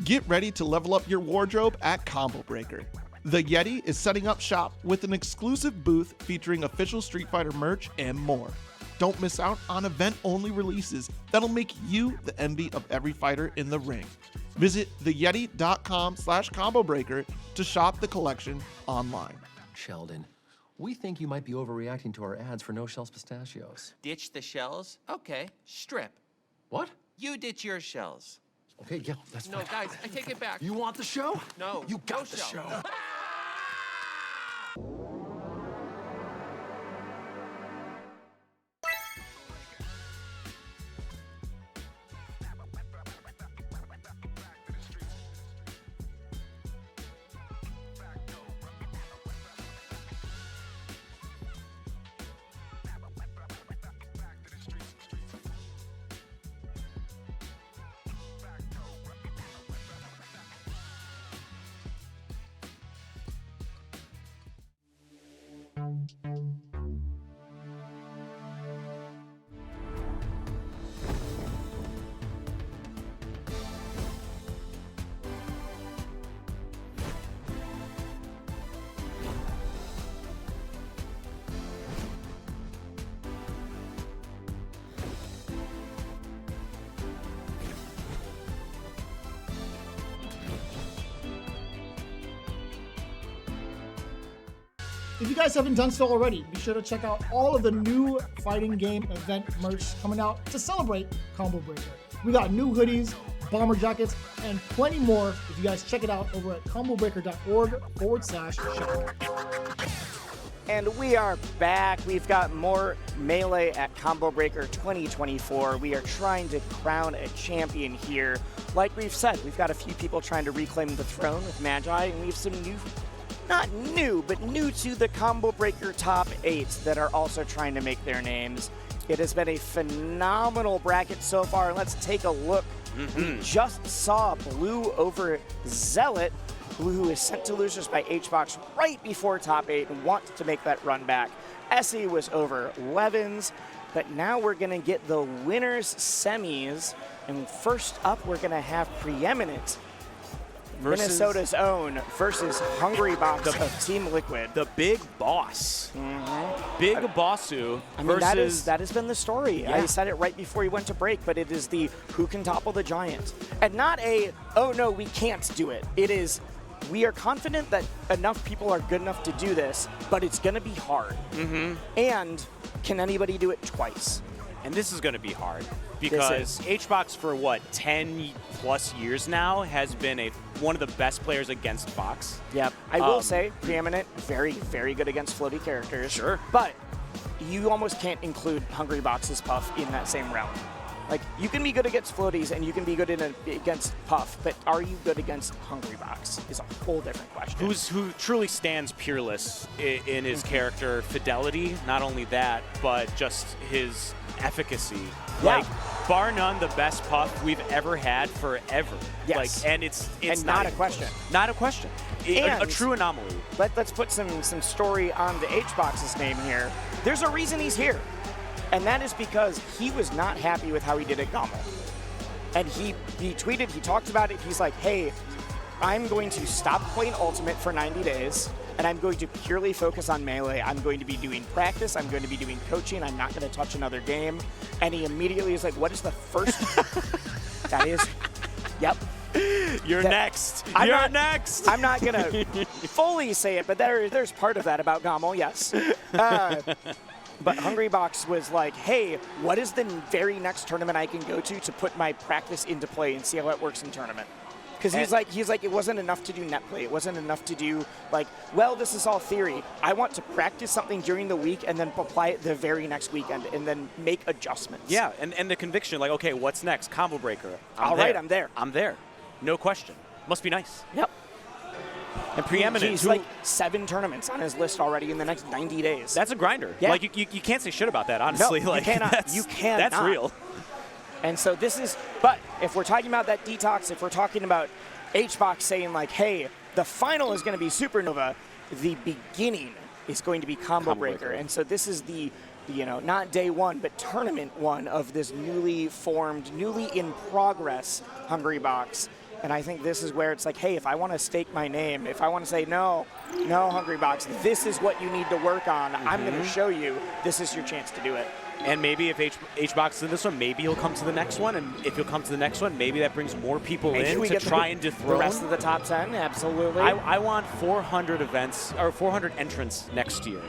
Get ready to level up your wardrobe at Combo Breaker. The Yeti is setting up shop with an exclusive booth featuring official Street Fighter merch and more. Don't miss out on event-only releases that'll make you the envy of every fighter in the ring. Visit theyeti.com/combobreaker to shop the collection online. Sheldon, we think you might be overreacting to our ads for No Shells Pistachios. Ditch the shells? Okay, strip. What? You ditch your shells. Okay, yeah, that's fine. No, guys, I take it back. You want the show? No. You got no the shell. show. If you guys haven't done so already, be sure to check out all of the new fighting game event merch coming out to celebrate Combo Breaker. We got new hoodies, bomber jackets, and plenty more if you guys check it out over at combobreaker.org/shop. And we are back. We've got more Melee at Combo Breaker 2024. We are trying to crown a champion here. Like we've said, we've got a few people trying to reclaim the throne with Magi, and we have some new, not new, but new to the Combo Breaker top 8 that are also trying to make their names. It has been a phenomenal bracket so far. Let's take a look. We just saw Blue over Zealot. Blue, who is sent to losers by HBox right before top 8 and wants to make that run back. Essie was over Levens, but now we're going to get the winners semis. And first up, we're going to have Preeminent, Minnesota's own, versus Hungrybox of Team Liquid. The big boss. Big Bossu versus... that has been the story. Yeah. I said it right before we went to break, but it is the who can topple the giant. And not a, oh no, we can't do it. It is, we are confident that enough people are good enough to do this, but it's going to be hard. And can anybody do it twice? And this is going to be hard because HBox for what, 10 plus years now has been one of the best players against Fox. Yep. I will say, Preeminent, very, very good against floaty characters. Sure. But you almost can't include Hungrybox's Puff in that same realm. Like, you can be good against floaties and you can be good against Puff, but are you good against Hungrybox is a whole different question. Who truly stands peerless in his character fidelity, not only that, but just his efficacy. Yeah. Like, bar none, the best Puff we've ever had forever. Yes. Like, and it's not a question. Not a question. A true anomaly. Let's put some story on the HBox's name here. There's a reason he's here. And that is because he was not happy with how he did at Gommel. And he tweeted, he talked about it, he's like, hey, I'm going to stop playing Ultimate for 90 days, and I'm going to purely focus on Melee. I'm going to be doing practice, I'm going to be doing coaching, I'm not going to touch another game. And he immediately is like, what is the first? That is, yep. You're next. You're next. I'm not going to fully say it, but there's part of that about Gommel, yes. But Hungrybox was like, hey, what is the very next tournament I can go to put my practice into play and see how it works in tournament? Because he's like, it wasn't enough to do net play. It wasn't enough to do, like, well, this is all theory. I want to practice something during the week and then apply it the very next weekend and then make adjustments. Yeah, and the conviction, like, okay, what's next? Combo Breaker. All right, I'm there. I'm there. No question. Must be nice. Yep. And Preeminent, he's like 7 tournaments on his list already in the next 90 days. That's a grinder. Yeah. Like, you can't say shit about that, honestly. No, like, you cannot. You cannot. That's real. And so this is, but if we're talking about that detox, if we're talking about HBox saying like, hey, the final is going to be Supernova, the beginning is going to be Combo Breaker. And so this is the, not day 1, but tournament 1 of this newly formed, newly in progress Hungrybox. And I think this is where it's like, hey, if I want to stake my name, if I want to say, no, Hungrybox, this is what you need to work on. I'm going to show you. This is your chance to do it. And maybe if HBox is in this one, maybe he'll come to the next one. And if he'll come to the next one, maybe that brings more people in to try and dethrone the rest of the top 10. Absolutely. I want 400 events or 400 entrants next year.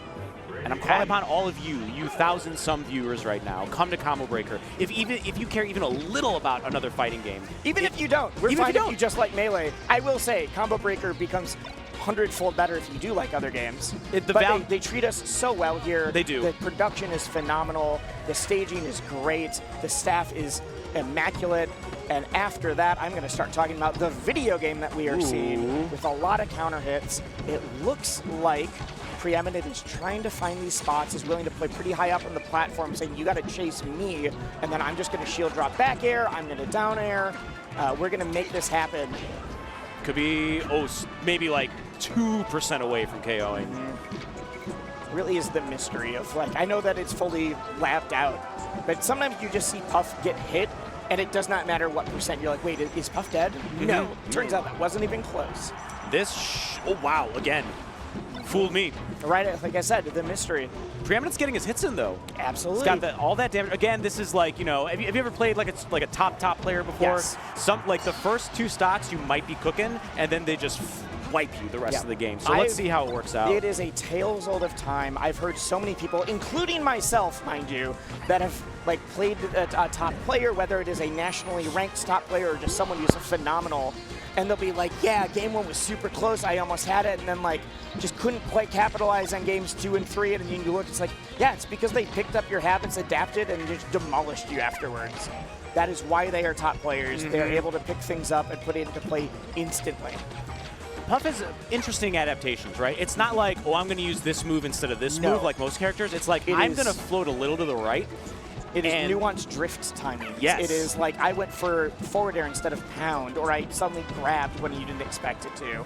And I'm calling upon all of you 1,000-some viewers right now, come to Combo Breaker. If you care even a little about another fighting game. Even if you don't. We're fine if you just like Melee. I will say, Combo Breaker becomes 100-fold better if you do like other games. They treat us so well here. They do. The production is phenomenal. The staging is great. The staff is immaculate. And after that, I'm going to start talking about the video game that we are seeing with a lot of counter hits. It looks like Preeminent is trying to find these spots, is willing to play pretty high up on the platform, saying, you got to chase me, and then I'm just going to shield drop back air, I'm going to down air. We're going to make this happen. Could be, maybe like 2% away from KOing. Really is the mystery of, like, I know that it's fully lapped out, but sometimes you just see Puff get hit, and it does not matter what percent. You're like, wait, is Puff dead? No. Turns out that wasn't even close. Oh, wow, again. Fooled me. Right, like I said, the mystery. Preeminent's getting his hits in, though. Absolutely. He's got all that damage. Again, this is like, have you ever played like a top player before? Yes. Like the first 2 stocks you might be cooking, and then they just wipe you the rest of the game. So let's see how it works out. It is a tales old of time. I've heard so many people, including myself, mind you, that have like played a top player, whether it is a nationally ranked top player or just someone who's phenomenal, and they'll be like, yeah, game 1 was super close, I almost had it, and then like just couldn't quite capitalize on games 2 and 3, and then you look, it's like, yeah, it's because they picked up your habits, adapted, and just demolished you afterwards. That is why they are top players. They're able to pick things up and put it into play instantly. Puff has interesting adaptations, right? It's not like, I'm going to use this move instead of this move like most characters. It's like, I'm going to float a little to the right. It is nuanced drift timing. Yes. It is like I went for forward air instead of pound, or I suddenly grabbed when you didn't expect it to.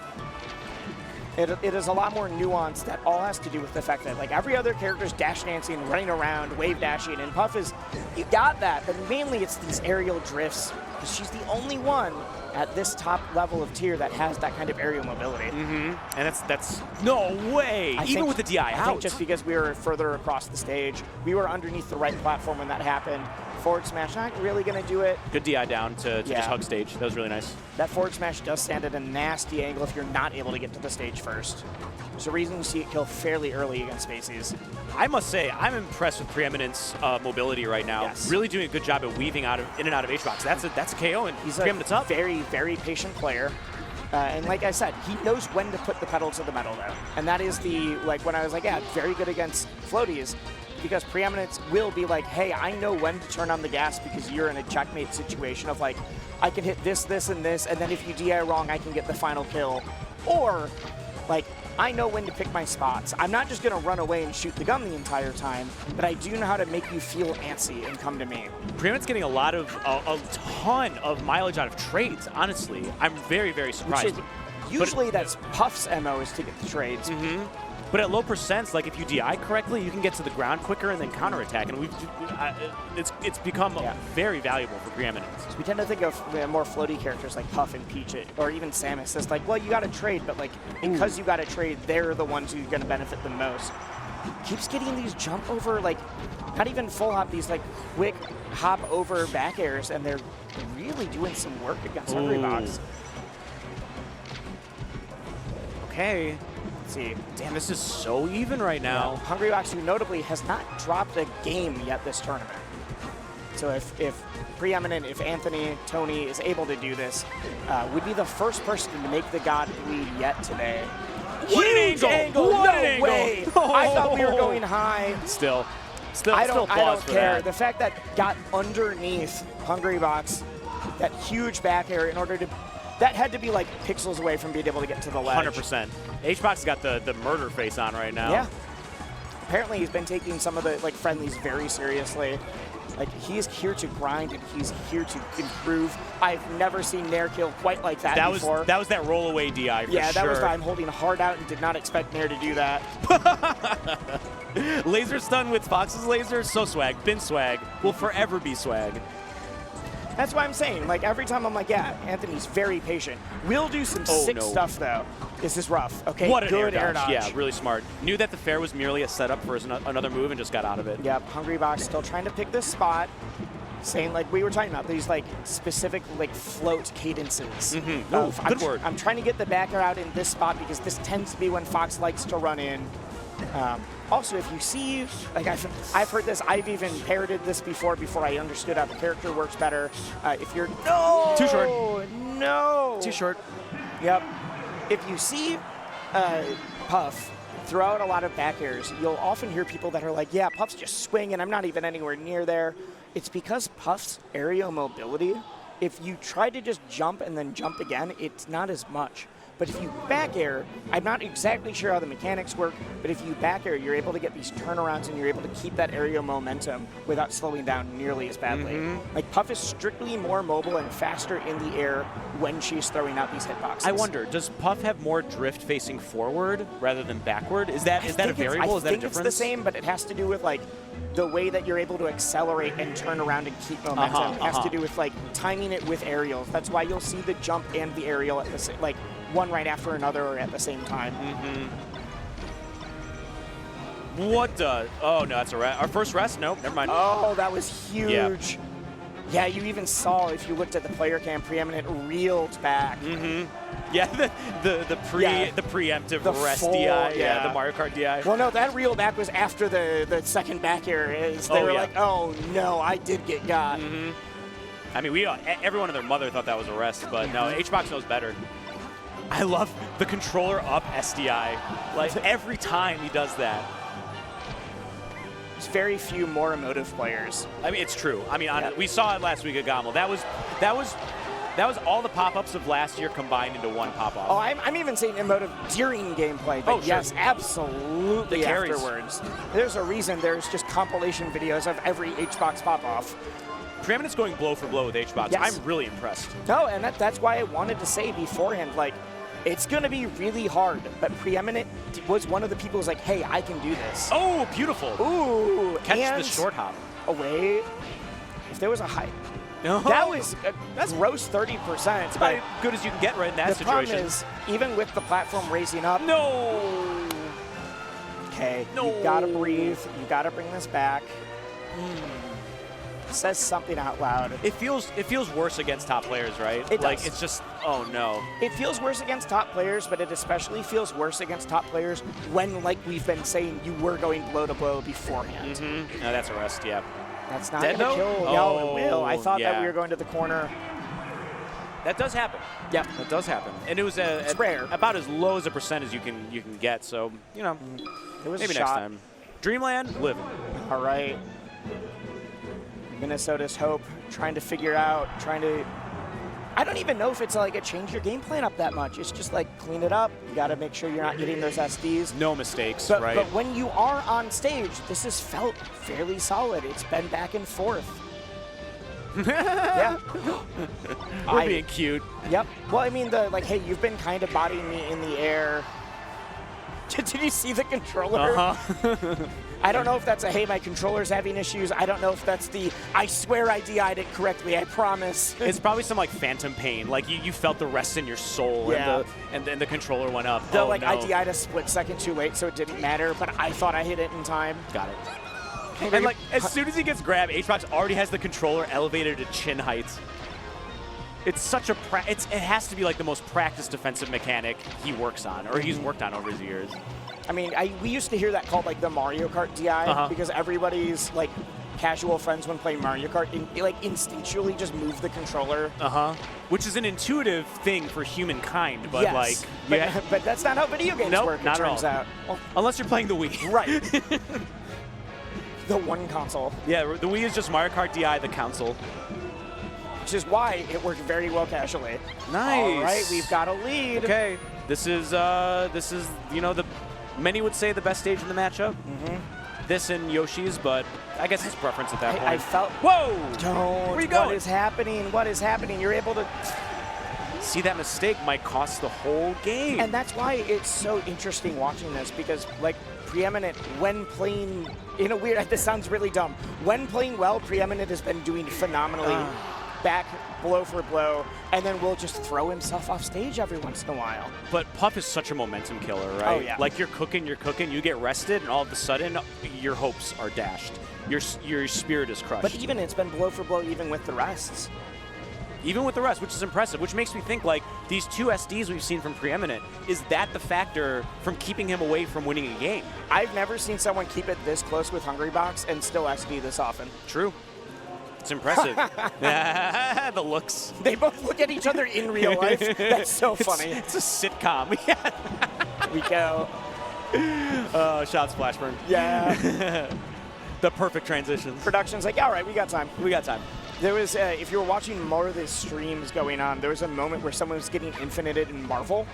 It is a lot more nuanced. That all has to do with the fact that like every other character is dash dancing, running around, wave dashing, and Puff is, you got that, but mainly it's these aerial drifts, because she's the only one at this top level of tier that has that kind of aerial mobility. And that's no way. Even with the DI out. I think just because we were further across the stage, we were underneath the right platform when that happened. Forward smash, not really going to do it. Good DI down to just hug stage. That was really nice. That forward smash does stand at a nasty angle if you're not able to get to the stage first. There's a reason you see it kill fairly early against Spaceys. I must say, I'm impressed with Preeminent's mobility right now. Yes. Really doing a good job at weaving in and out of HBox. That's a KO, and he's Preeminent's up. Very, very patient player. And like I said, he knows when to put the pedal to the metal, though. And that is the, like, when I was like, yeah, very good against floaties, because Preeminence will be like, hey, I know when to turn on the gas because you're in a checkmate situation of like, I can hit this, this, and this, and then if you DI wrong, I can get the final kill. Or, like, I know when to pick my spots. I'm not just going to run away and shoot the gun the entire time, but I do know how to make you feel antsy and come to me. Preeminent's getting a ton of mileage out of trades, honestly. I'm very, very surprised. Usually that's Puff's MO is to get the trades. But at low percents, like if you DI correctly, you can get to the ground quicker and then counterattack. And it's become very valuable for Preeminence. So we tend to think of more floaty characters like Puff and Peach, or even Samus. It's like, well, you got to trade, but like because you got to trade, they're the ones who are going to benefit the most. Keeps getting these jump over, like not even full hop, these like quick hop over back airs, and they're really doing some work against Hungrybox. Okay. See, damn, this is so even right now. Hungrybox, who notably has not dropped a game yet this tournament. So if Preeminent, if Anthony, Tony is able to do this, would be the first person to make the God bleed yet today. What Huge an angle! No What an angle! way! I thought we were going high. Still I don't care. That. The fact that got underneath Hungrybox, that huge back air in order to, that had to be like pixels away from being able to get to the ledge. 100%. HBox got the murder face on right now. Yeah. Apparently he's been taking some of the like friendlies very seriously. Like he's here to grind and he's here to improve. I've never seen Nair kill quite like that before. That was that roll away DI for yeah, that sure. was I'm holding hard out and did not expect Nair to do that. Laser stun with Fox's laser, so swag. Been swag. Will forever be swag. That's why I'm saying, like, every time I'm like, yeah, Anthony's very patient. We'll do some sick stuff, though. This is rough, okay? What an Good air dodge. dodge. Yeah, really smart. Knew that the fair was merely a setup for another move and just got out of it. Yep, Hungrybox still trying to pick this spot. Saying, like we were talking about, these like specific like float cadences. Good word. I'm trying to get the backer out in this spot because this tends to be when Fox likes to run in. Also, if you see, like I've heard this, I've even parroted this before I understood how the character works better. If you're Too short. No. Too short. Yep. If you see Puff throw out a lot of back airs, you'll often hear people that are like, yeah, Puff's just swinging, I'm not even anywhere near there. It's because Puff's aerial mobility, if you try to just jump and then jump again, it's not as much. But if you back air, I'm not exactly sure how the mechanics work, but if you back air, you're able to get these turnarounds and you're able to keep that aerial momentum without slowing down nearly as badly. Like Puff is strictly more mobile and faster in the air when she's throwing out these hitboxes. I wonder, does Puff have more drift facing forward rather than backward? Is that a variable? Is that a difference? I think it's the same, but it has to do with like the way that you're able to accelerate and turn around and keep momentum. It has to do with like timing it with aerials. That's why you'll see the jump and the aerial at the same, like one right after another or at the same time. What the? Oh no, that's our first rest. Nope, never mind. Oh, that was huge. Yeah, you even saw if you looked at the player cam, Preeminent reeled back. Yeah, the preemptive rest full, DI. Yeah, the Mario Kart DI. Well, no, that reel back was after the second back air. They were like, oh no, I did get got. I mean, everyone and their mother thought that was a rest, but no, HBox knows better. I love the controller up SDI. Like every time he does that. There's very few more emotive players. I mean, it's true. I mean, we saw it last week at Gommel. That was all the pop-ups of last year combined into one pop-up. Oh, I'm even saying emotive during gameplay. But yes, absolutely the carries. Afterwards. There's a reason there's just compilation videos of every HBox pop-off. Preeminent's going blow for blow with HBox. Yes. I'm really impressed. No, and that's why I wanted to say beforehand, like, it's going to be really hard, but Preeminent was one of the people who's like, hey, I can do this. Oh, beautiful. Ooh. Catch the short hop. Oh, wait. If there was a high. That was that's gross 30%. It's about as good as you can get right in that situation. The problem is, even with the platform raising up. No. Okay. No. You got to breathe. You got to bring this back. Says something out loud. It feels worse against top players, right? It like does. It's just, oh no. It feels worse against top players, but it especially feels worse against top players when, like we've been saying, you were going blow to blow beforehand. No, that's a rest, yeah. That's not going to kill. No, it will. I thought that we were going to the corner. That does happen. Yep, that does happen, and it was it's rare. About as low as a percent as you can get. So you know, it was maybe a next shot. time. Dreamland, living. All right. Minnesota's Hope trying to I don't even know if it's like a change your game plan up that much. It's just like clean it up. You got to make sure you're not getting those SDs. No mistakes, right? right? But when you are on stage, this has felt fairly solid. It's been back and forth. Yeah. We're being cute. Yep. Well, I mean, hey, you've been kind of bodying me in the air. Did you see the controller? I don't know if that's hey, my controller's having issues. I don't know if that's I swear I DI'd it correctly, I promise. It's probably some like phantom pain. Like you felt the rest in your soul and the controller went up. No, I DI'd a split second too late, so it didn't matter, but I thought I hit it in time. Got it. And like as soon as he gets grabbed, HBox already has the controller elevated to chin height. It's such a it has to be like the most practiced defensive mechanic he works on, or he's worked on over his years. I mean, we used to hear that called like the Mario Kart DI because everybody's like casual friends when playing Mario Kart like instinctually just move the controller. Which is an intuitive thing for humankind, but yes, but that's not how video games work. Not it turns at all. out. Well, unless you're playing the Wii. Right. The one console. Yeah, the Wii is just Mario Kart DI, the console. Which is why it worked very well casually. Nice. All right, we've got a lead. Okay, this is the many would say the best stage in the matchup. This and Yoshi's, but I guess it's preference at that point. I felt. Whoa! Don't. Where you going? What is happening? What is happening? You're able to. See, that mistake might cost the whole game. And that's why it's so interesting watching this because, like, Preeminent, when playing in a weird, this sounds really dumb. When playing well, Preeminent has been doing phenomenally. back blow for blow, and then will just throw himself off stage every once in a while. But Puff is such a momentum killer, right? Oh, yeah. Like you're cooking, you get rested, and all of a sudden, your hopes are dashed. Your spirit is crushed. But even it's been blow for blow even with the rests. Even with the rest, which is impressive, which makes me think like these 2 SDs we've seen from Preeminent, is that the factor from keeping him away from winning a game? I've never seen someone keep it this close with Hungrybox and still SD this often. True. It's impressive. The looks. They both look at each other in real life. That's so funny. It's a sitcom. We go. Shot Splashburn. Yeah. The perfect transitions. Production's like, all right, we got time. We got time. There was, if you were watching more of the streams going on, there was a moment where someone was getting infinited in Marvel,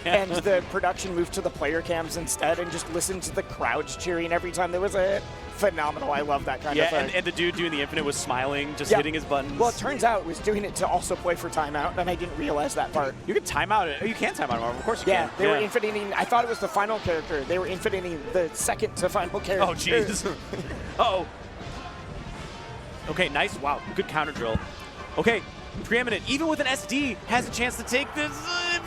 and the production moved to the player cams instead and just listened to the crowds cheering every time there was a hit. Phenomenal. I love that kind of thing. And the dude doing the infinite was smiling, just hitting his buttons. Well, it turns out it was doing it to also play for timeout, and I didn't realize that part. You can time out it. You can time out Marvel. Of course you can. They were infiniting. I thought it was the final character. They were infiniting the second to final character. Oh, jeez. Uh-oh. Okay, nice. Wow, good counter drill. Okay, Preeminent, even with an SD, has a chance to take this.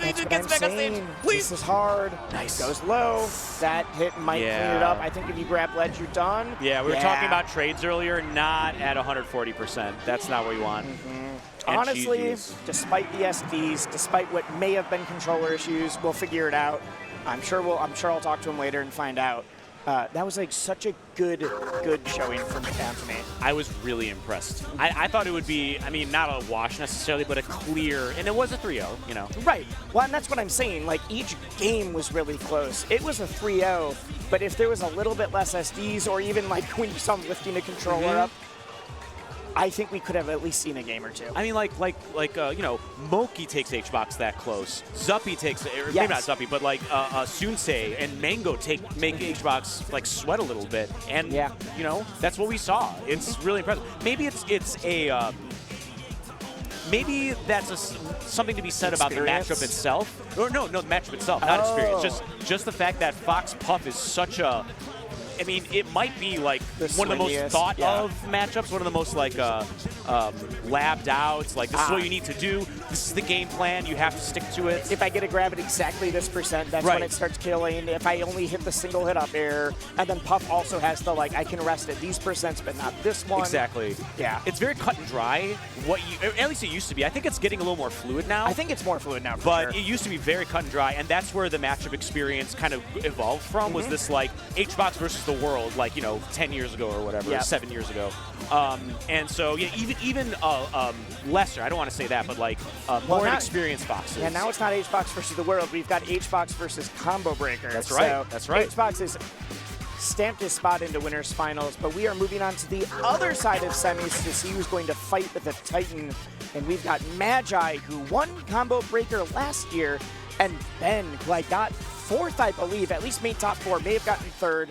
That's what gets I'm back on saying. stage. Please. This is hard. Nice. Goes low. That hit might clean it up. I think if you grab ledge, you're done. Yeah, we were talking about trades earlier, not at 140%. That's not what we want. Honestly, despite the SDs, despite what may have been controller issues, we'll figure it out. I'm sure I'll talk to him later and find out. That was like such a good showing from Anthony. I was really impressed. I thought it would be, I mean, not a wash necessarily, but a clear, and it was a 3-0, you know. Right. Well, and that's what I'm saying. Like, each game was really close. It was a 3-0, but if there was a little bit less SDs, or even like when you saw him lifting a controller up, I think we could have at least seen a game or two. I mean, you know, Moki takes HBox that close. Zuppy takes, or maybe not Zuppy, but like Sunsei and Mango make HBox like sweat a little bit, and you know, that's what we saw. It's really impressive. Maybe it's a maybe that's something to be said about the matchup itself. Or no, the matchup itself, not experience. Just the fact that Fox Puff is such a. I mean, it might be like one of the most thought of matchups, one of the most like labbed out. It's like, this is what you need to do. This is the game plan. You have to stick to it. If I get to grab it exactly this percent, that's when it starts killing. If I only hit the single hit up air, and then Puff also has the like, I can rest at these percents, but not this one. Exactly. Yeah. It's very cut and dry. At least it used to be. I think it's getting a little more fluid now. I think it's more fluid now, but it used to be very cut and dry, and that's where the matchup experience kind of evolved from. Was this like HBox versus the world, like, you know, 10 years ago or whatever, or 7 years ago. And so, yeah, even lesser, I don't want to say that, but like more inexperienced boxes. Yeah, now it's not HBox versus the world. We've got HBox versus Combo Breaker. That's right. So that's right. HBox is stamped his spot into winners finals, but we are moving on to the other side of semis to see who's going to fight with the Titan. And we've got Magi, who won Combo Breaker last year, and Ben, who I got fourth, I believe, at least made top 4, may have gotten third.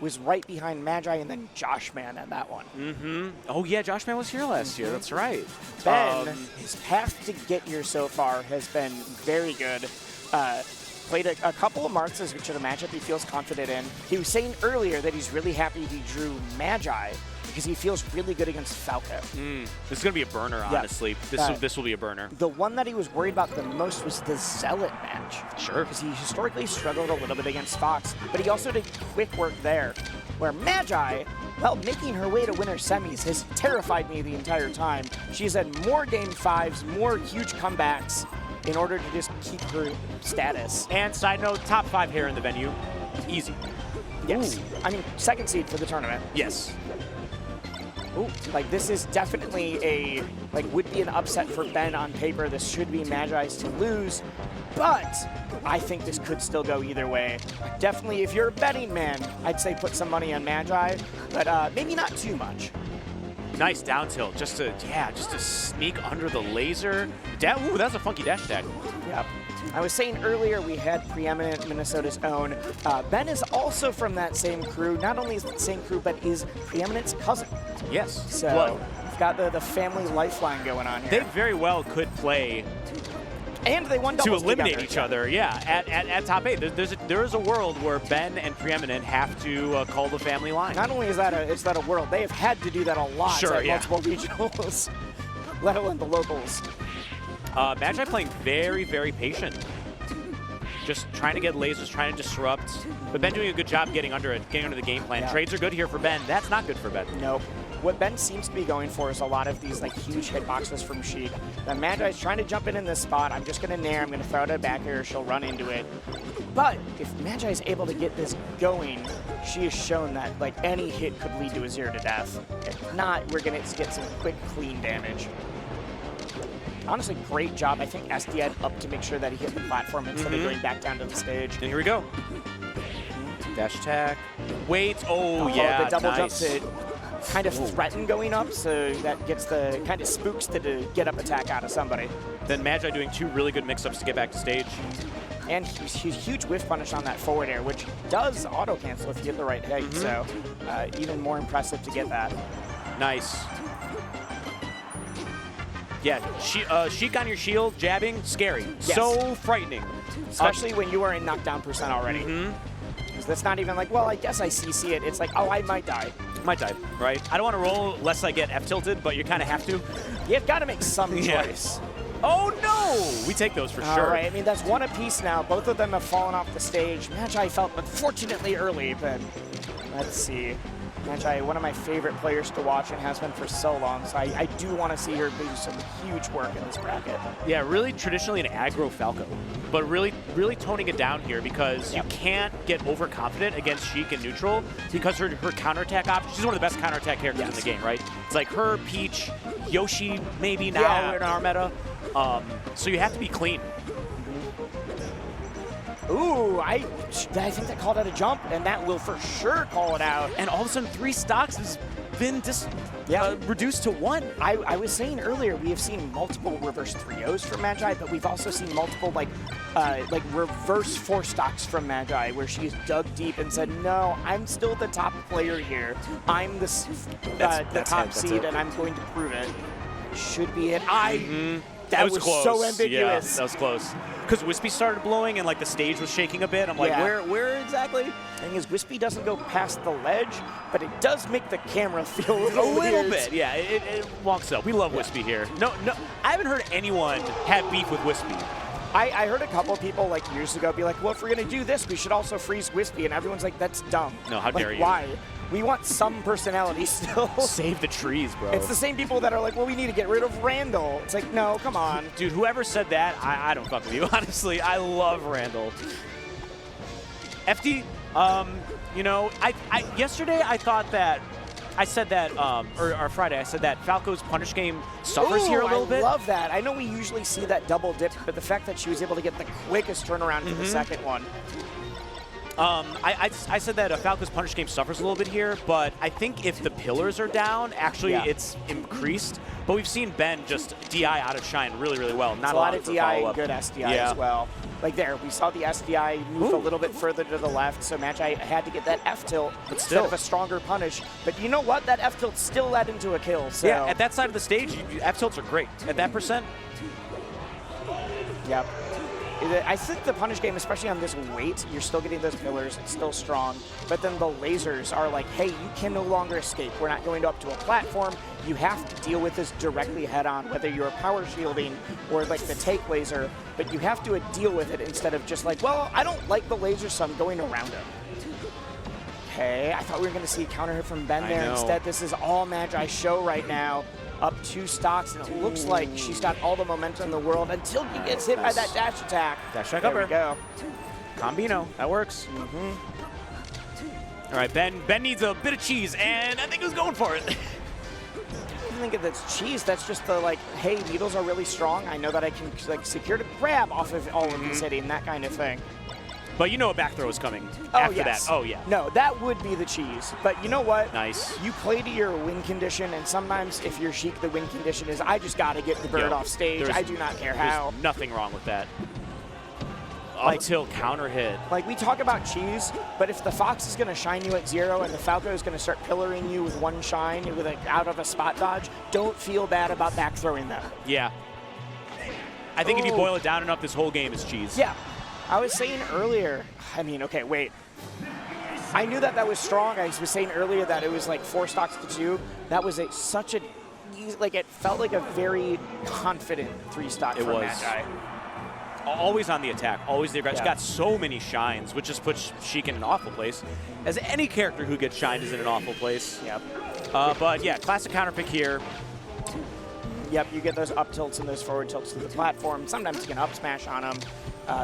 Was right behind Magi, and then Joshman at that one. Oh yeah, Joshman was here last year. That's right. Ben, his path to get here so far has been very good. Played a couple of marks, which is a matchup he feels confident in. He was saying earlier that he's really happy he drew Magi because he feels really good against Falco. This is going to be a burner, honestly. This will be a burner. The one that he was worried about the most was the Zealot match. Sure. Because he historically struggled a little bit against Fox, but he also did quick work there. Where Magi, well, making her way to winner semis has terrified me the entire time. She's had more game 5s, more huge comebacks in order to just keep her status. And side note, top 5 here in the venue. Easy. Yes. Ooh. I mean, second seed for the tournament. Yes. Ooh, like this is definitely would be an upset for Ben on paper. This should be Magi's to lose, but I think this could still go either way. Definitely, if you're a betting man, I'd say put some money on Magi, but maybe not too much. Nice down tilt, just to sneak under the laser. Ooh, that's a funky dash attack. Yep. I was saying earlier we had Preeminent, Minnesota's own. Ben is also from that same crew. Not only is it the same crew, but is Preeminent's cousin. Yes. So we've got the family lifeline going on here. They very well could play. And they won doubles to eliminate together. each other, yeah. At top 8, there is a world where Ben and Preeminent have to call the family line. Not only is that a world, they have had to do that a lot at multiple regionals. let alone the locals. Magi playing very, very patient. Just trying to get lasers, trying to disrupt. But Ben doing a good job getting under it, getting under the game plan. Yeah. Trades are good here for Ben. That's not good for Ben. Nope. What Ben seems to be going for is a lot of these like huge hitboxes from Sheik. The Magi's trying to jump in this spot. I'm just going to nair. I'm going to throw it at back air. She'll run into it. But if Magi is able to get this going, she has shown that like any hit could lead to a 0 to death. If not, we're going to get some quick, clean damage. Honestly, great job. I think SDI up to make sure that he hit the platform instead of going back down to the stage. And here we go. Dash attack. Wait. Oh, yeah. The double nice. jump to kind of threaten going up, so that gets the kind of spooks the get up attack out of somebody. Then Magi doing 2 really good mix-ups to get back to stage. And huge whiff punish on that forward air, which does auto-cancel if you get the right height, so even more impressive to get that. Nice. Yeah, Sheik on your shield, jabbing, scary. Yes. So frightening. Especially when you are in knockdown percent already. Because that's not even like, well, I guess I CC it. It's like, oh, I might die. Might die, right? I don't want to roll lest I get F-tilted, but you kind of have to. You've got to make some Yeah. choice. Oh, no! We take those for All sure. right, I mean, that's one apiece now. Both of them have fallen off the stage. Magi felt unfortunately early, but let's see. Magi, one of my favorite players to watch and has been for so long, so I do want to see her do some huge work in this bracket. Yeah, really traditionally an aggro Falco, but really toning it down here because you can't get overconfident against Sheik in neutral because her counterattack option, she's one of the best counterattack characters in the game, right? It's like her, Peach, Yoshi maybe now in our meta. So you have to be clean. Ooh, I think that called out a jump, and that will for sure call it out. And all of a sudden, 3 stocks has been reduced to 1. I was saying earlier, we have seen multiple reverse 3-0s from Magi, but we've also seen multiple like reverse 4 stocks from Magi, where she's dug deep and said, no, I'm still the top player here. I'm the top seed, and I'm going to prove it. Should be it. That was close. so ambiguous. Yeah, that was close. Because Wispy started blowing and like the stage was shaking a bit. I'm like, where exactly? The thing is, Wispy doesn't go past the ledge, but it does make the camera feel a little weird. bit. Yeah, it wonks up. We love Wispy here. No, I haven't heard anyone have beef with Wispy. I heard a couple of people like years ago be like, well, if we're going to do this, we should also freeze Wispy. And everyone's like, that's dumb. No, how dare you. Why? We want some personality still. Save the trees, bro. It's the same people that are like, well, we need to get rid of Randall. It's like, no, come on. Dude, whoever said that, I don't fuck with you. Honestly, I love Randall. FD, you know, yesterday I thought that, I said that, or Friday, I said that Falco's punish game suffers here a little bit. I love that. I know we usually see that double dip, but the fact that she was able to get the quickest turnaround for the second one. I said that Falco's punish game suffers a little bit here, but I think if the pillars are down, actually it's increased. But we've seen Ben just DI out of shine really, really well. Not a lot of DI and good SDI as well. Like there, we saw the SDI move a little bit further to the left, so Magi had to get that F-tilt instead of a stronger punish. But you know what? That F-tilt still led into a kill. So. Yeah, at that side of the stage, F-tilts are great. At that percent. Yep. I think the punish game, especially on this weight, you're still getting those pillars, it's still strong. But then the lasers are like, hey, you can no longer escape. We're not going up to a platform. You have to deal with this directly head on, whether you're power shielding or like the take laser, but you have to deal with it instead of just like, well, I don't like the laser, so I'm going around it. Okay, I thought we were going to see a counter hit from Ben there. Instead, this is all Magi show right now. Up 2 stocks, and it looks like she's got all the momentum in the world until he gets hit by that dash attack. Dash attack there upper. We go. Combino, that works. All right, Ben needs a bit of cheese, and I think he was going for it. I don't think that's cheese. That's just the like, hey, needles are really strong. I know that I can like secure to grab off of all of these hitting, that kind of thing. But you know a back throw is coming after that. Oh, yeah. No, that would be the cheese. But you know what? Nice. You play to your win condition, and sometimes if you're Sheik, the win condition is, I just got to get the bird off stage. I do not care how. There's nothing wrong with that. Until counter hit. Like, we talk about cheese, but if the Fox is going to shine you at 0 and the Falco is going to start pillaring you with 1 shine with out of a spot dodge, don't feel bad about back throwing that. Yeah. I think if you boil it down enough, this whole game is cheese. Yeah. I was saying earlier, I mean, okay, wait. I knew that was strong. I was saying earlier that it was like 4 stocks to 2. That was such a like it felt like a very confident 3-stock It for was. Magi. Always on the attack, always the aggressive. Yeah. Got so many shines, which just puts Sheik in an awful place. As any character who gets shined is in an awful place. Yep. But yeah, classic counter pick here. Yep, you get those up tilts and those forward tilts to the platform. Sometimes you can up smash on them.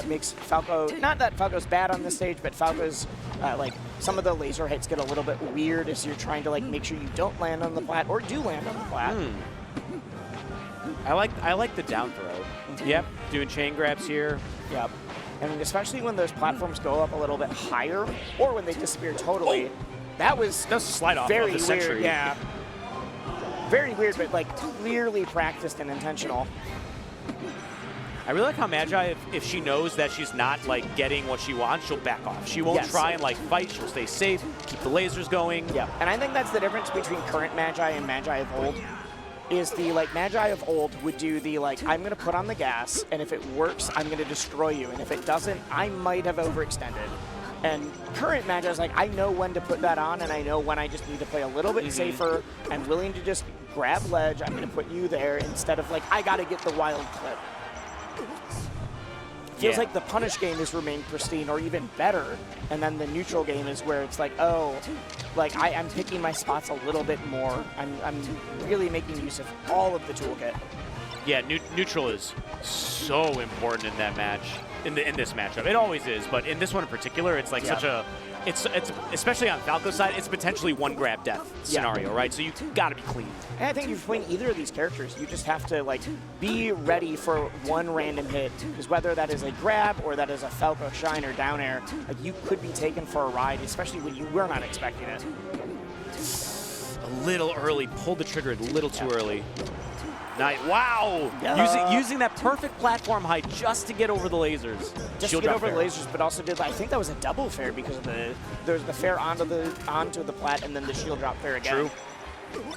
Makes Falco, not that Falco's bad on this stage, but Falco's, like, some of the laser hits get a little bit weird as you're trying to, like, make sure you don't land on the plat or do land on the plat. I like the down throw. Yep, doing chain grabs here. Yep. And especially when those platforms go up a little bit higher or when they disappear totally. That was a slide off very of the weird. Sentry. Yeah. Very weird, but like clearly practiced and intentional. I really like how Magi, if she knows that she's not like getting what she wants, she'll back off. She won't Yes. try and like fight. She'll stay safe, keep the lasers going. Yeah, and I think that's the difference between current Magi and Magi of old. Is the like Magi of old would do the like I'm gonna put on the gas, and if it works, I'm gonna destroy you, and if it doesn't, I might have overextended. And current Magi is like I know when to put that on, and I know when I just need to play a little bit safer. I'm willing to just grab ledge. I'm gonna put you there instead of like I gotta get the wild clip. Feels Yeah. like the punish game has remained pristine or even better, and then the neutral game is where it's like, oh, like I'm picking my spots a little bit more. I'm really making use of all of the toolkit. Yeah, neutral is so important in that match, in this matchup. It always is, but in this one in particular, it's like such a, it's especially on Falco's side, it's potentially one grab death scenario, right? So you gotta be clean. And I think if you're playing either of these characters, you just have to like be ready for one random hit, because whether that is a grab or that is a Falco shine or down air, like you could be taken for a ride, especially when you were not expecting it. A little early, pulled the trigger a little too early. Nice. Wow! Using that perfect platform height just to get over the lasers. Just Shield to get drop over the fair. lasers, but also did, I think that was a double fair because of there's the fair onto the plat and then the shield drop fair again. True.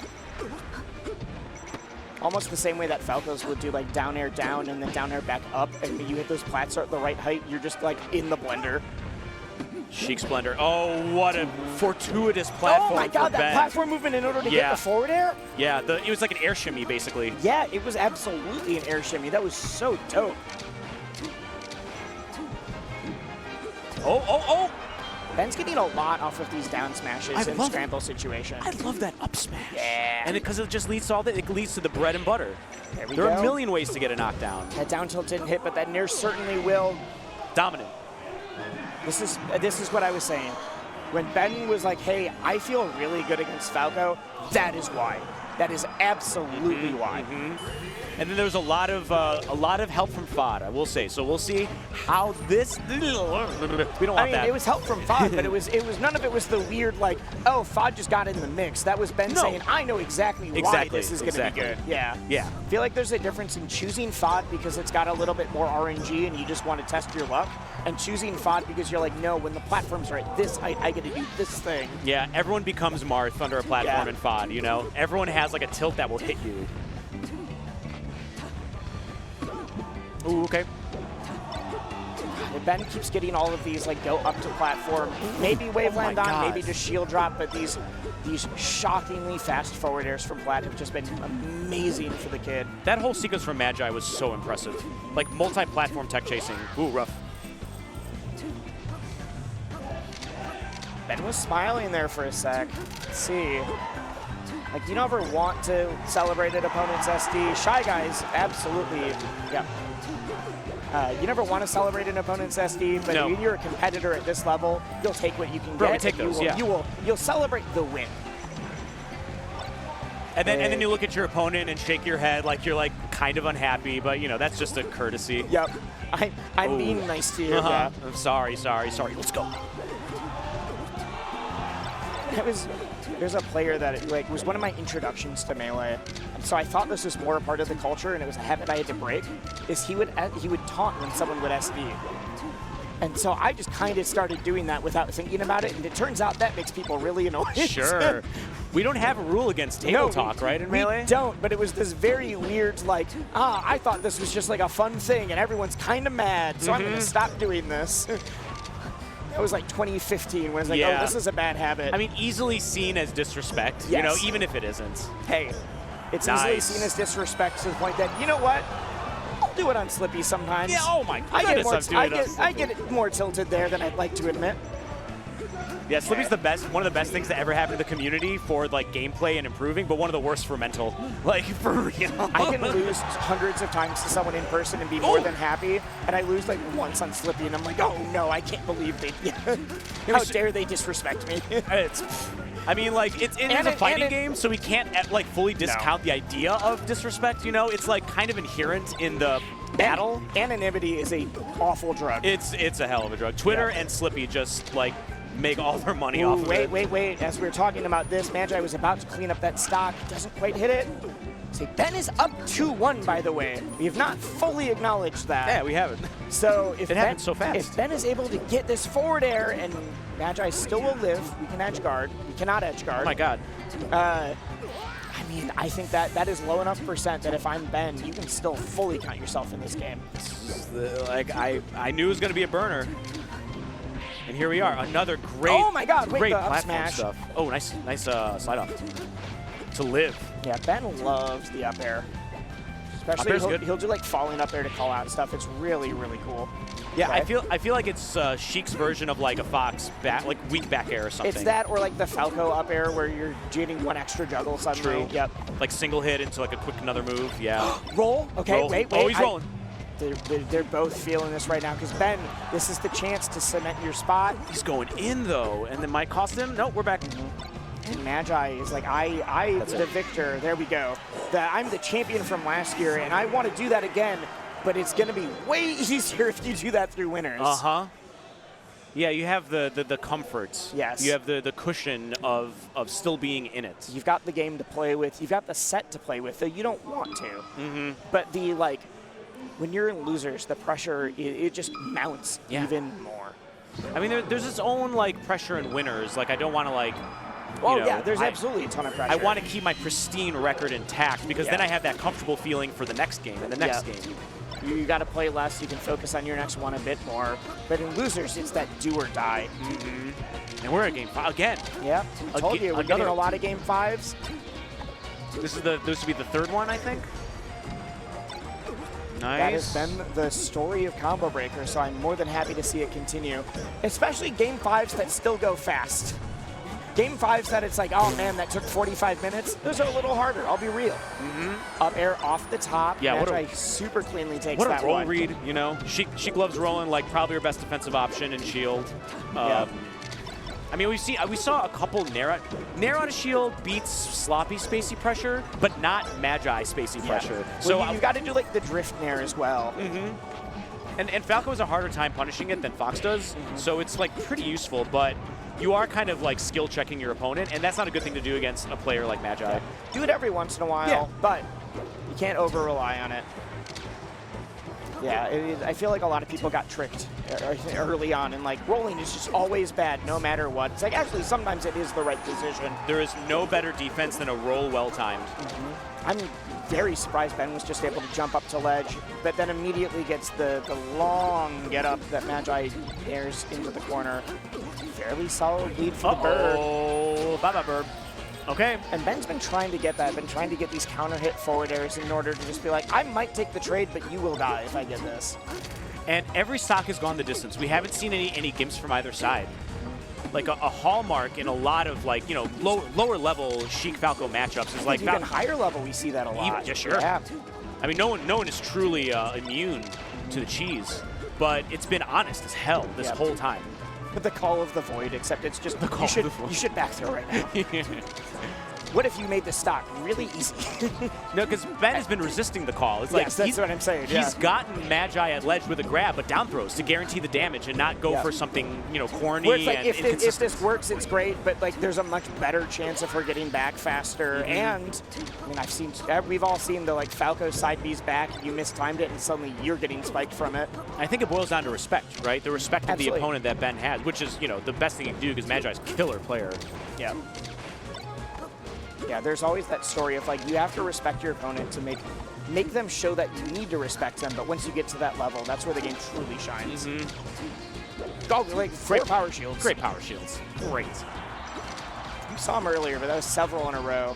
Almost the same way that Falcos would do like down air down and then down air back up, and when you hit those plats at the right height, you're just like in the blender. Sheik Splendor. Oh, what a fortuitous platform. Oh my god, for that Ben. platform movement in order to get the forward air? Yeah, it was like an air shimmy, basically. Yeah, it was absolutely an air shimmy. That was so dope. Oh! Ben's getting a lot off of these down smashes in love scramble situations. I love that up smash. Yeah. And because it just leads to it leads to the bread and butter. There are go. a million ways to get a knockdown. That down tilt didn't hit, but that near certainly will. Dominant. This is what I was saying. When Ben was like, hey, I feel really good against Falco, that is why. That is absolutely why. And then there's a lot of help from FOD, I will say. So we'll see how this. We don't want I mean, that. it was help from FOD, but it was none of it was the weird like, oh, FOD just got in the mix. That was Ben saying, I know exactly why this is going to be good. Yeah. Yeah. I feel like there's a difference in choosing FOD because it's got a little bit more RNG and you just want to test your luck, and choosing FOD because you're like, no, when the platforms are at this height, I get to do this thing. Yeah, everyone becomes Marth under a platform Yeah. in FOD, you know? Everyone has like a tilt that will hit you. Ooh, okay. And Ben keeps getting all of these like go up to platform, maybe waveland on, God. maybe just shield drop, but these shockingly fast forward airs from Plat have just been amazing for the kid. That whole sequence from Magi was so impressive. Like multi-platform tech chasing. Ooh, rough. Ben was smiling there for a sec. Let's see. Like, you never want to celebrate an opponent's SD. Shy Guys, absolutely, yeah. You never want to celebrate an opponent's SD, but when you're a competitor at this level, you'll take what you can Bro, get. we take and those, you'll celebrate the win. And then you look at your opponent and shake your head like you're like kind of unhappy, but you know, that's just a courtesy. Yep. I'm being nice to you. Yeah. I'm sorry. Let's go. There's a player that was one of my introductions to Melee, and so I thought this was more a part of the culture, and it was a habit I had to break. Is he would taunt when someone would SD, and so I just kind of started doing that without thinking about it, and it turns out that makes people really annoyed. Sure. We don't have a rule against table talk, right, in Melee? We don't, but it was this very weird, like, I thought this was just like a fun thing, and everyone's kind of mad, so I'm going to stop doing this. That was like 2015 when I was like, oh, this is a bad habit. I mean, easily seen as disrespect, you know, even if it isn't. Hey, It's easily Nice. seen as disrespect to the point that, you know what? I'll do it on Slippy sometimes. Yeah, oh my I get, goodness, more, I'm doing it on I Slippy. get it more tilted there than I'd like to admit. Yeah, Slippy's the best, one of the best things that ever happened to the community for like gameplay and improving, but one of the worst for mental. Like, for real. I can lose hundreds of times to someone in person and be more than happy, and I lose like once on Slippy, and I'm like, oh no, I can't believe they. How dare they disrespect me? I mean, like, it is a fighting game, so we can't like fully discount the idea of disrespect. You know, it's like kind of inherent in the battle. Anonymity is a awful drug. It's a hell of a drug. Twitter and Slippy just like make all their money off of it. Wait. As we were talking about this, Magi was about to clean up that stock. Doesn't quite hit it. See, Ben is up 2-1, by the way. We have not fully acknowledged that. Yeah, we haven't. So if It happened so fast. If Ben is able to get this forward air and Magi still will live, we can edge guard. We cannot edge guard. Oh my God. I mean, I think that is low enough percent that if I'm Ben, you can still fully count yourself in this game. Like, I knew it was going to be a burner. And here we are, another great, Oh my God, wait, great the up platform smash. stuff. Oh, nice slide off. To live. Yeah, Ben loves the up air. Up Especially air's good. he'll do like falling up air to call out and stuff. It's really, really cool. Yeah, Okay. I feel like it's Sheik's version of like a Fox back, like weak back air or something. It's that or like the Falco up air where you're getting one extra juggle suddenly. True. Yep. Like single hit into like a quick another move. Yeah. Roll. Okay, Roll. wait. Oh, he's rolling. They're both feeling this right now because Ben, this is the chance to cement your spot. He's going in though, and it might cost him. Nope, we're back. And Magi is like, the victor. There we go. I'm the champion from last year, and I want to do that again, but it's going to be way easier if you do that through winners. Uh-huh. Yeah, you have the comforts. Yes. You have the cushion of still being in it. You've got the game to play with. You've got the set to play with, though you don't want to. Mm-hmm. But when you're in losers, the pressure, it just mounts even more. I mean, there's its own like pressure in winners. Like I don't want to like. Oh, you know, yeah, there's absolutely a ton of pressure. I want to keep my pristine record intact because then I have that comfortable feeling for the next game and the next game. You got to play less. You can focus on your next one a bit more. But in losers, it's that do or die. Mm-hmm. And we're at game 5 again. Yeah, I told you, we're getting a lot of game 5s. This would be the third one, I think. That Nice. has been the story of Combo Breaker, so I'm more than happy to see it continue. Especially game 5s that still go fast. Game 5s that it's like, oh man, that took 45 minutes. Those are a little harder, I'll be real. Mm-hmm. Up air off the top. Yeah, Magi super cleanly takes what that a roll one. read, you know? Sheik loves rolling, like probably her best defensive option in shield. I mean, we saw a couple Nair on a shield beats sloppy spacey pressure, but not Magi spacey pressure. So So you've got to do like the drift Nair as well. Mm-hmm. And Falco has a harder time punishing it than Fox does, so it's like pretty useful, but you are kind of like skill checking your opponent, and that's not a good thing to do against a player like Magi. Do it every once in a while, but you can't over rely on it. Yeah, I feel like a lot of people got tricked early on, and like rolling is just always bad no matter what. It's like actually sometimes it is the right decision. There is no better defense than a roll well timed. I'm very surprised Ben was just able to jump up to ledge, but then immediately gets the long get up that Magi airs into the corner. Fairly solid lead for the bird. Oh, bye-bye bird. Okay. And Ben's been trying to get that, been trying to get these counter hit forward airs in order to just be like, I might take the trade, but you will die if I get this. And every stock has gone the distance. We haven't seen any gimps from either side. Like a hallmark in a lot of like, you know, lower level Sheik Falco matchups is like even higher level we see that a lot. Yeah, sure. Yeah. I mean, no one is truly immune to the cheese, but it's been honest as hell this whole time. But the call of the void, except it's just the call of the void. You should back throw right now. What if you made the stock really easy? No, because Ben has been resisting the call. It's like yes, that's what I'm saying. He's gotten Magi at ledge with a grab, but down throws to guarantee the damage and not go for something, you know, corny Where it's like, and if inconsistent. this works, it's great, but like there's a much better chance of her getting back faster. And I mean, we've all seen the like Falco side B's back. You mistimed it, and suddenly you're getting spiked from it. I think it boils down to respect, right? The respect of Absolutely. the opponent that Ben has, which is, you know, the best thing you can do because Magi's a killer player. Yeah. Yeah, there's always that story of like you have to respect your opponent to make them show that you need to respect them. But once you get to that level, that's where the game truly shines. Oh, like great power shields. Great power shields. Great. You saw them earlier, but that was several in a row.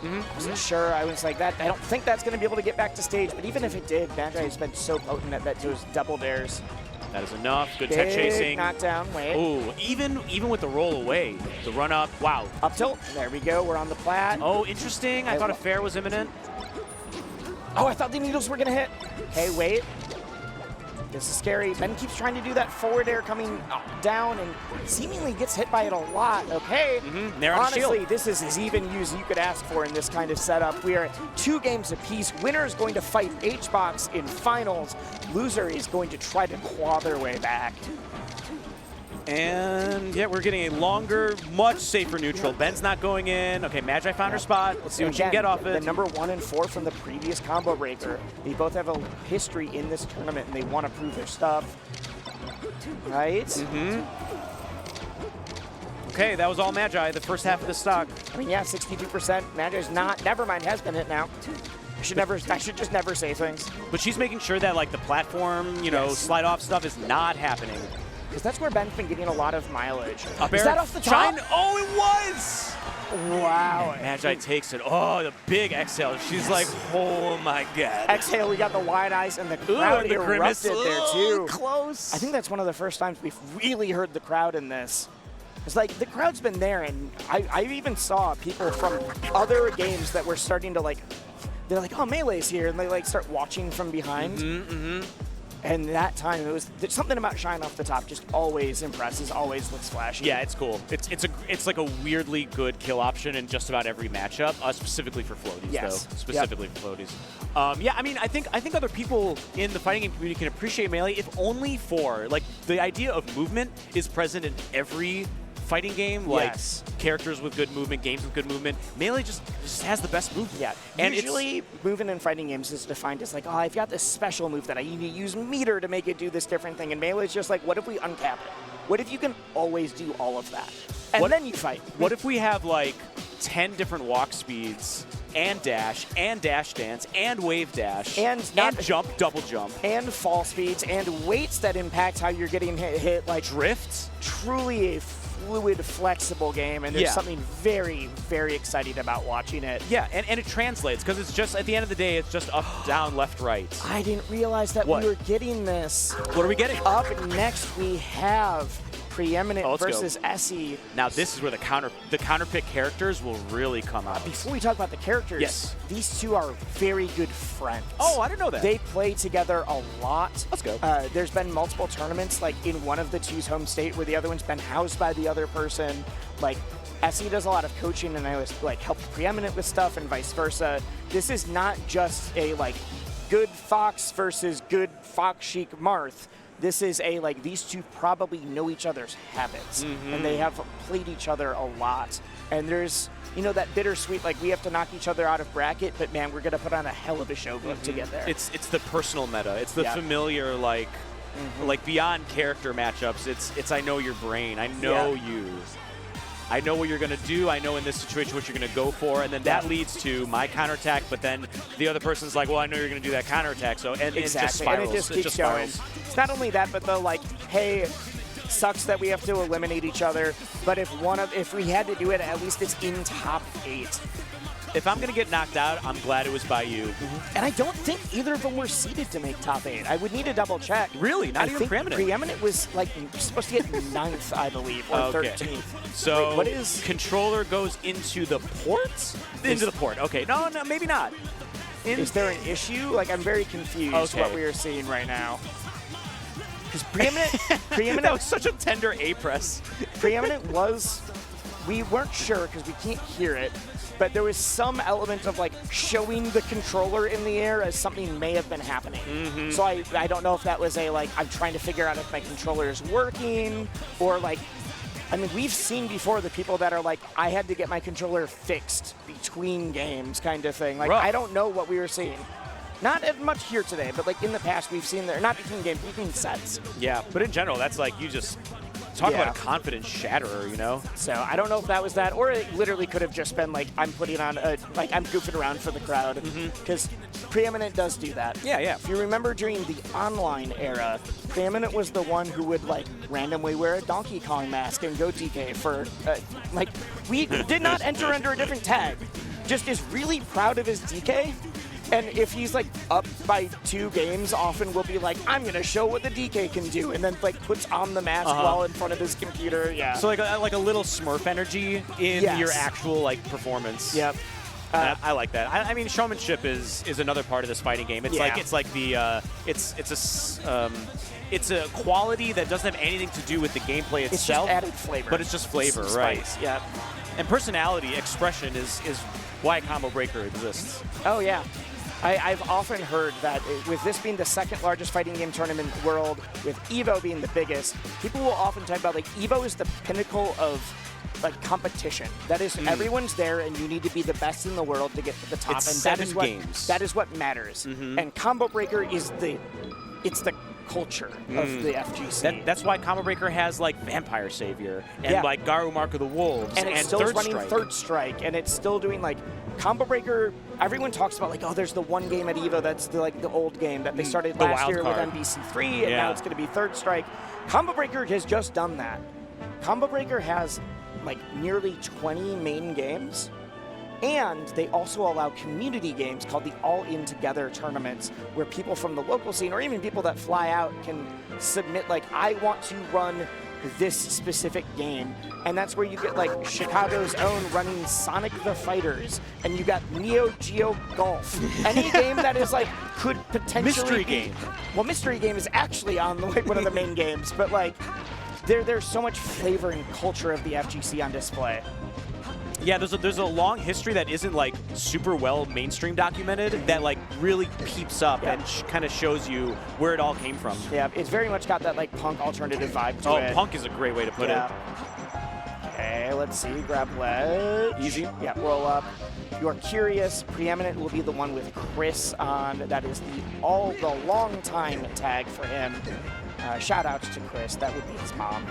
I wasn't sure. I was like, that. I don't think that's going to be able to get back to stage, but even if it did, Magi has been so potent at those double dairs. That is enough. Good Big tech chasing. knockdown. Wait. Ooh, even with the roll away, the run up. Wow. Up tilt. There we go. We're on the plat. Oh, interesting. I thought a fair was imminent. Oh, I thought the needles were gonna hit. Hey, wait. This is scary. Ben keeps trying to do that forward air coming down and seemingly gets hit by it a lot. Okay. They're on Honestly, shield. this is as even use you could ask for in this kind of setup. We are at 2 games apiece. Winner is going to fight HBox in finals. Loser is going to try to claw their way back. And yeah, we're getting a longer, much safer neutral. Ben's not going in. Okay, Magi found her spot. Let's see what she can get off it. The number 1 and 4 from the previous combo breaker. They both have a history in this tournament and they want to prove their stuff. Right? Okay, that was all Magi, the first half of the stock. I mean, yeah, 62%. Magi's not. Nevermind has been hit now. I should just never say things. But she's making sure that like the platform, you know, slide off stuff is not happening. Because that's where Ben's been getting a lot of mileage. Up Is air, that off the top? shine. Oh, it was! Wow. And Magi takes it. Oh, the big exhale. She's like, oh my God. Exhale, we got the wide eyes, and the crowd the grimace. erupted there too. Close. I think that's one of the first times we've really heard the crowd in this. It's like the crowd's been there, and I even saw people from other games that were starting to like, they're like, oh, Melee's here, and they like start watching from behind. And that time, there's something about Shine off the top just always impresses, always looks flashy. Yeah, it's cool. It's like a weirdly good kill option in just about every matchup, specifically for floaties, though. Specifically for floaties. Yeah, I mean, I think other people in the fighting game community can appreciate Melee, if only for, like, the idea of movement is present in every fighting game, like characters with good movement, games with good movement. Melee just has the best movement. Yeah, and usually movement in fighting games is defined as like, oh, I've got this special move that I need to use meter to make it do this different thing. And Melee is just like, what if we uncap it? What if you can always do all of that? And then you fight. What if we have like 10 different walk speeds and dash dance and wave dash and jump, double jump, and fall speeds and weights that impact how you're getting hit like drifts? Truly a fluid, flexible game, and there's something very, very exciting about watching it. Yeah, and it translates, because it's just, at the end of the day, it's just up, down, left, right. I didn't realize that we were getting this. What are we getting? Up next, we have Preeminent versus Essie. Now this is where the counter pick characters will really come out. Before we talk about the characters, these two are very good friends. Oh, I didn't know that. They play together a lot. Let's go. There's been multiple tournaments, like in one of the two's home state, where the other one's been housed by the other person. Like Essie does a lot of coaching, and I always like help Preeminent with stuff, and vice versa. This is not just a like good Fox versus good Fox Chic Marth. This is a, like, these two probably know each other's habits, and they have played each other a lot. And there's, you know, that bittersweet, like, we have to knock each other out of bracket, but man, we're going to put on a hell of a show to get there. It's the personal meta. It's the familiar, like, like beyond character matchups. It's I know your brain. I know you. I know what you're going to do. I know in this situation what you're going to go for. And then that leads to my counterattack. But then the other person's like, well, I know you're going to do that counterattack. So, and it just spirals. And it just keeps going. It's not only that, but the, like, hey, sucks that we have to eliminate each other. But if we had to do it, at least it's in top 8. If I'm going to get knocked out, I'm glad it was by you. And I don't think either of them were seeded to make top 8. I would need to double check. Really? Not even Preeminent? Preeminent was like supposed to get 9th, I believe, or 13th. So wait, what is controller goes into the ports? Into the port. Okay. No, maybe not. Is there an issue? Like, I'm very confused what we are seeing right now. Because Preeminent that was such a tender A press. Preeminent was, we weren't sure because we can't hear it, but there was some element of like showing the controller in the air as something may have been happening. So I don't know if that was a like, I'm trying to figure out if my controller is working, or like, I mean, we've seen before the people that are like, I had to get my controller fixed between games kind of thing. Like, I don't know what we were seeing. Not as much here today, but like in the past we've seen there, not between games, between sets. Yeah, but in general, that's like, you just talk about a confidence shatterer, you know? So I don't know if that was that, or it literally could have just been like, I'm putting on a, like I'm goofing around for the crowd. Because Preeminent does do that. Yeah. If you remember during the online era, Preeminent was the one who would like randomly wear a Donkey Kong mask and go DK for, like, we did not enter under a different tag. just is really proud of his DK. And if he's like up by 2 games, often will be like, I'm gonna show what the DK can do, and then like puts on the mask while in front of his computer. Yeah. So like a little Smurf energy in your actual like performance. Yep. I like that. I mean, showmanship is another part of this fighting game. It's it's a quality that doesn't have anything to do with the gameplay itself. It's just added flavor. But it's just flavor, right? Yeah. And personality, expression is why Combo Breaker exists. Oh yeah. I've often heard that with this being the 2nd largest fighting game tournament in the world, with EVO being the biggest, people will often talk about like EVO is the pinnacle of like competition. That is, everyone's there, and you need to be the best in the world to get to the top. It's and 7 games. That is what matters. And Combo Breaker is the culture of the FGC. That's why Combo Breaker has like Vampire Savior and like Garu Mark of the Wolves and it's still running Third Strike, and it's still doing like Combo Breaker. Everyone talks about like, oh, there's the one game at EVO that's the old game that they started last year with MBC3, and now it's going to be Third Strike. Combo Breaker has just done that. Combo Breaker has like nearly 20 main games, and they also allow community games called the All In Together tournaments, where people from the local scene or even people that fly out can submit like, I want to run this specific game. And that's where you get like Chicago's own running Sonic the Fighters, and you got Neo Geo Golf. Any game that is like, could potentially Mystery Game. Well, Mystery Game is actually on like one of the main games, but like, there's so much flavor and culture of the FGC on display. Yeah, there's a long history that isn't like super well mainstream documented that like really peeps up and kind of shows you where it all came from. Yeah, it's very much got that like punk alternative vibe to it. Oh, punk is a great way to put it. Okay, let's see. Grab ledge. Easy. Yeah, roll up. You're curious. Preeminent will be the one with Chris on. That is the long time tag for him. Shout out to Chris. That would be his mom,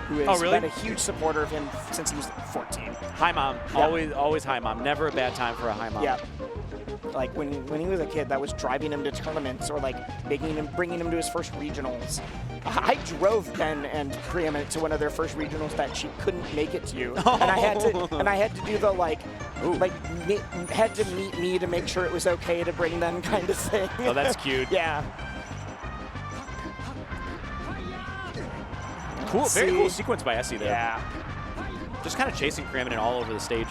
who has been a huge supporter of him since he was 14. Hi, Mom. Yeah. Always hi, Mom. Never a bad time for a hi, Mom. Yeah. Like when he was a kid, that was driving him to tournaments or like bringing him to his first regionals. I drove Ben and Preeminent to one of their first regionals that she couldn't make it to, and I had to do the had to meet me to make sure it was okay to bring them kind of thing. Oh, that's cute. Yeah. Cool, very cool sequence by Essie there. Yeah. Just kind of chasing Preeminent all over the stage.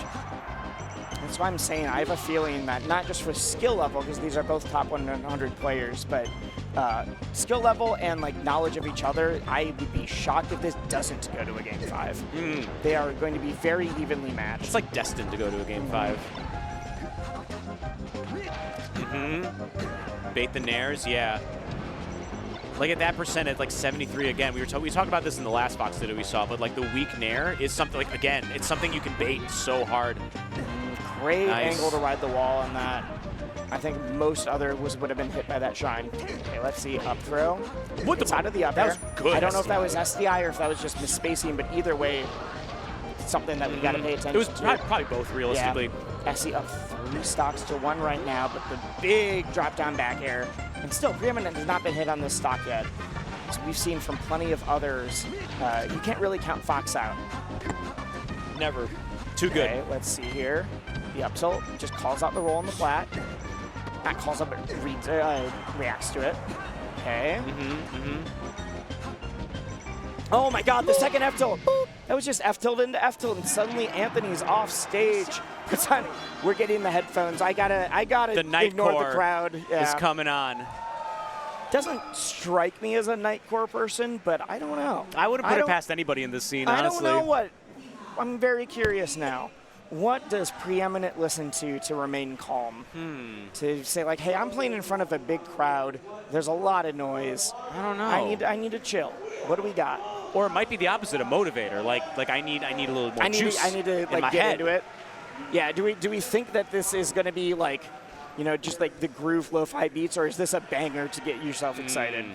That's why I'm saying I have a feeling that not just for skill level, because these are both top 100 players, but skill level and like knowledge of each other, I would be shocked if this doesn't go to a Game 5. They are going to be very evenly matched. It's like destined to go to a Game 5. Bait the nairs, yeah. Like at that percent at like 73 again. We talked about this in the last Fox video we saw, but like the weak nair is something like, again, it's something you can bait so hard. Great angle to ride the wall on that. I think most other would have been hit by that shine. Okay, let's see, up throw. It's out of the up air. That was good. I don't know if that was SDI or if that was just misspacing, but either way, it's something that we got to pay attention to. It was probably both, realistically. Yeah. Essie up 3 stocks to 1 right now, but the big drop down back air. And still, Preeminent has not been hit on this stock yet. As we've seen from plenty of others, you can't really count Fox out. Never. Too good. Okay, let's see here. The up tilt just calls out the roll on the flat. Not calls up, but reacts to it. Okay. Oh my God, the second F tilt. That was just F tilt into F tilt, and suddenly Anthony's off stage. We're getting the headphones. I gotta ignore the crowd. Is coming on. Doesn't strike me as a Nightcore person, but I don't know. I wouldn't put it past anybody in this scene, honestly. I don't know what. I'm very curious now. What does Preeminent listen to remain calm? To say like, hey, I'm playing in front of a big crowd. There's a lot of noise. I don't know. I need to chill. What do we got? Or it might be the opposite of motivator. Like I need a little more juice. I need to like get into it. Yeah. Do we think that this is going to be like, just like the groove lo-fi beats, or is this a banger to get yourself excited?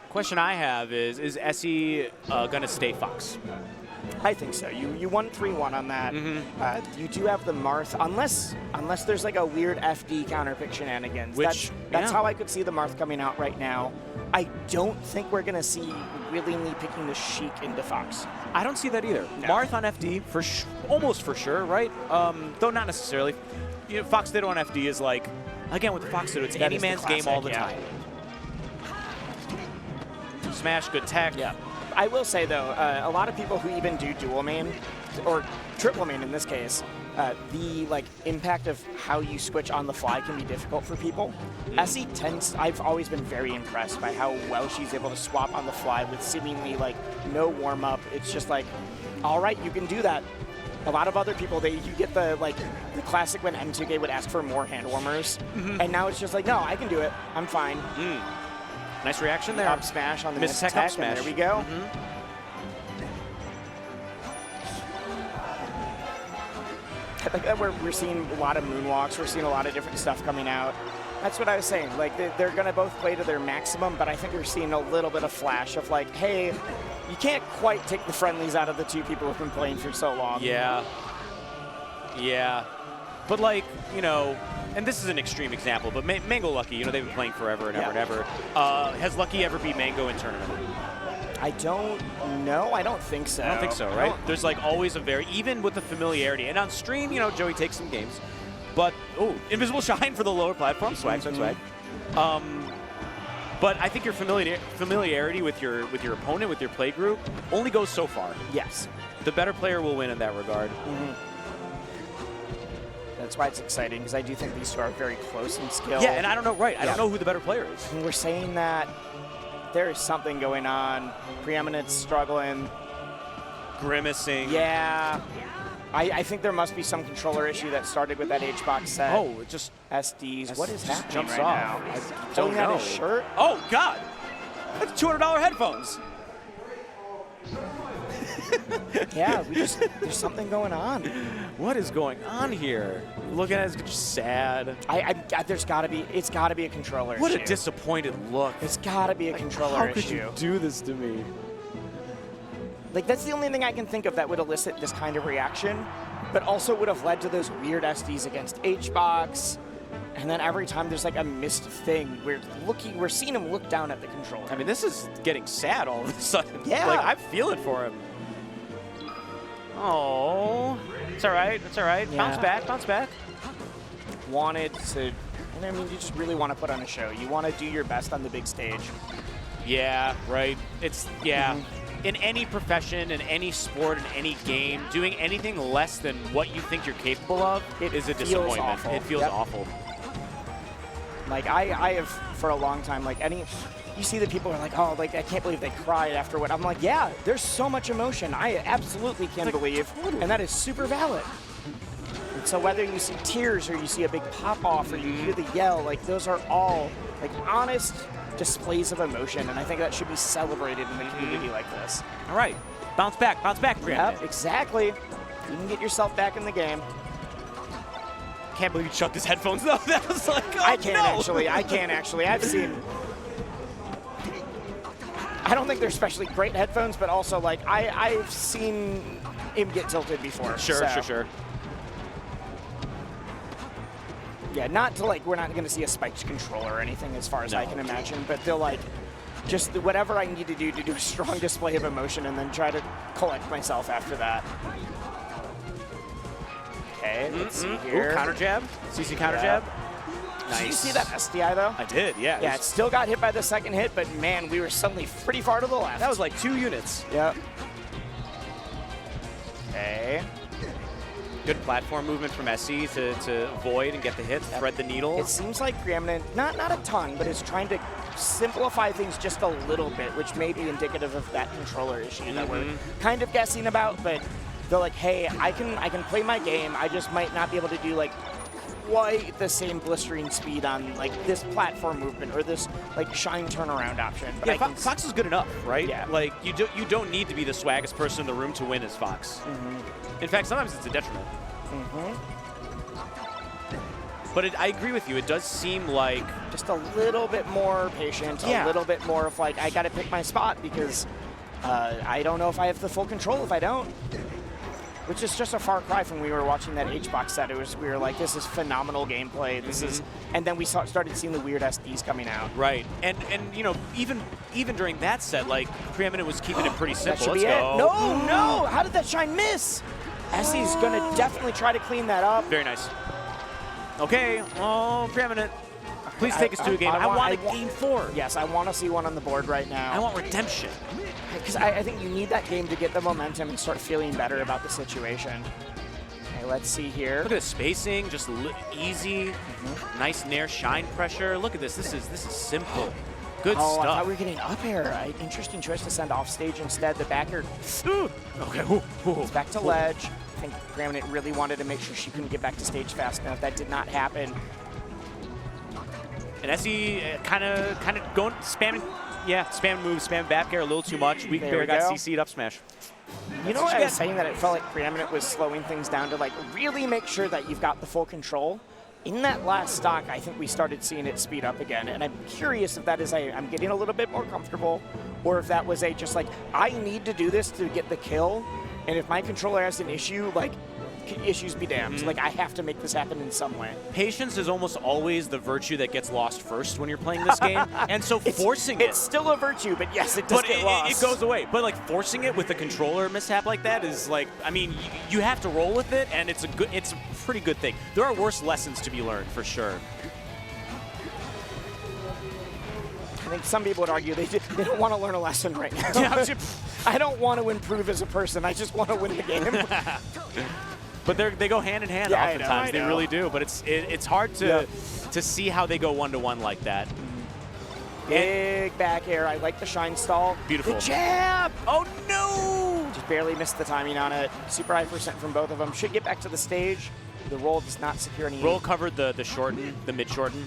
Question I have is Essie gonna stay Fox? I think so. You won 3-1 on that. You do have the Marth, unless there's like a weird FD counterpick shenanigans. That's how I could see the Marth coming out right now. I don't think we're going to see willingly picking the Sheik into Fox. I don't see that either. No. Marth on FD, almost for sure, right? Though not necessarily. You know, Fox Ditto on FD is like, again, with the Fox Ditto, it's That any is the man's game classic, all the yeah. time. Smash, good tech. Yeah. I will say, though, a lot of people who even do dual main, or triple main in this case, the impact of how you switch on the fly can be difficult for people. Essie tends, I've always been very impressed by how well she's able to swap on the fly with seemingly no warm up. It's just all right, you can do that. A lot of other people, you get the classic when M2K would ask for more hand warmers, and now it's just no, I can do it. I'm fine. Nice reaction there. Up smash on the missed tech, up smash. and there we go. I think that we're seeing a lot of moonwalks. We're seeing a lot of different stuff coming out. That's what I was saying. They're going to both play to their maximum, but I think we're seeing a little bit of flash of hey, you can't quite take the friendlies out of the two people who've been playing for so long. Yeah. Yeah. But and this is an extreme example, but Mango Lucky, they've been playing forever and ever and ever. Has Lucky ever beat Mango in tournament? I don't know. I don't think so. I don't think so, right? There's always even with the familiarity. And on stream, Joey takes some games. But, Invisible Shine for the lower platform. Swag, swag, swag. But I think your familiarity with your opponent, with your play group, only goes so far. Yes. The better player will win in that regard. That's why it's exciting, because I do think these two are very close in skill. Yeah, and I don't know, I don't know who the better player is. And we're saying that there is something going on. Preeminence struggling. Grimacing. Yeah. I think there must be some controller issue that started with that HBox set. Oh, it just... SDs. What is happening jumps right off. now? I Pulling don't out know. his shirt? Oh, God. That's $200 headphones. Yeah, there's something going on. What is going on here? Looking at it, it's just sad. It's got to be a controller What issue. a disappointed look. It's got to be a controller How issue. could you do this to me? That's the only thing I can think of that would elicit this kind of reaction, but also would have led to those weird SDs against HBox. And then every time there's a missed thing, we're seeing him look down at the controller. I mean, this is getting sad all of a sudden. Yeah. I feel it for him. Oh, it's all right. It's all right. Yeah. Bounce back. Bounce back. Wanted to, and I mean, you just really want to put on a show. You want to do your best on the big stage. Yeah, right. It's, in any profession, in any sport, in any game, doing anything less than what you think you're capable of, it is a disappointment. Awful. It feels awful. I have for a long time, you see the people are I can't believe they cried after what. I'm yeah, there's so much emotion. I absolutely can believe, and that is super valid. And so whether you see tears or you see a big pop off or you hear the yell, those are all honest displays of emotion, and I think that should be celebrated in a community like this. All right, bounce back, Brandon. Yep, exactly. You can get yourself back in the game. Can't believe you chucked his headphones though. That was I can't actually. I've seen. I don't think they're especially great headphones, but also I've seen him get tilted before. Sure. Yeah, not to we're not going to see a spiked controller or anything as far as I can imagine, but they'll just whatever I need to do a strong display of emotion and then try to collect myself after that. Okay, let's see here. Ooh, counter jab. CC counter jab. Nice. Did you see that SDI though? I did, yeah. Yeah, it still got hit by the second hit, but man, we were suddenly pretty far to the left. That was 2 units. Yep. Okay. Good platform movement from SC to avoid and get the hit, thread the needle. It seems like Preeminent, not a ton, but is trying to simplify things just a little bit, which may be indicative of that controller issue that we're kind of guessing about, but they're hey, I can play my game, I just might not be able to do quite the same blistering speed on this platform movement or this shine turnaround option. But yeah, Fox is good enough, right? Yeah. You don't need to be the swaggest person in the room to win as Fox. In fact, sometimes it's a detriment. But I agree with you. It does seem like just a little bit more patient, a little bit more of I got to pick my spot because I don't know if I have the full control if I don't. which is just a far cry from when we were watching that HBox set. We were like, this is phenomenal gameplay. This is, and then we started seeing the weird SDs coming out. Right, and you know, even during that set, like Preeminent was keeping it pretty simple. That should be it. No! How did that shine miss? Essie's gonna definitely try to clean that up. Very nice. Okay, oh, Preeminent. Please take us to a game. I want a game 4. Yes, I want to see one on the board right now. I want redemption. Because I think you need that game to get the momentum and start feeling better about the situation. Okay, let's see here. Look at the spacing, just easy, nice nair shine pressure. Look at this. This is simple. Good stuff. I thought stuff. we were getting up air. Interesting choice to send off stage instead. The back air. Okay. It's back to ledge. I think Preeminent really wanted to make sure she couldn't get back to stage fast enough. That did not happen. And Essie kind of going spamming. Yeah, spam moves, spam back air a little too much. Weak Bear got CC'd up smash. You know what I was saying, that it felt like Preeminent was slowing things down to like really make sure that you've got the full control. In that last stock, I think we started seeing it speed up again, and I'm curious if that is I'm getting a little bit more comfortable, or if that was just like, I need to do this to get the kill, and if my controller has an issue, like, issues be damned. Like, I have to make this happen in some way. Patience is almost always the virtue that gets lost first when you're playing this game, and so forcing it's still a virtue, but yes, it does get lost. It goes away. But like forcing it with a controller mishap like that is like, I mean, you have to roll with it, and it's a pretty good thing. There are worse lessons to be learned for sure. I think some people would argue they don't want to learn a lesson right now. I don't want to improve as a person. I just want to win the game. But they go hand in hand oftentimes. I know. They really do. But it's hard to see how they go one-to-one like that. Big back air. I like the shine stall. Beautiful. The jab! Oh, no! Just barely missed the timing on it. Super high percent from both of them. Should get back to the stage. The roll does not secure any. Roll covered the shorten, the mid shorten.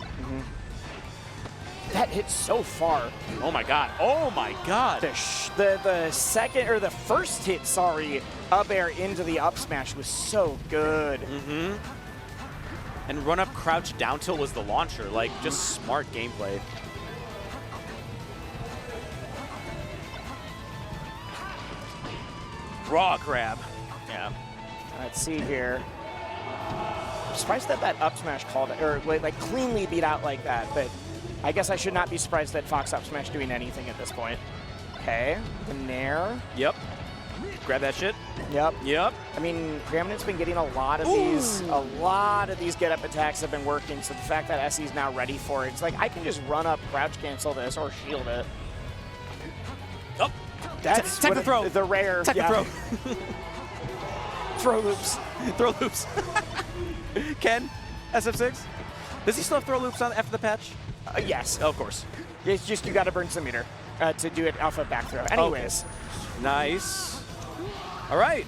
That hit so far. Oh my god. Oh my god. The second, or the first hit, sorry, up air into the up smash was so good. And run up crouch down tilt was the launcher. Like, just smart gameplay. Raw grab. Yeah. Let's see here. I'm surprised that up smash called it, or like cleanly beat out like that, but I guess I should not be surprised that Fox up smash doing anything at this point. Okay, the nair. Yep. Grab that shit. Yep. Yep. I mean, Preeminent's been getting a lot of these get up attacks have been working, so the fact that Essie's now ready for it, it's like I can just run up, crouch cancel this, or shield it. Oh, that's tech the throw. The rare. Tech the throw. Throw loops. Throw loops. Ken, SF6. Does he still have throw loops on after the patch? Yes. Oh, of course. It's just you got to burn some meter to do it alpha back throw. Anyways. Okay. Nice. All right.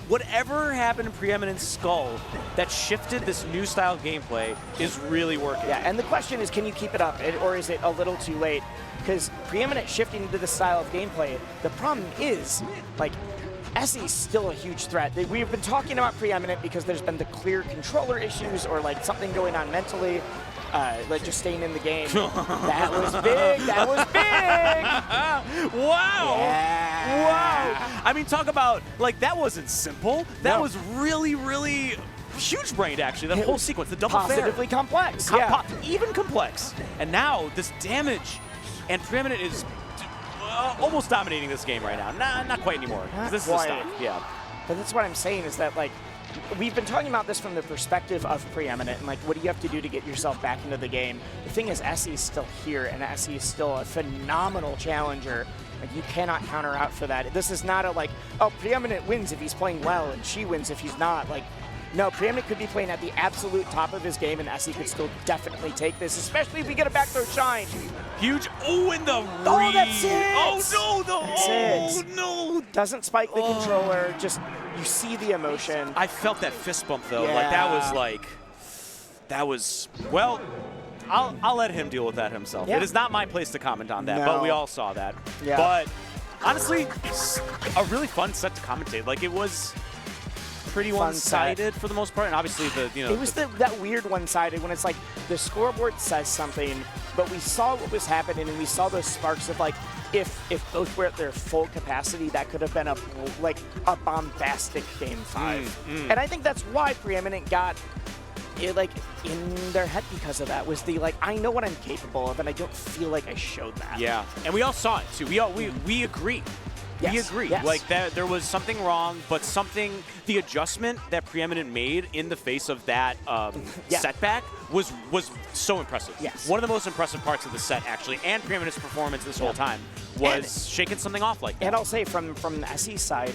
Whatever happened in Preeminent Skull that shifted this new style gameplay is really working. Yeah, and the question is, can you keep it up, or is it a little too late? Because Preeminent shifting into this style of gameplay, the problem is, like, Essie's still a huge threat. We've been talking about Preeminent because there's been the clear controller issues or like something going on mentally, like just staying in the game. That was big. That was big. Wow. Yeah. Wow. I mean, talk about, like, that wasn't simple. That was really, really huge-brained, actually. That whole sequence, the double fair. Positively complex. Even complex. And now this damage, and Preeminent is almost dominating this game right now. Not quite anymore. This is a stock. Yeah. But that's what I'm saying is that, like, we've been talking about this from the perspective of Preeminent and, like, what do you have to do to get yourself back into the game? The thing is, Essie is still here, and Essie is still a phenomenal challenger. Like, you cannot counter out for that. This is not a, like, oh, Preeminent wins if he's playing well, and she wins if he's not. Like, no, Preeminent could be playing at the absolute top of his game, and Essie could still definitely take this, especially if we get a back throw shine. Huge. Oh, in the Oh, that's it. Oh, no. That's it. No. Doesn't spike the controller. Just, you see the emotion. I felt that fist bump, though. Yeah. That was, well, I'll let him deal with that himself. Yeah. It is not my place to comment on that, No. but we all saw that. Yeah. But honestly, a really fun set to commentate. Like, it was pretty one-sided for the most part, and obviously it was that weird one-sided when it's like the scoreboard says something, but we saw what was happening and we saw those sparks of like, if both were at their full capacity, that could have been a bombastic Game 5. And I think that's why Preeminent got it in their head because of that. Was the I know what I'm capable of, and I don't feel like I showed that. Yeah, and we all saw it too. We agree. Yes. We agree. Yes. There was something wrong, but the adjustment that Preeminent made in the face of that setback was so impressive. Yes. One of the most impressive parts of the set, actually, and Preeminent's performance this whole time was shaking something off like that. And I'll say from the SE side,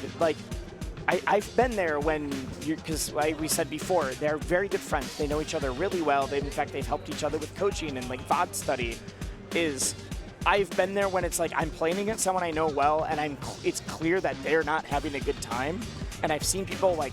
I've been there when because we said before, they're very good friends. They know each other really well. In fact, they've helped each other with coaching and VOD study. I've been there when it's I'm playing against someone I know well, and it's clear that they're not having a good time. And I've seen people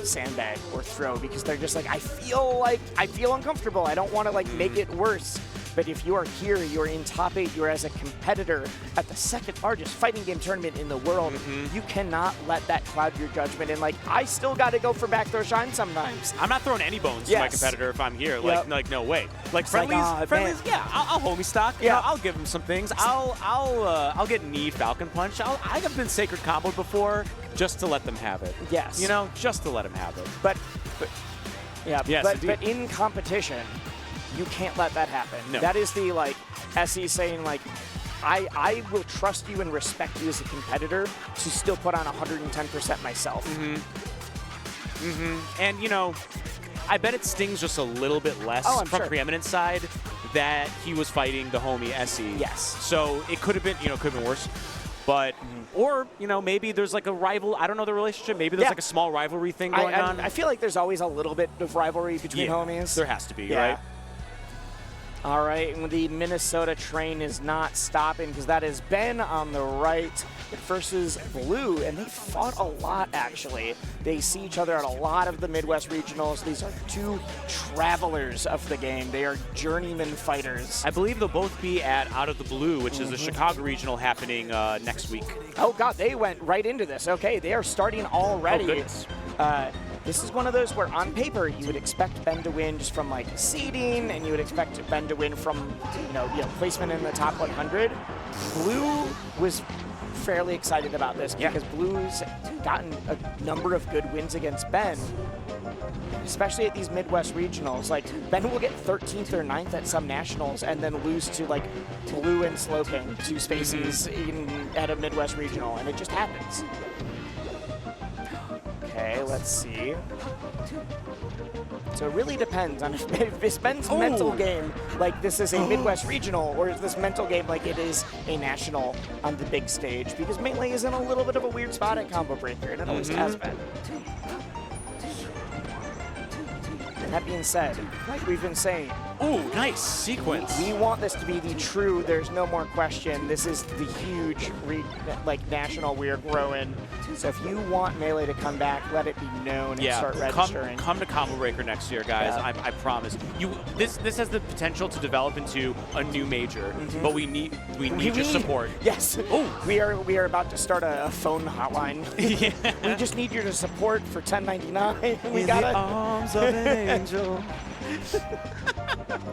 sandbag or throw because they're just I feel uncomfortable. I don't want to make it worse. But if you are here, you're in top 8, you're as a competitor at the second largest fighting game tournament in the world, you cannot let that cloud your judgment. And I still got to go for backdoor shine sometimes. I'm not throwing any bones to my competitor if I'm here. No way. Friendlies, yeah, I'll homie stock. You know, I'll give him some things. I'll get need Falcon Punch. I have been Sacred Comboed before just to let them have it. Yes. You know, just to let them have it. But yes, but in competition, you can't let that happen. No. That is the SE saying I will trust you and respect you as a competitor to still put on 110% myself. And I bet it stings just a little bit less from Preeminent side that he was fighting the homie SE. Yes. So it could have been, could have been worse. But, or, maybe there's a rival, I don't know the relationship, maybe there's a small rivalry thing going on. I feel like there's always a little bit of rivalry between homies. There has to be, right? All right, and the Minnesota train is not stopping because that is Ben on the right versus Blue, and they fought a lot, actually. They see each other at a lot of the Midwest regionals. These are two travelers of the game. They are journeyman fighters. I believe they'll both be at Out of the Blue, which is the Chicago regional happening next week. Oh, God, they went right into this. Okay, they are starting already. Oh, goodness. This is one of those where on paper you would expect Ben to win just from seeding, and you would expect Ben to win from placement in the top 100. Blue was fairly excited about this because Blue's gotten a number of good wins against Ben, especially at these Midwest regionals. Ben will get 13th or 9th at some nationals and then lose to Blue and Sloping, 2 spaces at a Midwest regional, and it just happens. Okay, let's see. So it really depends on if this Ben's mental game this is a Midwest regional, or is this mental game it is a national on the big stage, because Melee is in a little bit of a weird spot at Combo Breaker, and it always has been. And that being said, like we've been saying, ooh, nice sequence. We want this to be the true, there's no more question. This is the huge, national we're growing. So if you want Melee to come back, let it be known and start registering. Come to Combo Breaker next year, guys. Yeah. I promise. This has the potential to develop into a new major, but we need your support. Yes. Oh, we are about to start a phone hotline. We just need your support for $10.99. We got the arms of an angel.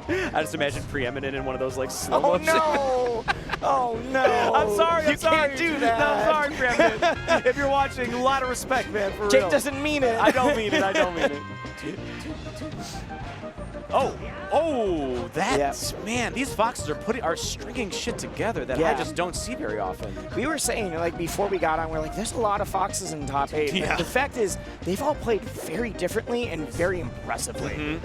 I just imagine Preeminent in one of those slow motion. Oh no! Oh no! I'm sorry. You can't do that. No, I'm sorry, Preeminent. If you're watching, a lot of respect, man. For Jake real. doesn't mean it. I don't mean it. I don't mean it. Oh, that's man. These foxes are stringing shit together that I just don't see very often. We were saying before we got on, we're there's a lot of foxes in top 8. Yeah. The fact is, they've all played very differently and very impressively.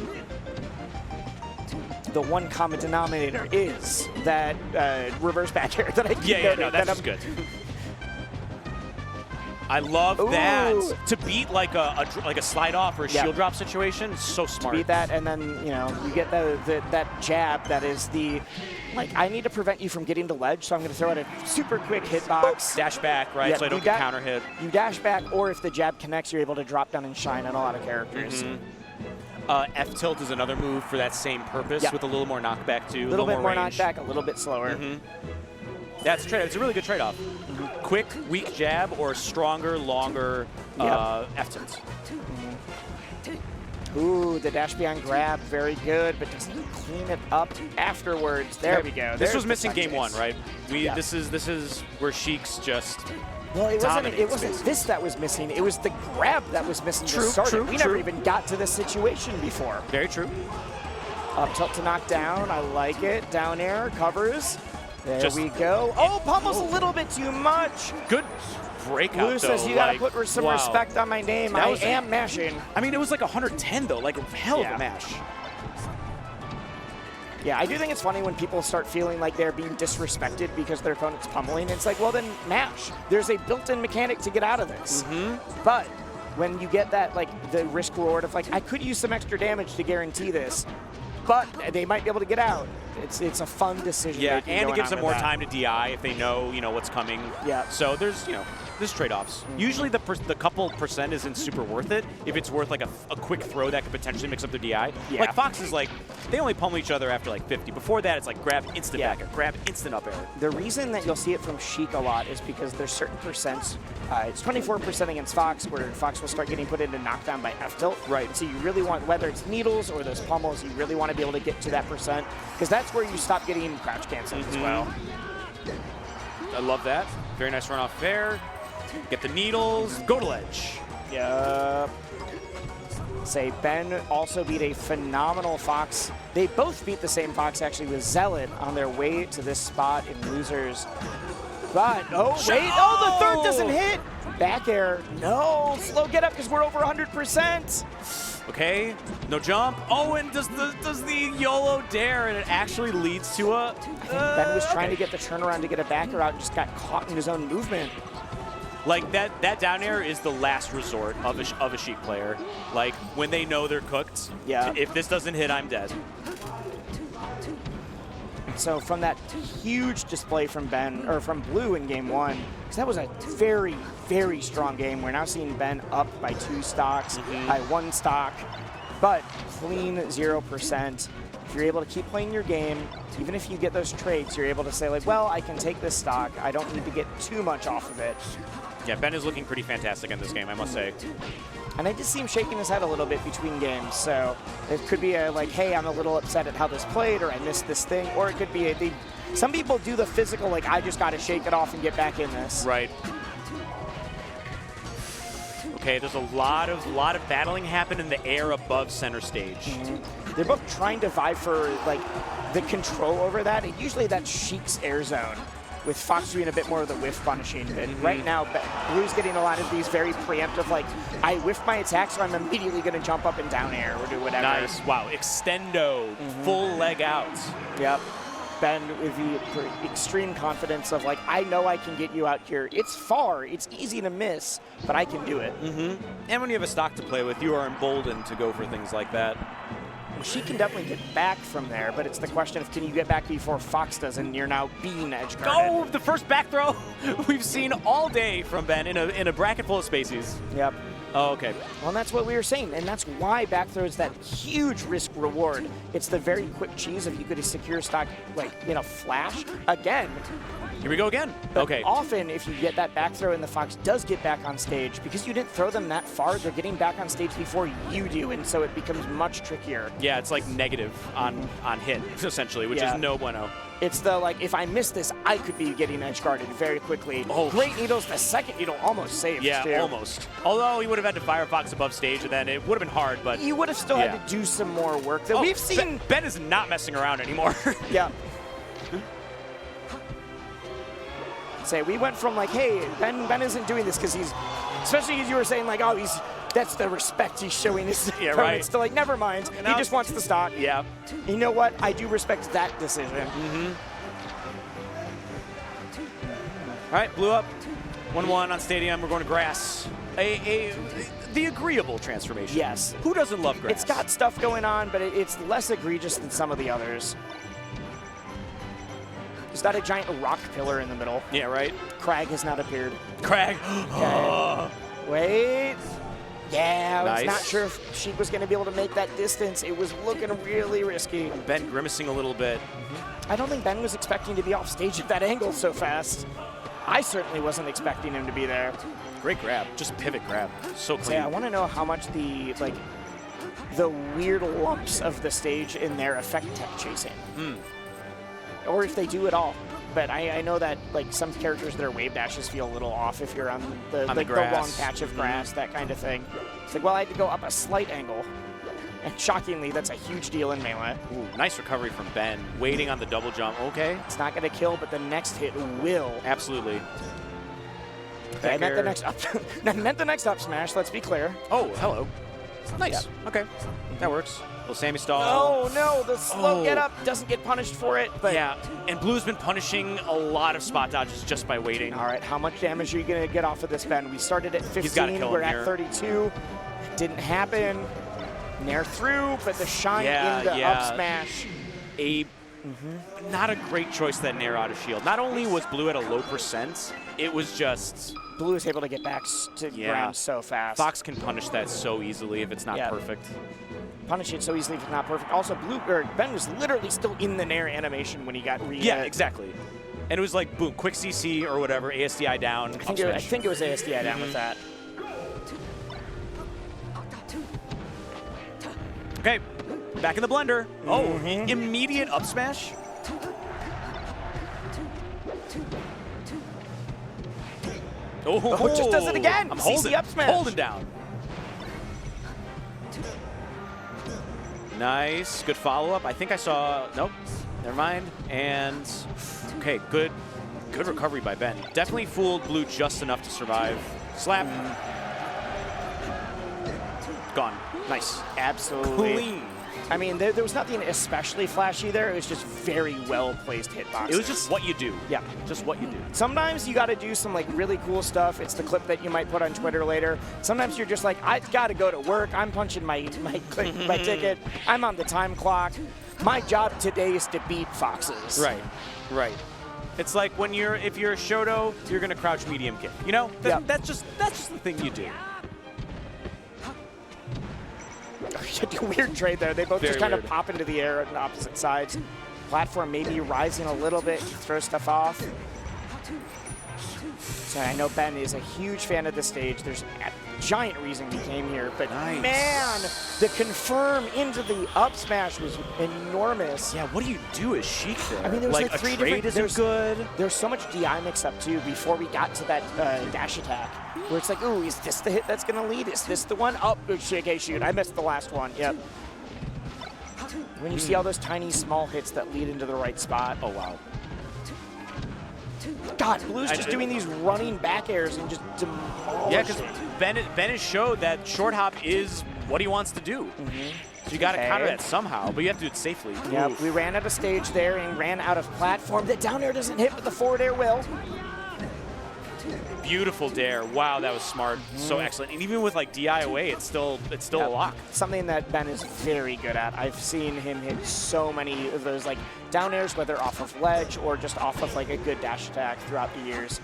The one common denominator is that reverse back air that I keep noting. No, that's good. I love that. To beat a slide off or a shield drop situation is so smart. To beat that, and then you get that jab that is the I need to prevent you from getting to ledge, so I'm going to throw out a super quick hitbox. Dash back, right? Yeah, so I don't get counter hit. You dash back, or if the jab connects, you're able to drop down and shine on a lot of characters. F-tilt is another move for that same purpose with a little more knockback too. A little bit more range. knockback, a little bit slower. That's a trade-off. It's a really good trade-off. Quick, weak jab or stronger, longer F-tilt. Ooh, the dash beyond grab, very good, but doesn't clean it up afterwards. There we go. This There's was the missing side game chase. one, right? Yeah. This is where Sheik's just Well, it dominates, wasn't this that was missing. It was the grab that was missing to start it. We never even got to this situation before. Very true. Up tilt to knock down. I like it. Down air, covers. There Just- we go. Oh, pummels a little bit too much. Good breakout, Blue though. says, you got to like, put some wow. respect on my name. That I was am mashing. I mean, it was like 110, though. Like, hell of a mash. Yeah, I do think it's funny when people start feeling like they're being disrespected because their opponent's pummeling. It's like, well, then mash. There's a built-in mechanic to get out of this. But when you get that, like, the risk reward of, like, I could use some extra damage to guarantee this, but they might be able to get out. It's a fun decision. Yeah, and it going gives on them more with that. time to DI if they know, what's coming. Yeah. So there's trade-offs. Usually the couple percent isn't super worth it if it's worth like a quick throw that could potentially mix up their DI. Yeah. Like Fox is like, they only pummel each other after like 50. Before that, it's like grab instant back air, grab instant up air. The reason that you'll see it from Sheik a lot is because there's certain percents. It's 24% against Fox, where Fox will start getting put into knockdown by F-tilt. Right. So you really want, whether it's needles or those pummels, you really want to be able to get to that percent, because that's where you stop getting crouch cancels as well. I love that. Very nice run off fair. Get the needles, go to ledge. Yep. Say Ben also beat a phenomenal Fox. They both beat the same Fox actually with Zealot on their way to this spot in losers. But, oh wait, oh, the third doesn't hit. Back air, no, slow get up because we're over 100%. Okay, no jump. Oh, and does the YOLO dare, and it actually leads to a... Ben was trying to get the turnaround to get a backer out and just got caught in his own movement. Like, that down air is the last resort of a Sheik player. Like, when they know they're cooked, yeah. If this doesn't hit, I'm dead. So from that huge display from Ben, or from Blue in game one, because that was a very, very strong game. We're now seeing Ben up by 2 stocks, by 1 stock, but clean 0%. If you're able to keep playing your game, even if you get those trades, you're able to say like, well, I can take this stock. I don't need to get too much off of it. Yeah, Ben is looking pretty fantastic in this game, I must say. And I just see him shaking his head a little bit between games. So it could be a like, hey, I'm a little upset at how this played, or I missed this thing. Or it could be some people do the physical, like, I just got to shake it off and get back in this. Right. Okay, there's a lot of battling happen in the air above center stage. They're both trying to vie for like the control over that, and usually that's Sheik's air zone, with Fox doing a bit more of the whiff punishing. And right now, Blue's getting a lot of these very preemptive, like, I whiff my attack, so I'm immediately going to jump up and down air or do whatever. Nice. Wow, extendo, full leg out. Yep. Ben with the extreme confidence of like, I know I can get you out here. It's far, it's easy to miss, but I can do it. And when you have a stock to play with, you are emboldened to go for things like that. She can definitely get back from there, but it's the question of, can you get back before Fox does, and you're now being edge guarded. Oh, the first back throw we've seen all day from Ben in a bracket full of spacies. Yep. Oh, okay. Well, and that's what we were saying, and that's why back throw is that huge risk reward. It's the very quick cheese if you could secure stock, like, in a flash. Again. Here we go again. But okay. Often, if you get that back throw and the Fox does get back on stage, because you didn't throw them that far, they're getting back on stage before you do, and so it becomes much trickier. Yeah, it's like negative on hit, essentially, which is no bueno. It's the, like, if I miss this, I could be getting edge guarded very quickly. Oh, great needles. The second needle almost saved. Yeah, too. almost. Although he would have had to fire Fox above stage, and then it would have been hard, but... You would have still had to do some more work. Though we've seen... Ben is not messing around anymore. Yeah. Say, we went from like, hey, Ben isn't doing this because he's... Especially as you were saying, like, oh, that's the respect he's showing his opponents. To like, never mind. He just wants the stock. Yeah. You know what? I do respect that decision. All right, Blue up. 1-1 on Stadium. We're going to grass. The agreeable transformation. Yes. Who doesn't love grass? It's got stuff going on, but it's less egregious than some of the others. There's not a giant rock pillar in the middle. Yeah, right? Crag has not appeared. Crag. Okay. Wait. Yeah, I was Nice. not sure if Sheik was going to be able to make that distance. It was looking really risky. Ben grimacing a little bit. I don't think Ben was expecting to be off stage at that angle so fast. I certainly wasn't expecting him to be there. Great grab. Just pivot grab. So clean. I want to know how much the, like, the weird lumps of the stage in their effect tech chasing. Or if they do it all. But I know that like some characters, their wave dashes feel a little off if you're on the long patch of grass, that kind of thing. It's like, well, I had to go up a slight angle. And shockingly, that's a huge deal in Melee. Ooh, nice recovery from Ben. Waiting on the double jump. Okay. It's not going to kill, but the next hit will. Absolutely. I meant the next up. I meant the next up smash, let's be clear. Oh, hello. Nice. Yep. Okay. That works. Little Sammy stall. Oh, no. The slow get up doesn't get punished for it. But yeah, and Blue's been punishing a lot of spot dodges just by waiting. All right, how much damage are you going to get off of this, Ben? We started at 15. He's gotta kill him We're at here. 32. Didn't happen. Nair through, but the shine in the up smash. Not a great choice, that Nair out of shield. Not only was Blue at a low percent, it was just... Blue is able to get back to ground so fast. Fox can punish that so easily if it's not perfect. Punish it so easily if it's not perfect. Also, Ben was literally still in the Nair animation when he got re-hit. Yeah, exactly. And it was like, boom, quick CC or whatever, ASDI down. I think it was ASDI down with that. Okay, back in the blender. Oh, immediate up smash. Oh, just does it again. I'm CC up smash. Holding down. Nice, good follow-up. I think I saw, nope, never mind. And, okay, good recovery by Ben. Definitely fooled Blue just enough to survive. Slap. Gone, nice. Absolutely. Clean. I mean, there was nothing especially flashy there. It was just very well-placed hitboxes. It was just what you do. Yeah. Just what you do. Sometimes you got to do some like really cool stuff. It's the clip that you might put on Twitter later. Sometimes you're just like, I got to go to work. I'm punching my ticket. I'm on the time clock. My job today is to beat Foxes. Right. It's like when if you're a Shoto, you're gonna crouch medium kick. You know, that's just the thing you do. Weird trade there. They both Very just kind of weird. pop into the air on opposite sides. Platform maybe rising a little bit, throw stuff off. So I know Ben is a huge fan of the stage. There's a giant reason he came here, but man, the confirm into the up smash was enormous. Yeah, what do you do as Sheik there? I mean, there was like a three trade different. isn't good. There's so much DI mix up too before we got to that dash attack, where it's like, ooh, is this the hit that's gonna lead? Is this the one? Oh, okay, shoot, I missed the last one. Yep. When you see all those tiny small hits that lead into the right spot. Oh wow. God, Blue's just doing these running back airs and just demolishing. Yeah, because Ben has showed that short hop is what he wants to do. So you got to counter that somehow, but you have to do it safely. Yeah, we ran out of stage there and ran out of platform. The down air doesn't hit, but the forward air will. Beautiful dare. Wow, that was smart. So excellent. And even with like DI away, it's still a lock. Something that Ben is very good at. I've seen him hit so many of those like down airs, whether off of ledge or just off of like a good dash attack throughout the years.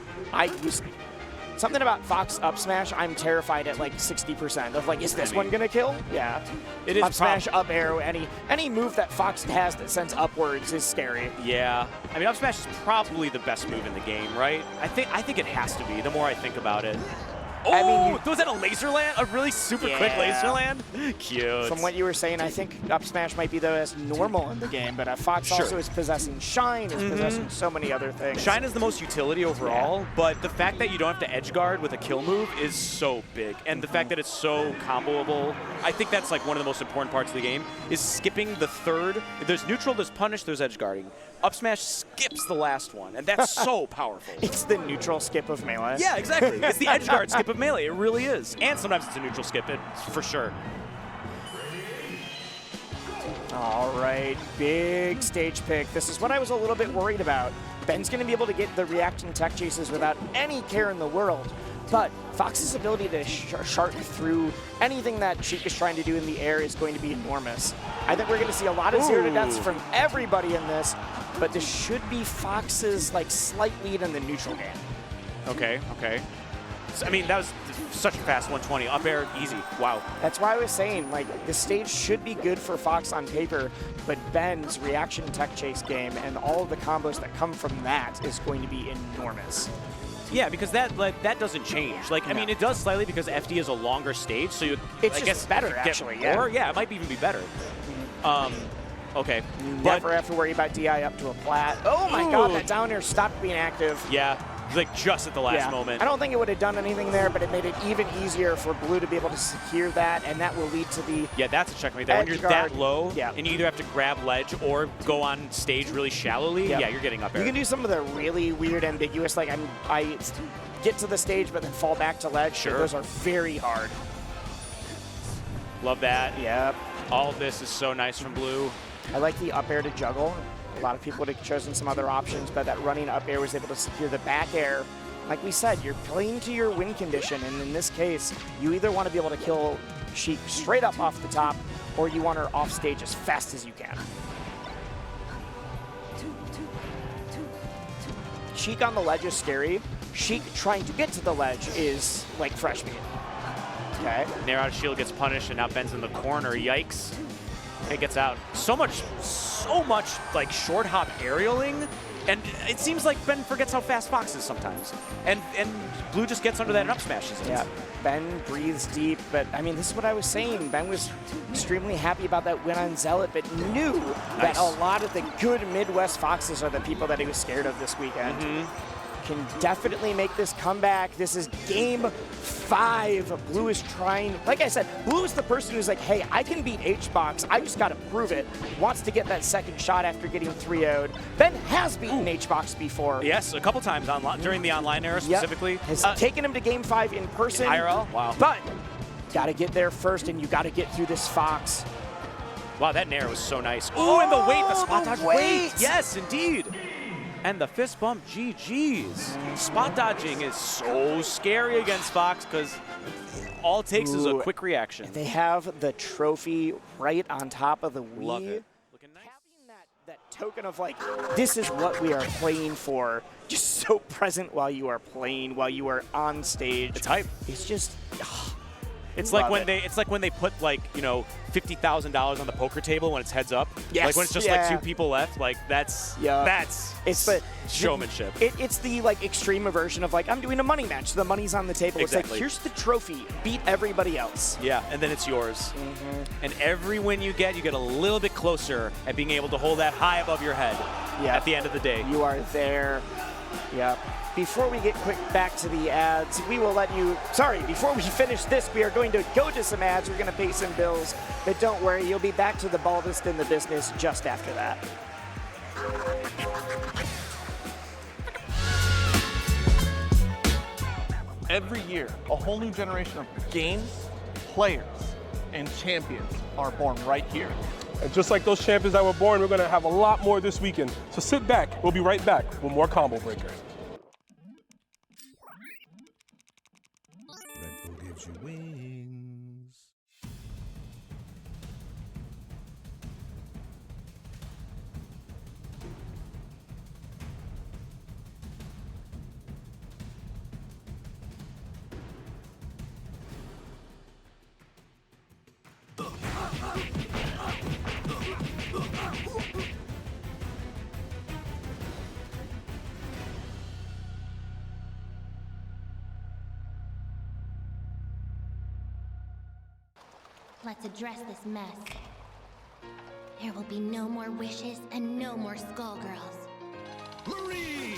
Something about Fox up smash, I'm terrified at like 60% of like, is this one gonna kill? Yeah. It is up smash, up arrow, any move that Fox has that sends upwards is scary. Yeah. I mean, up smash is probably the best move in the game, right? I think it has to be, the more I think about it. Oh, I mean, was that a laser land? A really super quick laser land? Cute. From what you were saying, I think up smash might be the best normal in the game, but Fox also is possessing Shine, is possessing so many other things. Shine is the most utility overall, but the fact that you don't have to edge guard with a kill move is so big. And the fact that it's so comboable, I think that's like one of the most important parts of the game, is skipping the third. If there's neutral, there's punish, there's edge guarding. Up smash skips the last one, and that's so powerful. It's the neutral skip of Melee. Yeah, exactly. It's the edge guard skip of Melee. It really is. And sometimes it's a neutral skip, for sure. All right, big stage pick. This is what I was a little bit worried about. Ben's going to be able to get the reaction tech chases without any care in the world. But Fox's ability to shark through anything that Sheik is trying to do in the air is going to be enormous. I think we're going to see a lot of zero to deaths from everybody in this, but this should be Fox's like slight lead in the neutral game. Okay. So, I mean, that was such a fast 120. Up air, easy. Wow. That's why I was saying, like, the stage should be good for Fox on paper, but Ben's reaction tech chase game and all of the combos that come from that is going to be enormous. Yeah, because that doesn't change. Like, I mean, it does slightly because FD is a longer stage, so It's I just guess better, you get actually, more. yeah. It might even be better. Okay. You never have to worry about DI up to a plat. Oh my god, that down air stopped being active. Yeah, like just at the last moment. I don't think it would have done anything there, but it made it even easier for Blue to be able to secure that, and that will lead to the Yeah, that's a checkmate there. When you're edge guard. that low, Yeah. and you either have to grab ledge or go on stage really shallowly, Yep. yeah, you're getting up You air. can do some of the really weird, ambiguous, like I get to the stage but then fall back to ledge. Sure. Those are very hard. Love that. Yep. All of this is so nice from Blue. I like the up air to juggle. A lot of people would have chosen some other options, but that running up air was able to secure the back air. Like we said, you're playing to your win condition, and in this case, you either want to be able to kill Sheik straight up off the top, or you want her off stage as fast as you can. Sheik on the ledge is scary. Sheik trying to get to the ledge is like fresh meat. Okay. Nair out of shield gets punished, and now Ben's in the corner. Yikes. It gets out. So much like short hop aerialing, and it seems like Ben forgets how fast Fox is sometimes. And Blue just gets under that and up smashes it. Yeah, Ben breathes deep, but I mean, this is what I was saying. Ben was extremely happy about that win on Zealot, but knew that a lot of the good Midwest Foxes are the people that he was scared of this weekend. Can definitely make this comeback. This is game 5. Blue is trying, like I said, Blue is the person who's like, hey, I can beat HBox. I just got to prove it. Wants to get that second shot after getting 3-0'd. Ben has beaten HBox before. Yes, a couple times during the online era specifically. Has taken him to game 5 in person. IRL? Wow. But got to get there first, and you got to get through this Fox. Wow, that Nair was so nice. Ooh, and the weight, the spot dodge weight. Yes, indeed. And the fist bump, GG's. Spot dodging is so scary against Fox because all it takes is a quick reaction. They have the trophy right on top of the Wii. Love it. Having that token of like, this is what we are playing for, just so present while you are playing, while you are on stage. It's hype. It's just, It's like when they put like, you know, $50,000 on the poker table when it's heads up. Yes, Like when it's just like 2 people left. Like that's it's the showmanship. It's the like extreme version of like, I'm doing a money match. The money's on the table. Exactly. It's like, here's the trophy. Beat everybody else. Yeah, and then it's yours. And every win you get a little bit closer at being able to hold that high above your head at the end of the day. You are there. Yep. Before we get quick back to the ads, we will let you, before we finish this, we are going to go to some ads. We're going to pay some bills, but don't worry, you'll be back to the baldest in the business just after that. Every year, a whole new generation of games, players, and champions are born right here. And just like those champions that were born, we're going to have a lot more this weekend. So sit back. We'll be right back with more Combo Breaker. Red Bull gives you wings. Let's address this mess. There will be no more wishes and no more Skullgirls. Marie!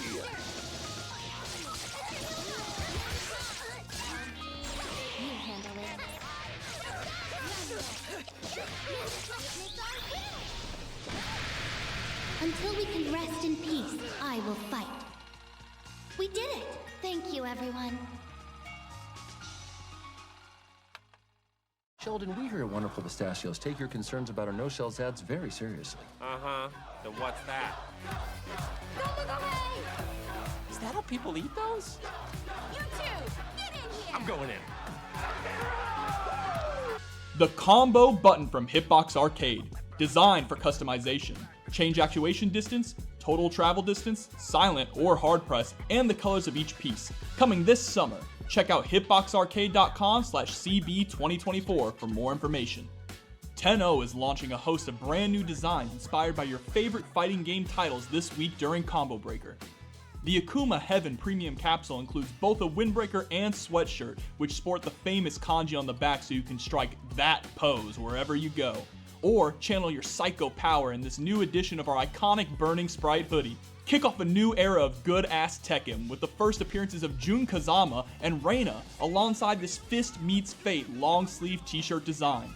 You handle it. Until we can rest in peace, I will fight. We did it! Thank you, everyone. Sheldon, we here at Wonderful Pistachios take your concerns about our no-shells ads very seriously. Uh-huh. Then what's that? Is that how people eat those? You two, get in here! I'm going in. The Combo button from Hitbox Arcade. Designed for customization. Change actuation distance, total travel distance, silent or hard press, and the colors of each piece. Coming this summer. Check out hitboxarcade.com/CB2024 for more information. 10-0 is launching a host of brand new designs inspired by your favorite fighting game titles this week during Combo Breaker. The Akuma Heaven Premium Capsule includes both a windbreaker and sweatshirt, which sport the famous kanji on the back so you can strike that pose wherever you go. Or channel your psycho power in this new edition of our iconic Burning Sprite hoodie. Kick off a new era of good-ass Tekken with the first appearances of Jun Kazama and Reina alongside this Fist Meets Fate long-sleeve t-shirt design.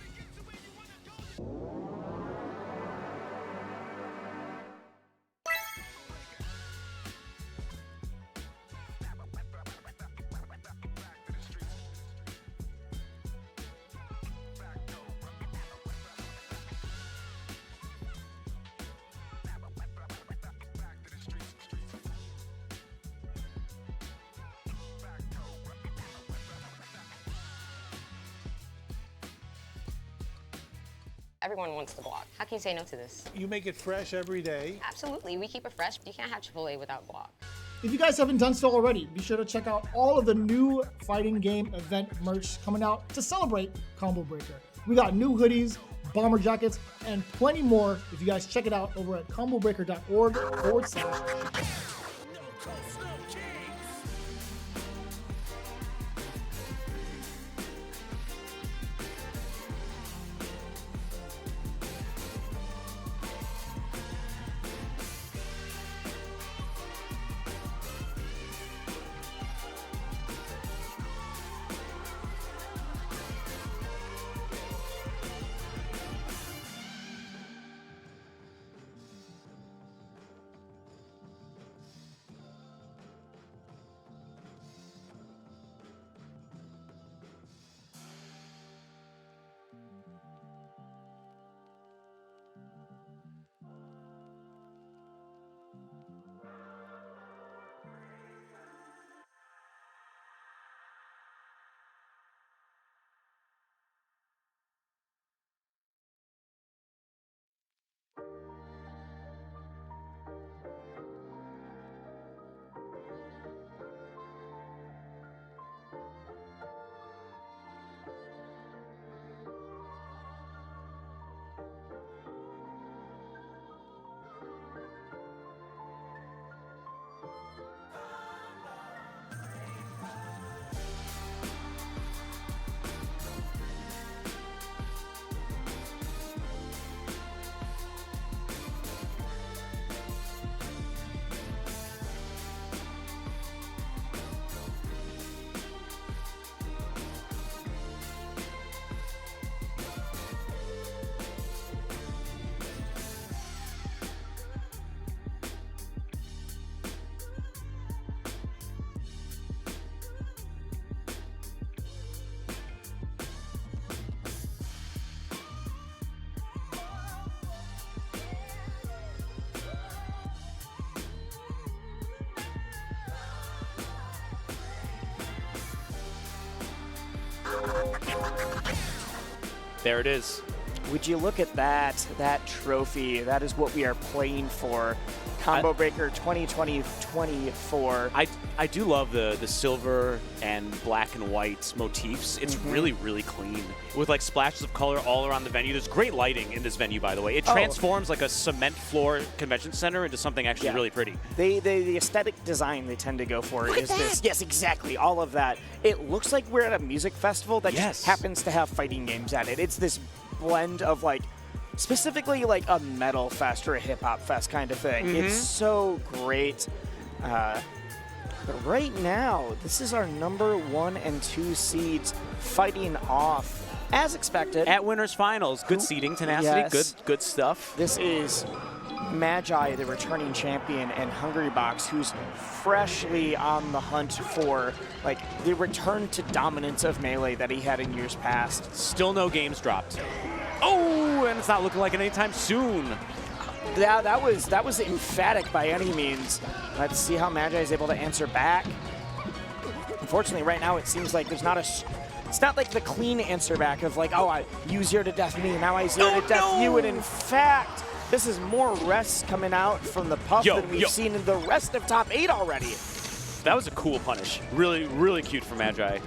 Everyone wants the guac. How can you say no to this? You make it fresh every day. Absolutely, we keep it fresh. You can't have Chipotle without guac. If you guys haven't done so already, be sure to check out all of the new fighting game event merch coming out to celebrate Combo Breaker. We got new hoodies, bomber jackets, and plenty more if you guys check it out over at combobreaker.org/shop. There it is. Would you look at that trophy? That is what we are playing for. Combo Breaker 2020-24. I do love the silver and black and white motifs. It's really, really clean. With like splashes of color all around the venue. There's great lighting in this venue, by the way. It transforms like a cement floor convention center into something actually really pretty. The aesthetic design they tend to go for is this. Yes, exactly. All of that. It looks like we're at a music festival that just happens to have fighting games at it. It's this blend of like, specifically like a metal fest or a hip hop fest kind of thing. It's so great. But right now, this is our number 1 and 2 seeds fighting off, as expected. At winners finals, good seeding, tenacity, good stuff. This is Magi, the returning champion, and Hungrybox, who's freshly on the hunt for like the return to dominance of Melee that he had in years past. Still no games dropped. Oh, and it's not looking like it anytime soon. Yeah, that was emphatic by any means. Let's see how Magi is able to answer back. Unfortunately, right now it seems like there's not it's not like the clean answer back of like, oh, you zero to death me, now I zero to death you, and in fact, this is more rests coming out from the Puff than we've seen in the rest of top 8 already. That was a cool punish. Really, really cute for Magi.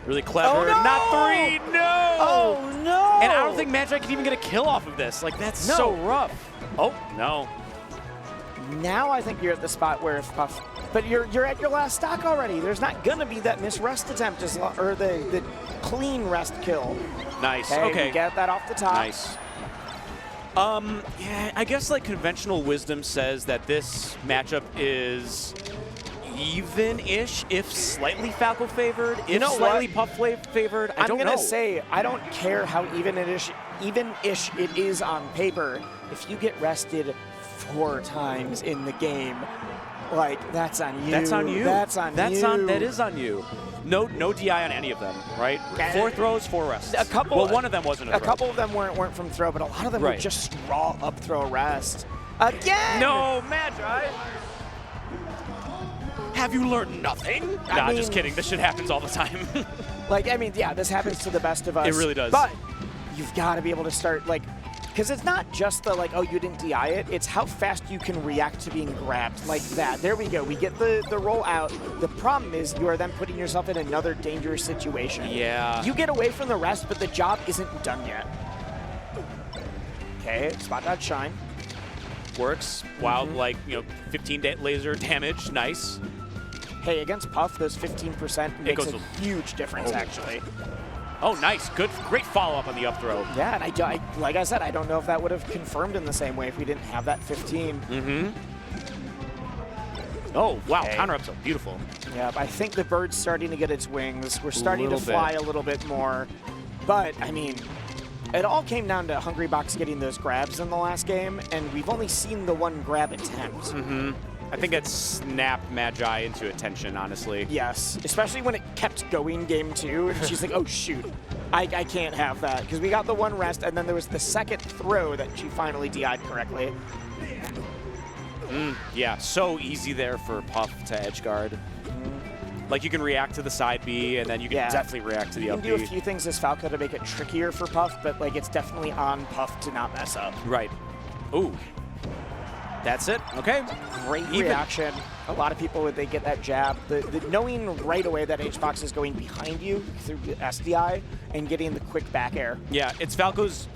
Really clever. Not 3, no! Oh, no! And I don't think Magi can even get a kill off of this. Like, that's so rough. Oh, no. Now I think you're at the spot where if Puff, but you're at your last stock already. There's not gonna be that missed rest attempt or the clean rest kill. Nice. Okay, Okay. we get that off the top. Nice. Yeah, I guess like conventional wisdom says that this matchup is even-ish, if slightly Falco favored, if slightly Puff favored. I don't know. I'm gonna say I don't care how even-ish it is on paper. If you get rested 4 times in the game, like that's on you. That's on you. That's on you. That is on you. No DI on any of them, right? 4 throws, 4 rests. A couple. Well, one of them wasn't a throw. A couple of them weren't from throw, but a lot of them were just raw up throw rest. Again. No, Magi. Have you learned nothing? Nah, just kidding. This shit happens all the time. Like, I mean, yeah, this happens to the best of us. It really does. But you've got to be able to start, like, because it's not just the, like, oh, you didn't DI it. It's how fast you can react to being grabbed like that. There we go. We get the roll out. The problem is you are then putting yourself in another dangerous situation. Yeah. You get away from the rest, but the job isn't done yet. Okay, spot dodge shine. Works. Wild, like, 15 laser damage. Nice. Hey, against Puff, those 15% makes goes a huge difference, actually. Oh, nice. Great follow-up on the up throw. Yeah, and I, like I said, I don't know if that would have confirmed in the same way if we didn't have that 15. Mm-hmm. Oh, wow. Okay. Counter up so beautiful. Yeah, I think the bird's starting to get its wings. We're starting to fly a little bit more. But, I mean, it all came down to Hungrybox getting those grabs in the last game, and we've only seen the one grab attempt. Mm-hmm. I think it snapped Magi into attention, honestly. Yes, especially when it kept going game 2, and she's like, oh, shoot. I can't have that, because we got the one rest, and then there was the second throw that she finally DI'd correctly. Yeah, so easy there for Puff to edge guard. Like, you can react to the side B, and then you can definitely react to the up B. You can do a few things as Falco to make it trickier for Puff, but, like, it's definitely on Puff to not mess up. Right. Ooh. That's it. Okay. Great reaction. A lot of people, they get that jab. The knowing right away that HBox is going behind you through SDI and getting the quick back air. Yeah, it's Falco's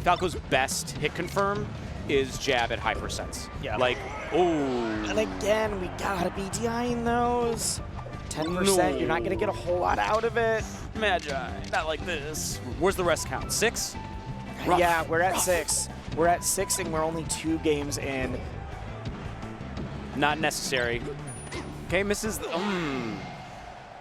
best hit confirm is jab at high percents. Yeah. Like, ooh. And again, we gotta be DIing those. 10%, you're not gonna get a whole lot out of it. Magi, not like this. Where's the rest count? 6? Rough. Yeah, we're at 6. We're at 6 and we're only 2 games in. Not necessary. Okay, misses the,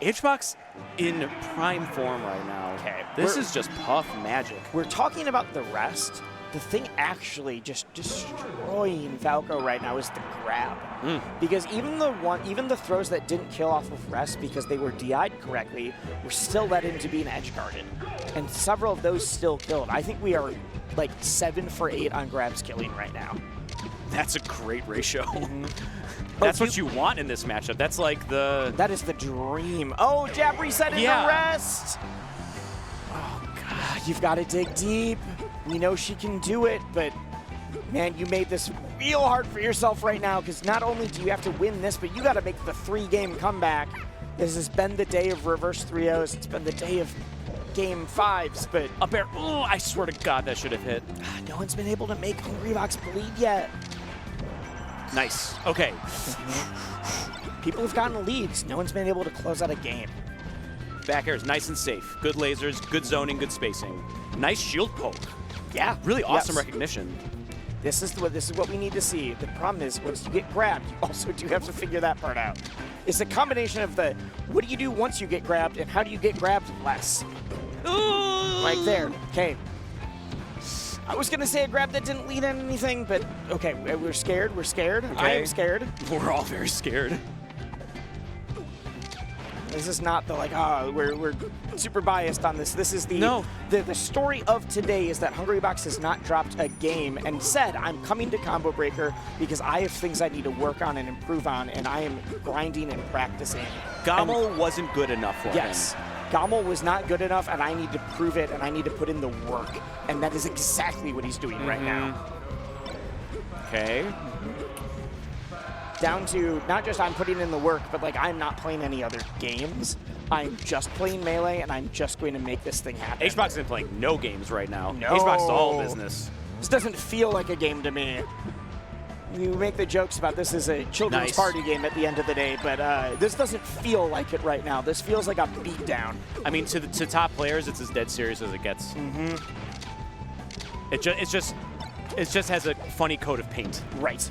HBox in prime form right now. Okay. This is just Puff magic. We're talking about the rest. The thing actually just destroying Falco right now is the grab. Because even the throws that didn't kill off of rest because they were DI'd correctly were still let into being edge guarded. And several of those still killed. I think we are like 7 for 8 on grabs killing right now. That's a great ratio. That's what you want in this matchup. That's like the... That is the dream. Oh, jab reset in the rest. Oh, God. You've got to dig deep. We know she can do it, but, man, you made this real hard for yourself right now because not only do you have to win this, but you got to make the 3-game comeback. This has been the day of reverse 3-0s. It's been the day of game 5s, but... Up air. Oh, I swear to God that should have hit. No one's been able to make Hungrybox bleed yet. Nice. Okay. People have gotten leads. No one's been able to close out a game. Back air is nice and safe. Good lasers, good zoning, good spacing. Nice shield poke. Yeah. Really awesome recognition. This is what we need to see. The problem is once you get grabbed, you also do have to figure that part out. It's a combination of the what do you do once you get grabbed and how do you get grabbed less. Ooh. Right there. Okay. I was gonna say a grab that didn't lead in anything, but okay, we're scared. We're scared. Okay. I am scared. We're all very scared. This is not the like, we're super biased on this. This is the the story of today is that Hungrybox has not dropped a game and said, I'm coming to Combo Breaker because I have things I need to work on and improve on, and I am grinding and practicing. Gommel wasn't good enough for him. Yes. Gommel was not good enough, and I need to prove it, and I need to put in the work. And that is exactly what he's doing right now. Okay. Down to not just I'm putting in the work, but like I'm not playing any other games. I'm just playing Melee, and I'm just going to make this thing happen. HBox isn't playing no games right now. No. HBox is all business. This doesn't feel like a game to me. you make the jokes about this is a children's Nice. party game at the end of the day, but this doesn't feel like it right now. This feels like a beatdown. I mean, to top players, it's as dead serious as it gets. Mm-hmm. It just has a funny coat of paint. Right.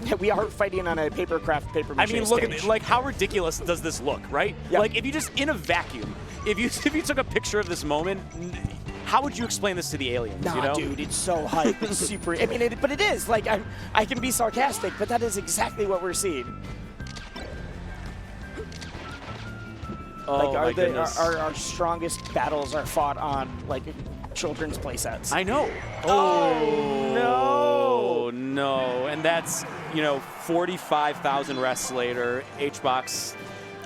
Yeah, we are fighting on a paper craft, paper mache I mean, look stage. at like how ridiculous does this look, right? Yep. Like if you just in a vacuum, if you took a picture of this moment, how would you explain this to the aliens? Nah, you know? dude, it's so hype. It's super. I mean, but it is. Like, I can be sarcastic, but that is exactly what we're seeing. Oh, like, my goodness. our strongest battles are fought on, like, children's playsets. I know. Oh, no. No. And that's, 45,000 rests later, HBox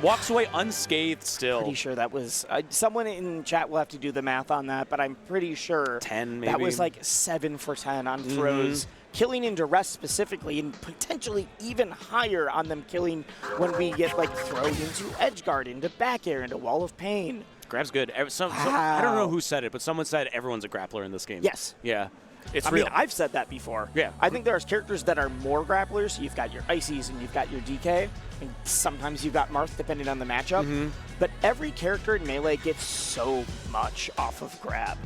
walks away unscathed still. Pretty sure that was someone in chat will have to do the math on that, but I'm pretty sure 10 maybe. That was like 7 for 10 on throws, killing into rest specifically, and potentially even higher on them killing when we get like thrown into edge guard, into back air, into wall of pain. Grab's good. I don't know who said it, but someone said everyone's a grappler in this game. Yes. Yeah. It's I real. mean, I've said that before. Yeah. I think there's characters that are more grapplers. You've got your Ices and you've got your DK, and sometimes you've got Marth depending on the matchup. But every character in Melee gets so much off of grab.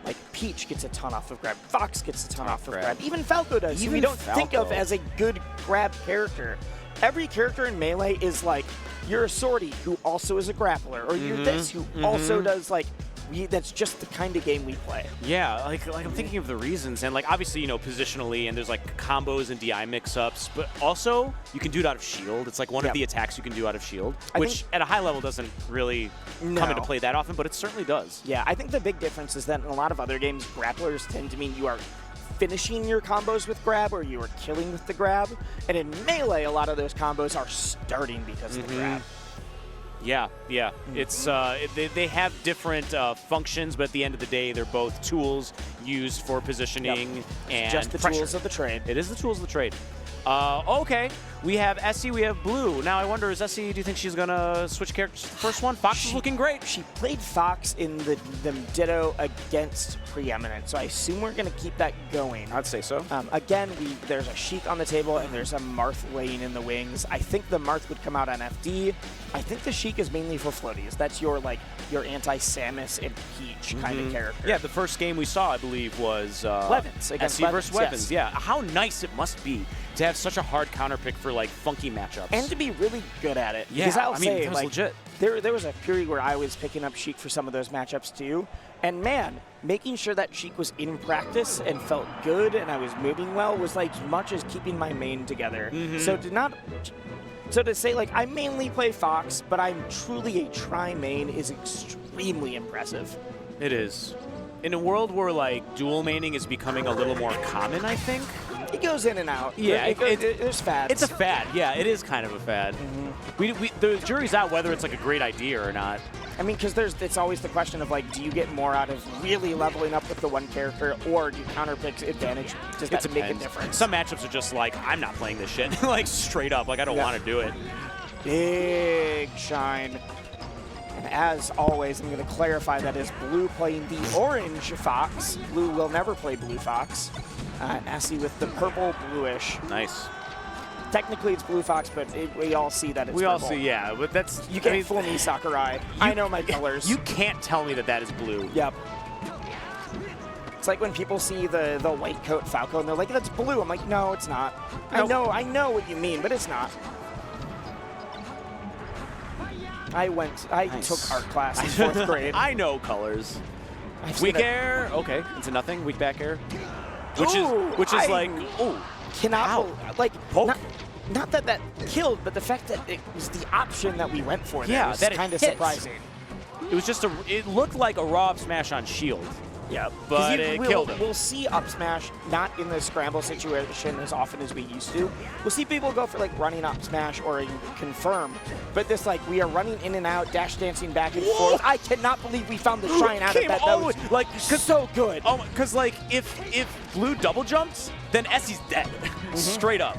Like Peach gets a ton off of grab. Fox gets a ton off of grab. Even Falco does. Who we don't think of as a good grab character. Every character in Melee is like, you're a Swordy who also is a grappler, or you're this who also does like. That's just the kind of game we play. Yeah, like I'm thinking of the reasons, and like obviously positionally, and there's like combos and DI mix-ups, but also you can do it out of shield. It's like one of the attacks you can do out of shield, which at a high level doesn't really come into play that often, but it certainly does. Yeah, I think the big difference is that in a lot of other games, grapplers tend to mean you are finishing your combos with grab, or you are killing with the grab, and in Melee, a lot of those combos are starting because of the grab. Yeah. It's they have different functions, but at the end of the day, they're both tools used for positioning and just the pressure. tools of the trade. It is the tools of the trade. Okay, we have Essie, we have Blue. Now I wonder, is Essie, do you think she's gonna switch characters to the first one? Fox is looking great. She played Fox in the Ditto against Preeminent, so I assume we're gonna keep that going. I'd say so. Again, there's a Sheik on the table and there's a Marth laying in the wings. I think the Marth would come out on FD. I think the Sheik is mainly for floaties. That's your anti-Samus and Peach kind of character. Yeah, the first game we saw, I believe, was Levens against Essie versus Levens, Weapons. Yeah, how nice it must be to have such a hard counter pick for like funky matchups. And to be really good at it. Yeah, because I'll I mean, say, that was legit. There was a period where I was picking up Sheik for some of those matchups too. And man, making sure that Sheik was in practice and felt good and I was moving well was like as much as keeping my main together. So to say like I mainly play Fox, but I'm truly a tri-main is extremely impressive. It is. In a world where like dual maining is becoming a little more common, I think. It goes in and out. Yeah, there's fads. It's a fad. Yeah, it is kind of a fad. The jury's out whether it's like a great idea or not. I mean, because it's always the question of like, do you get more out of really leveling up with the one character, or do counterpicks advantage? Does that make a difference? Some matchups are just like, I'm not playing this shit, like straight up, like I don't want to do it. Big shine. And as always, I'm going to clarify that is Blue playing the orange Fox. Blue will never play Blue Fox. Essie with the purple bluish. Nice. Technically, it's Blue Fox, but we all see that it's We purple. all see, yeah, but that's... You can't fool me, Sakurai. I know my colors. You can't tell me that is blue. Yep. It's like when people see the white coat Falco and they're like, that's blue. I'm like, no, it's not. Nope. I know what you mean, but it's not. I took art class in 4th grade. I know colors. Weak air, okay, into nothing. Weak back air, which is like, cannot not that killed, but the fact that it was the option that we went for. Yeah, was that kind of hits. surprising. It was just it looked like a raw up smash on shield. Yeah, but it killed him. We'll see up smash not in the scramble situation as often as we used to. We'll see people go for like running up smash or a confirm, but this like we are running in and out, dash dancing back and forth. I cannot believe we found the shine out of that. That was like so good. Oh, because like if Blue double jumps, then Essie's dead, straight up.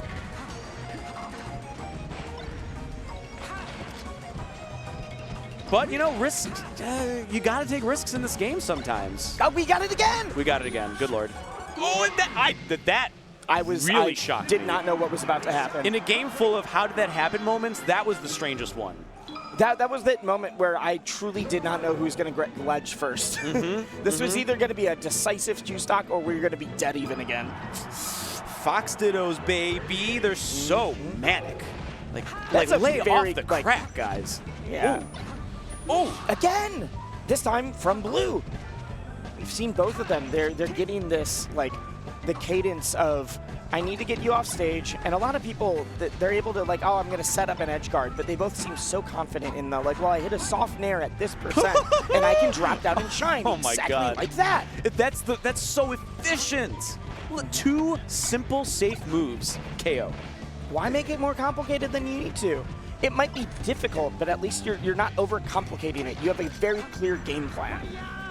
But, risks, you got to take risks in this game sometimes. Oh, we got it again! We got it again. Good Lord. Oh, and that I really shocked Did me. not know what was about to happen. In a game full of how did that happen moments, that was the strangest one. That was that moment where I truly did not know who was going to ledge first. This was either going to be a decisive Q stock or we were going to be dead even again. Fox Dittos, baby. They're so manic. That's a lay very, off the crack, guys. Yeah. Oh, again! This time from blue. We've seen both of them. They're getting this, like, the cadence of, I need to get you off stage. And a lot of people, they're able to, like, oh, I'm going to set up an edge guard. But they both seem so confident in the, like, well, I hit a soft nair at this percent, and I can drop down and shine. Oh, my exactly God. like that. That's so efficient. 2 simple, safe moves, KO. Why make it more complicated than you need to? It might be difficult, but at least you're not overcomplicating it. You have a very clear game plan.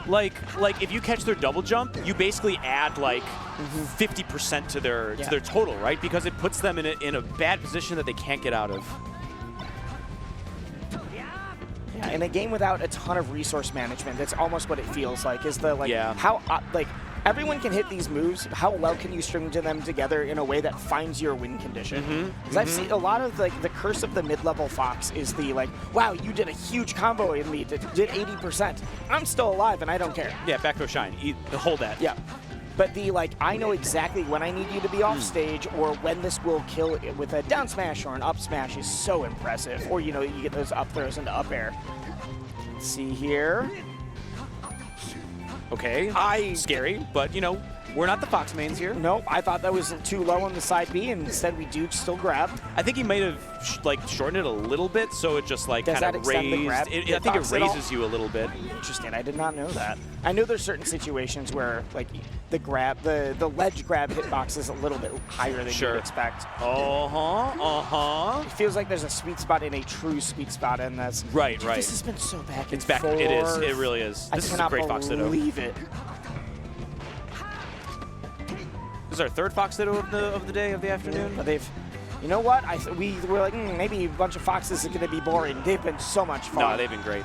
Like if you catch their double jump, you basically add like 50% to their total, right? Because it puts them in a bad position that they can't get out of. Yeah, in a game without a ton of resource management, that's almost what it feels like. Is the how everyone can hit these moves. How well can you string them together in a way that finds your win condition? Because I've seen a lot of the curse of the mid-level Fox is the wow, you did a huge combo in me, did 80%. I'm still alive and I don't care. Yeah, back throw shine. Hold that. Yeah. But the I know exactly when I need you to be off stage or when this will kill with a down smash or an up smash is so impressive. Or, you get those up throws into up air. Let's see here. Okay, scary, but we're not the Fox mains here. Nope, I thought that was too low on the side B, and instead we do still grab. I think he might have shortened it a little bit, so it just kind of raised. I think it raises you a little bit. Interesting. I did not know that. I know there's certain situations where the ledge grab hitbox is a little bit higher than you would expect. It feels like there's a sweet spot in a true sweet spot, and that's right. This has been so back and It's back. forth. It is. It really is. This is a great Fox Ditto. I cannot believe it. This is our third Fox Ditto of the day, of the afternoon. But you know what? We were like, maybe a bunch of Foxes are going to be boring. They've been so much fun. No, they've been great.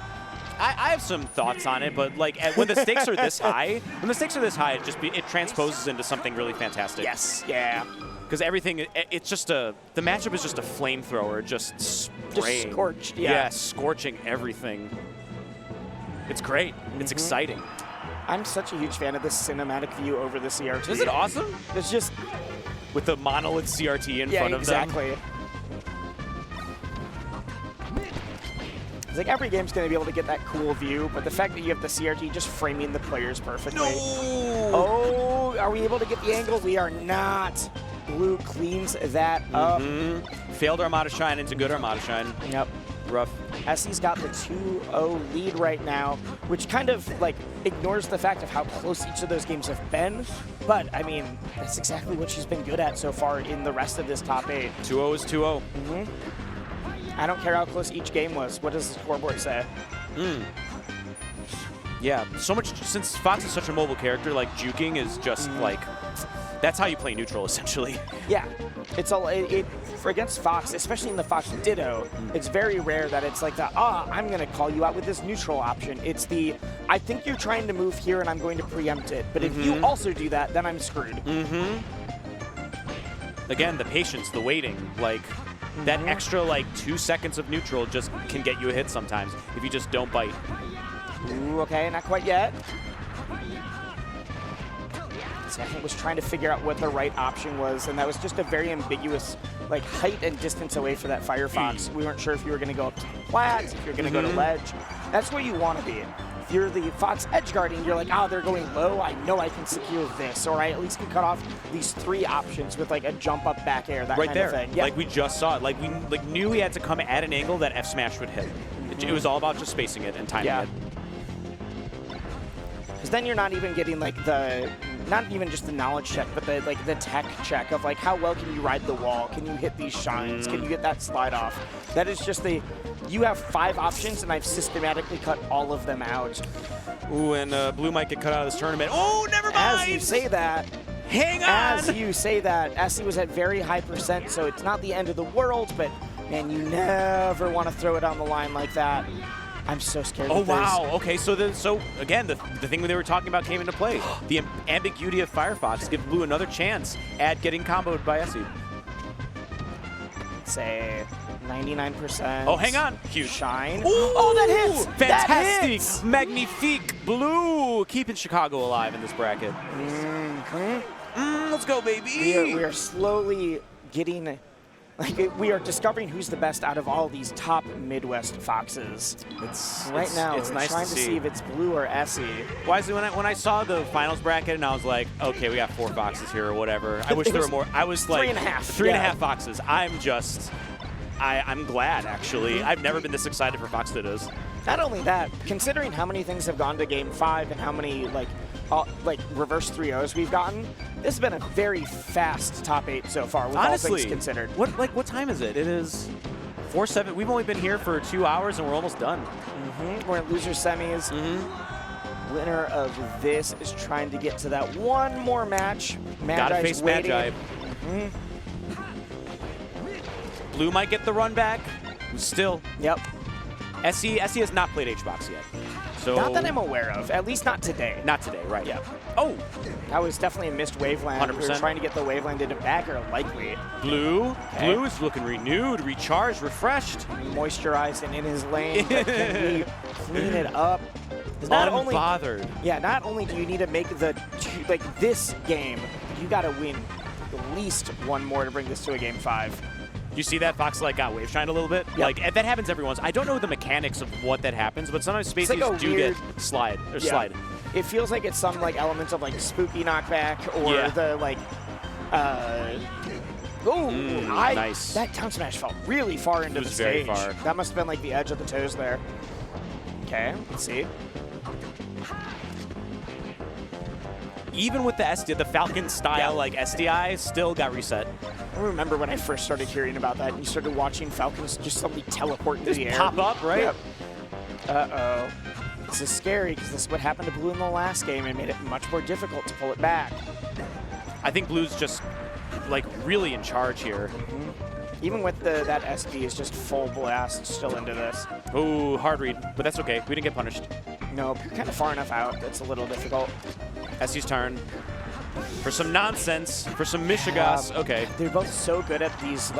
I have some thoughts on it, but when the stakes are this high, it transposes into something really fantastic. Yes. Yeah. Because everything, it's just the matchup is just a flamethrower, just spraying. Just scorched. Yeah, scorching everything. It's great. It's exciting. I'm such a huge fan of this cinematic view over the CRT. Is it awesome? It's just with the monolith CRT in front of them. Exactly. It's like every game's going to be able to get that cool view, but the fact that you have the CRT just framing the players perfectly. No! Oh, are we able to get the angle? We are not. Blue cleans that up. Failed Armada Shine into good Armada Shine. Yep. Rough. Essie's got the 2-0 lead right now, which kind of ignores the fact of how close each of those games have been. But, I mean, that's exactly what she's been good at so far in the rest of this top 8. 2-0 is 2-0. I don't care how close each game was. What does the scoreboard say? Yeah, so much, since Fox is such a mobile character, juking is just that's how you play neutral, essentially. Yeah, it's all for against Fox, especially in the Fox Ditto. It's very rare that it's I'm going to call you out with this neutral option. It's I think you're trying to move here and I'm going to preempt it. But if you also do that, then I'm screwed. Again, the patience, the waiting, that extra 2 seconds of neutral just can get you a hit sometimes if you just don't bite. Ooh, okay, not quite yet. I was trying to figure out what the right option was, and that was just a very ambiguous height and distance away for that Firefox. We weren't sure if you were going to go up to plats, if you're going to go to ledge. That's where you want to be. If you're the Fox edge guarding, you're they're going low, I know I can secure this, or I at least can cut off these 3 options with a jump up back air, that right kind there. of thing. Yeah. We just saw it. We knew he had to come at an angle that F smash would hit. It was all about just spacing it and timing it. Because then you're not even getting not even just the knowledge check, but the tech check of how well can you ride the wall? Can you hit these shines? Can you get that slide off? That is just you have 5 options, and I've systematically cut all of them out. Ooh, and Blue might get cut out of this tournament. Oh, never mind! As you say that, hang on! As you say that, Essie was at very high percent, so it's not the end of the world, but man, you never want to throw it on the line like that. I'm so scared. Oh, wow. Okay, so again, the thing they were talking about came into play. The ambiguity of Firefox give Blue another chance at getting comboed by Essie. Say 99%. Oh, hang on. Huge. Shine. Ooh, oh, that hits. Fantastic. That hits. Magnifique. Blue keeping Chicago alive in this bracket. Let's go, baby. We are slowly getting... we are discovering who's the best out of all these top Midwest Foxes. Right now, it's we're nice trying to to see. see if it's Blue or Essie. Wisely, when I saw the finals bracket, and I was like, okay, we got 4 Foxes here or whatever. I wish there were more. I was like 3.5. 3.5 Foxes. I'm glad, actually. I've never been this excited for Fox Dittos. Not only that, considering how many things have gone to Game 5 and how many reverse 3-0s we've gotten, this has been a very fast top 8 so far, with Honestly, all things considered. What time is it? It is 4:07. We've only been here for 2 hours and we're almost done. We're in loser semis. Winner of this is trying to get to that one more match. Gotta face waiting. Magi. Blue might get the run back. Still. Yep. Essie has not played HBox yet. So Not that I'm aware of, at least not today. Not today, right. Yeah. Oh! That was definitely a missed waveland. 100%. We were trying to get the waveland into backer, likely. Blue is looking renewed, recharged, refreshed. Moisturized and in his lane. But can we clean it up? Unbothered. Not only do you need to make this game, you got to win at least one more to bring this to a Game 5. You see that Fox got wave shined a little bit? Yep. Like that happens every once. I don't know the mechanics of what that happens, but sometimes spaces do get slide. It feels like it's some elements of spooky knockback or nice. That down smash fell really far into the stage. Very far. That must have been the edge of the toes there. Okay, let's see. Even with the SDI, the Falcon style SDI still got reset. I remember when I first started hearing about that and you started watching Falcons just suddenly teleport into the air. Pop up, right? Yep. Uh-oh. This is scary because this is what happened to Blue in the last game and made it much more difficult to pull it back. I think Blue's just really in charge here. Even with that SD is just full blast still into this. Ooh, hard read, but that's okay. We didn't get punished. Nope, you're kind of far enough out. That's a little difficult. Essie's turn. For some nonsense, for some Mishigas. Okay. They're both so good at these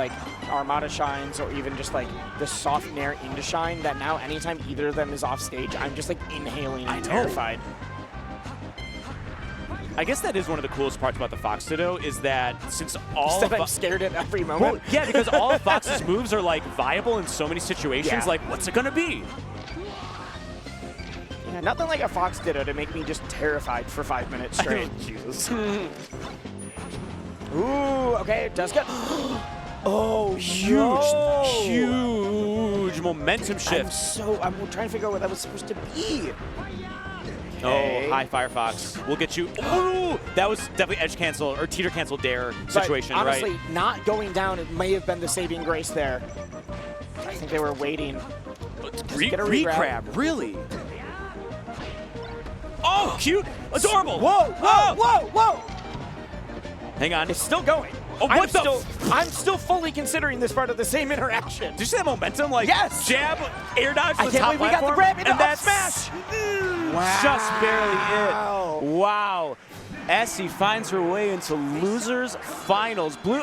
Armada shines or even just the soft nair into shine that now anytime either of them is off stage, I'm just inhaling and terrified. I guess that is one of the coolest parts about the Fox Ditto is that since all I'm scared at every moment. Well, yeah, because all of Fox's moves are viable in so many situations. Yeah. What's it gonna be? Yeah, nothing like a Fox Ditto to make me just terrified for 5 minutes straight. Jesus. Ooh, okay, it does get... Oh, huge momentum shift. I'm trying to figure out what that was supposed to be. Okay. Oh, hi, Firefox. We'll get you. Ooh, that was definitely edge cancel or teeter cancel dare situation, but honestly, right? not going down, it may have been the saving grace there. I think they were waiting. Re-grab, really? Oh, cute, adorable. Whoa, whoa, whoa, whoa. Hang on. It's still going. Oh, I'm still fully considering this part of the same interaction. Did you see that momentum? Yes. Jab, air dodge to I the can't top believe we got the grab into and up that's smash. Wow. Just barely it. Wow. Essie finds her way into losers finals. Blue,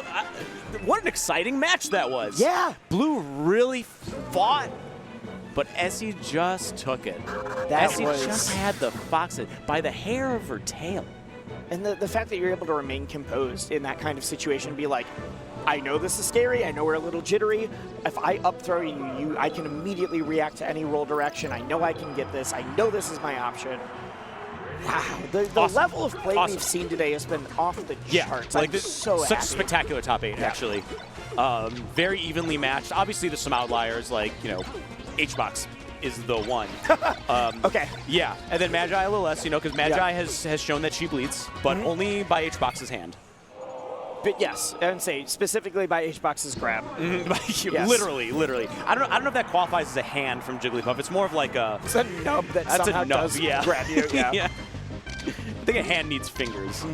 what an exciting match that was. Yeah. Blue really fought, but Essie just took it. Essie just had the Fox by the hair of her tail. And the fact that you're able to remain composed in that kind of situation, be like, I know this is scary, I know we're a little jittery. If I up throw you, I can immediately react to any roll direction. I know I can get this. I know this is my option. Wow, the level of play we've seen today has been off the charts. I'm so such happy. a spectacular top 8, actually. Very evenly matched. Obviously, there's some outliers, HBox is the one. Okay. Yeah, and then Magi a little less, because Magi has shown that she bleeds, but only by HBox's hand. But yes, I would say specifically by HBox's grab. Yes. Yes. Literally. I don't know if that qualifies as a hand from Jigglypuff. It's more of a... It's a nub that somehow does grab you. Yeah. Yeah. I think a hand needs fingers.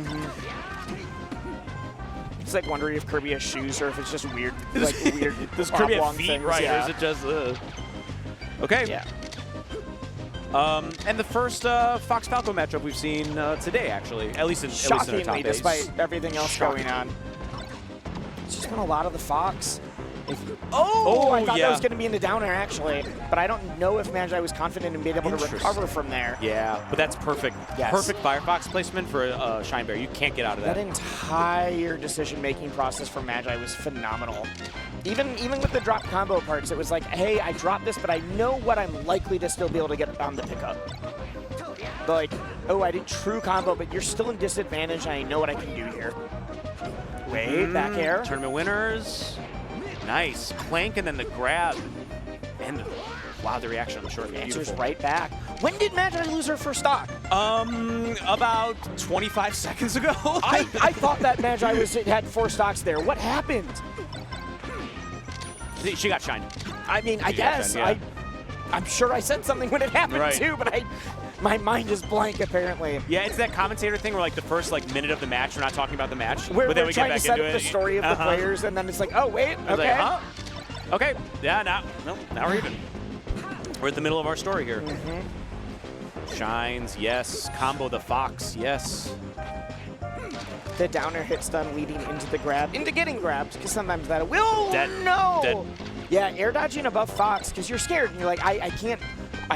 It's wondering if Kirby has shoes or if it's just weird, weird. Does Kirby have oblong feet, things. right? Yeah. Or is it just... Okay. Yeah. And the first Fox Falco matchup we've seen today, actually, at least in our top Shockingly, eight. despite everything else going on. It's just been a lot of the Fox. I thought that was going to be in the downer, actually. But I don't know if Magi was confident in being able to recover from there. Yeah, but that's perfect. Yes. Perfect Firefox placement for Shine Bear. You can't get out of that. That entire decision-making process for Magi was phenomenal. Even with the drop combo parts, it was like, hey, I dropped this, but I know what I'm likely to still be able to get on the pickup. Like, oh, I did true combo, but you're still in disadvantage, and I know what I can do here. Wait, back air. Tournament winners. Nice. Plank and then the grab. And wow, the reaction on the short. Answers right back. When did Magi lose her first stock? About 25 seconds ago. I thought that Magi had 4 stocks there. What happened? She got shined. I mean, I guess. Yeah. I'm sure I said something when it happened too, but my mind is blank apparently. Yeah, it's that commentator thing where like the first minute of the match, we're not talking about the match. We're trying to set up the story of the players, and then it's like, oh wait, okay. Like, huh? Okay, yeah, now we're even. We're at the middle of our story here. Shines, yes. Combo the Fox, yes. The downer hit stun leading into the grab, into getting grabs, because sometimes that will. Dead. Yeah, air dodging above Fox, because you're scared, and you're like, I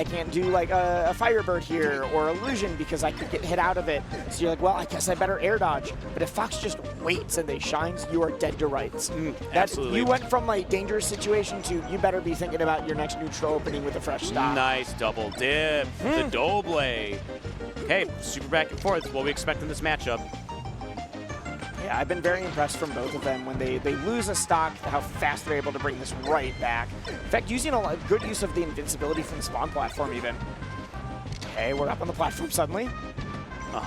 can't do like a Firebird here or Illusion because I could get hit out of it. So you're like, well, I guess I better air dodge. But if Fox just waits and they shines, you are dead to rights. Absolutely. You went from like dangerous situation to you better be thinking about your next neutral opening with a fresh stop. Nice double dip. The Doble. Okay, super back and forth. What we expect in this matchup. Yeah, I've been very impressed from both of them when they lose a stock, how fast they're able to bring this right back. In fact, using a good use of the invincibility from the spawn platform even. Okay, we're up on the platform suddenly.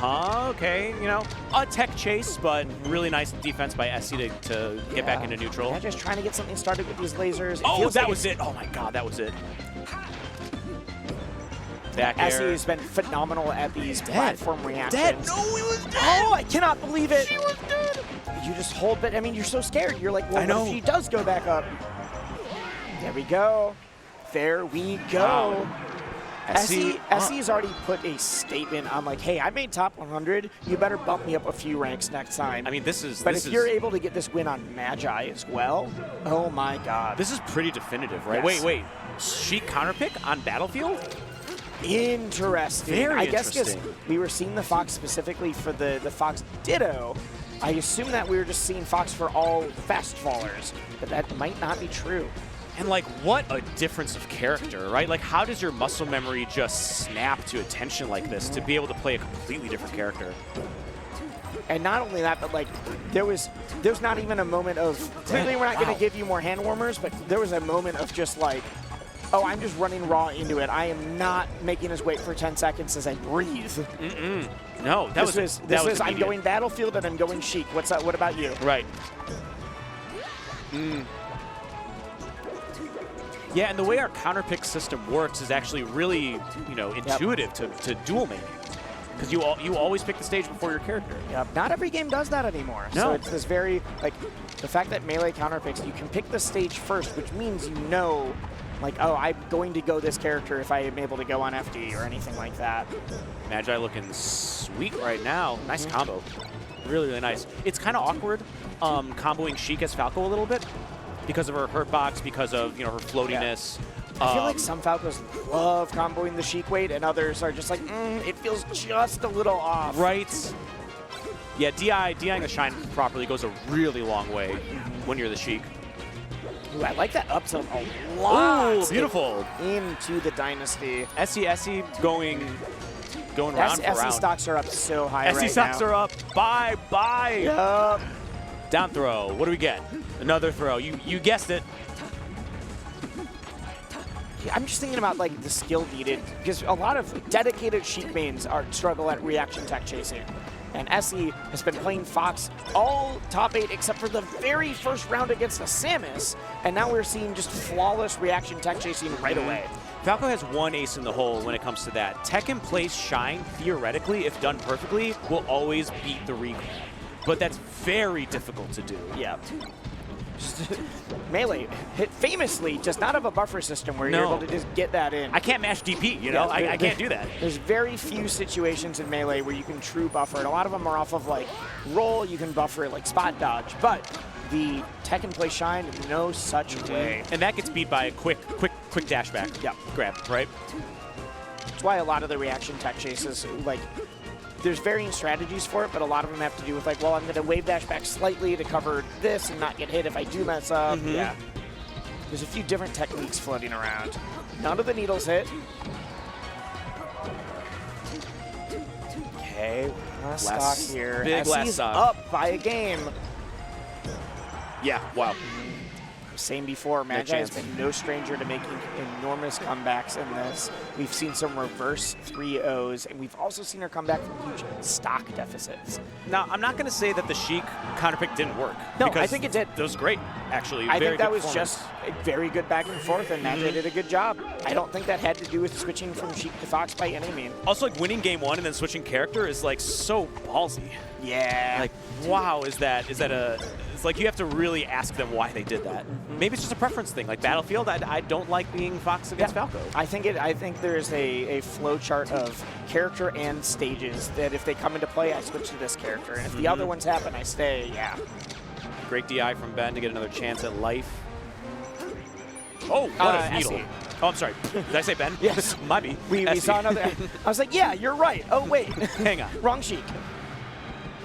Okay, you know, a tech chase, but really nice defense by SC to get back into neutral. Yeah, just trying to get something started with these lasers. That was it. Oh my god, that was it. Back air. SC has been phenomenal at these platform reactions. Dead? No, he was dead! Oh, I cannot believe it! She was dead! You just hold, but I mean, you're so scared. You're like, well, what if she does go back up? There we go. There we go. SC's already put a statement on like, hey, I made top 100. You better bump me up a few ranks next time. I mean, this is... But if you're able to get this win on Magi as well, oh my god. This is pretty definitive, right? Yes. Wait. Sheik counterpick on Battlefield? Interesting. Very I guess because interesting. we were seeing the Fox specifically for the Fox Ditto. I assume that we were just seeing Fox for all fast fallers, but that might not be true. And like, what a difference of character, right? Like, how does your muscle memory just snap to attention like this to be able to play a completely different character? And not only that, but like, there's not even a moment of, clearly we're not going to give you more hand warmers, but there was a moment of just like, oh, I'm just running raw into it. I am not making us wait for 10 seconds as I breathe. No, that was I'm going Battlefield and I'm going Sheik. What's that? What about you? Right. Yeah, and the way our counterpick system works is actually really, intuitive to dual mating. Because you always pick the stage before your character. Yep. Not every game does that anymore. No. So it's this very, like, the fact that Melee counterpicks, you can pick the stage first, which means you know, like, oh, I'm going to go this character if I am able to go on FD or anything like that. Magi looking sweet right now. Nice combo. Really, really nice. It's kind of awkward comboing Sheik as Falco a little bit because of her hurt box, because of, her floatiness. I feel like some Falcos love comboing the Sheik weight, and others are just like, it feels just a little off. Right. Yeah, DIing the Shine properly goes a really long way when you're the Sheik. Ooh, I like that up tilt a lot. Ooh, beautiful. Into the Dynasty. SC going round for round. SC stocks are up so high right now. SC stocks are up. Bye. Yup. Down throw. What do we get? Another throw. You guessed it. Yeah, I'm just thinking about like the skill needed because a lot of dedicated Sheik mains struggle at reaction tech chasing. And SE has been playing Fox all top 8 except for the very first round against the Samus, and now we're seeing just flawless reaction tech chasing right away. Falco has one ace in the hole when it comes to that. Tech in place Shine, theoretically, if done perfectly, will always beat the recall. But that's very difficult to do. Yeah. Melee famously does not have a buffer system where you're able to just get that in. I can't mash DP, you know? I can't do that. There's very few situations in Melee where you can true buffer it. A lot of them are off of like roll, you can buffer it like spot dodge, but the Tekken Play Shine, no such way. And that gets beat by a quick dash back. Yep. Grab, right? That's why a lot of the reaction tech chases, like, there's varying strategies for it, but a lot of them have to do with like, well, I'm going to wave dash back slightly to cover this and not get hit if I do mess up. Yeah. There's a few different techniques floating around. None of the needles hit. Okay, last stock here. Big last SC's stock. up by a game. Yeah, wow. Same before, Magi has been no stranger to making enormous comebacks in this. We've seen some reverse 3-0s, and we've also seen her come back from huge stock deficits. Now, I'm not going to say that the Sheik counterpick didn't work. No, because I think it did. That was great, actually. I Very think that good was performance. just a very good back and forth, and Magi did a good job. I don't think that had to do with switching from Sheik to Fox by any means. Also, like, winning game one and then switching character is, like, so ballsy. Yeah. Like, wow, is that a... It's like you have to really ask them why they did that. Maybe it's just a preference thing. Like Battlefield, I don't like being Fox against Falco. I think there's a flow chart of character and stages that if they come into play, I switch to this character. And if the other ones happen, I stay, Great DI from Ben to get another chance at life. Oh, what a needle. SE. Oh, I'm sorry. Did I say Ben? Yes. Might be. We saw another. I was like, yeah, you're right. Oh, wait. Hang on. Wrong Sheik.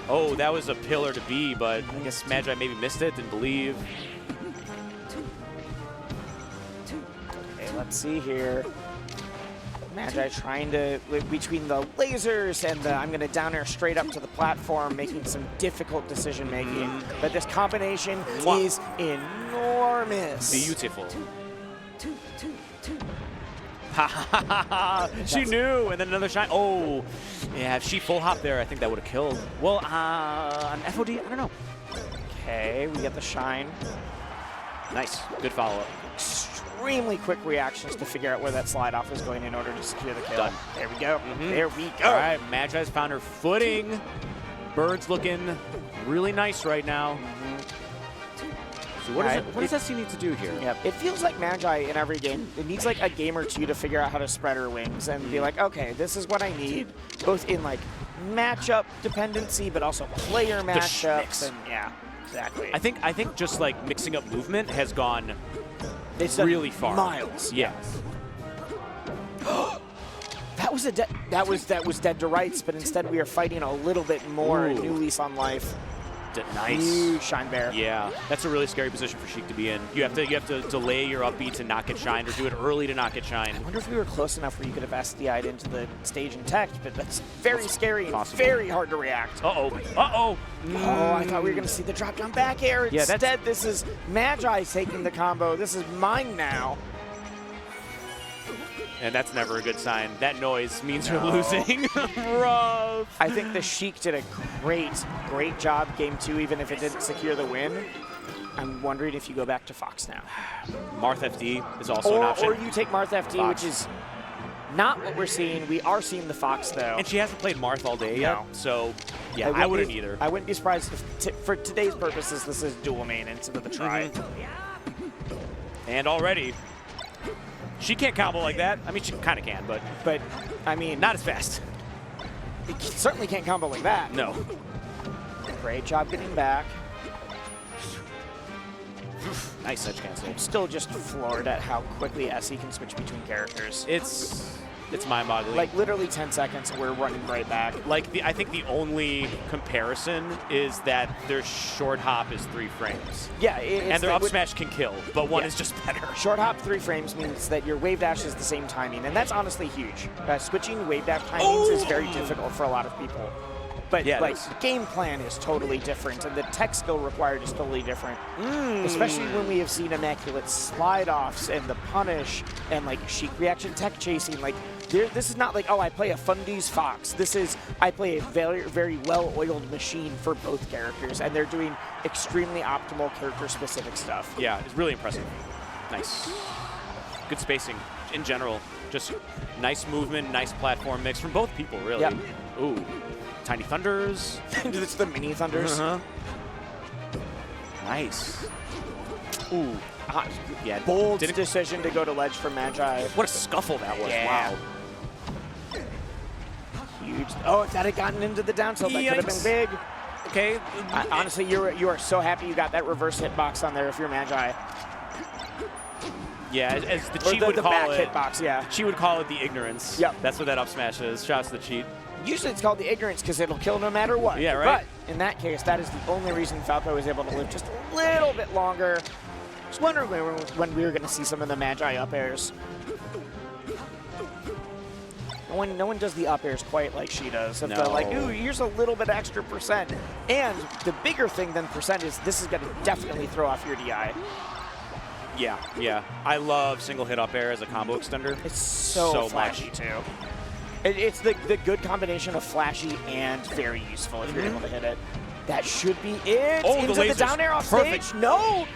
Oh, that was a pillar to be, but I guess Magi maybe missed it, didn't believe. Okay, let's see here. Magi trying to, between the lasers and the, I'm going to down air straight up to the platform, making some difficult decision making. But this combination is enormous. Beautiful. She knew, and then another shine. Oh, yeah, if she full hop there, I think that would have killed. Well, on FOD, I don't know. Okay, we get the shine. Nice, good follow-up. Extremely quick reactions to figure out where that slide off is going in order to secure the kill. Done. There we go. There we go. All right, Magi's found her footing. Bird's looking really nice right now. So what does SC need to do here? Yeah, it feels like Magi in every game. It needs like a game or two to figure out how to spread her wings and be like, okay, this is what I need, both in like matchup dependency, but also player matchups. And yeah, exactly. I think just like mixing up movement has gone really far. Miles. Yeah. That was dead to rights, but instead we are fighting a little bit more. New lease on life. Nice. Huge shine bear. Yeah, that's a really scary position for Sheik to be in. You have to delay your upbeat to not get shined, or do it early to not get shined. I wonder if we were close enough where you could have SDI'd into the stage and tech, but that's very scary and possible. very hard to react. Uh-oh. Uh-oh. Oh, I thought we were going to see the drop down back air. Instead, this is Magi taking the combo. This is mine now. And that's never a good sign. That noise means you're losing. Rough. I think the Sheik did a great job game two, even if it didn't secure the win. I'm wondering if you go back to Fox now. Marth FD is also an option. Or you take Marth FD, which is not what we're seeing. We are seeing the Fox, though. And she hasn't played Marth all day yet, so yeah, I wouldn't either. I wouldn't be surprised if, for today's purposes, this is dual main instead of the try. And already, she can't combo like that. I mean, she kind of can, but I mean, not as fast. It certainly can't combo like that. No. Great job getting back. Nice edge cancel. I'm still just floored at how quickly SE can switch between characters. It's mind-boggling. Like literally 10 seconds, we're running right back. Like I think the only comparison is that their short hop is 3 frames. Yeah, and their up smash can kill, but one is just better. Short hop 3 frames means that your wave dash is the same timing, and that's honestly huge. Switching wave dash timings is very difficult for a lot of people. But like game plan is totally different, and the tech skill required is totally different. Especially when we have seen immaculate slide offs and the punish and like Sheik reaction tech chasing. Like this is not like, oh, I play a Fundies Fox. This is I play a very, very well-oiled machine for both characters, and they're doing extremely optimal character-specific stuff. Yeah, it's really impressive. Nice. Good spacing in general. Just nice movement, nice platform mix from both people, really. Yep. Ooh. Tiny Thunders. It's the mini Thunders. Nice. Ooh. Yeah. Bold decision to go to ledge for Magi. What a scuffle that was. Yeah. Wow. Huge. Oh, if that had gotten into the down tilt, that could have been big. Okay. Honestly, you are so happy you got that reverse hitbox on there if you're Magi. Yeah, as the Or cheat the would call back it. hitbox, yeah. She would call it the ignorance. Yep. That's what that up smash is. Shouts to the cheat. Usually it's called the ignorance because it'll kill no matter what. Yeah, right. But in that case, that is the only reason Falco was able to live just a little bit longer. Just wondering when we were going to see some of the Magi up airs. No one does the up airs quite like she does. If they're like, ooh, here's a little bit extra percent. And the bigger thing than percent is this is going to definitely throw off your DI. Yeah, yeah. I love single hit up air as a combo extender. It's so flashy, too. It's the good combination of flashy and very useful if you're able to hit it. That should be it. Oh, into the down air off perfect. stage. No!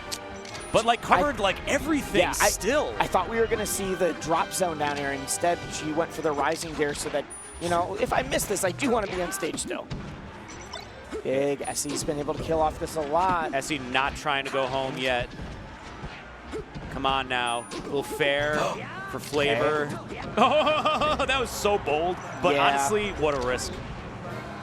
But like covered like everything still. I thought we were going to see the drop zone down air. Instead, she went for the rising dare so that, you know, if I miss this, I do want to be on stage still. Big. Essie's been able to kill off this a lot. Essie not trying to go home yet. Come on now. A little fair for flavor. Oh, that was so bold. But honestly, what a risk.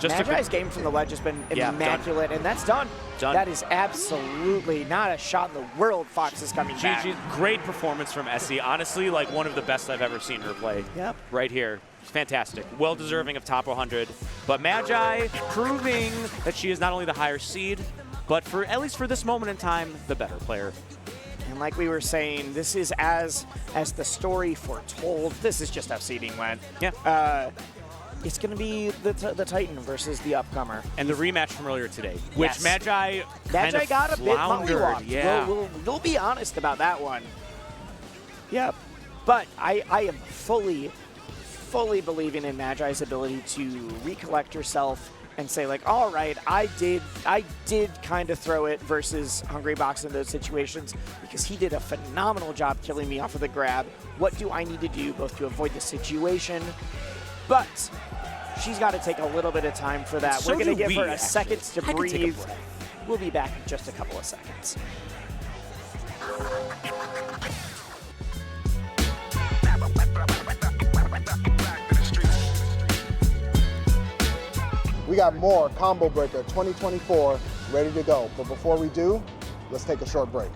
Magi's game from the ledge has been immaculate, and that's done. That is absolutely not a shot in the world. Fox is coming back. Great performance from Essie. Honestly, like one of the best I've ever seen her play. Yep. Right here. Fantastic. Well deserving of top 100. But Magi proving that she is not only the higher seed, but for at least for this moment in time, the better player. And like we were saying, this is as the story foretold. This is just how seeding went. Yeah. It's going to be the Titan versus the upcomer. And the rematch from earlier today, which Magi got a bit mollywopped. Yeah. We'll be honest about that one. Yep. But I am fully believing in Magi's ability to recollect herself and say, like, all right, I did kind of throw it versus Hungrybox in those situations because he did a phenomenal job killing me off of the grab. What do I need to do both to avoid the situation? But she's got to take a little bit of time for that. We're going to give her a second to breathe. We'll be back in just a couple of seconds. We got more Combo Breaker 2024 ready to go. But before we do, let's take a short break.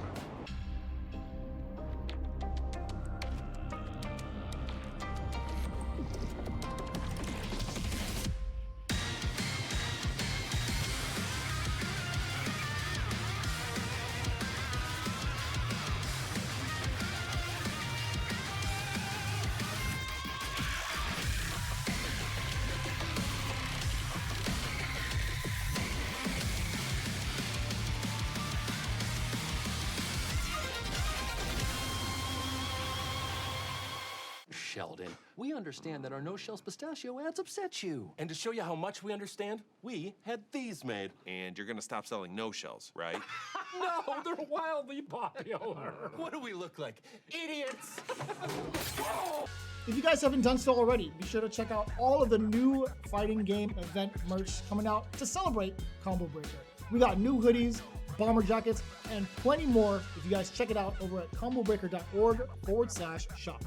Sheldon, we understand that our no-shells pistachio ads upset you. And to show you how much we understand, we had these made. And you're gonna stop selling no-shells, right? No, they're wildly popular. What do we look like? Idiots! If you guys haven't done so already, be sure to check out all of the new fighting game event merch coming out to celebrate Combo Breaker. We got new hoodies, bomber jackets, and plenty more if you guys check it out over at combobreaker.org/shop.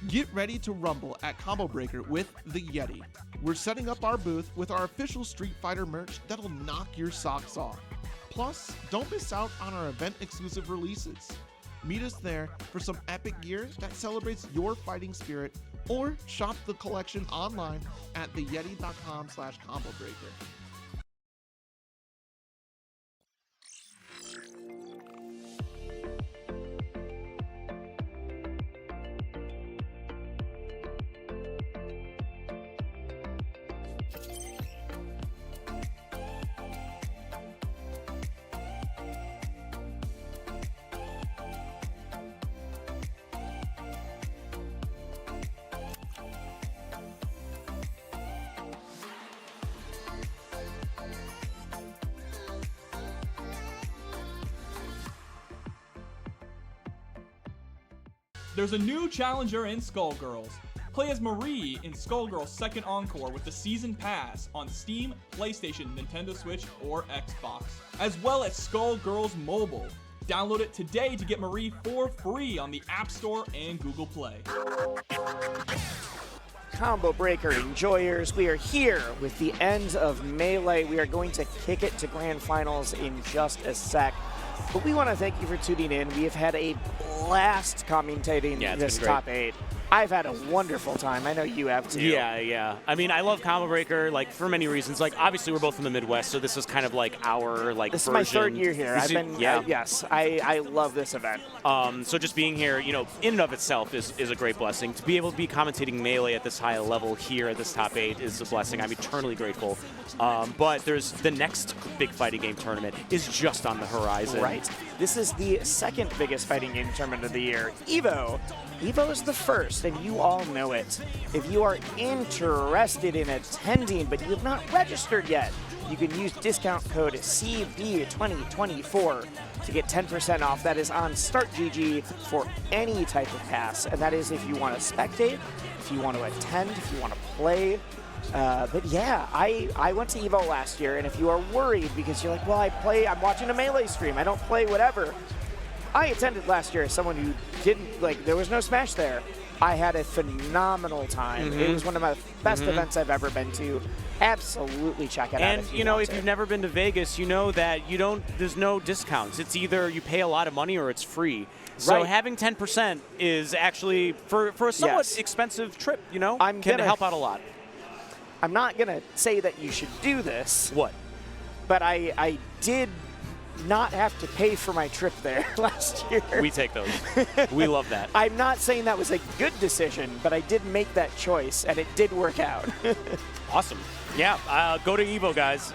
Get ready to rumble at Combo Breaker with the Yeti. We're setting up our booth with our official Street Fighter merch that'll knock your socks off. Plus, don't miss out on our event-exclusive releases. Meet us there for some epic gear that celebrates your fighting spirit, or shop the collection online at theyeti.com/combobreaker. There's a new challenger in Skullgirls. Play as Marie in Skullgirls Second Encore with the Season Pass on Steam, PlayStation, Nintendo Switch, or Xbox, as well as Skullgirls Mobile. Download it today to get Marie for free on the App Store and Google Play. Combo Breaker enjoyers, we are here with the end of Melee. We are going to kick it to Grand Finals in just a sec. But we want to thank you for tuning in. We have had a blast commentating this top 8. I've had a wonderful time. I know you have too. Yeah. I mean, I love Combo Breaker, like, for many reasons. Like, obviously, we're both from the Midwest, so this is kind of like our, like, This version. is my 3rd year here. Yes, I love this event. So just being here, you know, in and of itself is a great blessing. To be able to be commentating Melee at this high level here at this top 8 is a blessing. I'm eternally grateful. But there's the next big fighting game tournament is just on the horizon. Right. This is the 2nd biggest fighting game tournament of the year, EVO. EVO is the first, and you all know it. If you are interested in attending, but you have not registered yet, you can use discount code CB2024 to get 10% off. That is on StartGG for any type of pass, and that is if you want to spectate, if you want to attend, if you want to play. But yeah, I went to EVO last year, and if you are worried because you're like, well, I'm watching a Melee stream, I don't play whatever. I attended last year as someone who didn't, like, there was no Smash there. I had a phenomenal time. It was one of my best events I've ever been to. Absolutely check it out. And, you know, if you've never been to Vegas, you know that there's no discounts. It's either you pay a lot of money or it's free. So having 10% is actually, for a somewhat expensive trip, you know, can help out a lot. I'm not going to say that you should do this. What? But I did not have to pay for my trip there last year. We take those. We love that. I'm not saying that was a good decision, but I did make that choice, and it did work out. Awesome. Yeah, go to EVO, guys.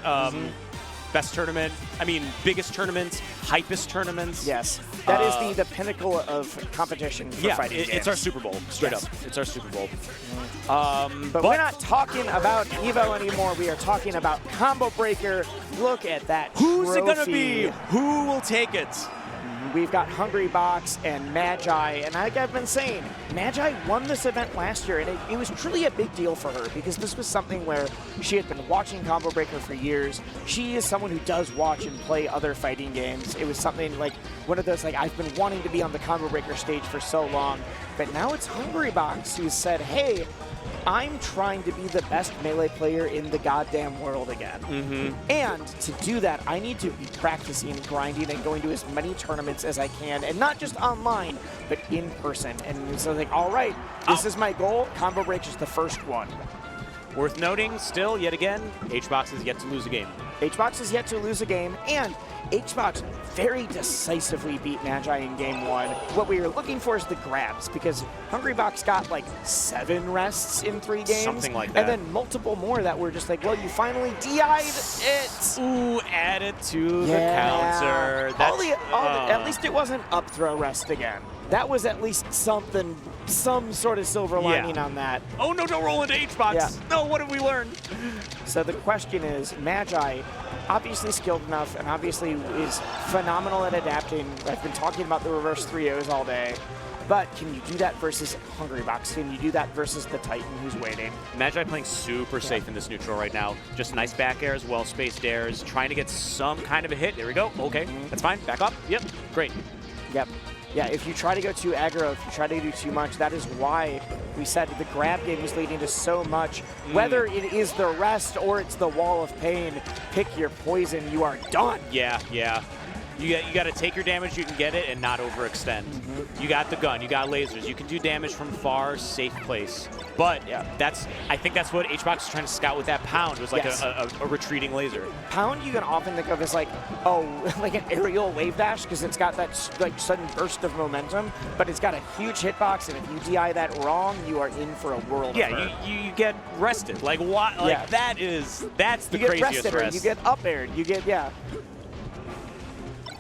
Best tournament, biggest tournaments, hypest tournaments. Yes, that is the pinnacle of competition for fighting games. It's our Super Bowl, straight up. It's our Super Bowl. But we're not talking about EVO anymore. We are talking about Combo Breaker. Look at that Who's trophy. it going to be? Who will take it? We've got Hungrybox and Magi, and like I've been saying, Magi won this event last year, and it was truly a big deal for her because this was something where she had been watching Combo Breaker for years. She is someone who does watch and play other fighting games. It was something like one of those, like, I've been wanting to be on the Combo Breaker stage for so long, but now it's Hungrybox who said, hey, I'm trying to be the best Melee player in the goddamn world again. And to do that, I need to be practicing, grinding, and going to as many tournaments as I can, and not just online, but in person. And so like, all right, this is my goal. Combo Breaker is the first one. Worth noting, still, yet again, HBox is yet to lose a game. HBox is yet to lose a game, and HBox very decisively beat Magi in game 1. What we were looking for is the grabs, because Hungrybox got like 7 rests in 3 games. Something like that. And then multiple more that were just like, well, you finally DI'd it. Ooh, add it to the counter. At least it wasn't up throw rest again. That was at least something, some sort of silver lining on that. Oh no, don't roll into HBox. No, what have we learned? So the question is, Magi, obviously skilled enough and obviously is phenomenal at adapting. I've been talking about the reverse 3-0s all day. But can you do that versus Hungrybox? Can you do that versus the Titan who's waiting? Magi playing super safe in this neutral right now. Just nice back airs, well-spaced airs, trying to get some kind of a hit. There we go. Okay, that's fine. Back up. Yep, great. Yep. Yeah, if you try to go too aggro, if you try to do too much, that is why we said the grab game is leading to so much. Whether it is the rest or it's the wall of pain, pick your poison. You are done. Yeah. You got to take your damage, you can get it, and not overextend. You got the gun, you got lasers, you can do damage from far, safe place. But I think that's what HBox is trying to scout with that pound, was like a retreating laser. Pound you can often think of as like, like an aerial wave dash, because it's got that like sudden burst of momentum, but it's got a huge hitbox, and if you DI that wrong, you are in for a world of hurt. You get rested. Like what? Like that's the craziest rest. You get up aired, you get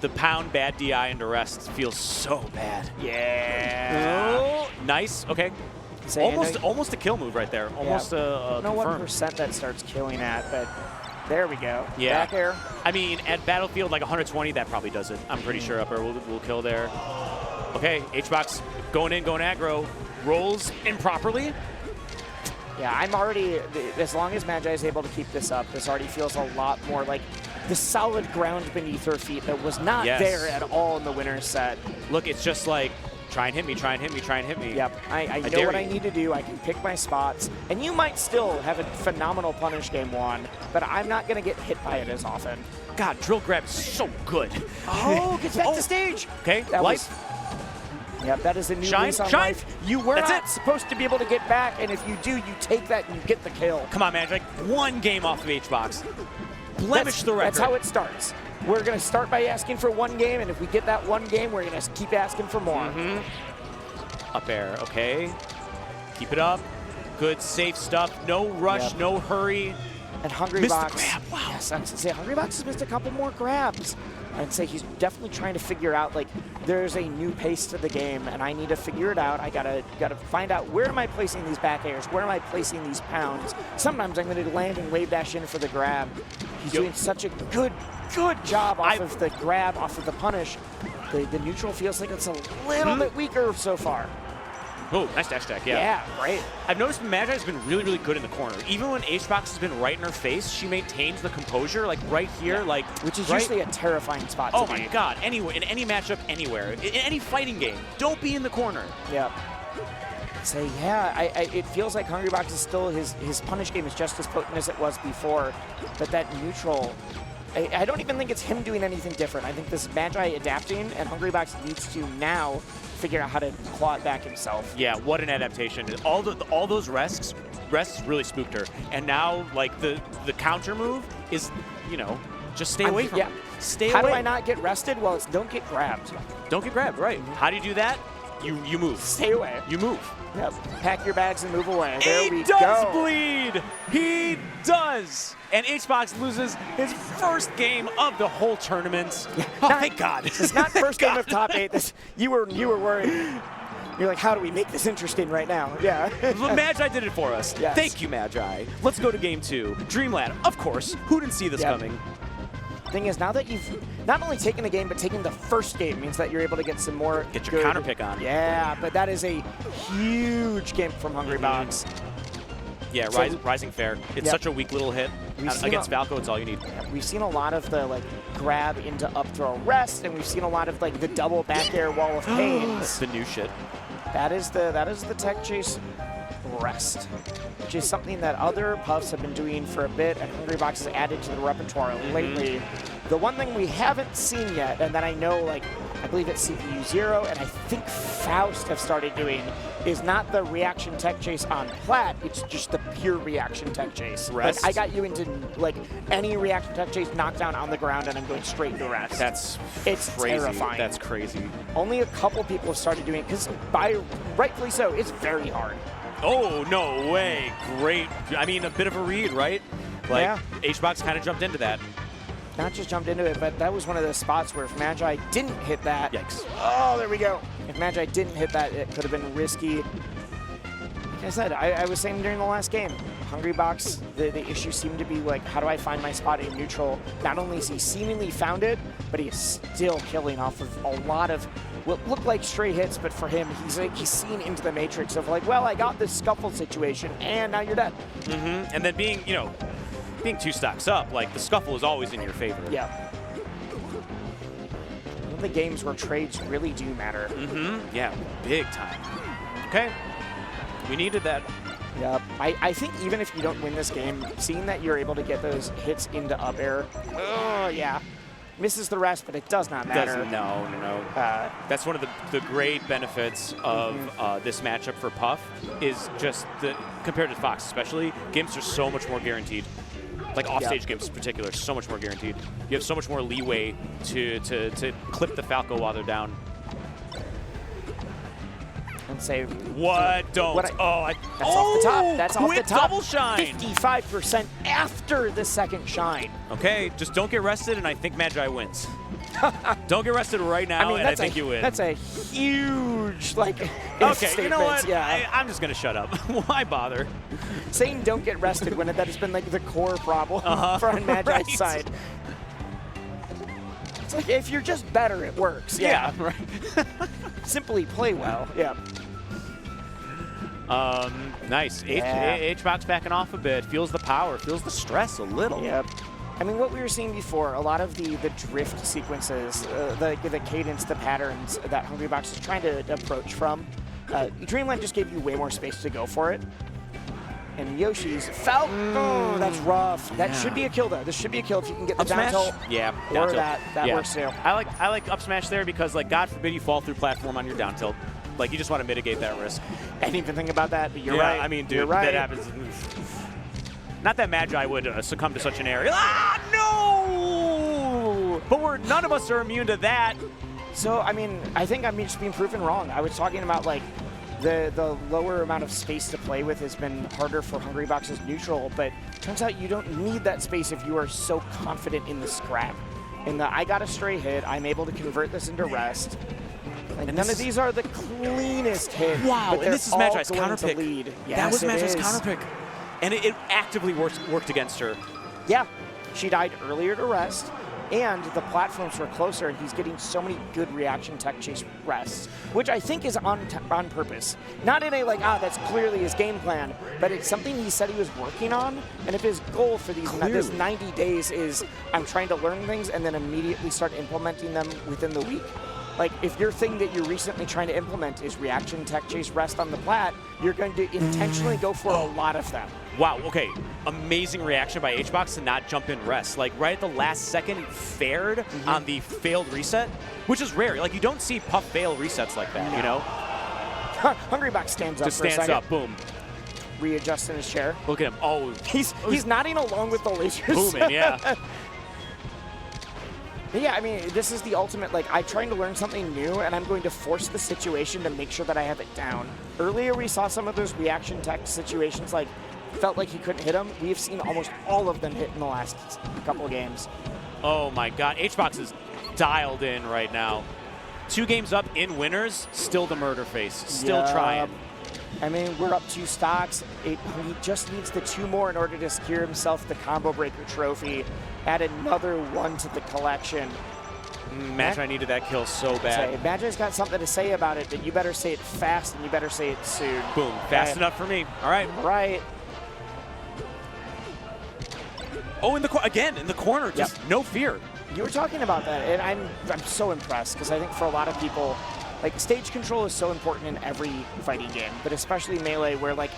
The pound bad DI into rest feels so bad. Yeah. Oh, nice. Okay. Almost a kill move right there. Almost a I don't know what confirm. percent that starts killing at, but there we go. Yeah. Back air. I mean, at Battlefield, like 120, that probably does it. I'm pretty sure up air will kill there. Okay, HBox going in, going aggro. Rolls improperly. Yeah, I'm already, as long as Magi is able to keep this up, this already feels a lot more like the solid ground beneath her feet that was not there at all in the winner's set. Look, it's just like, try and hit me, try and hit me, try and hit me. Yep, I know what I need to do. I can pick my spots. And you might still have a phenomenal punish game one, but I'm not going to get hit by it as often. God, drill grab is so good. Oh, gets back to stage. Okay, that life. Yep, that is a new lease on Shine. life. You were That's not it. supposed to be able to get back, and if you do, you take that and you get the kill. Come on, man, like 1 game off of HBox. Blemish the record. That's how it starts. We're going to start by asking for 1 game, and if we get that 1 game, we're going to keep asking for more. Up air, okay. Keep it up. Good, safe stuff. No rush, no hurry. And Hungry Missed Box. the grab. Wow. Yes, I was gonna say Hungry Box has missed a couple more grabs. I'd say he's definitely trying to figure out, like, there's a new pace to the game, and I need to figure it out. I gotta find out, where am I placing these back airs? Where am I placing these pounds? Sometimes I'm gonna land and wave dash in for the grab. He's doing such a good job off of the grab, off of the punish. The neutral feels like it's a little bit weaker so far. Oh, nice dash attack, yeah. Yeah, great. I've noticed Magi has been really, really good in the corner. Even when HBox has been right in her face, she maintains the composure, like right here, like which is usually a terrifying spot. Oh to my be. God! Anywhere, in any matchup, anywhere, in any fighting game, don't be in the corner. Yep. So yeah, it feels like Hungry Box is still his punish game is just as potent as it was before, but that neutral. I don't even think it's him doing anything different. I think this is Magi adapting, and Hungry Box needs to now figure out how to claw it back himself. Yeah, what an adaptation! All those rests really spooked her, and now like the counter move is, you know, just stay away from it. Stay How away. do I not get rested? Well, it's don't get grabbed. Don't get grabbed, right? How do you do that? You move. Stay away. You move. Yep. Pack your bags and move away. There we He does go. bleed. He does. And HBox loses his first game of the whole tournament. Oh, thank God. It's not first game of top 8. You were worried. You're like, how do we make this interesting right now? Yeah. Magi did it for us. Yes. Thank you, Magi. Let's go to game 2. Dreamland, of course. Who didn't see this coming? Thing is, now that you've not only taken the game, but taking the first game means that you're able to get some more Get your counter pick on. Yeah, but that is a huge game from Hungry Box. Yeah, So- Rising Fair. It's such a weak little hit. Against Falco, it's all you need. We've seen a lot of the like grab into up throw rest, and we've seen a lot of like the double back air wall of pains. The new shit. That is the tech chase rest, which is something that other puffs have been doing for a bit, and Hungry Box has added to the repertoire lately. The one thing we haven't seen yet, and that I know, like, I believe it's CPU 0, and I think Faust have started doing, is not the reaction tech chase on Plat, it's just the pure reaction tech chase. Rest? Like, I got you into, like, any reaction tech chase knockdown on the ground, and I'm going straight into rest. It's crazy. terrifying. That's crazy. Only a couple people have started doing it, because rightfully so, it's very hard. Oh, no way. Great. I mean, a bit of a read, right? Like, Yeah. HBox kind of jumped into that. Not just jumped into it, but that was one of those spots where if Magi didn't hit that... Yikes. Oh, there we go. If Magi didn't hit that, it could have been risky. Like I said, I was saying during the last game, Hungry Box, the issue seemed to be like, how do I find my spot in neutral? Not only has he seemingly found it, but he is still killing off of a lot of what look like stray hits, but for him, he's seen into the matrix of like, well, I got this scuffle situation, and now you're dead. And then being 2 stocks up, like, the scuffle is always in your favor. Yeah. One of the games where trades really do matter. Yeah, big time. Okay. We needed that. Yep. I think even if you don't win this game, seeing that you're able to get those hits into up air, oh, yeah. Misses the rest, but it does not matter. No. That's one of the great benefits of this matchup for Puff is just compared to Fox especially, games are so much more guaranteed. Like offstage games in particular, so much more guaranteed. You have so much more leeway to clip the Falco while they're down. And say what? Don't. That's off the top. That's off the top. Double shine. 55% after the second shine. Okay, just don't get rested, and I think Magi wins. Don't get rested right now, and I think you win. That's a huge, like, okay, you know what? Yeah. I'm just going to shut up. Why bother? Saying don't get rested when that has been, like, the core problem for on Magi's side. It's like, if you're just better, it works. Yeah, right. Simply play well. Yeah. Nice. Yeah. H-Box backing off a bit. Feels the power. Feels the stress a little. Yep. I mean, what we were seeing before, a lot of the drift sequences, the cadence, the patterns that Hungrybox is trying to approach from, Dreamland just gave you way more space to go for it. And Yoshi's felt. Oh, that's rough. That should be a kill, though. This should be a kill if you can get the down tilt. Yeah, or down tilt. that works too. I like up smash there because, like, God forbid you fall through platform on your down tilt. Like, you just want to mitigate that risk. I didn't even think about that, but you're right. I mean, dude, you're right. that happens. Not that Magi would succumb to such an area. Ah, no! But none of us are immune to that. So, I mean, I think I'm just being proven wrong. I was talking about, like, the lower amount of space to play with has been harder for Hungrybox's neutral, but turns out you don't need that space if you are so confident in the scrap. In the I got a stray hit, I'm able to convert this into rest. Like, none of these are the cleanest hits. Wow, but and this is Magi's counter counterpick. pick. Yes, that was Magi's is. counterpick. And it actively worked against her. Yeah, she died earlier to rest, and the platforms were closer, and he's getting so many good reaction tech chase rests, which I think is on purpose. Not in a like, that's clearly his game plan, but it's something he said he was working on, and if his goal for this 90 days is I'm trying to learn things and then immediately start implementing them within the week, like if your thing that you're recently trying to implement is reaction tech chase rest on the plat, you're going to intentionally go for a lot of them. Wow, okay. Amazing reaction by H-Box to not jump in rest. Like, right at the last second, he fared on the failed reset, which is rare. Like, you don't see Puff fail resets like that, you know? Hungrybox stands up Just for a stands second. up, boom. Readjusts in his chair. Look at him. Oh. He's nodding along with the lasers. Booming, yeah. But yeah, I mean, this is the ultimate, like, I'm trying to learn something new, and I'm going to force the situation to make sure that I have it down. Earlier, we saw some of those reaction tech situations, like, felt like he couldn't hit them. We've seen almost all of them hit in the last couple of games. Oh, my God. H-Box is dialed in right now. 2 games up in winners, still the murder face. Still trying. I mean, we're up 2 stocks. He just needs the 2 more in order to secure himself the Combo Breaker trophy. Add another 1 to the collection. Magi needed that kill so bad. Magi's got something to say about it, but you better say it fast and you better say it soon. Boom. Fast enough for me. All right. Right. Oh, in the corner, just no fear. You were talking about that, and I'm so impressed because I think for a lot of people, like, stage control is so important in every fighting game, but especially Melee, where, like,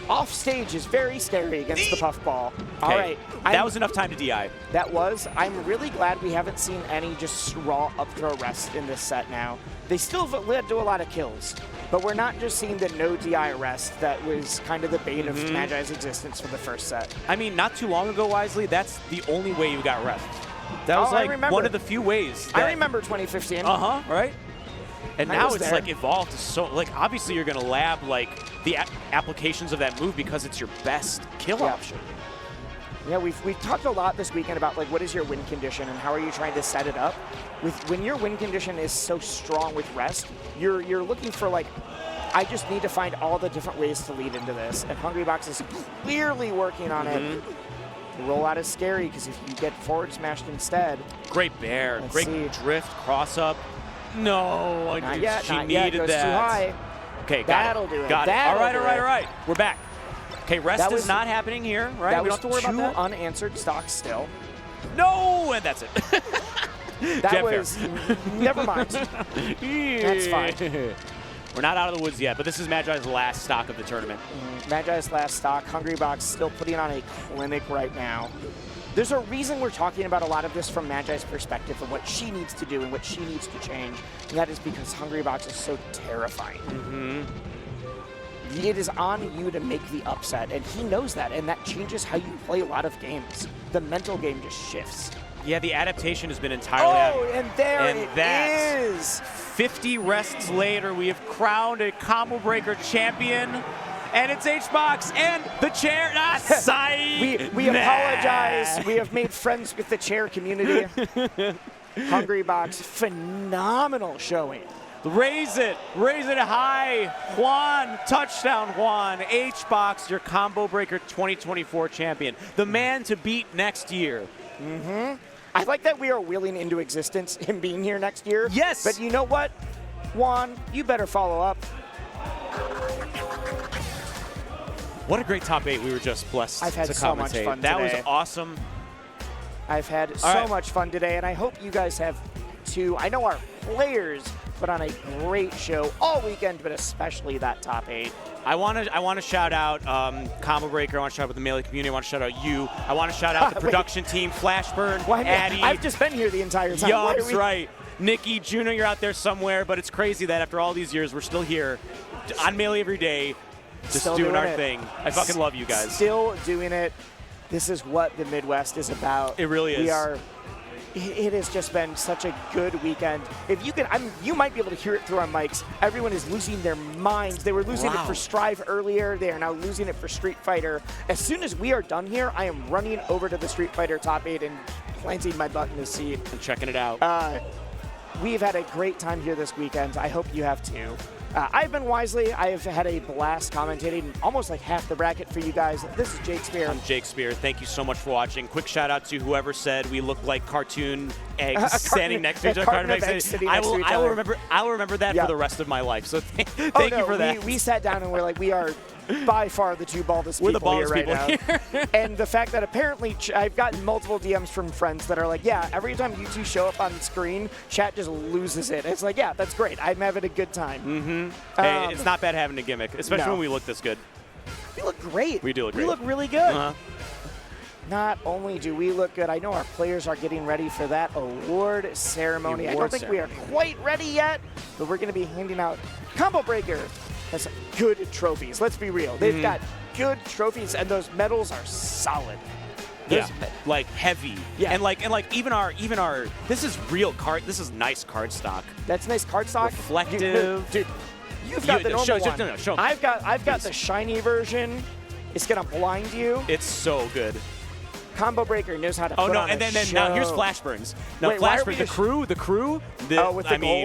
off stage is very scary against the puffball. All right. That was enough time to DI. That was. I'm really glad we haven't seen any just raw up throw rest in this set now. They still led to a lot of kills, but we're not just seeing the no DI rest that was kind of the bane of Magi's existence for the first set. I mean, not too long ago, Wisely, that's the only way you got rest. That was like one of the few ways. I remember 2015. Right? And now it's like evolved to so, like, obviously you're going to lab like the applications of that move because it's your best kill option. Yeah, we've talked a lot this weekend about, like, what is your win condition and how are you trying to set it up. When your win condition is so strong with rest, you're looking for, like, I just need to find all the different ways to lead into this. And Hungrybox is clearly working on it. Roll out is scary because if you get forward smashed instead. Great bear, great drift, cross up. No, not yet. She not needed yet. Goes that. Too high. Okay, that'll do it. Got it. All right. We're back. Okay, rest is not happening here, right? We don't have to worry about that. 2 unanswered stocks still. No, and that's it. That was. Never mind. That's fine. We're not out of the woods yet, but this is Magi's last stock of the tournament. Magi's last stock. Hungrybox still putting on a clinic right now. There's a reason we're talking about a lot of this from Magi's perspective of what she needs to do and what she needs to change, and that is because Hungrybox is so terrifying. It is on you to make the upset, and he knows that, and that changes how you play a lot of games. The mental game just shifts. Yeah, the adaptation has been entirely and there it is. 50 rests later, we have crowned a Combo Breaker champion, and it's H-Box and the chair. We apologize. We have made friends with the chair community. Hungrybox, phenomenal showing. Raise it high. Juan, touchdown Juan. H-Box, your Combo Breaker 2024 champion. The man to beat next year. I like that we are willing into existence him being here next year. Yes. But you know what, Juan, you better follow up. What a great top 8 we were just blessed I've had to so much commentate. fun That today. was awesome. I've had All so right. much fun today, and I hope you guys have too. I know our players put on a great show all weekend, but especially that top 8. I want to shout out Combo Breaker. I want to shout out the Melee community. I want to shout out you. I want to shout out the production team, Flashburn, Addy. I've just been here the entire time. Why are Yubbs, we- right. Nikki, Juno, you're out there somewhere, but it's crazy that after all these years, we're still here on Melee every day, just Still doing our it. thing. I fucking love you guys. Still doing it. This is what the Midwest is about. It really is. We are. It has just been such a good weekend. If you can, you might be able to hear it through our mics. Everyone is losing their minds. They were losing it for Strive earlier. They are now losing it for Street Fighter. As soon as we are done here, I am running over to the Street Fighter top 8 and planting my butt in the seat and checking it out. We've had a great time here this weekend. I hope you have too. I've been Wisely. I have had a blast commentating almost like half the bracket for you guys. This is Jake Spear. I'm Jake Spear. Thank you so much for watching. Quick shout out to whoever said we look like cartoon eggs standing next to each other. I will remember that for the rest of my life. So thank you for that. We sat down and we're like, we are by far the two baldest We're the people here baldest right people now. And the fact that apparently I've gotten multiple DMs from friends that are like, yeah, every time you two show up on screen, chat just loses it. It's like, yeah, that's great. I'm having a good time. Mm-hmm. Hey, it's not bad having a gimmick, especially when we look this good. We look great. We do look great. We look really good. Not only do we look good, I know our players are getting ready for that award ceremony. I don't think we are quite ready yet, but we're going to be handing out Combo Breaker has good trophies. Let's be real. They've got good trophies, and those medals are solid. Like heavy. Yeah. And like even our this is real card. This is nice card stock. That's nice card stock. Reflective. Dude, you've got the normal one. No, show 'em. I've got the shiny version. It's gonna blind you. It's so good. Combo Breaker knows how to. Oh put no, on and a then show. now here's Flashburns. Now Wait, why are Flashburns, we the crew. with the gold,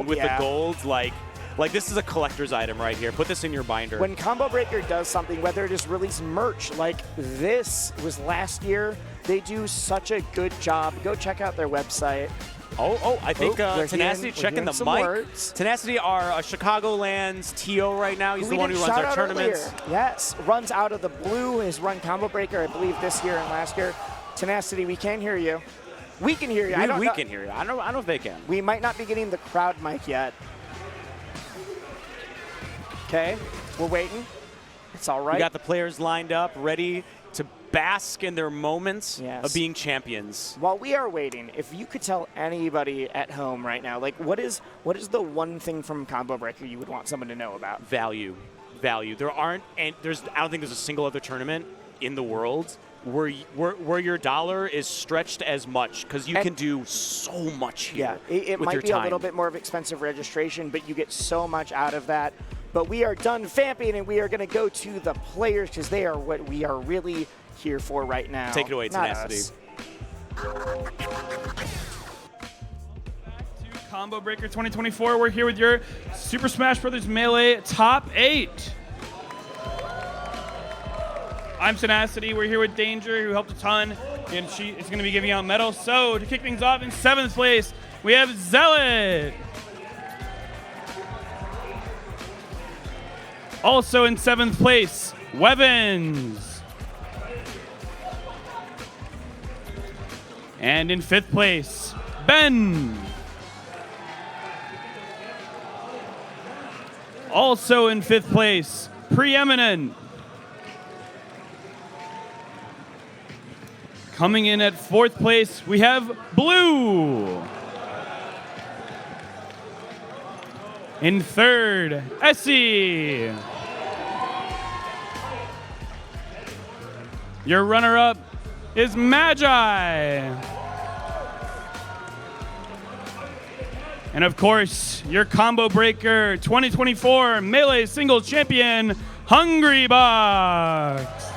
with yeah. the gold, like this is a collector's item right here. Put this in your binder. When Combo Breaker does something, whether it is release merch like this was last year, they do such a good job. Go check out their website. I think Tenacity checking the mic. Words. Tenacity are Chicagoland's TO right now. He's the one who runs our tournaments. Earlier. Yes, runs out of the blue. Has run Combo Breaker, I believe, this year and last year. Tenacity, we can hear you. We can hear you. We can hear you. I don't know if they can. We might not be getting the crowd mic yet. Okay, we're waiting. It's all right. We got the players lined up, ready to bask in their moments of being champions. While we are waiting, if you could tell anybody at home right now, like what is the one thing from Combo Breaker you would want someone to know about? Value. There aren't, and I don't think there's a single other tournament in the world where your dollar is stretched as much, because you can do so much here. Yeah, it with might your be time. a little bit more of expensive registration, but you get so much out of that. But we are done vamping, and we are going to go to the players, because they are what we are really here for right now. Take it away, Not Tenacity. us. Combo Breaker 2024. We're here with your Super Smash Bros. Melee Top 8. I'm Tenacity. We're here with Danger, who helped a ton, and she is going to be giving out medals. So to kick things off, in 7th place, we have Zealot. Also in 7th place, Wevins. And in 5th place, Ben. Also in 5th place, Preeminent. Coming in at 4th place, we have Blue. In 3rd, Essie. Your runner-up is Magi. And of course, your Combo Breaker 2024 Melee Singles Champion, Hungry Box.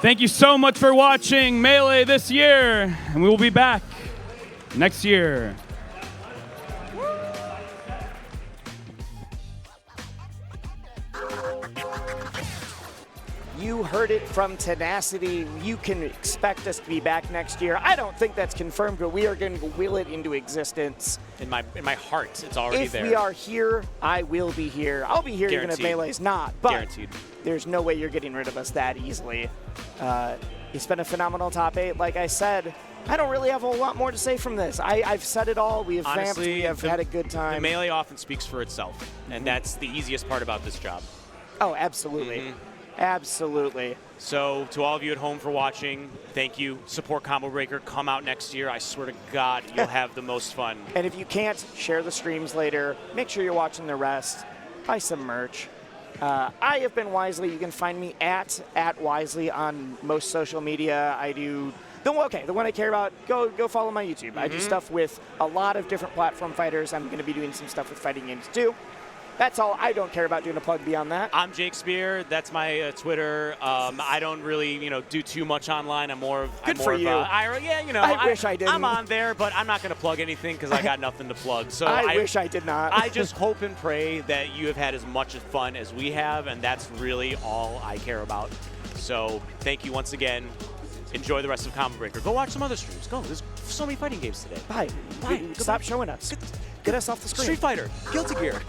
Thank you so much for watching Melee this year, and we will be back next year. You heard it from Tenacity. You can expect us to be back next year. I don't think that's confirmed, but we are going to will it into existence. In my heart, it's already there. If we are here, I will be here. I'll be here even if Melee's not. But Guaranteed. There's no way you're getting rid of us that easily. It's been a phenomenal top 8. Like I said, I don't really have a lot more to say from this. I've said it all. We have vamped. We have had a good time. The Melee often speaks for itself, and that's the easiest part about this job. Oh, absolutely. Absolutely. So to all of you at home for watching, thank you. Support Combo Breaker. Come out next year. I swear to God, you'll have the most fun. And if you can't, share the streams later. Make sure you're watching the rest. Buy some merch. I have been Wisely. You can find me at Wisely on most social media. I do the one I care about. Go follow my YouTube. I do stuff with a lot of different platform fighters. I'm going to be doing some stuff with fighting games too. That's all. I don't care about doing a plug beyond that. I'm Jake Spear. That's my Twitter. I don't really, do too much online. I'm more of Good for you. I wish I didn't. I'm on there, but I'm not going to plug anything because I got nothing to plug. So I wish I did not. I just hope and pray that you have had as much fun as we have, and that's really all I care about. So thank you once again. Enjoy the rest of Combo Breaker. Go watch some other streams. Go. There's so many fighting games today. Bye. Stop showing us. Get us off the screen. Street Fighter. Guilty Gear.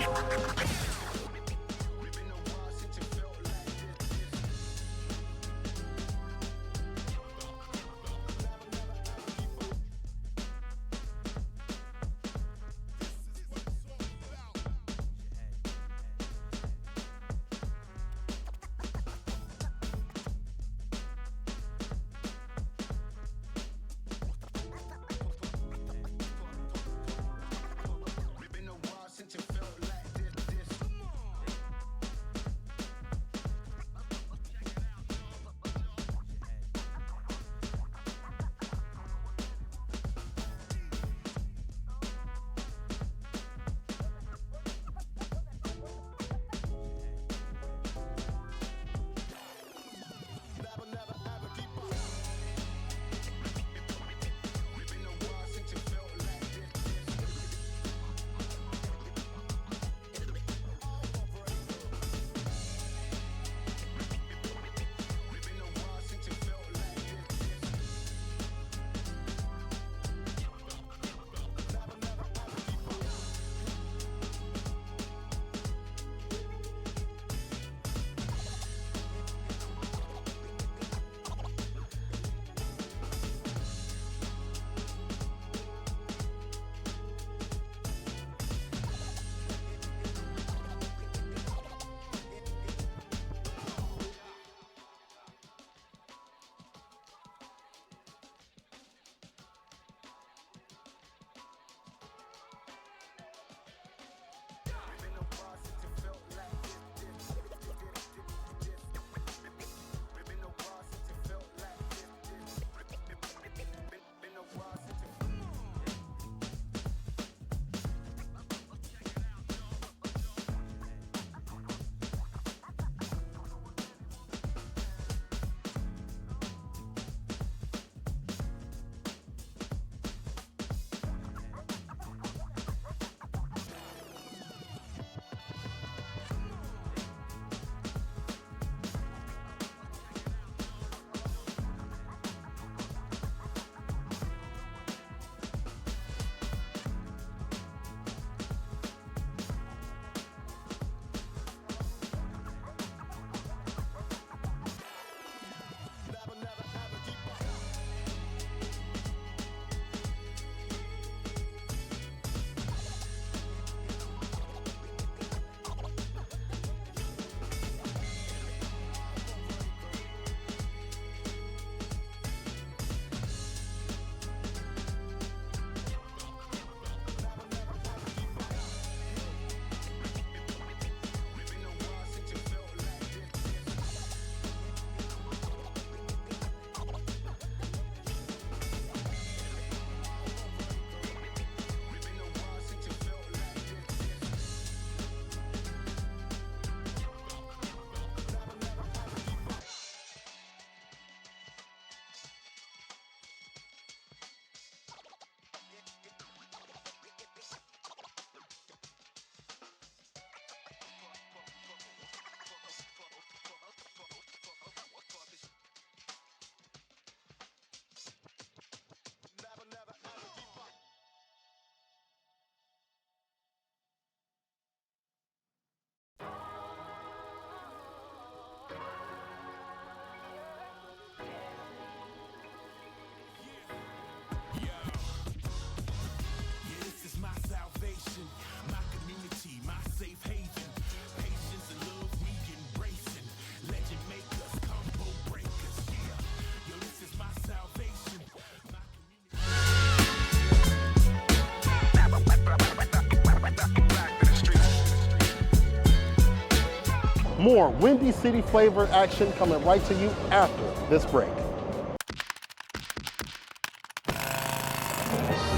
more Windy City flavor action coming right to you after this break.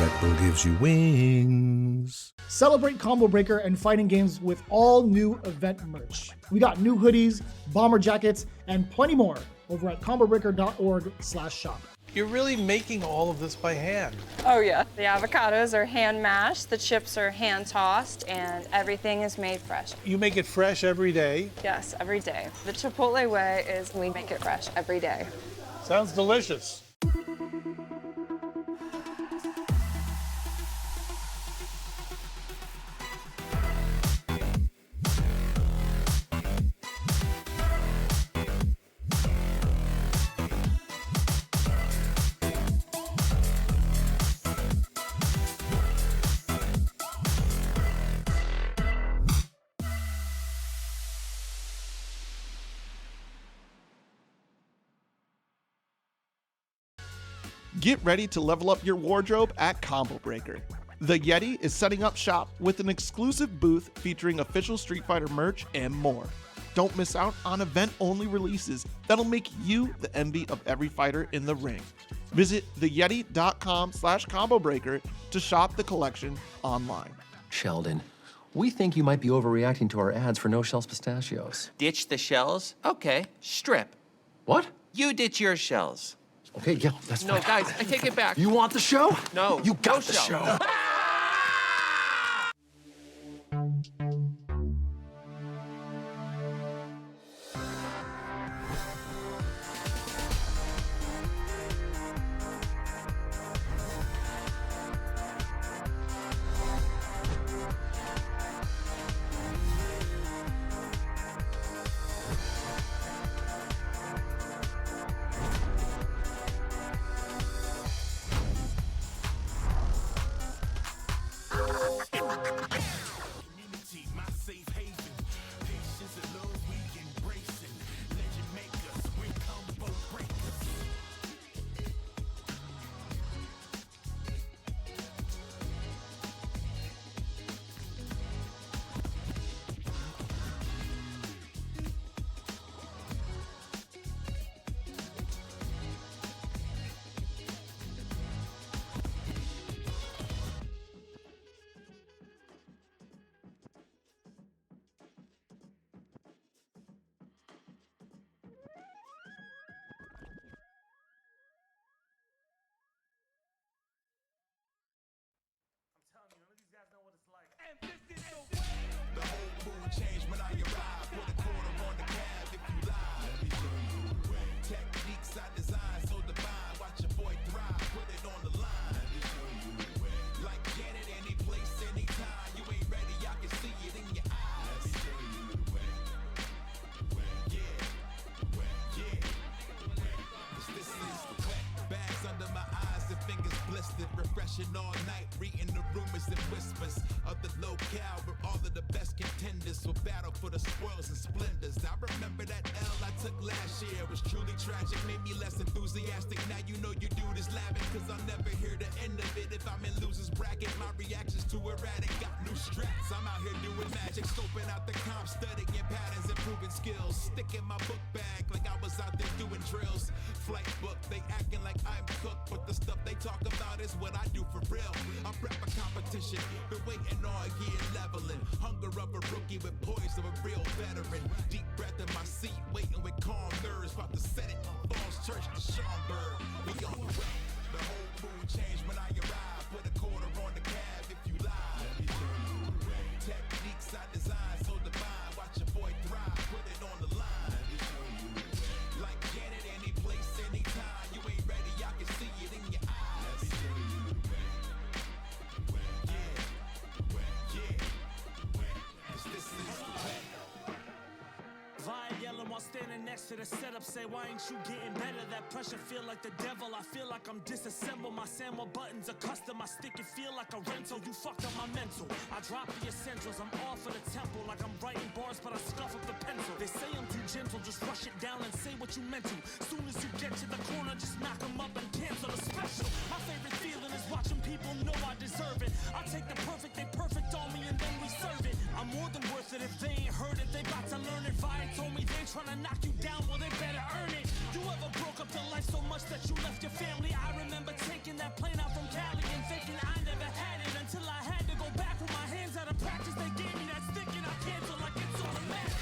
Red Bull gives you wings. Celebrate Combo Breaker and fighting games with all new event merch. We got new hoodies, bomber jackets, and plenty more over at combobreaker.org/shop. You're really making all of this by hand. Oh yeah. The avocados are hand mashed, the chips are hand tossed, and everything is made fresh. You make it fresh every day. Yes, every day. The Chipotle way is we make it fresh every day. Sounds delicious. Get ready to level up your wardrobe at Combo Breaker. The Yeti is setting up shop with an exclusive booth featuring official Street Fighter merch and more. Don't miss out on event-only releases that'll make you the envy of every fighter in the ring. Visit theyeti.com/combobreaker to shop the collection online. Sheldon, we think you might be overreacting to our ads for No Shells Pistachios. Ditch the shells? Okay, strip. What? You ditch your shells. Okay, yeah, that's No, fine. guys, I take it back. You want the show? No. You got no the shell. show. Refreshing all night, reading the rumors and whispers of the locale where all of the best contenders will battle for the spoils and splendors. I remember that L I took last year. It was truly tragic, made me less enthusiastic. Now you know you do this laughing, cause I'll never hear the end of it. If I'm in loser's bracket, my reaction's too erratic. Got new straps, I'm out here doing magic, scoping out the comp, studying patterns, improving skills, sticking my book bag like I was out there doing drills. Flight book, they acting like I'm cooked, but the stuff they talk about is what I do for real. I'm prep a competition, been waiting all year leveling. Hunger of a rookie with poise of a real veteran. Deep breath in my seat, waiting with calm nerves. About to set it on Falls Church to Schaumburg. We on the way, the whole mood changed when I arrived. Put a quarter on the cab if you lie. Let me show you the way. Techniques I design so divine. Watch your boy thrive, put it on the line. Let me show you the way. Like Janet, any place, anytime. You ain't ready, I can see it in your eyes. Let me show you the way. This is the way. Vibe yelling while standing next to the setup. Say, why ain't you getting better? That pressure feel like the devil. I feel like I'm disassembled. My Samuel buttons are custom. I stick and feel like a rental. You fucked up my mental. I drop the essentials. I'm all for the temple. Like I'm writing bars, but I scuff up the pencil. They say I'm too gentle. Just rush it down and say what you meant to. Soon as you get to the corner, just knock them up and cancel the special. My favorite feeling nervous watching people know I deserve it. I take the perfect, they perfect on me, and then we serve it. I'm more than worth it if they ain't heard it. They about to learn it. Viant told me they trying to knock you down, well they better earn it. You ever broke up your life so much that you left your family? I remember taking that plane out from Cali and thinking I never had it until I had to go back with my hands out of practice. They gave me that stick and I cancel like it's automatic.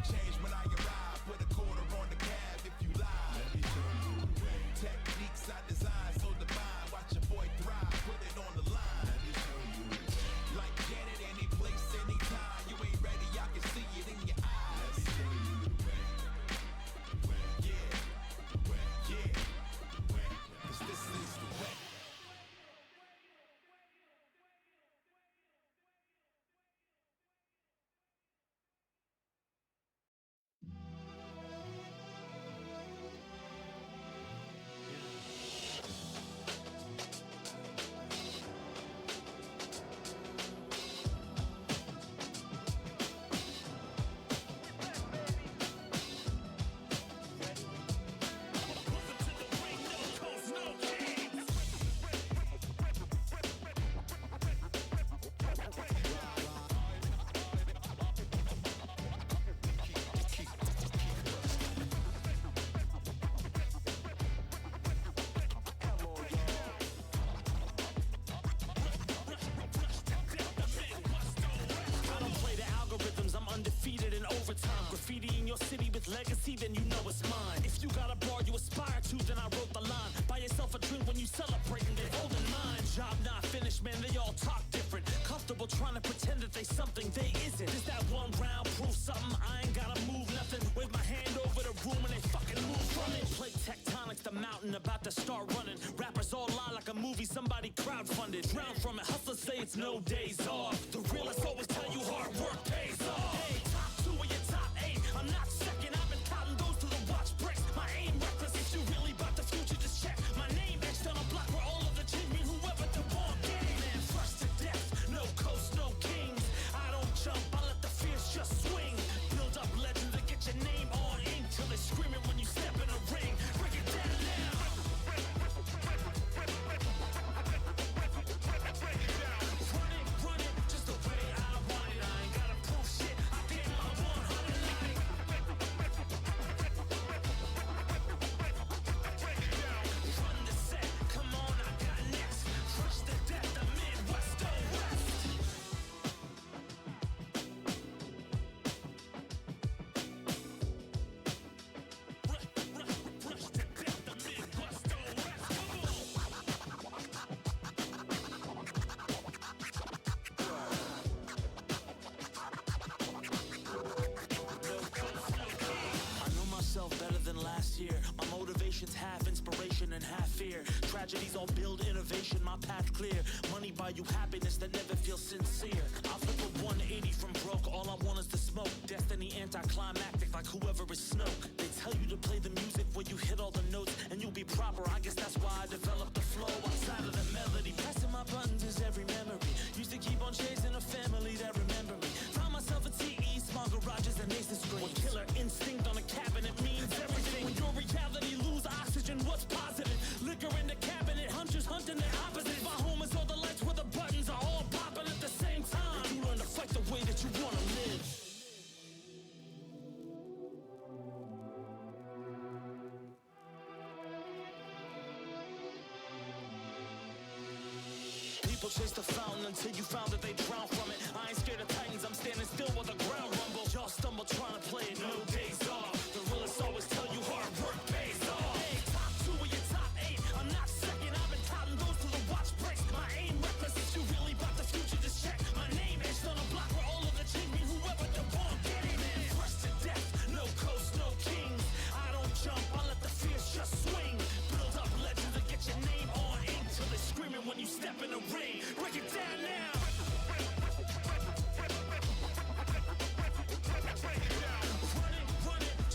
Change when I arrive. Put a quarter on the cab if you lie. Let me show you the way. Techniques I design so divine. Watch your boy thrive. Put it on the line. Let me show you the way. Like Janet, any place, anytime. You ain't ready, I can see it in your eyes. Let me show you the way. Yeah. Yeah. 'Cause this is the way. Graffiti in your city with legacy, then you know it's mine. If you got a bar you aspire to, then I wrote the line. Buy yourself a drink when you celebrate and they're holding mine. Job not finished, man, they all talk different. Comfortable trying to pretend that they something they isn't. Is that one round proof something? I ain't gotta move nothing. Wave my hand over the room and they fucking move from it. Play tectonics, the mountain about to start running. Rappers all lie like a movie somebody crowdfunded. Drown from it, hustlers say it's no days off. The realists always tell you hard work pays off. Hey, top 2 of your top 8. I'm not second, I've been counting those to the watch bricks. My aim reckless, if you really about the future, just check. My name etched on a block where all of the children, whoever the wrong game. Man, fresh to death, no coast, no kings. I don't jump, I let the fears just swing. Build up legends and get your name on ink till they're screaming when you step in a ring. Break it down now. Run it, just the way I want it. I ain't gotta prove shit, I get my 100 like. Run the set, come on, I got next. Fresh to death, the Midwest go west. Fresh to death, the Midwest go west. I know myself better than last year. My motivation's half inspiration and half fear. Tragedies all build innovation, my path clear. Money buy you happiness that never feels sincere. I'll flip a 180 from broke, all I want is to smoke. Destiny anticlimactic like whoever is Snoke. They tell you to play the music where you hit all the notes and you'll be proper. I guess that's why I developed the flow outside of the melody. Passing my buttons is every memory. Used to keep on chasing a family that remember me. Found myself a TE, small garages and aces screens. What killer instinct on a cabinet means everything. When your reality lose oxygen, what's positive? Liquor in the cabinet, hunters hunting their opposites. My home is all the lights where the buttons are all popping at the same time. You learn to fight the way that you wanna live. People chase the fountain until you found that they drown from it. I ain't scared of titans, I'm standing still while the ground rumbles. Y'all stumble trying to play it, no days off. The realists always tell you hard work pays off. Hey, top 2 of your top 8. I'm not second, I've been counting those to the watch bricks. My aim reckless, if you really about the future, just check. My name etched on a block where all of the children, whoever the wrong get it. Man, fresh to death, no coast, no kings. I don't jump, I let the fears just swing. Build up legends and get your name on ink till they're screaming when you step in the ring. Break it down now. Run it,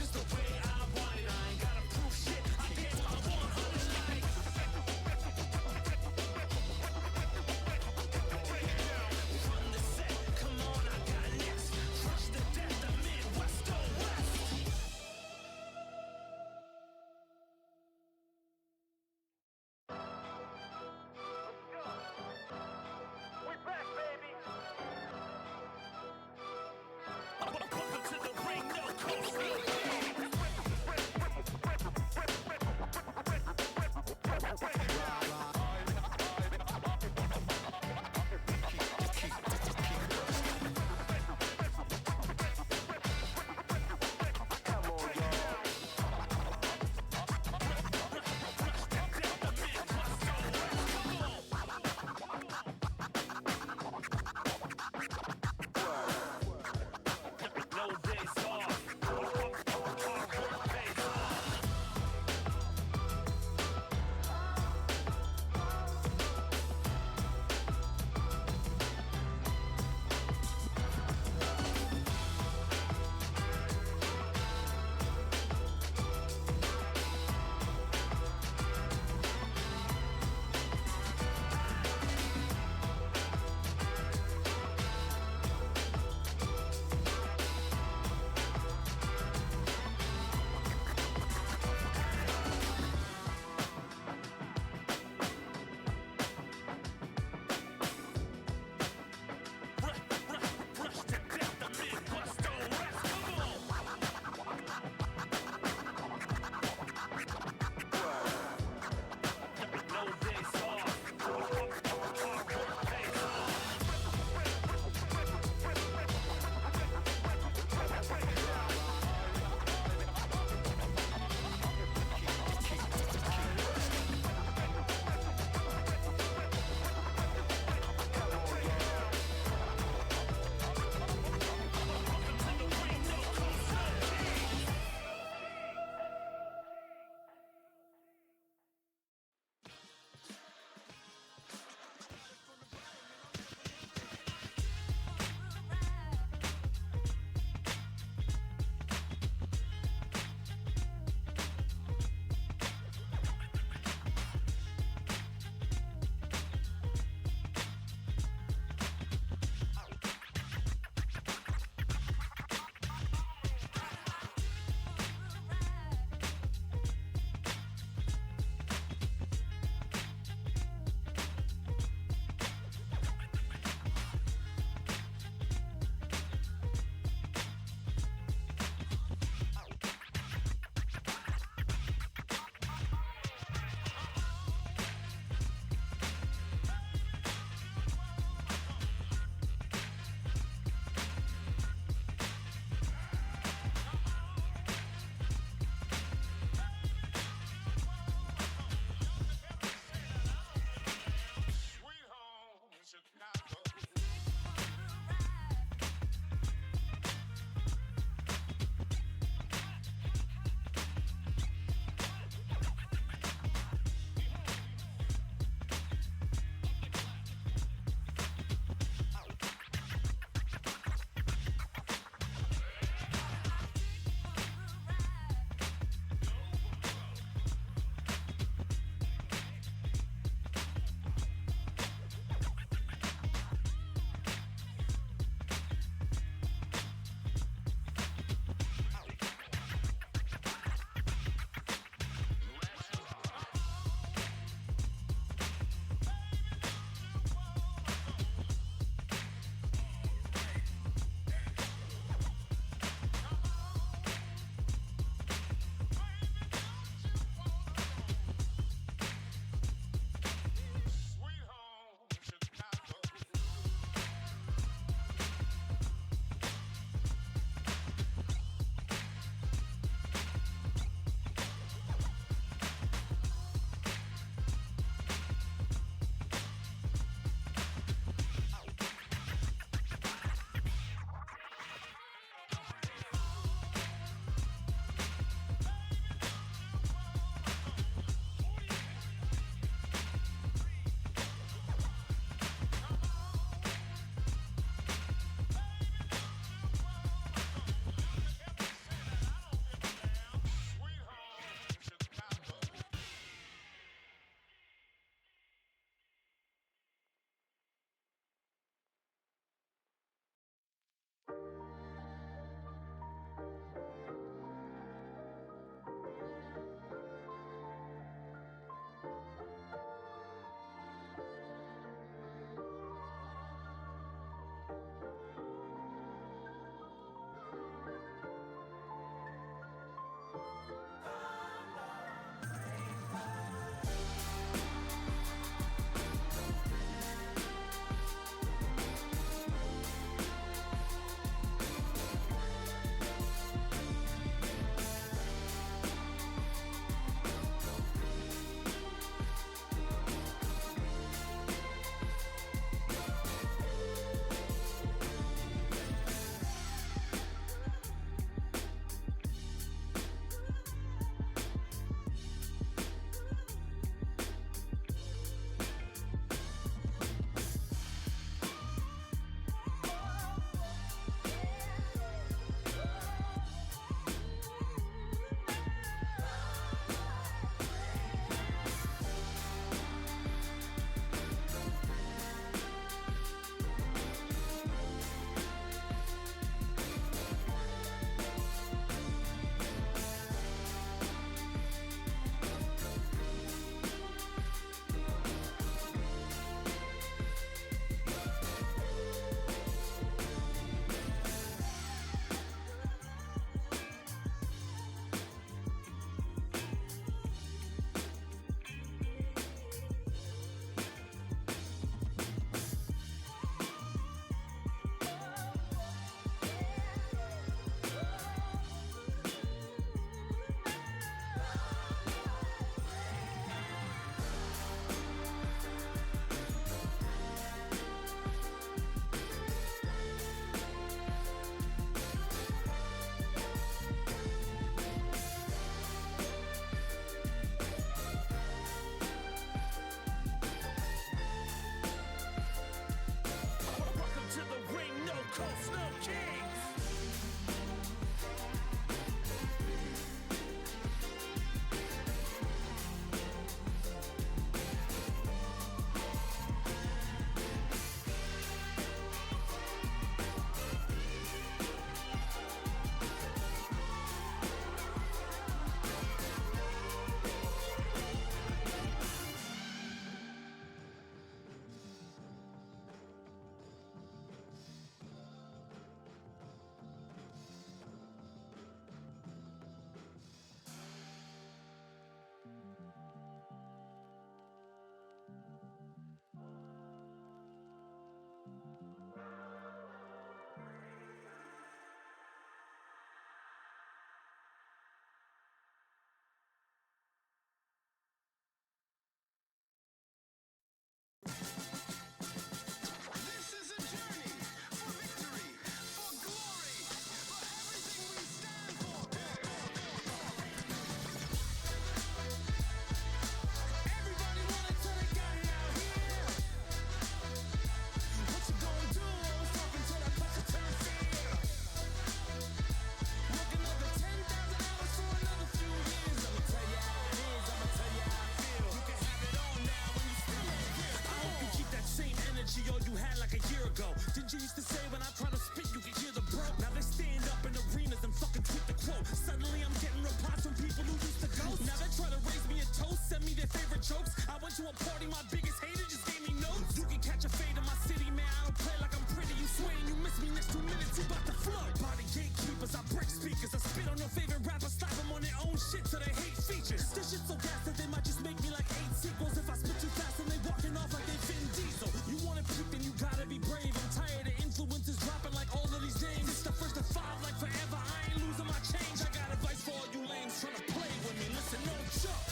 G used to say when I try to spit, you can hear the bro. Now they stand up in arenas and fucking tweet the quote. Suddenly I'm getting replies from people who used to ghost. Now they try to raise me a toast, send me their favorite jokes. I went to a party, my biggest hater just gave me notes. You can catch a fade in my city, man. I don't play like I'm pretty. You swaying, you miss me next 2 minutes, you about to float. Body gatekeepers, I break speakers. I spit on your favorite rapper, slap them on their own shit till they hate features. This shit's so gas that they might just make me like 8 sequels. If I spit too fast and they walking off like they Vin Diesel. You wanna peep, then you gotta be brave. I'm tired of influencers dropping like all of these names. It's the first to 5 like forever. I ain't losing my change. I got advice for all you lames trying to play with me. Listen, no joke.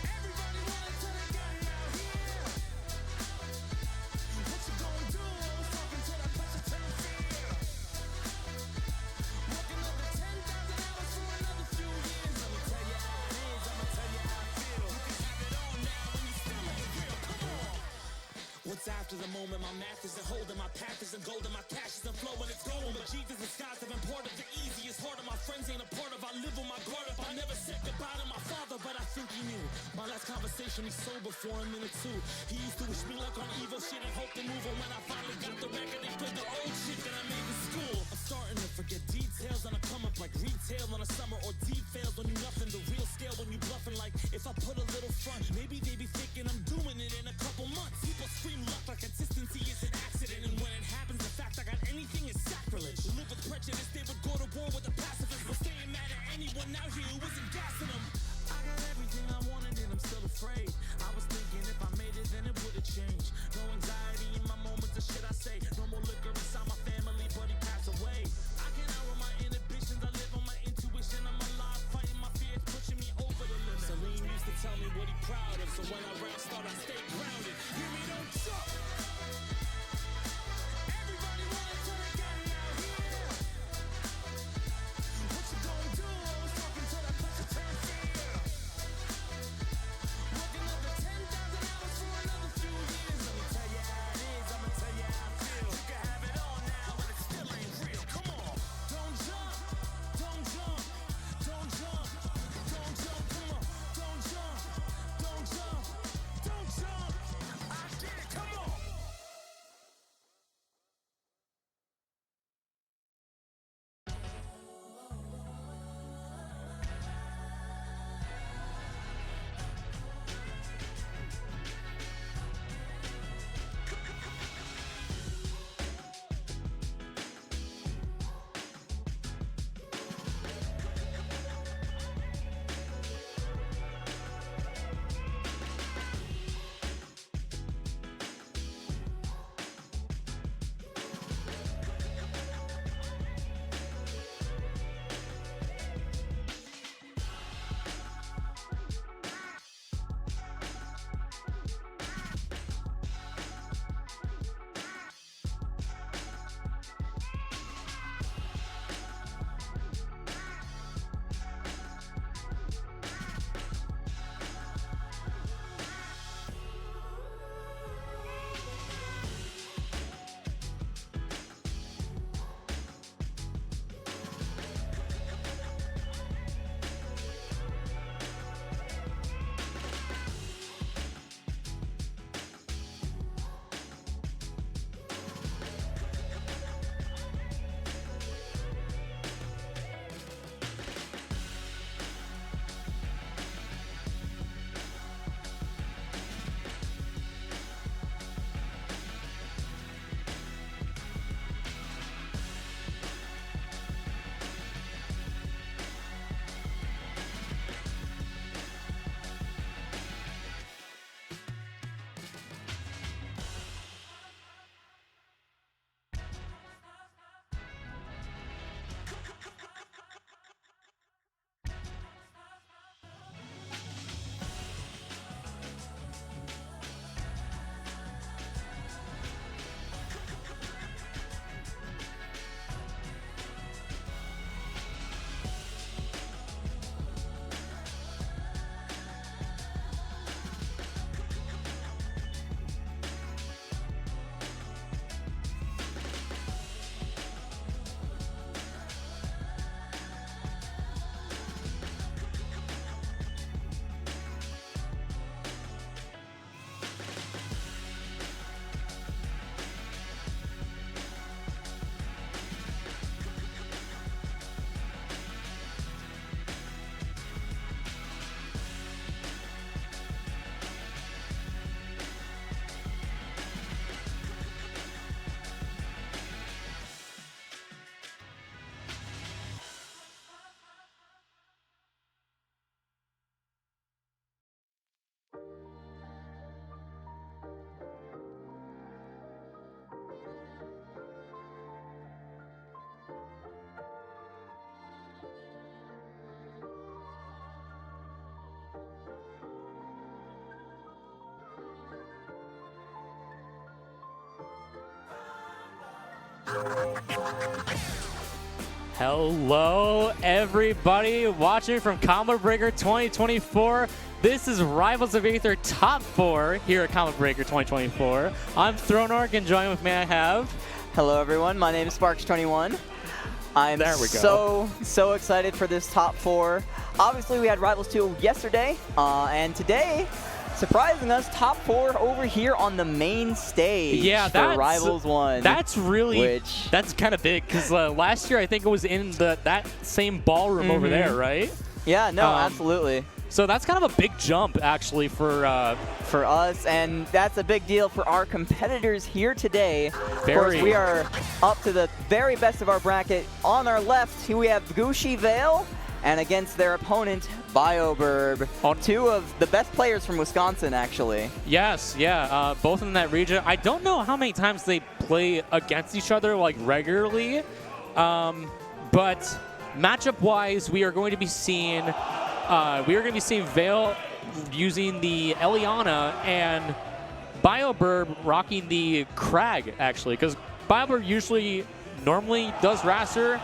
Everybody wanna tell they got it out here. What you gonna do? Fucking till that pressure turns fear. Working over 10,000 hours for another few years. I'ma tell you how it is. I'ma tell you how I feel. You can have it all now when you still ain't real. Come on. What's after the moment? My math isn't holding, my path isn't golden, my cash isn't flowing, it's going. But Jesus and skies have been part of the easiest heart of my friends ain't a part of. I live with my guard up. I never said goodbye to my father, but I think he knew. My last conversation, he's sober for a minute too. He used to wish me luck on evil shit and hope to move. And when I finally got the record, they played the old shit that I made in school. I'm starting to forget details on a come up like retail on a summer or details when you nothing. The real scale when you bluffing like if I put a little front, maybe they be thinking I'm doing it in a couple months. People scream luck like consistency is an accident, and when it happens, the fact I got anything is sacrilege. Live with prejudice, they would go to war with the pacifists, but staying mad at anyone out here who isn't gassing them. I got everything I wanted and I'm still afraid. I was thinking if I made it, then it would've changed. No anxiety in my moments of shit I say. No more liquor inside my family, but he passed away. I can outrun my inhibitions, I live on my intuition. I'm alive, fighting my Hello, everybody watching from Combo Breaker 2024. This is Rivals of Aether Top 4 here at Combo Breaker 2024. I'm Thronork, and joining with me I have... Hello, everyone. My name is Sparks21. I'm so excited for this Top 4. Obviously, we had Rivals 2 yesterday, and today, surprising us, Top 4 over here on the main stage for Rivals 1. That's really, that's kind of big, because last year I think it was in that same ballroom over there, right? Yeah, no, absolutely. So that's kind of a big jump, actually, for us, and that's a big deal for our competitors here today. Of course, we are up to the very best of our bracket. On our left, we have Gucci Vale, and against their opponent, BioBurb. Two of the best players from Wisconsin, actually. Yes, yeah, both in that region. I don't know how many times they play against each other, like, regularly, but matchup-wise, we are going to be seeing Vale using the Eliana and BioBurb rocking the Krag, actually, because BioBurb normally does Raster,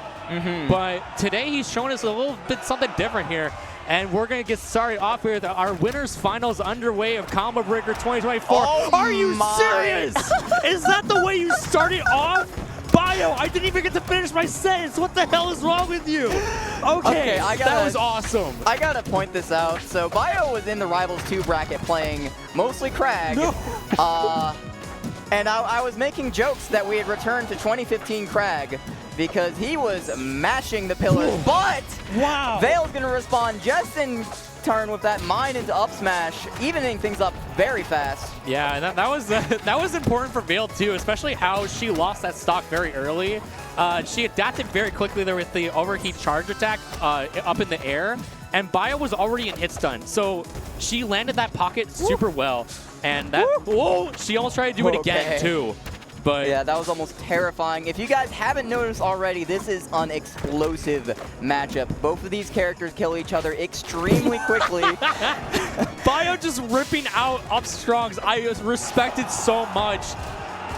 but today he's showing us a little bit something different here. And we're going to get started off here with our winners finals underway of Combo Breaker 2024. Oh, are you serious? Is that the way you started off? Bio, I didn't even get to finish my sentence. What the hell is wrong with you? Okay, that was awesome. I gotta point this out. So Bio was in the Rivals 2 bracket playing mostly Krag. And I was making jokes that we had returned to 2015 Krag because he was mashing the pillars. But Vale's gonna respond just in turn with that mine into up smash, evening things up very fast. Yeah, and that was important for Vale too, especially how she lost that stock very early. She adapted very quickly there with the overheat charge attack up in the air, and Bio was already in hit stun, so she landed that pocket super well, and that she almost tried to do it again too. But yeah, that was almost terrifying. If you guys haven't noticed already, this is an explosive matchup. Both of these characters kill each other extremely quickly. Bio just ripping out up strongs. I respected so much.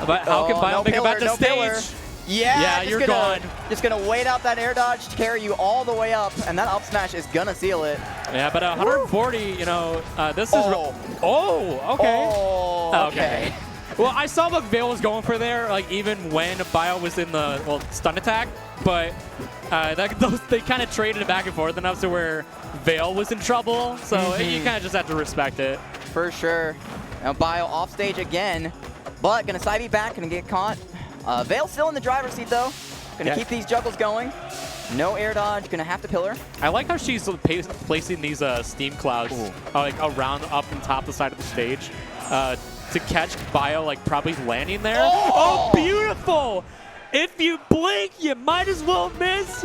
But how can Bio think about the stage? Yeah, you're gone. Just gonna wait out that air dodge to carry you all the way up, and that up smash is gonna seal it. Yeah, but 140, you know, this is... okay. Oh, okay. Well, I saw what Vale was going for there, like even when Bio was in the stun attack, but they kind of traded it back and forth enough to where Vale was in trouble, so you kind of just have to respect it. For sure. Now Bio off stage again, but gonna side beat back, gonna get caught. Vale still in the driver's seat though. Gonna keep these juggles going. No air dodge, gonna have to pillar. I like how she's placing these steam clouds like around up and top the side of the stage. To catch Bio, like, probably landing there. Oh, beautiful! If you blink, you might as well miss.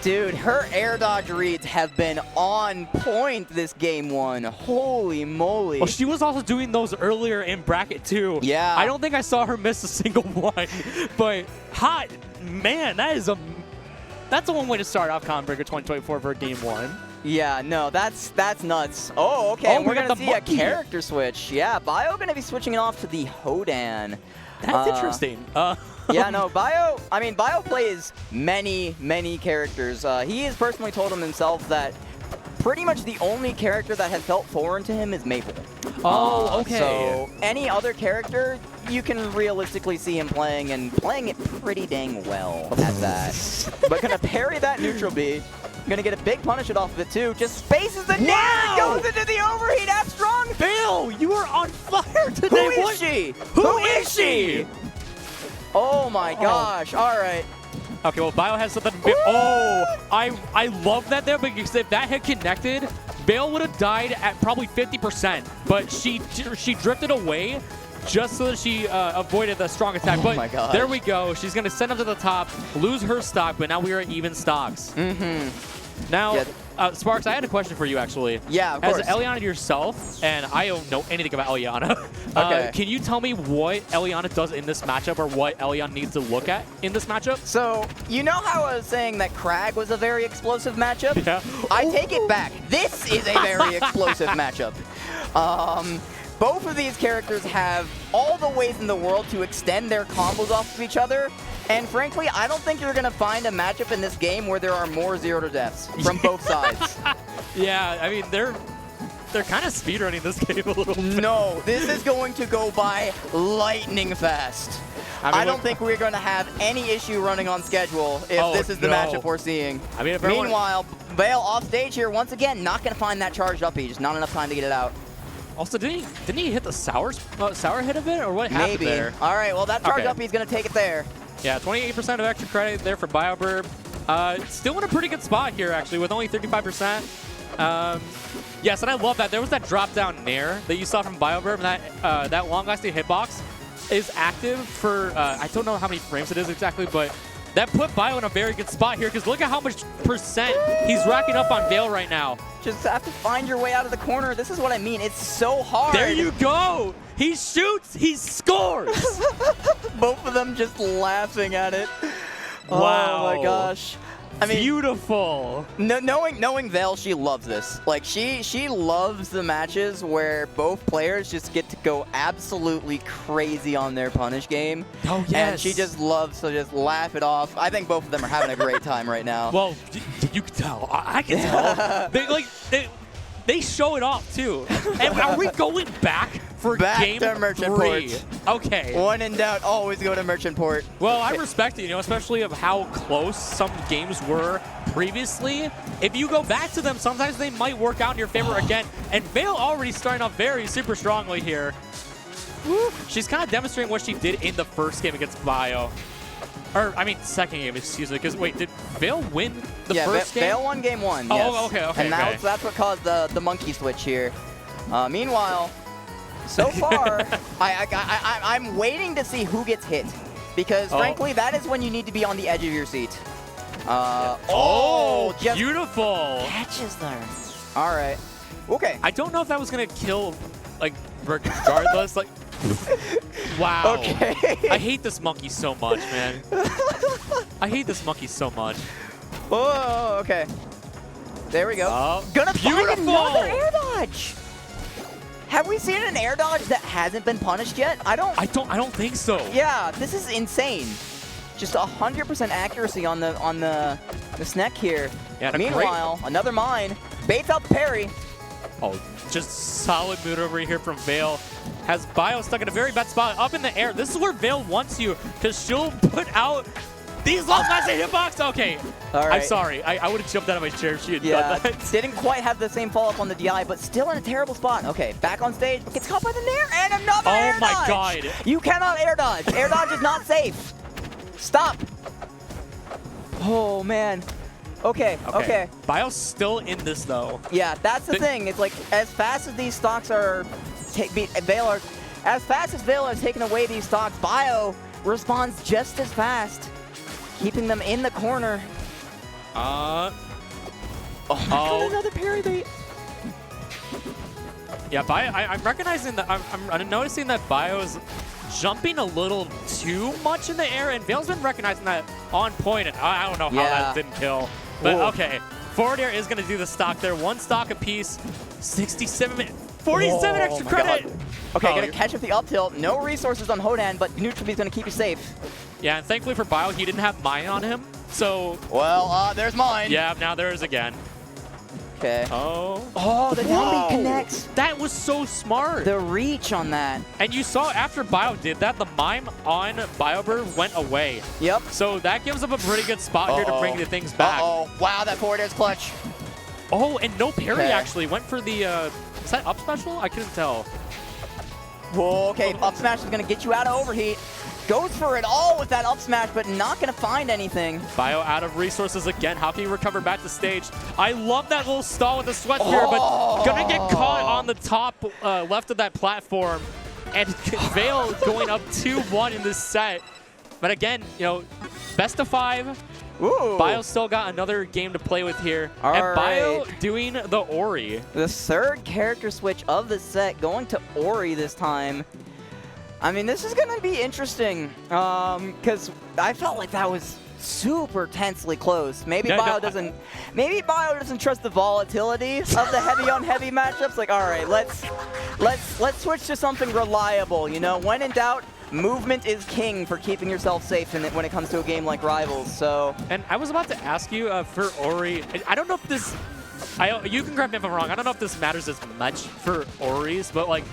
Dude, her air dodge reads have been on point this game one. Holy moly. Well, she was also doing those earlier in bracket too. Yeah. I don't think I saw her miss a single one. But hot, man, that's a one way to start off Combo Breaker 2024 for game one. Yeah, no, that's nuts. Oh, okay, and we're going to see a character switch. Yeah, Bio going to be switching it off to the Hodan. That's interesting. Yeah, no, Bio plays many characters. He has personally told himself that pretty much the only character that has felt foreign to him is Maple. Oh, okay. So any other character, you can realistically see him playing, and playing it pretty dang well at that. But going to parry that neutral B. Gonna get a big punish it off of it too. Just spaces the nair, goes into the overheat. F strong. Vale, you are on fire today. Who is she? Who is she? Oh my gosh! All right. Okay, well, Bio has something. I love that there, because if that had connected, Vale would have died at probably 50%. But she drifted away just so that she avoided the strong attack. But my gosh. There we go. She's going to send up to the top, lose her stock, but now we are at even stocks. Now, Sparks, I had a question for you, actually. Yeah, of course. As Eliana yourself, and I don't know anything about Eliana, can you tell me what Eliana does in this matchup, or what Eliana needs to look at in this matchup? So, you know how I was saying that Krag was a very explosive matchup? Yeah. I take it back. This is a very explosive matchup. Both of these characters have all the ways in the world to extend their combos off of each other, And frankly, I don't think you're going to find a matchup in this game where there are more 0 deaths from both sides. Yeah, I mean, they're kind of speedrunning this game a little bit. No, this is going to go by lightning fast. I don't think we're going to have any issue running on schedule if this is the matchup we're seeing. I mean, Meanwhile, Vale off stage here once again, not going to find that charged up. Just not enough time to get it out. Also, didn't he hit the sour hit of it, or what happened Maybe. there? All right, well, that charge up, he's going to take it there. Yeah, 28% of extra credit there for BioBurb. Still in a pretty good spot here, actually, with only 35%. Yes, and I love that. There was that drop-down nair that you saw from BioBurb, and that long-lasting hitbox is active for, I don't know how many frames it is exactly, but that put Bio in a very good spot here, because look at how much percent he's racking up on Vale right now. Just have to find your way out of the corner. This is what I mean. It's so hard. There you go. He shoots, he scores. Both of them just laughing at it. Wow. Oh my gosh. I mean, beautiful. Knowing Vale, she loves this. Like she loves the matches where both players just get to go absolutely crazy on their punish game. Oh yes. And she just loves to just laugh it off. I think both of them are having a great time right now. Well, you can tell. I can tell. They show it off too. And are we going back for game to Merchant 3? Port. Okay. When in doubt, always go to Merchant Port. Well, I respect it, especially of how close some games were previously. If you go back to them, sometimes they might work out in your favor again. And Vale already starting off very super strongly here. Woo. She's kind of demonstrating what she did in the first game against Bio. Or, I mean, second game, excuse me. Because, wait, did Vale win the first game? Yeah, Vale won game 1, yes. Oh, okay. And that's what caused the monkey switch here. Meanwhile, so far, I'm waiting to see who gets hit. Because, frankly, that is when you need to be on the edge of your seat. Just beautiful. Catches there. All right. Okay. I don't know if that was going to kill, like, regardless. Like, wow. Okay. I hate this monkey so much, man. I hate this monkey so much. Oh, okay. There we go. Gonna beautiful. find another air dodge. Have we seen an air dodge that hasn't been punished yet? I don't think so. Yeah, this is insane. Just 100% accuracy on the snack here. Yeah, meanwhile, another mine baits out the parry. Oh, just solid mood over here from Vale. Has Bio stuck in a very bad spot up in the air. This is where Vale wants you, because she'll put out these long-lasting hitbox. Okay, all right. I'm sorry. I would have jumped out of my chair if she had done that. Didn't quite have the same follow-up on the DI, but still in a terrible spot. Okay, back on stage, but gets caught by the nair, and another air dodge. Oh my god. You cannot air dodge. Air dodge is not safe. Stop. Oh, man. Okay. Bio's still in this, though. Yeah, that's the thing. It's like, as fast as these stocks are, as fast as Vale has taken away these stocks, Bio responds just as fast, keeping them in the corner. Another parry bait. Yeah, Bio. I'm recognizing that. I'm noticing that Bio's jumping a little too much in the air, and Vale's been recognizing that on point, and I don't know how that didn't kill. But okay, forward air is going to do the stock there. One stock apiece, 47 minutes, 47 extra credit. Okay, gonna catch up the up tilt. No resources on Hodan, but neutral B's gonna keep you safe. Yeah, and thankfully for Bio, he didn't have mine on him, so. Well, there's mine. Yeah, now there is again. Okay. Oh, the down B connects. That was so smart. The reach on that. And you saw after Bio did that, the mime on BioBurb went away. Yep. So that gives up a pretty good spot here to bring the things back. Wow, that forward air's clutch. Oh, and no parry actually. Went for the, is that up special? I couldn't tell. Whoa, okay, up smash is gonna get you out of overheat. Goes for it all with that up smash, but not gonna find anything. Bio out of resources again. How can he recover back to stage? I love that little stall with the sweat spear, but gonna get caught on the top left of that platform. And Vale going up 2-1 in this set. But again, best of 5. Ooh. Bio still got another game to play with here. All and Bio right. doing the Ori. The third character switch of the set, going to Ori this time. I mean, this is going to be interesting because I felt like that was super tensely close. Maybe Bio doesn't trust the volatility of the heavy on heavy matchups. Like, all right, let's switch to something reliable. When in doubt, movement is king for keeping yourself safe when it comes to a game like Rivals. So, and I was about to ask you for Ori. I don't know if this. You can correct me if I'm wrong. I don't know if this matters as much for Ori's, but like,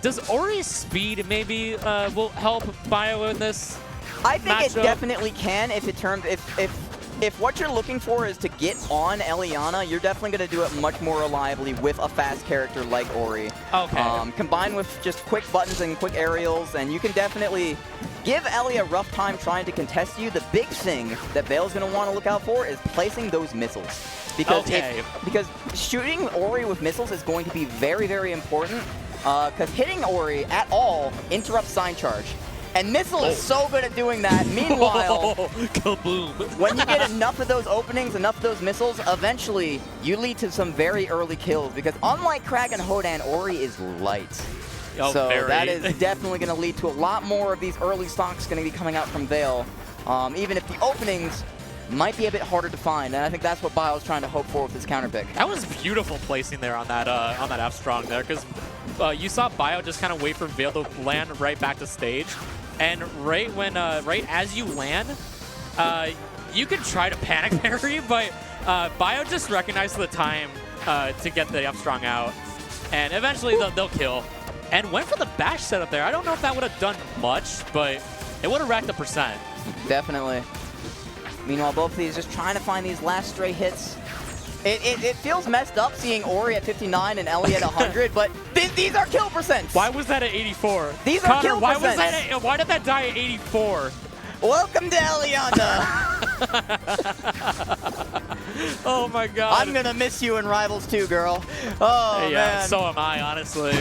does Ori's speed maybe will help Bio in this? I think matchup? it definitely can if what you're looking for is to get on Eliana, you're definitely going to do it much more reliably with a fast character like Ori. Okay. Combined with just quick buttons and quick aerials, and you can definitely give Ellie a rough time trying to contest you. The big thing that Vale's going to want to look out for is placing those missiles. Because shooting Ori with missiles is going to be very, very important, because hitting Ori at all interrupts sign charge. And Missile is so good at doing that. Meanwhile, kaboom. When you get enough of those openings, enough of those missiles, eventually you lead to some very early kills. Because unlike Krag and Hodan, Ori is light. So that is definitely going to lead to a lot more of these early stocks going to be coming out from Vale. Even if the openings might be a bit harder to find, and I think that's what Bio is trying to hope for with his counter pick. That was beautiful placing there on that F strong there, because you saw Bio just kind of wait for Vale to land right back to stage, and right as you land, you can try to panic parry, but Bio just recognized the time to get the F strong out, and eventually they'll kill, and went for the bash setup there. I don't know if that would have done much, but it would have racked the percent. Definitely. Meanwhile, both of these just trying to find these last stray hits. It feels messed up seeing Ori at 59 and Ellie at 100, but these are kill percents. Why was that at 84? These Connor, are kill why percents. was that? Why did that die at 84? Welcome to Eliana. Oh my God. I'm gonna miss you in Rivals too, girl. Oh yeah, man. so am I, honestly.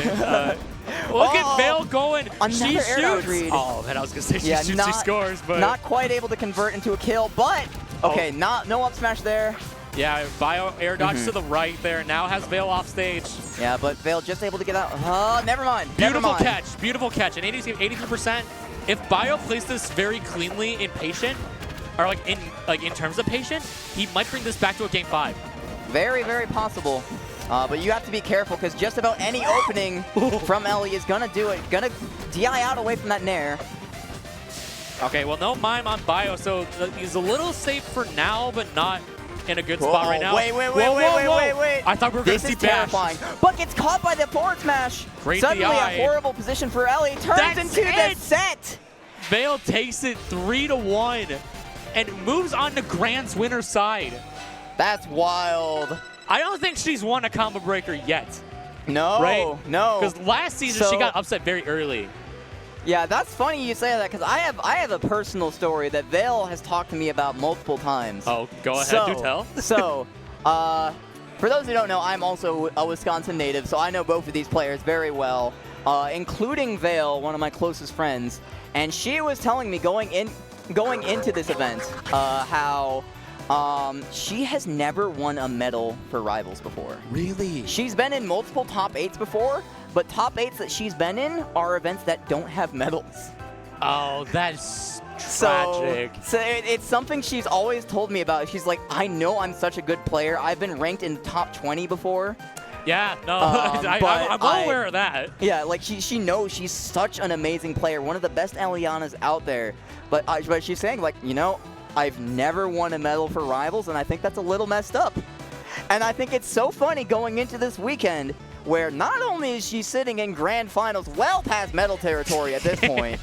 Look at Vale going. She Another air dodge shoots. read. Oh man, I was gonna say she Yeah, shoots, she scores, but not quite able to convert into a kill. But okay, no up smash there. Yeah, Bio air dodge to the right there. Now has Vale off stage. Yeah, but Vale just able to get out. Never mind. Beautiful catch. Beautiful catch. And 83%. If Bio plays this very cleanly in patient, or in terms of patient, he might bring this back to a game 5. Very, very possible. But you have to be careful, because just about any opening from Ellie is gonna do it. Gonna DI out away from that Nair. Okay, well, no mime on Bio, so he's a little safe for now, but not in a good spot right now. Wait. I thought we were going to see This is terrifying. But gets caught by the forward smash. Great Suddenly DI. a horrible position for Ellie. Turns into the set. Vale takes it 3-1 and moves on to Grand's winner side. That's wild. I don't think she's won a combo breaker yet. No, right? no. Because last season she got upset very early. Yeah, that's funny you say that, because I have a personal story that Vale has talked to me about multiple times. Oh, go ahead, do tell. For those who don't know, I'm also a Wisconsin native, so I know both of these players very well, including Vale, one of my closest friends. And she was telling me going into this event how she has never won a medal for Rivals before. Really? She's been in multiple top 8s before, but top 8s that she's been in are events that don't have medals. Oh, that's tragic. So it's something she's always told me about. She's like, I know I'm such a good player. I've been ranked in the top 20 before. Yeah, no, I'm well aware of that. Yeah, like she knows she's such an amazing player, one of the best Elianas out there. But she's saying, like, you know, I've never won a medal for Rivals, and I think that's a little messed up. And I think it's so funny going into this weekend, where not only is she sitting in grand finals well past medal territory at this point,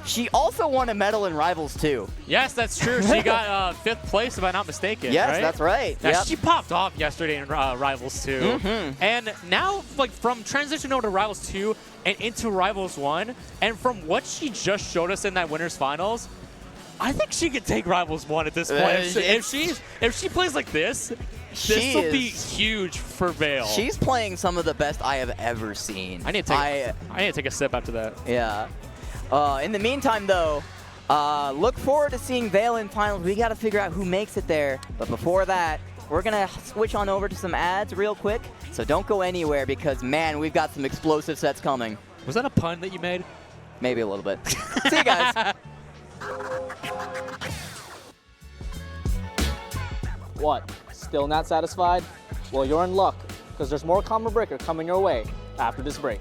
she also won a medal in Rivals too. Yes, that's true. She got 5th place, if I'm not mistaken. Yes, right? that's right. Now, Yep. she popped off yesterday in Rivals 2. And now, like, from transition over to Rivals 2 and into Rivals 1, and from what she just showed us in that Winners Finals, I think she could take Rivals 1 at this point. If she plays like this will be huge for Vale. She's playing some of the best I have ever seen. I need to take a sip after that. Yeah. In the meantime, though, look forward to seeing Vale in finals. We got to figure out who makes it there. But before that, we're going to switch on over to some ads real quick. So don't go anywhere, because, man, we've got some explosive sets coming. Was that a pun that you made? Maybe a little bit. See you guys. What? Still not satisfied? Well, you're in luck, because there's more Combo Breaker coming your way after this break.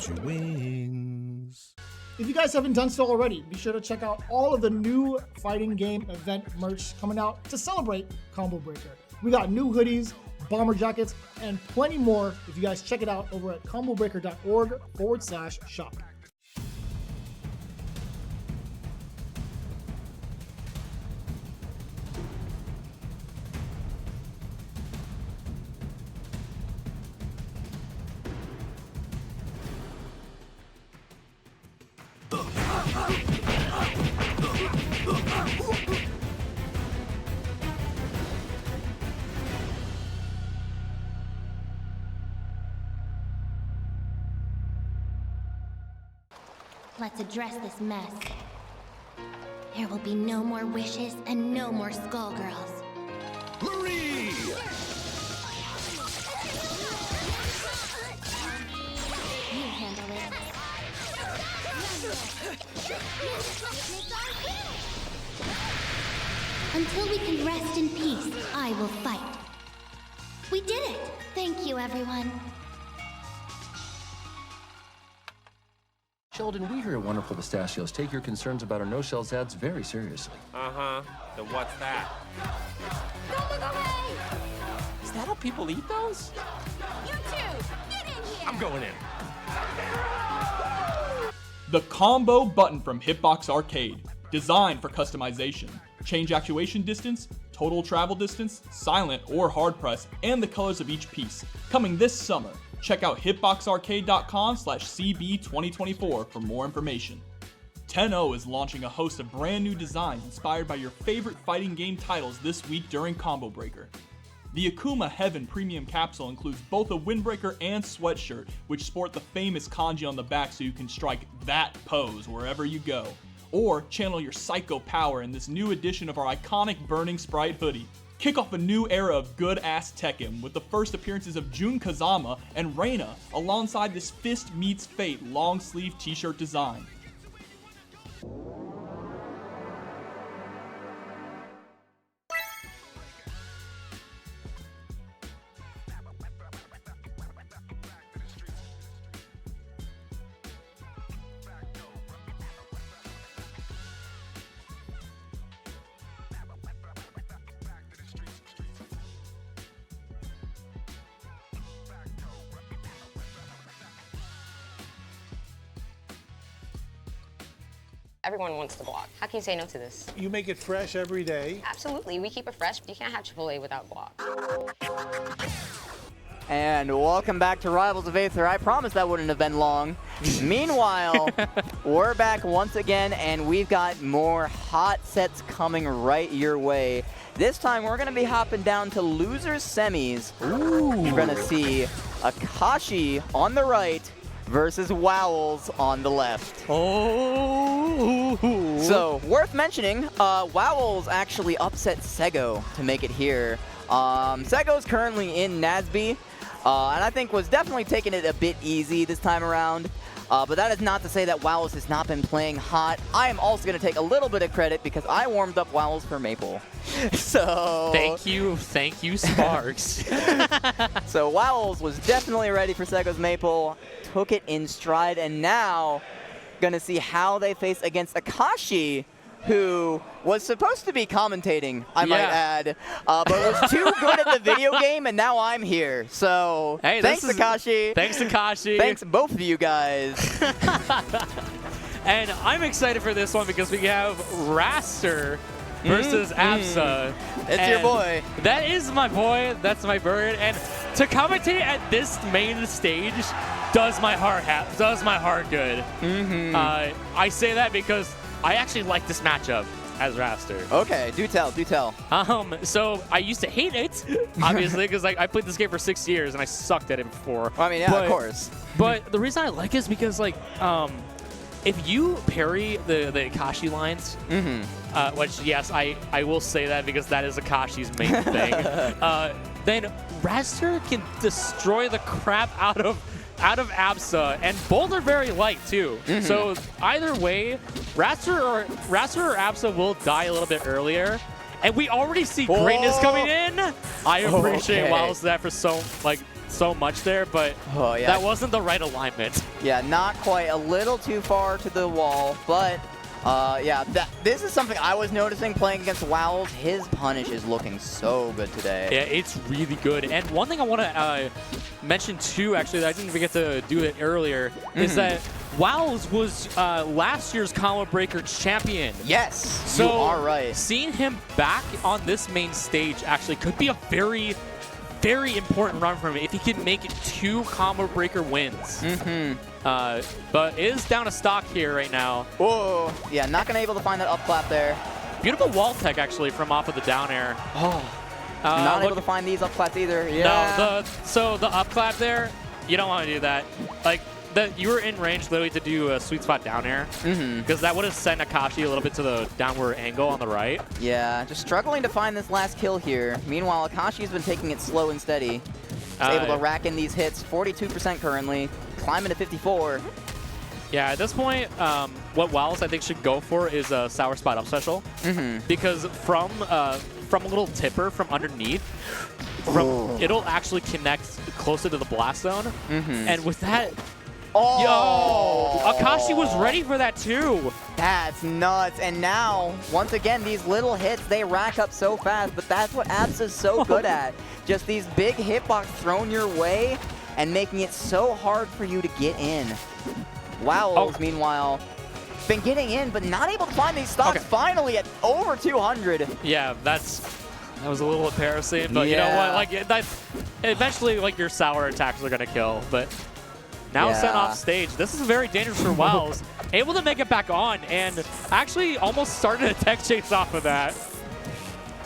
gives you wings. If you guys haven't done so already, be sure to check out all of the new fighting game event merch coming out to celebrate Combo Breaker. We got new hoodies, bomber jackets, and plenty more if you guys check it out over at combobreaker.org/shop. Let's address this mess. There will be no more wishes and no more Skullgirls. Marie! You handle it. Until we can rest in peace, I will fight. We did it! Thank you, everyone. Sheldon, we here at Wonderful Pistachios take your concerns about our no-shells ads very seriously. Uh-huh. Then what's that? Don't look away! Is that how people eat those? You two, get in here! I'm going in. The Combo button from Hitbox Arcade. Designed for customization. Change actuation distance, total travel distance, silent or hard press, and the colors of each piece. Coming this summer. Check out hitboxarcade.com/CB2024 for more information. 10-0 is launching a host of brand new designs inspired by your favorite fighting game titles this week during Combo Breaker. The Akuma Heaven premium capsule includes both a windbreaker and sweatshirt, which sport the famous kanji on the back so you can strike that pose wherever you go. Or channel your psycho power in this new edition of our iconic Burning Sprite hoodie. Kick off a new era of good-ass Tekken with the first appearances of Jun Kazama and Reina alongside this Fist Meets Fate long-sleeve t-shirt design. Everyone wants the guac. How can you say no to this? You make it fresh every day. Absolutely, we keep it fresh. You can't have Chipotle without guac. And welcome back to Rivals of Aether. I promised that wouldn't have been long. Meanwhile, we're back once again, and we've got more hot sets coming right your way. This time, we're going to be hopping down to losers semis. Ooh. You're going to see Akashi on the right versus Wowls on the left. Oh! So, worth mentioning, Wowls actually upset Sego to make it here. Sego's currently in Nasby, and I think was definitely taking it a bit easy this time around. But that is not to say that Wowls has not been playing hot. I am also going to take a little bit of credit because I warmed up Wowls for Maple. So thank you, Sparks. So Wowls was definitely ready for Sego's Maple, took it in stride, and now going to see how they face against Akashi, who was supposed to be commentating, I might add, but was too good at the video game, and now I'm here. So, hey, thanks, Akashi. Thanks, Akashi. Thanks, both of you guys. And I'm excited for this one because we have Raster versus Absa. It's your boy. That is my boy. That's my bird. And to commentate at this main stage does my heart good. I say that because I actually like this matchup as Raster. Okay, do tell. So I used to hate it, obviously, because I played this game for 6 years and I sucked at it before. I mean, yeah, of course. But the reason I like it is because, like, if you parry the Akashi lines, which, yes, I will say that because that is Akashi's main thing, then Raster can destroy the crap out of Absa, and both are very light too. So either way, Raster or Absa will die a little bit earlier, and we already see greatness coming in. I appreciate Wowls that for so so much there, but that wasn't the right alignment. Yeah, not quite. A little too far to the wall, but yeah, this is something I was noticing playing against Wowls. His punish is looking so good today. Yeah, it's really good. And one thing I want to mention too, actually, that I didn't forget to do it earlier, is that Wowls was last year's Combo Breaker champion. Yes, so you are right. Seeing him back on this main stage actually could be a very, very important run for him if he can make it 2 Combo Breaker wins. But is down a stock here right now. Whoa, yeah, not gonna able to find that up clap there. Beautiful wall tech actually from off of the down air. Not able to find these up claps either. Yeah. No, so the up clap there, you don't want to do that. Like, you were in range literally to do a sweet spot down air, because that would have sent Akashi a little bit to the downward angle on the right. Yeah, just struggling to find this last kill here. Meanwhile, Akashi's been taking it slow and steady. He's able to rack in these hits, 42% currently, climbing to 54. Yeah, at this point, what Wowls I think should go for is a sour spot up special, because from a little tipper from underneath, it'll actually connect closer to the blast zone, and with that. Yo, Akashi was ready for that too. That's nuts. And now, once again, these little hits, they rack up so fast, but that's what Abs is so good at. Just these big hitbox thrown your way and making it so hard for you to get in. Wowls, meanwhile, been getting in, but not able to find these stocks finally at over 200. Yeah, that was a little embarrassing, but you know what? Like, that's eventually, like, your sour attacks are going to kill, but... Now sent off stage. This is very dangerous for Wowls. Able to make it back on, and actually almost started a tech chase off of that.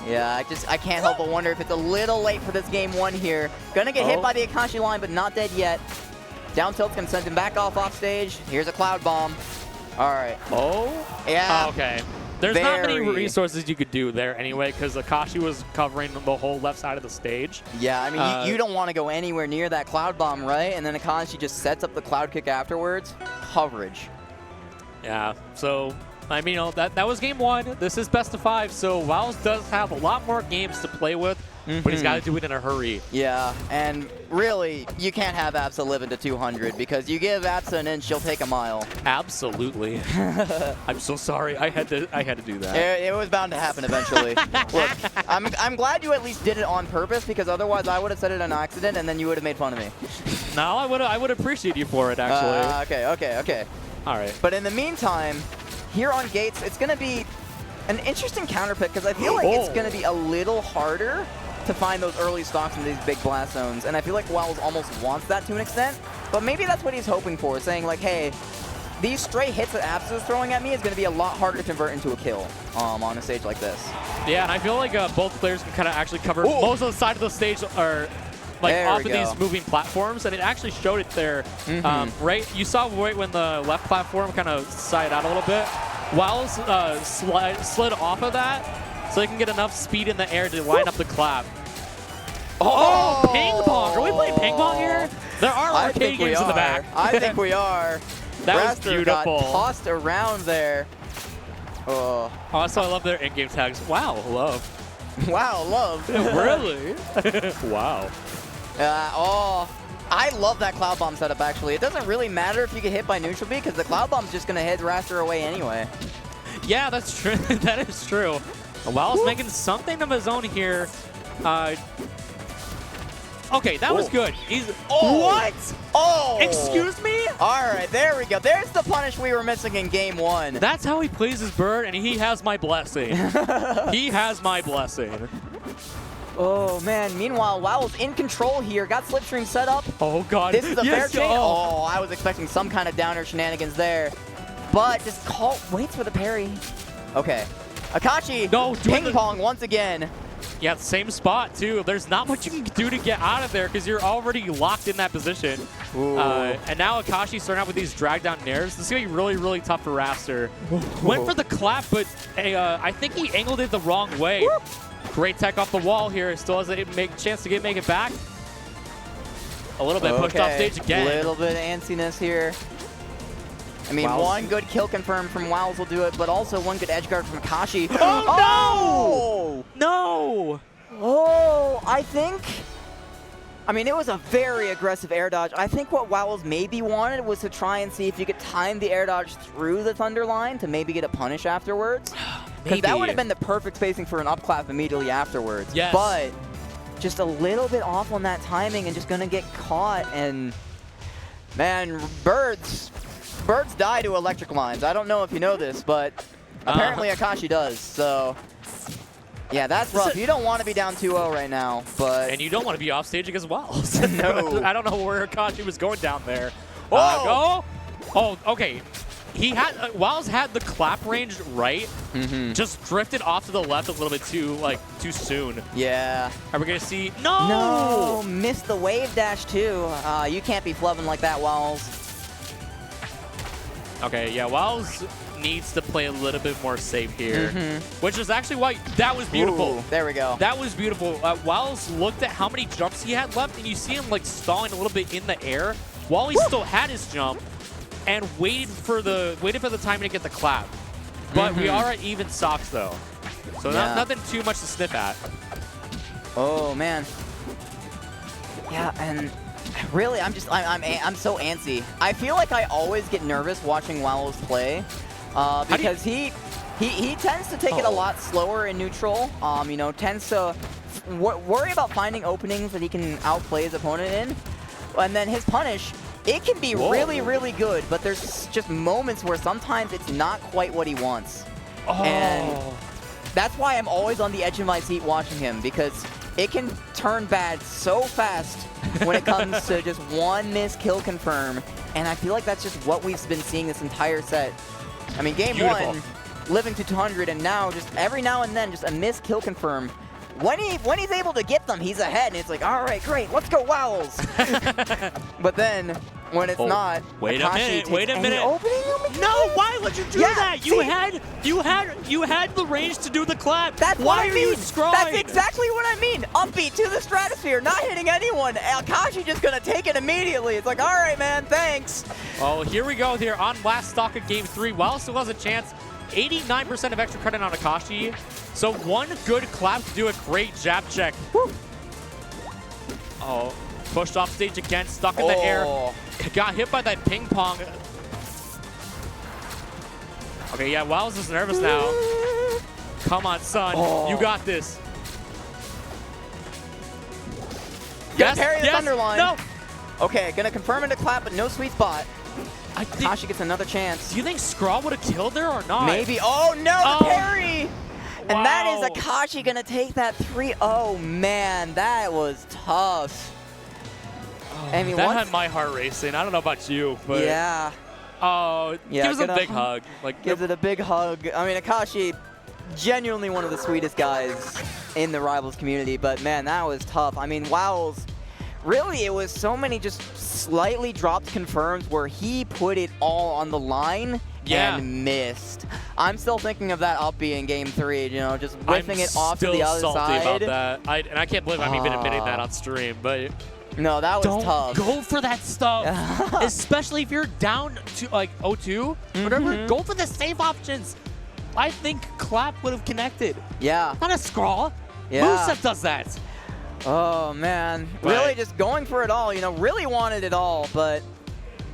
Yeah, I can't help but wonder if it's a little late for this game 1 here. Gonna get hit by the Akashi line, but not dead yet. Down tilt's gonna send him back off stage. Here's a Cloud Bomb. All right. Yeah. Okay. There's not many resources you could do there anyway, because Akashi was covering the whole left side of the stage. Yeah, I mean, you don't want to go anywhere near that Cloud Bomb, right? And then Akashi just sets up the Cloud Kick afterwards. Coverage. Yeah, so, I mean, that was game 1. This is best of 5, so Wowls does have a lot more games to play with, but he's got to do it in a hurry. Yeah, and really, you can't have Absa live into 200, because you give Absa an inch, she'll take a mile. Absolutely. I'm so sorry. I had to do that. It was bound to happen eventually. Look, I'm glad you at least did it on purpose, because otherwise I would have said it on accident, and then you would have made fun of me. No, I would appreciate you for it, actually. Okay. All right. But in the meantime, here on Gates, it's going to be an interesting counter pick, because I feel like it's going to be a little harder to find those early stocks in these big blast zones, and I feel like Wowls almost wants that to an extent, but maybe that's what he's hoping for, saying like, hey, these stray hits that Abs is throwing at me is going to be a lot harder to convert into a kill on a stage like this. Yeah, and I feel like both players can kind of actually cover most of the side of the stage, or like off of these moving platforms, and it actually showed it there. Right, you saw right when the left platform kind of sided out a little bit. Wowls slid off of that, so they can get enough speed in the air to line up the clap. Ping pong! Are we playing ping pong here? There are arcade games in the back. I think we are. That was beautiful. Got tossed around there. Also, I love their in-game tags. Wow, love. Wow, love. Really? Wow. I love that Cloud Bomb setup, actually. It doesn't really matter if you get hit by neutral B, because the Cloud Bomb's just going to head Raster away anyway. Yeah, that's true. That is true. Wowls making something of his own here. Okay, that was good. What? Excuse me? All right, there we go. There's the punish we were missing in game 1. That's how he plays his bird, and he has my blessing. He has my blessing. Oh, man. Meanwhile, Wowls in control here. Got Slipstream set up. Oh, God. This is a fair chain. Oh, I was expecting some kind of downer shenanigans there. But just waits for the parry. Okay. Akashi, ping pong once again. Yeah, same spot, too. There's not much you can do to get out of there because you're already locked in that position. And now Akashi's starting out with these drag down nairs. This is going to be really, really tough for Raster. Went for the clap, but I think he angled it the wrong way. Great tech off the wall here. Still has a chance to make it back. A little bit pushed off stage again. A little bit of antsiness here. I mean, one good kill confirmed from Wowls will do it, but also one good edge guard from Akashi. Oh, no! No! Oh, I think I mean, it was a very aggressive air dodge. I think what Wowls maybe wanted was to try and see if you could time the air dodge through the Thunder line to maybe get a punish afterwards. Because that would have been the perfect spacing for an up clap immediately afterwards. Yes. But just a little bit off on that timing and just going to get caught. And, man, birds die to electric lines. I don't know if you know this, but apparently Akashi does. So, yeah, that's rough. You don't want to be down 2-0 right now, but... And you don't want to be off staging as well. No. I don't know where Akashi was going down there. Go! Oh, okay. He had Wowls had the clap range right, just drifted off to the left a little bit too soon. Yeah. Are we gonna see? No! No! Missed the wave dash too. You can't be flubbing like that, Wowls. Okay, yeah, Wowls needs to play a little bit more safe here, which is actually why that was beautiful. Ooh, there we go. That was beautiful. Wowls looked at how many jumps he had left, and you see him like stalling a little bit in the air while he still had his jump. And waited for the timing to get the clap. But we are at even stocks though, so nothing too much to sniff at. Oh man. Yeah, and really, I'm so antsy. I feel like I always get nervous watching Wowls play because he tends to take it a lot slower in neutral. You know, tends to worry about finding openings that he can outplay his opponent in, and then his punish. It can be really, really good, but there's just moments where sometimes it's not quite what he wants. And that's why I'm always on the edge of my seat watching him, because it can turn bad so fast when it comes to just one miss kill confirm. And I feel like that's just what we've been seeing this entire set. I mean, game one, living to 200, and now just every now and then, just a miss kill confirm. When he's able to get them, he's ahead, and it's like, all right, great, let's go Wowls. But then, when it's not, wait a minute. Opening? No, why would you do that? You had the range to do the clap. That's why what I are mean. you scrolling? That's exactly what I mean. Upbeat to the stratosphere, not hitting anyone. Akashi just gonna take it immediately. It's like, all right, man, thanks. Oh, here we go. Here on last stock of game 3. Wowls still has a chance. 89% of extra credit on Akashi. So one good clap to do a great jab check. Woo. Oh, pushed off stage again, stuck in the air. Got hit by that ping pong. Okay, yeah, Wowls is nervous now. Come on, son. You got this. Gonna parry the Thunder line. No. Okay, gonna confirm into clap, but no sweet spot. Akashi gets another chance. Do you think Scrawl would have killed there or not? Maybe. Oh, no, the parry! And that is Akashi going to take that 3. Oh, man, that was tough. I mean, that had my heart racing. I don't know about you, but... Yeah. Oh, yeah, gives it a big hug. Gives it a big hug. I mean, Akashi, genuinely one of the sweetest guys in the Rivals community, but, man, that was tough. I mean, Wowls... Really, it was so many just slightly dropped confirms where he put it all on the line and missed. I'm still thinking of that up B in game 3, you know, just whiffing it off to the other side. I'm still salty about that. And I can't believe I'm even admitting that on stream, but... No, that was tough. Go for that stuff, especially if you're down to like 0-2, whatever. Go for the safe options. I think Clap would have connected. Yeah. Not a Scrawl. Yeah. Moveset does that. Oh, man. Really just going for it all, you know, really wanted it all, but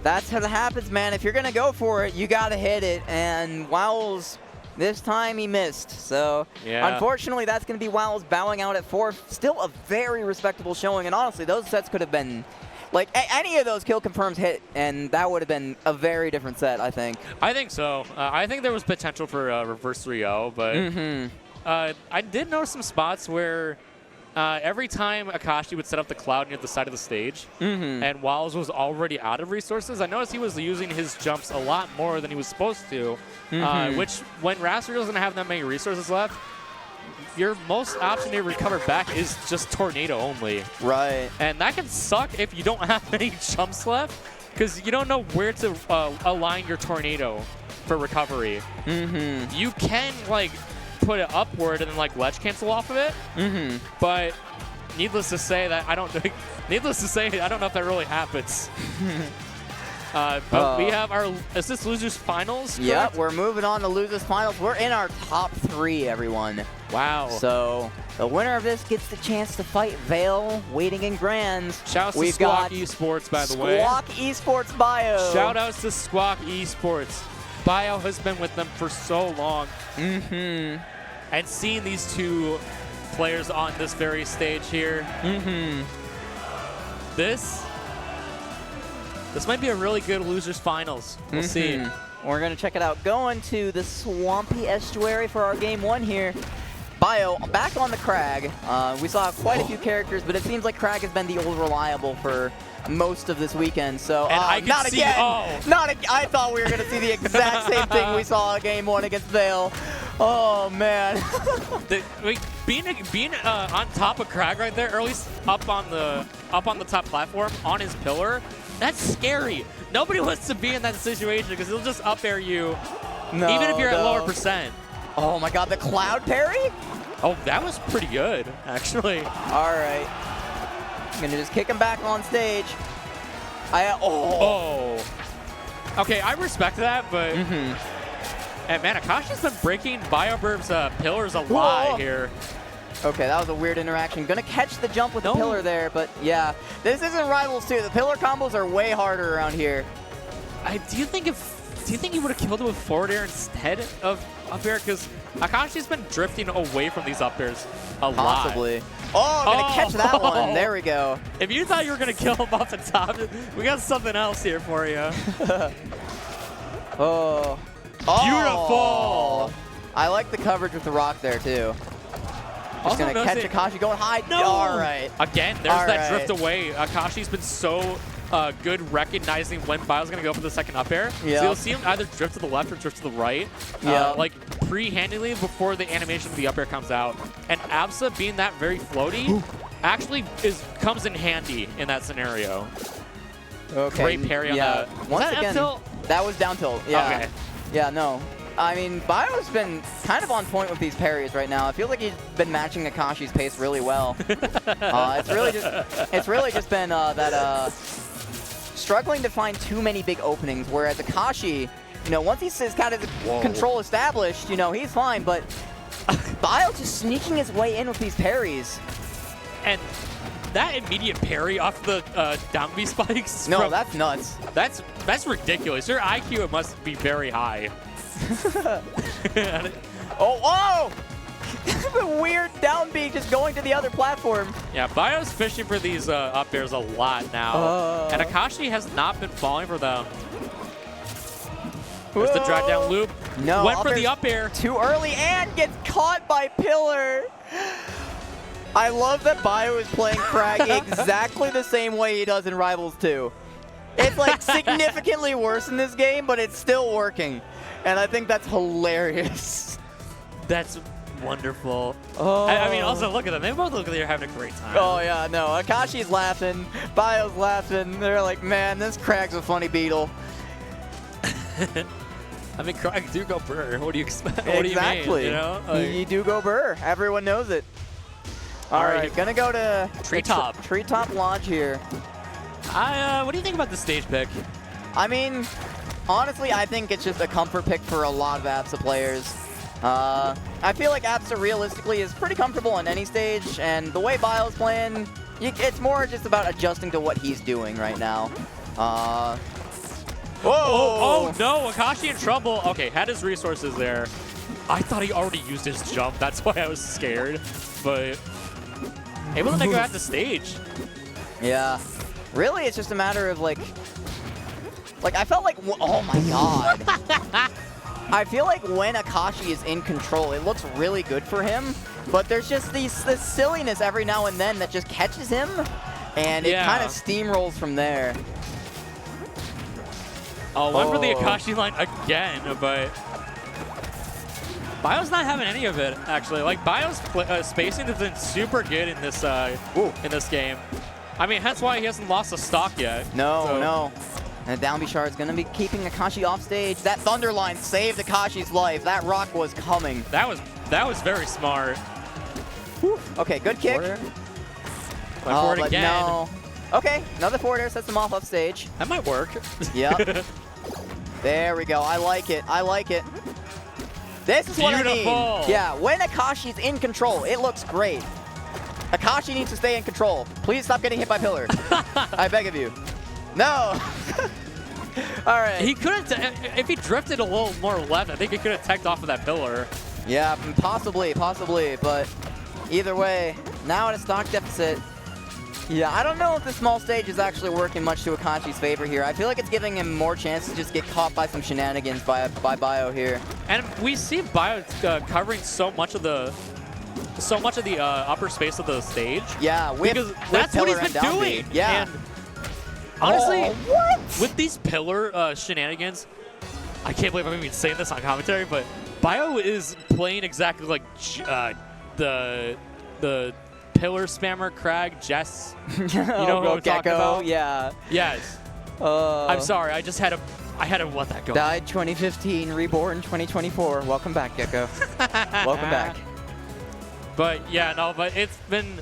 that's how it happens, man. If you're going to go for it, you got to hit it, and Wowls, this time he missed. So, unfortunately, that's going to be Wowls bowing out at 4. Still a very respectable showing, and honestly, those sets could have been, like, any of those kill confirms hit, and that would have been a very different set, I think. I think so. I think there was potential for reverse 3-0, but I did notice some spots where... every time Akashi would set up the cloud near the side of the stage, and Wowls was already out of resources, I noticed he was using his jumps a lot more than he was supposed to, which when Rascal doesn't have that many resources left, your most option to recover back is just Tornado only. Right. And that can suck if you don't have many jumps left, because you don't know where to align your Tornado for recovery. You can, like... put it upward and then like ledge cancel off of it. But needless to say that I don't know if that really happens. But we have our is this losers finals? Yep, we're moving on to losers finals. We're in our top 3, everyone. Wow. So the winner of this gets the chance to fight Vale, waiting in Grands. Shout out to Squawk Esports, by the way. Squawk Esports Bio. Shout outs to Squawk Esports. Bio has been with them for so long. Mm-hmm. And seeing these two players on this very stage here. Mm-hmm. This might be a really good losers finals. We'll see. We're going to check it out. Going to the Swampy Estuary for our game 1 here. Bio back on the Crag. We saw quite a few characters, but it seems like Crag has been the old reliable for most of this weekend. So not again. I thought we were going to see the exact same thing we saw in game 1 against Vale. Oh man. Being on top of Crag right there, or at least up on the top platform on his pillar, that's scary. Nobody wants to be in that situation because he'll just up air you, even if you're at lower percent. Oh my God, the cloud parry? Oh, that was pretty good, actually. All right. I'm gonna just kick him back on stage. Okay, I respect that, but and man, Akashi's been breaking BioBurb's pillars a lot here. Okay, that was a weird interaction. Gonna catch the jump with the pillar there, but yeah, this isn't Rivals 2. The pillar combos are way harder around here. Do you think he would have killed it with forward air instead of up air? Because Akashi's been drifting away from these up airs a lot. Possibly. Oh, gonna catch that one. There we go. If you thought you were gonna kill him off the top, we got something else here for you. Beautiful. I like the coverage with the rock there too. Just gonna catch Akashi going high. No. All right. Again, there's that drift away. Akashi's been so good recognizing when Bio's gonna go for the second up air. Yep. So you'll see him either drift to the left or drift to the right, like pre-handedly before the animation of the up air comes out. And Absa being that very floaty actually comes in handy in that scenario. Okay. Great parry on that. Once again, that was down tilt. Yeah. Okay. Yeah, no. I mean, Bio's been kind of on point with these parries right now. I feel like he's been matching Akashi's pace really well. It's really just been struggling to find too many big openings, whereas Akashi, once he's got his control established, he's fine, but Bio just sneaking his way in with these parries. And that immediate parry off the down B spikes. No, that's nuts. That's ridiculous. Your IQ must be very high. Oh! The weird down B just going to the other platform. Yeah, Bio's fishing for these up airs a lot now. And Akashi has not been falling for them. There's the drive down loop. No, went for the up air. Too early and gets caught by pillar. I love that Bio is playing Crag exactly the same way he does in Rivals 2. It's like significantly worse in this game, but it's still working. And I think that's hilarious. That's wonderful. I mean, also look at them. They both look like they're having a great time. Oh, yeah, no. Akashi's laughing. Bio's laughing. They're like, man, this Crag's a funny beetle. I mean, Crag do go burr. What do you expect? Exactly. What do you mean? You do go burr. Everyone knows it. All right, gonna go to Treetop. Treetop Lodge here. What do you think about the stage pick? I mean, honestly, I think it's just a comfort pick for a lot of Absa players. I feel like Absa realistically is pretty comfortable on any stage, and the way Bio's playing, it's more just about adjusting to what he's doing right now. Whoa! Oh no, Akashi in trouble. Okay, had his resources there. I thought he already used his jump. That's why I was scared. But able to go at the stage. Yeah. Really, it's just a matter of like I felt like, oh my God. I feel like when Akashi is in control, it looks really good for him, but there's just this silliness every now and then that just catches him, and it kind of steamrolls from there. Went for the Akashi line again, but Bio's not having any of it, actually. Like, Bio's spacing has been super good in this game. I mean, that's why he hasn't lost a stock yet. No. And down B shard is going to be keeping Akashi off stage. That Thunder line saved Akashi's life. That rock was coming. That was very smart. Whew. Okay, good kick. Went for it again. No. Okay, another forward air sets him off stage. That might work. Yep. There we go. I like it. I like it. This is what I mean. Beautiful. Yeah, when Akashi's in control, it looks great. Akashi needs to stay in control. Please stop getting hit by pillar. I beg of you. No. All right. He could have, if he drifted a little more left, I think he could have teched off of that pillar. Yeah, possibly, but either way, now at a stock deficit. Yeah, I don't know if the small stage is actually working much to Akashi's favor here. I feel like it's giving him more chance to just get caught by some shenanigans by Bio here. And we see Bio covering so much of the upper space of the stage. Yeah, because that's what he's been doing. Yeah. And honestly, with these pillar shenanigans, I can't believe I'm even saying this on commentary, but Bio is playing exactly like the pillar spammer Krag Jess. You know who I'm talking about? Yeah. Yes. I'm sorry. I had to let that go. Died 2015, reborn 2024. Welcome back, Gecko. Welcome back. But yeah, no, but it's been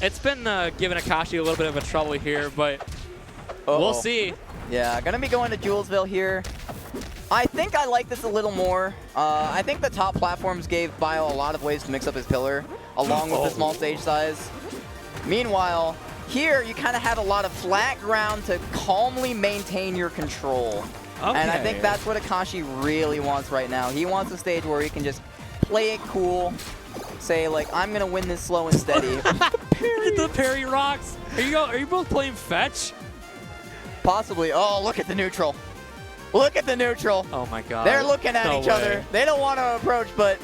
giving Akashi a little bit of a trouble here, but we'll see. Yeah, gonna be going to Julesville here. I think I like this a little more. I think the top platforms gave Bio a lot of ways to mix up his pillar, along with the small stage size. Meanwhile, here you kind of had a lot of flat ground to calmly maintain your control. Okay. And I think that's what Akashi really wants right now. He wants a stage where he can just play it cool, say like, I'm gonna win this slow and steady. The parry rocks. Are you both playing fetch? Possibly. Oh, look at the neutral. Look at the neutral. Oh my god. They're looking at each other. They don't want to approach, but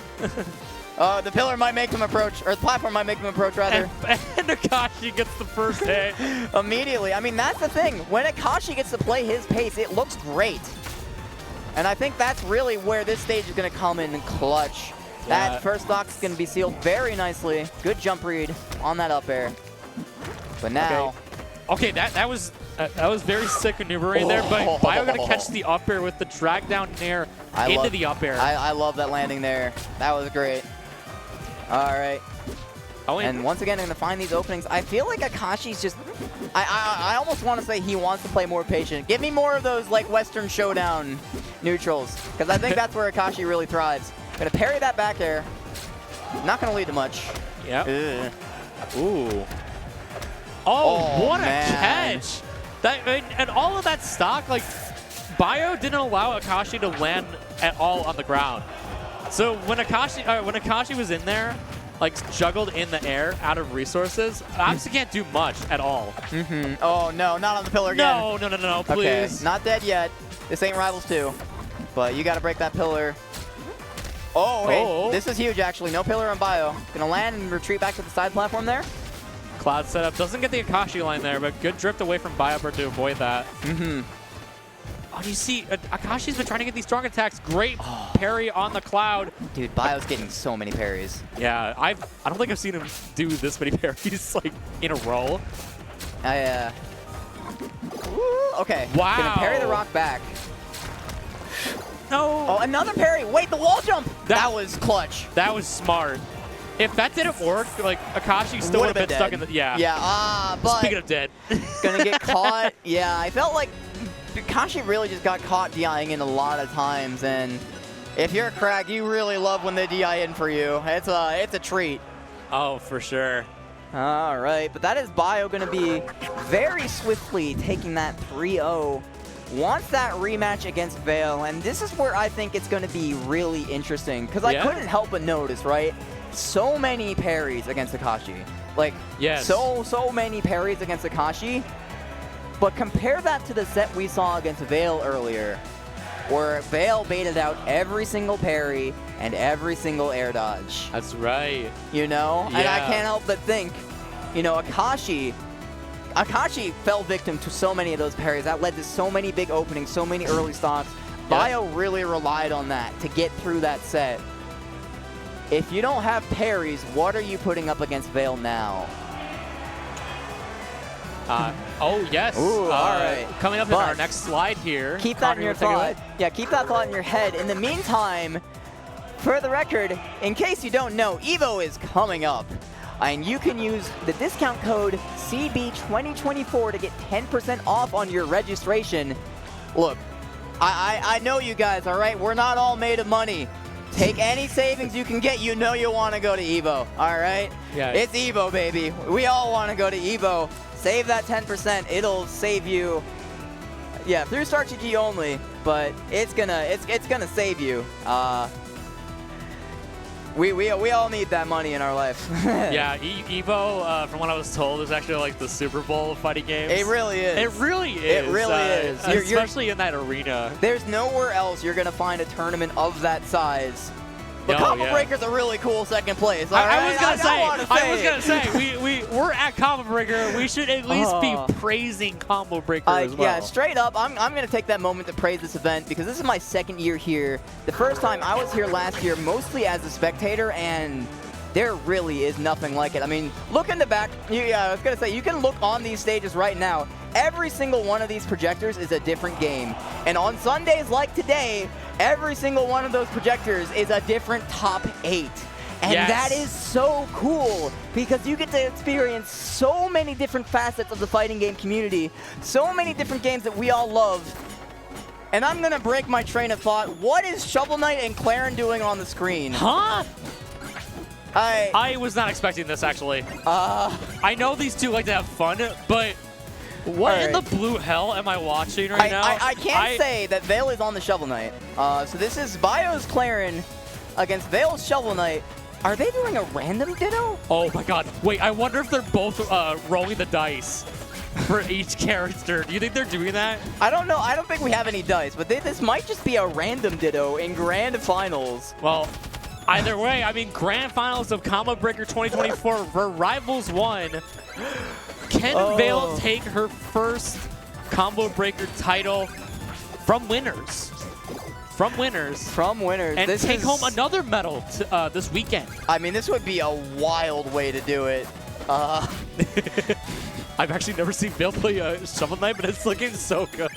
the pillar might make them approach, or the platform might make them approach, rather. And Akashi gets the first hit. Immediately. I mean, that's the thing. When Akashi gets to play his pace, it looks great. And I think that's really where this stage is going to come in clutch. Yeah. That first stock is going to be sealed very nicely. Good jump read on that up air. But now... Okay, that was very sick maneuvering there, but Bio gonna catch the up air with the drag down nair into the up air. I love that landing there. That was great. All right. And once again, I'm gonna find these openings. I feel like Akashi's just, I almost want to say he wants to play more patient. Give me more of those like Western Showdown neutrals, because I think that's where Akashi really thrives. Gonna parry that back air. Not gonna lead to much. Yep. Ooh. Oh, what a catch! And all of that stock, like, Bio didn't allow Akashi to land at all on the ground. So when Akashi was in there, like, juggled in the air out of resources, obviously can't do much at all. Oh, no, not on the pillar again. No, please. Okay, not dead yet. This ain't Rivals 2, but you got to break that pillar. Oh, hey, this is huge, actually. No pillar on Bio. Gonna land and retreat back to the side platform there. Cloud setup. Doesn't get the Akashi line there, but good drift away from Biopper to avoid that. Oh, you see, Akashi's been trying to get these strong attacks. Great parry on the Cloud. Dude, Bio's getting so many parries. Yeah, I don't think I've seen him do this many parries like in a row. Okay. Wow. Gonna parry the rock back. No. Oh, another parry. Wait, the wall jump. That was clutch. That was smart. If that didn't work, like, Akashi still would have been stuck in the... Yeah. Yeah, but... Speaking of dead. Gonna get caught. Yeah, I felt like Akashi really just got caught DIing in a lot of times, and if you're a Krag, you really love when they DI in for you. It's a treat. Oh, for sure. All right, but that is Bio gonna be very swiftly taking that 3-0. Wants that rematch against Veil, and this is where I think it's gonna be really interesting, because I couldn't help but notice, right? So many parries against Akashi. Like, so many parries against Akashi. But compare that to the set we saw against Veil earlier, where Veil baited out every single parry and every single air dodge. That's right. You know? Yeah. And I can't help but think, you know, Akashi fell victim to so many of those parries. That led to so many big openings, so many early stocks. Bio really relied on that to get through that set. If you don't have parries, what are you putting up against Veil now? Oh, yes. Ooh, all right. Coming up in our next slide here. Keep that in your thought. Yeah, keep that thought in your head. In the meantime, for the record, in case you don't know, EVO is coming up. And you can use the discount code CB2024 to get 10% off on your registration. Look, I know you guys, all right? We're not all made of money. Take any savings you can get. You know you want to go to Evo, all right? Yeah. It's Evo, baby. We all want to go to Evo. Save that 10%. It'll save you, yeah, through StartGG only, but it's gonna save you. We all need that money in our life. Yeah, Evo, from what I was told, is actually like the Super Bowl of fighting games. It really is. It really is. It really is. Especially in that arena. There's nowhere else you're going to find a tournament of that size. But No, Combo yeah. Breaker's a really cool second place. I was gonna say, we're at Combo Breaker. We should at least be praising Combo Breaker as well. Yeah, straight up, I'm going to take that moment to praise this event because this is my second year here. The first time I was here last year mostly as a spectator, and there really is nothing like it. I mean, look in the back. Yeah, I was going to say, you can look on these stages right now. Every single one of these projectors is a different game. And on Sundays like today, every single one of those projectors is a different top 8. And Yes. that is so cool because you get to experience so many different facets of the fighting game community, so many different games that we all love. And I'm going to break my train of thought. What is Shovel Knight and Clarin doing on the screen? Huh? I was not expecting this, actually. I know these two like to have fun, but what in the blue hell am I watching right now? I can't say that Vale is on the Shovel Knight. So this is Bio's Clarin against Vale's Shovel Knight. Are they doing a random Ditto? Oh my god. Wait, I wonder if they're both rolling the dice for each character. Do you think they're doing that? I don't know. I don't think we have any dice, but this might just be a random Ditto in Grand Finals. Well, either way, I mean, Grand Finals of Combo Breaker 2024 for Rivals 1. Can Vale take her first Combo Breaker title from winners? From winners. And take home another medal this weekend. I mean, this would be a wild way to do it. I've actually never seen Vale play Shovel Knight, but it's looking so good.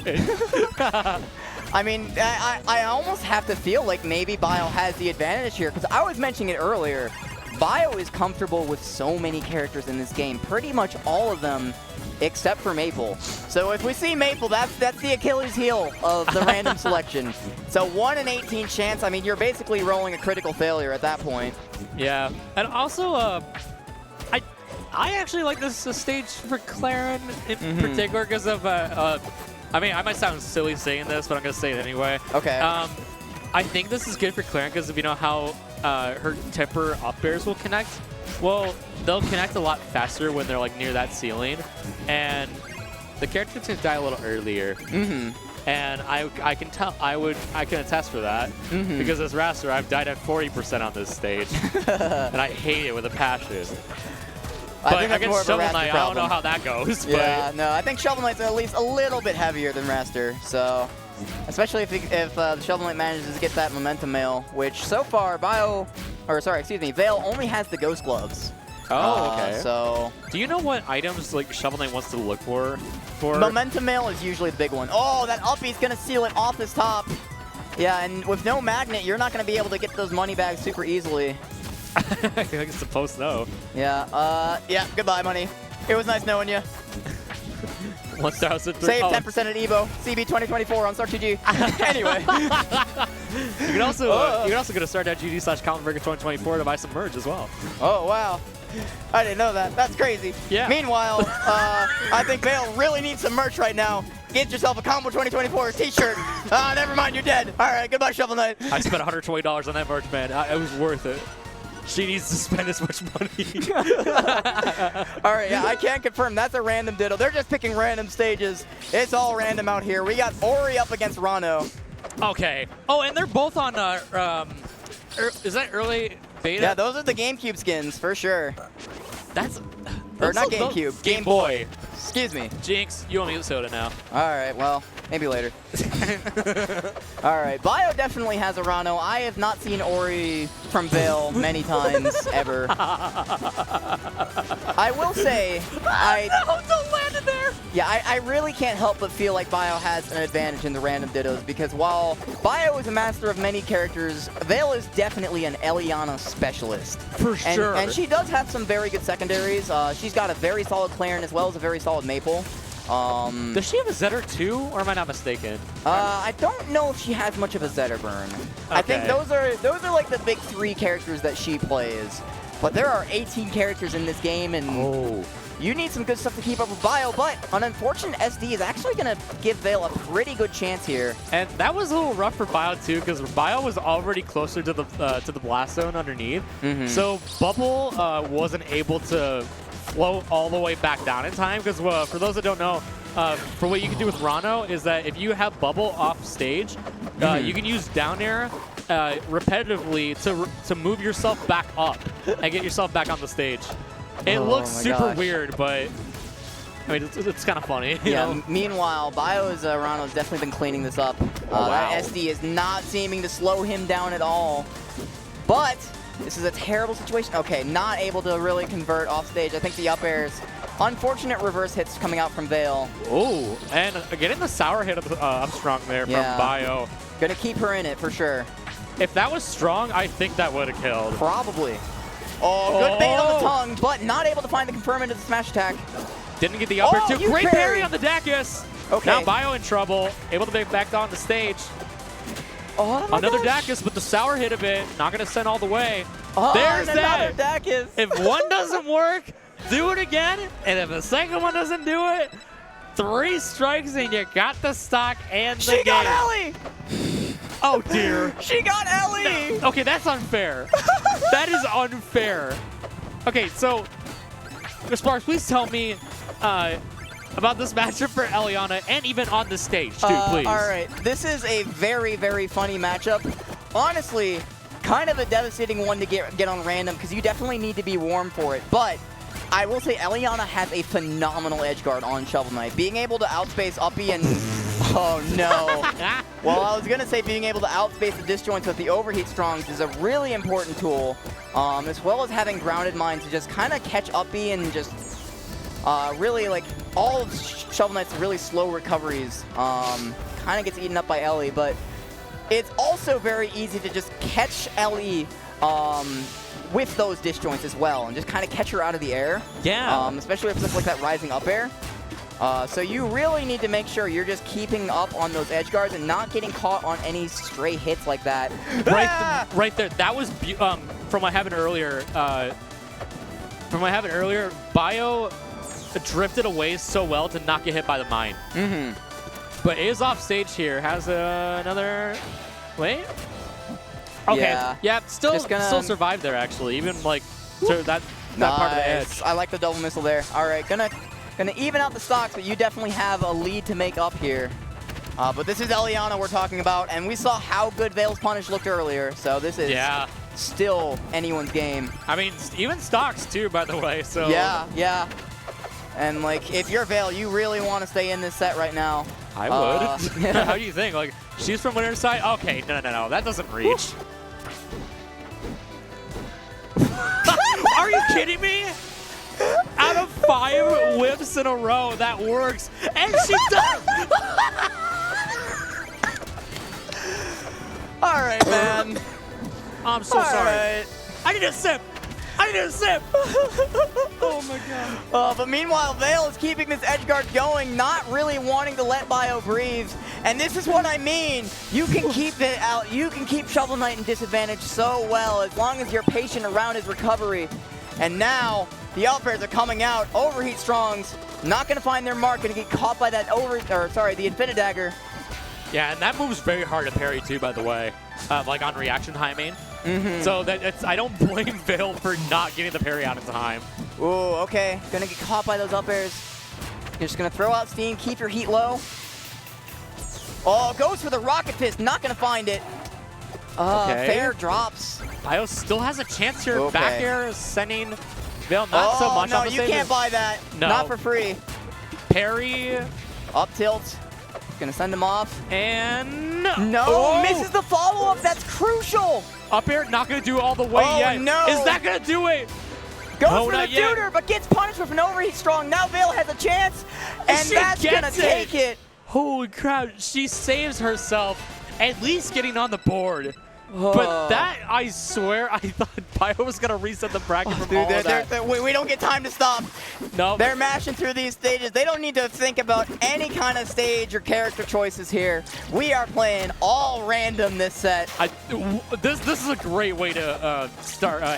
I mean, I almost have to feel like maybe Bio has the advantage here, because I was mentioning it earlier. Bio is comfortable with so many characters in this game, pretty much all of them except for Maple. So if we see Maple, that's the Achilles heel of the random selection. So 1 in 18 chance, I mean, you're basically rolling a critical failure at that point. Yeah, and also, I actually like this stage for Clarin in particular because of, I mean, I might sound silly saying this, but I'm going to say it anyway. Okay. I think this is good for Clarin because if you know how her temper up airs will connect, well, they'll connect a lot faster when they're like near that ceiling, and the character can die a little earlier. And I can attest for that because as Raster, I've died at 40% on this stage, and I hate it with a passion. But against Shovel Knight, I don't know how that goes. Yeah, no, I think Shovel Knight's at least a little bit heavier than Raster, so especially if the Shovel Knight manages to get that momentum mail, which so far Vale only has the Ghost Gloves. Oh, okay. So do you know what items like Shovel Knight wants to look for? Momentum mail is usually the big one. Oh, that uppy's gonna seal it off his top. Yeah, and with no magnet, you're not gonna be able to get those money bags super easily. I suppose so. Yeah, yeah, goodbye, money. It was nice knowing you. 1,000. Save 10% at Evo, CB 2024 on StartGG. Anyway. You can also go to start.gg/ComboBreaker 2024 to buy some merch as well. Oh, wow. I didn't know that. That's crazy. Yeah. Meanwhile, I think Vale really needs some merch right now. Get yourself a Combo 2024 t-shirt. Never mind, you're dead. All right, goodbye, Shovel Knight. I spent $120 on that merch, man. It was worth it. She needs to spend as much money. All right, yeah, I can't confirm. That's a random Ditto. They're just picking random stages. It's all random out here. We got Ori up against Rano. Okay. Oh, and they're both on, is that early beta? Yeah, those are the GameCube skins, for sure. Or not GameCube, Game Boy. Excuse me. Jinx, you owe me a soda now. All right, well, maybe later. All right, Bio definitely has a Rano. I have not seen Ori from Vale many times, ever. I will say, don't land in there. Yeah, I really can't help but feel like Bio has an advantage in the random Dittos because while Bio is a master of many characters, Vale is definitely an Eliana specialist. For sure. And she does have some very good secondaries. She's got a very solid Clarin as well as a very solid Maple. Does she have a Zetter too, or am I not mistaken? I don't know if she has much of a Zetter burn. I think those are like the big 3 characters that she plays. But there are 18 characters in this game, and you need some good stuff to keep up with Bio. But an unfortunate SD is actually going to give Veil a pretty good chance here. And that was a little rough for Bio too, because Bio was already closer to the blast zone underneath. So Bubble wasn't able to float all the way back down in time, because for those that don't know, for what you can do with Rano is that if you have Bubble off stage, you can use down air repetitively to move yourself back up and get yourself back on the stage. It looks super weird, but I mean, it's kind of funny. You know? Meanwhile, Bio's Rano's definitely been cleaning this up. That SD is not seeming to slow him down at all. But this is a terrible situation. Okay, not able to really convert off stage. I think the up airs. Unfortunate reverse hits coming out from Veil. Oh, and getting the sour hit up strong there from Bio. Gonna keep her in it for sure. If that was strong, I think that would have killed. Probably. Oh, good bait on the tongue, but not able to find the confirm into the smash attack. Didn't get the upper two. Great parry on the Dacus. Okay. Now Bio in trouble. Able to get back on the stage. Oh, another Dacus, but the sour hit of it. Not going to send all the way. There's that. Dacus. If one doesn't work, do it again. And if the second one doesn't do it, 3 strikes and you got the stock and the game. She got Ellie. Oh, dear. She got Ellie. No. Okay, that's unfair. That is unfair. Okay, so, Sparks, please tell me about this matchup for Eliana and even on the stage, too, please. All right. This is a very, very funny matchup. Honestly, kind of a devastating one to get on random because you definitely need to be warm for it. But I will say Eliana has a phenomenal edge guard on Shovel Knight. Being able to outspace Uppy and... Oh, no. Well, I was going to say being able to outspace the disjoints with the overheat strongs is a really important tool, as well as having Grounded Mind to just kind of catch Uppy and just really, like, all of Shovel Knight's really slow recoveries kind of gets eaten up by Ellie, but it's also very easy to just catch Ellie with those disjoints as well and just kind of catch her out of the air. Yeah. Especially with stuff like that rising up air. So you really need to make sure you're just keeping up on those edge guards and not getting caught on any stray hits like that. Right there. That was from what happened earlier. Bio drifted away so well to not get hit by the mine. But is off stage here. Has another. Wait. Okay. Yeah. Still survived there actually. Even like that part of the edge. I like the double missile there. All right. Gonna even out the stocks, but you definitely have a lead to make up here. But this is Eliana we're talking about, and we saw how good Veil's Punish looked earlier, so this is still anyone's game. I mean, even stocks too, by the way, so... Yeah. And, like, if you're Veil, you really want to stay in this set right now. I would. How do you think? Like, she's from winner's side? Okay, no, that doesn't reach. Are you kidding me? Out of 5 whips in a row, that works. And she does. All right, man. I'm so sorry. I need a sip. Oh my god. But meanwhile, Veil is keeping this edge guard going, not really wanting to let Bio breathe. And this is what I mean. You can keep it out. You can keep Shovel Knight in disadvantage so well as long as you're patient around his recovery. And now the up airs are coming out. Overheat Strongs not going to find their mark. Going to get caught by that the Infinidagger. Yeah, and that moves very hard to parry too, by the way. Like on reaction timing. So I don't blame Veil for not getting the parry out in time. Ooh, okay. Going to get caught by those up airs. You're just going to throw out steam, keep your heat low. Oh, goes for the Rocket Fist. Not going to find it. Fair drops. Bio still has a chance here. Okay. Back air is sending Veil not so much. No, you can't buy that. No. Not for free. Parry. Up tilt. Gonna send him off. And no, misses the follow-up. That's crucial. Up air, not gonna do all the way yet. No. Is that gonna do it? Goes for the Deuter, but gets punished with an overheat strong. Now Veil has a chance, and that's gonna take it. Holy crap, she saves herself, at least getting on the board. But that, I swear, I thought Bio was going to reset the bracket from all of that. We don't get time to stop. No. They're mashing through these stages. They don't need to think about any kind of stage or character choices here. We are playing all random this set. This is a great way to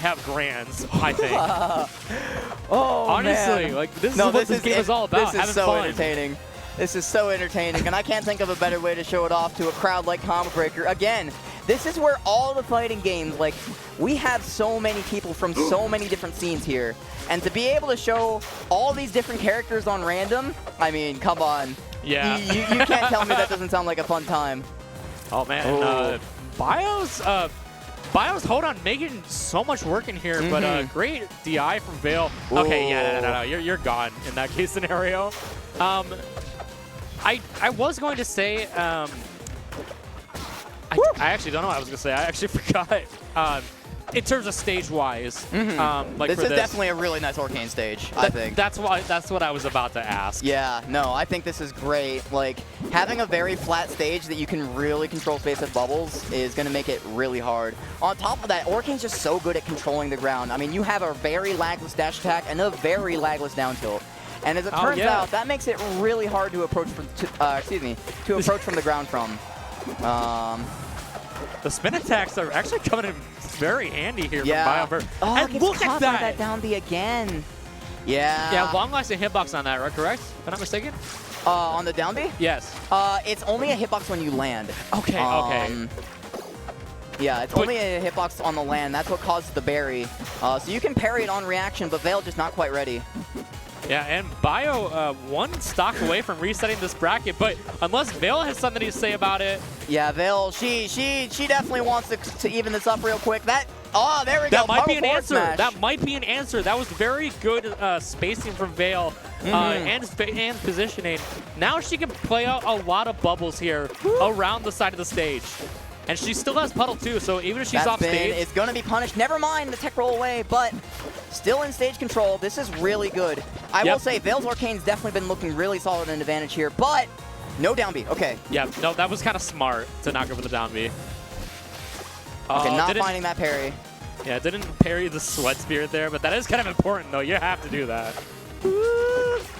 have grands, I think. Honestly, man. like this is what this game is all about. This is so entertaining. This is so entertaining, and I can't think of a better way to show it off to a crowd like Combo Breaker. Again, this is where all the fighting games, like, we have so many people from so many different scenes here, and to be able to show all these different characters on random, I mean, come on. Yeah. You can't tell me that doesn't sound like a fun time. Oh, man. Bio's hold on, making so much work in here, but great DI from Veil. Okay, yeah, no. You're gone in that case scenario. I was going to say, I actually don't know what I was going to say. I actually forgot. In terms of stage-wise, like this is definitely a really nice Arcane stage, I think. That's what I was about to ask. Yeah, no, I think this is great. Like, having a very flat stage that you can really control space with bubbles is going to make it really hard. On top of that, Arcane's just so good at controlling the ground. I mean, you have a very lagless dash attack and a very lagless down tilt. And as it turns out, that makes it really hard to approach from the ground from. The spin attacks are actually coming in very handy here from BioVerse. Oh, and look at that down B again. Yeah. Yeah, long-lasting hitbox on that, right? Correct? If I'm not mistaken? On the down B? Yes. It's only a hitbox when you land. Okay, okay. Yeah, it's only a hitbox on the land. That's what causes the berry. So you can parry it on reaction, but Veil just not quite ready. Yeah, and Bio one stock away from resetting this bracket, but unless Veil has something to say about it. Yeah, Veil, she definitely wants to even this up real quick. There we go. That might be an answer. That might be an answer. That was very good spacing from Veil and positioning. Now she can play out a lot of bubbles here around the side of the stage. And she still has Puddle too, so even if she's off stage, it's going to be punished. Never mind the tech roll away, but still in stage control. This is really good. I will say, Veil's Arcane's definitely been looking really solid in advantage here, but no down B. Okay. Yeah, no, that was kind of smart to not go for the down B. Okay, not finding that parry. Yeah, didn't parry the Sweat Spirit there, but that is kind of important, though. You have to do that.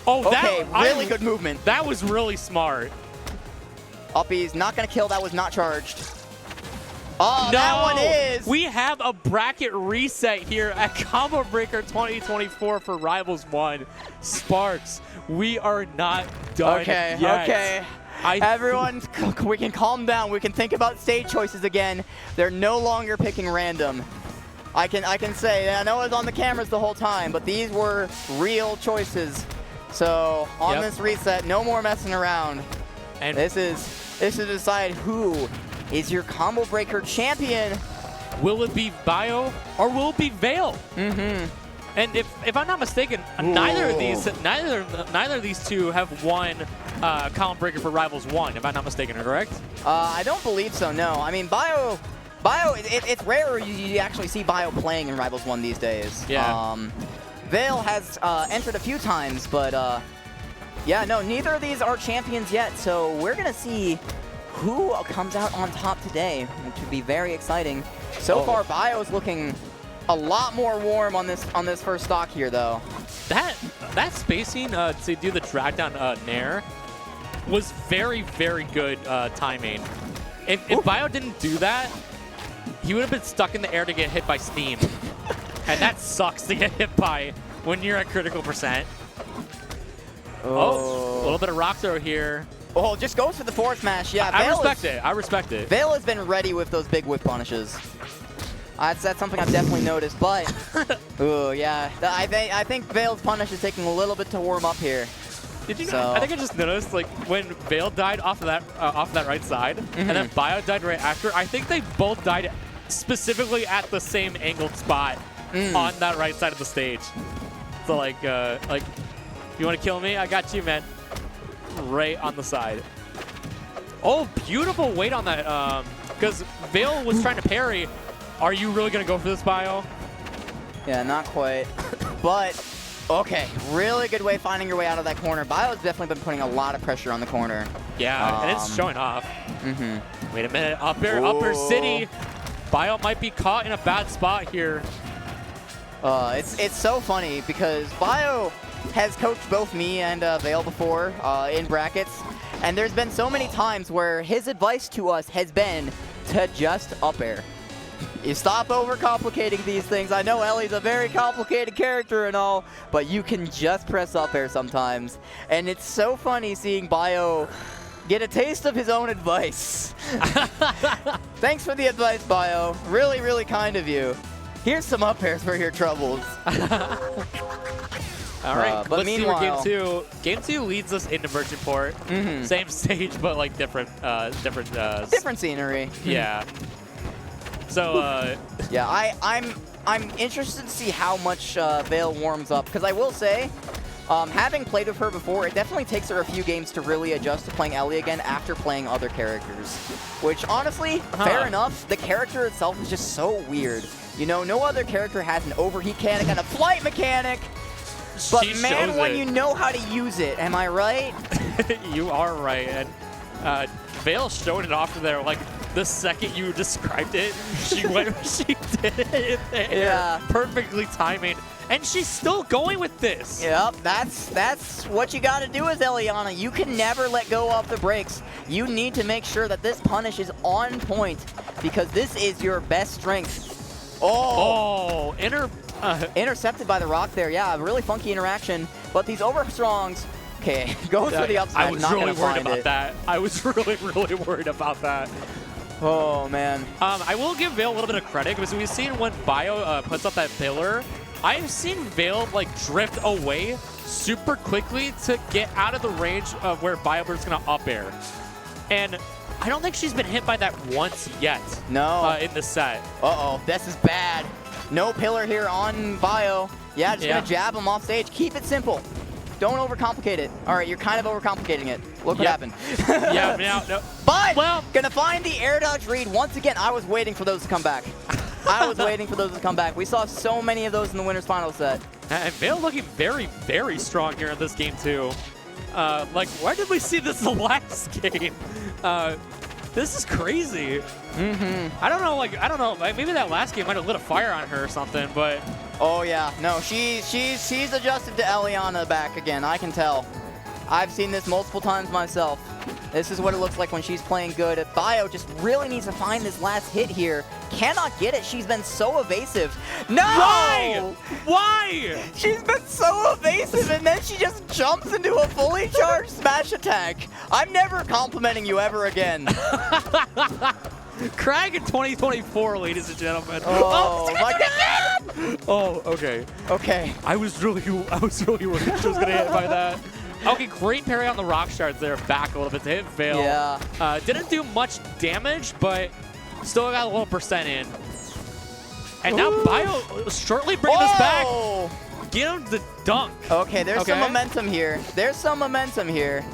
Okay, really good movement. That was really smart. Uppy's not going to kill. That was not charged. Oh, no, that one is. We have a bracket reset here at Combo Breaker 2024 for Rivals 1. Sparks, we are not done yet. Okay. Everyone, we can calm down. We can think about stage choices again. They're no longer picking random. I can say, I know it was on the cameras the whole time, but these were real choices. So on this reset, no more messing around. And this is to decide who is your Combo Breaker champion. Will it be Bio or will it be Veil? And if I'm not mistaken, neither of these two have won Combo Breaker for Rivals 1. If I'm not mistaken, correct? I don't believe so. No. I mean, Bio. It's rare you actually see Bio playing in Rivals 1 these days. Yeah. Veil has entered a few times, but yeah, no, neither of these are champions yet. So we're gonna see who comes out on top today, which would be very exciting. So far, Bio is looking a lot more warm on this first stock here, though. That spacing to do the drag down Nair was very, very good timing. If Bio didn't do that, he would have been stuck in the air to get hit by Steam. And that sucks to get hit by when you're at critical percent. A little bit of rock throw here. Oh, just goes for the forward smash. Yeah, I respect it. Veil has been ready with those big whip punishes. That's something I've definitely noticed, but ooh, yeah, I think Veil's punish is taking a little bit to warm up here. Did you know? I think I just noticed, like, when Veil died off of that right side, and then Bio died right after. I think they both died specifically at the same angled spot on that right side of the stage. So like, you want to kill me? I got you, man. Right on the side. Oh, beautiful weight on that. Because Veil was trying to parry. Are you really going to go for this, Bio? Yeah, not quite. But, okay, really good way finding your way out of that corner. Bio's definitely been putting a lot of pressure on the corner. Yeah, and it's showing off. Wait a minute, Upper City. Bio might be caught in a bad spot here. It's so funny because Bio has coached both me and Vale before in brackets, and there's been so many times where his advice to us has been to just up air. You stop overcomplicating these things. I know Ellie's a very complicated character and all, but you can just press up air sometimes. And it's so funny seeing Bio get a taste of his own advice. Thanks for the advice, Bio. Really, really kind of you. Here's some up airs for your troubles. All right, but let's meanwhile, see where game 2. Game 2 leads us into Merchant Port. Same stage, but like different scenery. Yeah. So yeah, I'm interested to see how much Vale warms up, because I will say, having played with her before, it definitely takes her a few games to really adjust to playing Ellie again after playing other characters. Which honestly, fair enough. The character itself is just so weird. You know, no other character has an overheat mechanic and a flight mechanic. But man, when you know how to use it, am I right? You are right. And Vale showed it off there. Like the second you described it, she went. She did it there. Yeah. Perfectly timing. And she's still going with this. Yep, that's what you got to do with Eliana. You can never let go of the brakes. You need to make sure that this punish is on point, because this is your best strength. Oh, intercepted by the rock there. Yeah, a really funky interaction. But these overstrongs, okay, goes for the up smash. I was really worried about that. I was really, really worried about that. Oh, man. I will give Vale a little bit of credit, because we've seen when Bio puts up that pillar, I've seen Vale like drift away super quickly to get out of the range of where BioBird's gonna up air. And I don't think she's been hit by that once yet. No. In the set. Uh-oh, this is bad. No pillar here on Bio. Yeah, just gonna jab him off stage. Keep it simple. Don't overcomplicate it. All right, you're kind of overcomplicating it. Look what happened. No. But, gonna find the air dodge read. Once again, I was waiting for those to come back. I was waiting for those to come back. We saw so many of those in the winner's final set. And Vale looking very, very strong here in this game, too. Like, where did we see this the last game? This is crazy. I don't know, like, maybe that last game might have lit a fire on her or something, but... Oh, yeah. No, she's adjusted to Eliana back again. I can tell. I've seen this multiple times myself. This is what it looks like when she's playing good. Bio just really needs to find this last hit here. Cannot get it. She's been so evasive. No! Why? Why? She's been so evasive, and then she just jumps into a fully charged smash attack. I'm never complimenting you ever again. Crag in 2024, ladies and gentlemen. Oh my God! Oh, okay. Okay. I was really worried she was gonna hit by that. Okay, great parry on the rock shards there, back a little bit to hit Vale. Yeah. Didn't do much damage, but still got a little % in. And now Bio shortly bringing this back. Get him the dunk. Okay, there's some momentum here. There's some momentum here.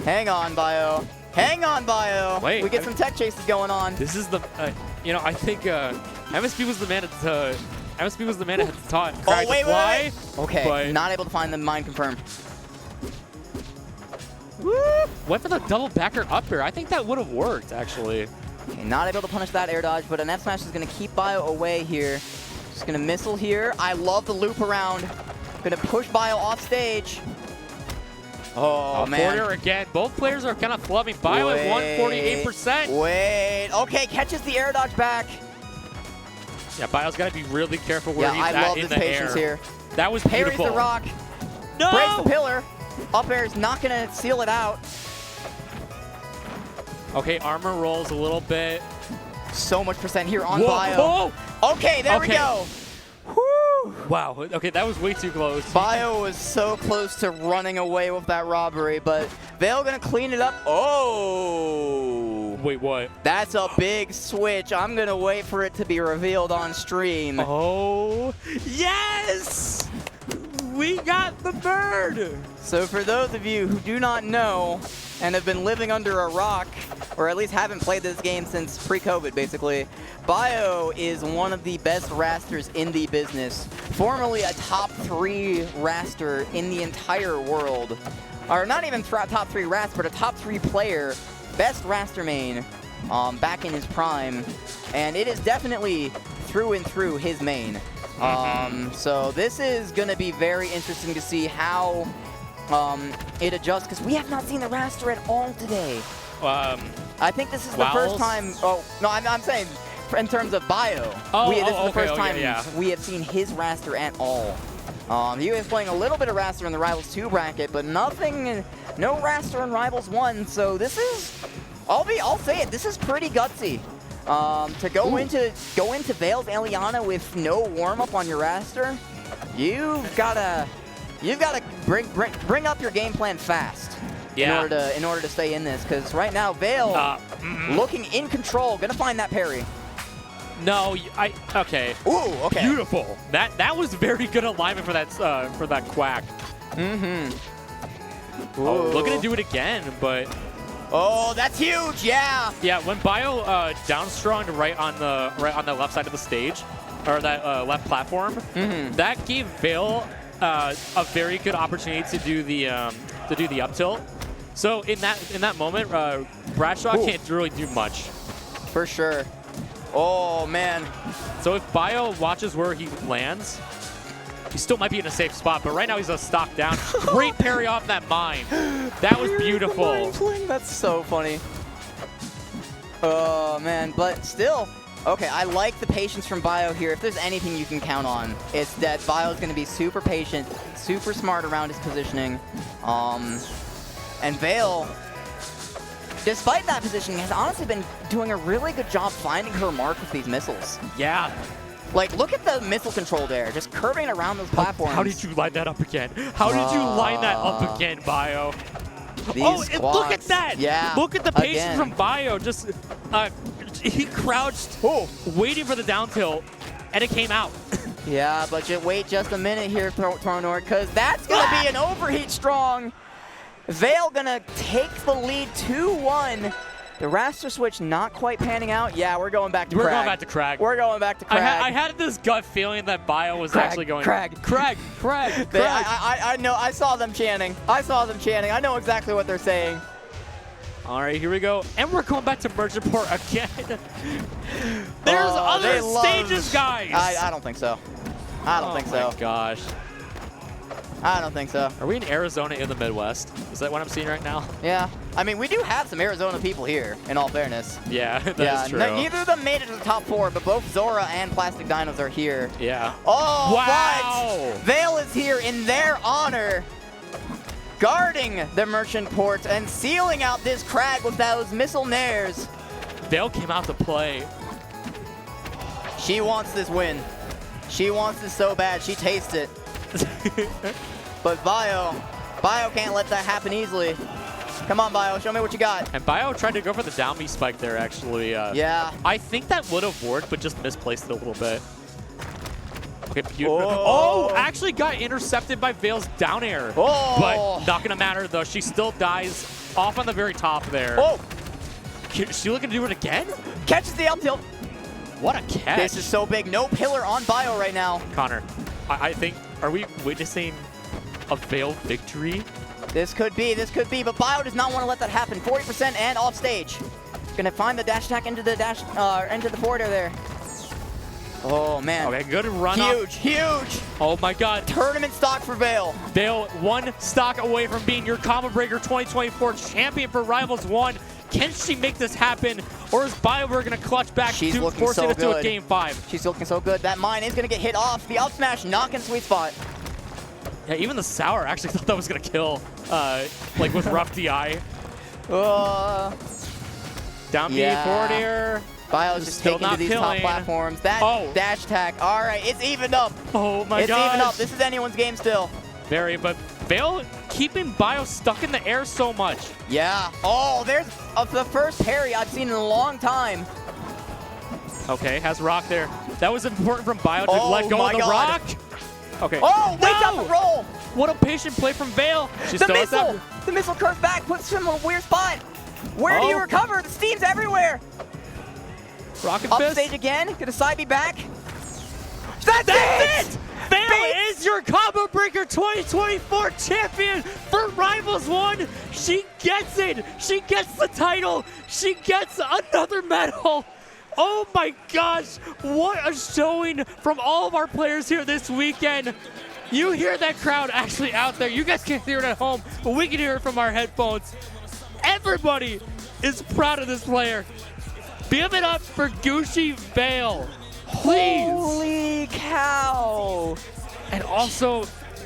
Hang on, Bio. Hang on, Bio. Wait, we get some tech chases going on. This is the, you know, I think MSP was the man to MSP was the man that had taught. Oh, wait. Okay, but not able to find the mine confirmed. Woo! Went for the double backer up here. I think that would have worked, actually. Okay, not able to punish that air dodge, but an F smash is going to keep Bio away here. Just going to missile here. I love the loop around. Going to push Bio off stage. Oh, man. Forward again. Both players are kind of flubbing. Bio at 148%. Wait. Okay, catches the air dodge back. Yeah, Bio's got to be really careful where he's I at love in this the patience air. here. That was Parries beautiful. the rock. No! Breaks the pillar. Up air is not going to seal it out. Okay, armor rolls a little bit. So much % here on Whoa, Bio. whoa. Okay, there we go. Woo. Wow. Okay, that was way too close. Bio was so close to running away with that robbery, but Vale going to clean it up. Oh. Wait, what? That's a big switch. I'm going to wait for it to be revealed on stream. Oh, yes! We got the bird! So for those of you who do not know and have been living under a rock, or at least haven't played this game since pre-COVID, basically, Bio is one of the best rasters in the business. Formerly a top 3 raster in the entire world. Or not even top 3 rast, but a top 3 player. Best raster main back in his prime, and it is definitely through and through his main. So this is going to be very interesting to see how it adjusts, because we have not seen the Raster at all today. I think this is the first time. Oh, no, I'm saying in terms of bio. This is the first time we have seen his Raster at all. He was playing a little bit of Raster in the Rivals 2 bracket, but nothing, no Raster in Rivals 1. So this is, I'll say it, this is pretty gutsy. To go into Veil's Eliana with no warm-up on your Raster, you've gotta bring up your game plan fast. In order to stay in this, because right now Veil looking in control, gonna find that parry. No, okay. Ooh, okay. Beautiful. That was very good alignment for that Quack. Oh, looking to do it again, but. Oh, that's huge! Yeah. Yeah, when Bio downstrung right on the left side of the stage, or that left platform, that gave Veil a very good opportunity to do the up tilt. So in that moment, Bradshaw can't really do much. For sure. Oh man. So if Bio watches where he lands, he still might be in a safe spot, but right now he's a stock down. Great parry off that mine. That was beautiful. That's so funny. Oh man, but still. Okay, I like the patience from Bio here. If there's anything you can count on, it's that Bio's going to be super patient, super smart around his positioning. And Veil, despite that positioning, has honestly been doing a really good job finding her mark with these missiles. Yeah. Like, look at the missile control there, just curving around those platforms. How did you line that up again? How did you line that up again, Bio? And look at that! Yeah. Look at the patience from Bio. Just, he crouched, waiting for the down tilt, and it came out. Yeah, but wait just a minute here, Thronor, because that's going to be an overheat strong. Veil gonna take the lead 2-1. The Raster switch not quite panning out. Yeah, we're going back to Crag. We're going back to Crag. We're going back to Crag. I had this gut feeling that Bio was actually going. Crag. I know. I saw them chanting. I know exactly what they're saying. All right, here we go. And we're going back to Merchant Port again. There's other stages, guys. I don't think so. I don't think so. Oh my gosh. I don't think so. Are we in Arizona in the Midwest? Is that what I'm seeing right now? Yeah. I mean, we do have some Arizona people here, in all fairness. Yeah, that's true. Neither of them made it to the top 4, but both Zora and Plastic Dinos are here. Yeah. Oh, wow. But Veil is here in their honor, guarding the Merchant Port and sealing out this Crag with those missile nairs. Veil came out to play. She wants this win. She wants this so bad. She tastes it. But Bio can't let that happen easily. Come on, Bio, show me what you got. And Bio tried to go for the down B spike there, actually. Yeah. I think that would have worked, but just misplaced it a little bit. Okay, beautiful. Oh, actually got intercepted by Veil's down air. Oh. But not going to matter, though. She still dies off on the very top there. Oh. Is she looking to do it again? Catches the up tilt. What a catch. This is so big. No pillar on Bio right now. Connor, I think, are we witnessing a Veil victory? This could be, but Bio does not want to let that happen. 40% and off stage. Gonna find the dash attack into the forward air there. Oh man. Okay, good run up. Huge. Oh my god. Tournament stock for Veil. Veil, one stock away from being your Combo Breaker 2024 champion for Rivals 1. Can she make this happen, or is BioWare going to clutch back to force it into a Game 5? She's looking so good. That mine is going to get hit off. The up smash not in sweet spot. Yeah, even the Sour actually thought that was going to kill, like with rough DI. Down B, forward air. Bio's just taking to these top platforms. That dash attack. All right, it's evened up. Oh my god. It's evened up. This is anyone's game still. Very, but Veil keeping Bio stuck in the air so much. Yeah. Oh, there's the first parry I've seen in a long time. Okay, has rock there. That was important from Bio to let go of the rock. Okay. Oh, wait up the roll. What a patient play from Veil. The missile curves back, puts him in a weird spot. Where do you recover? The steam's everywhere. Rocket Up fist. stage again. Gonna side B back. That's it! Vale is your Combo Breaker 2024 champion for Rivals 1. She gets it. She gets the title. She gets another medal. Oh my gosh, what a showing from all of our players here this weekend. You hear that crowd actually out there. You guys can't hear it at home, but we can hear it from our headphones. Everybody is proud of this player. Give it up for Gucci Vale, please. Holy cow. And also,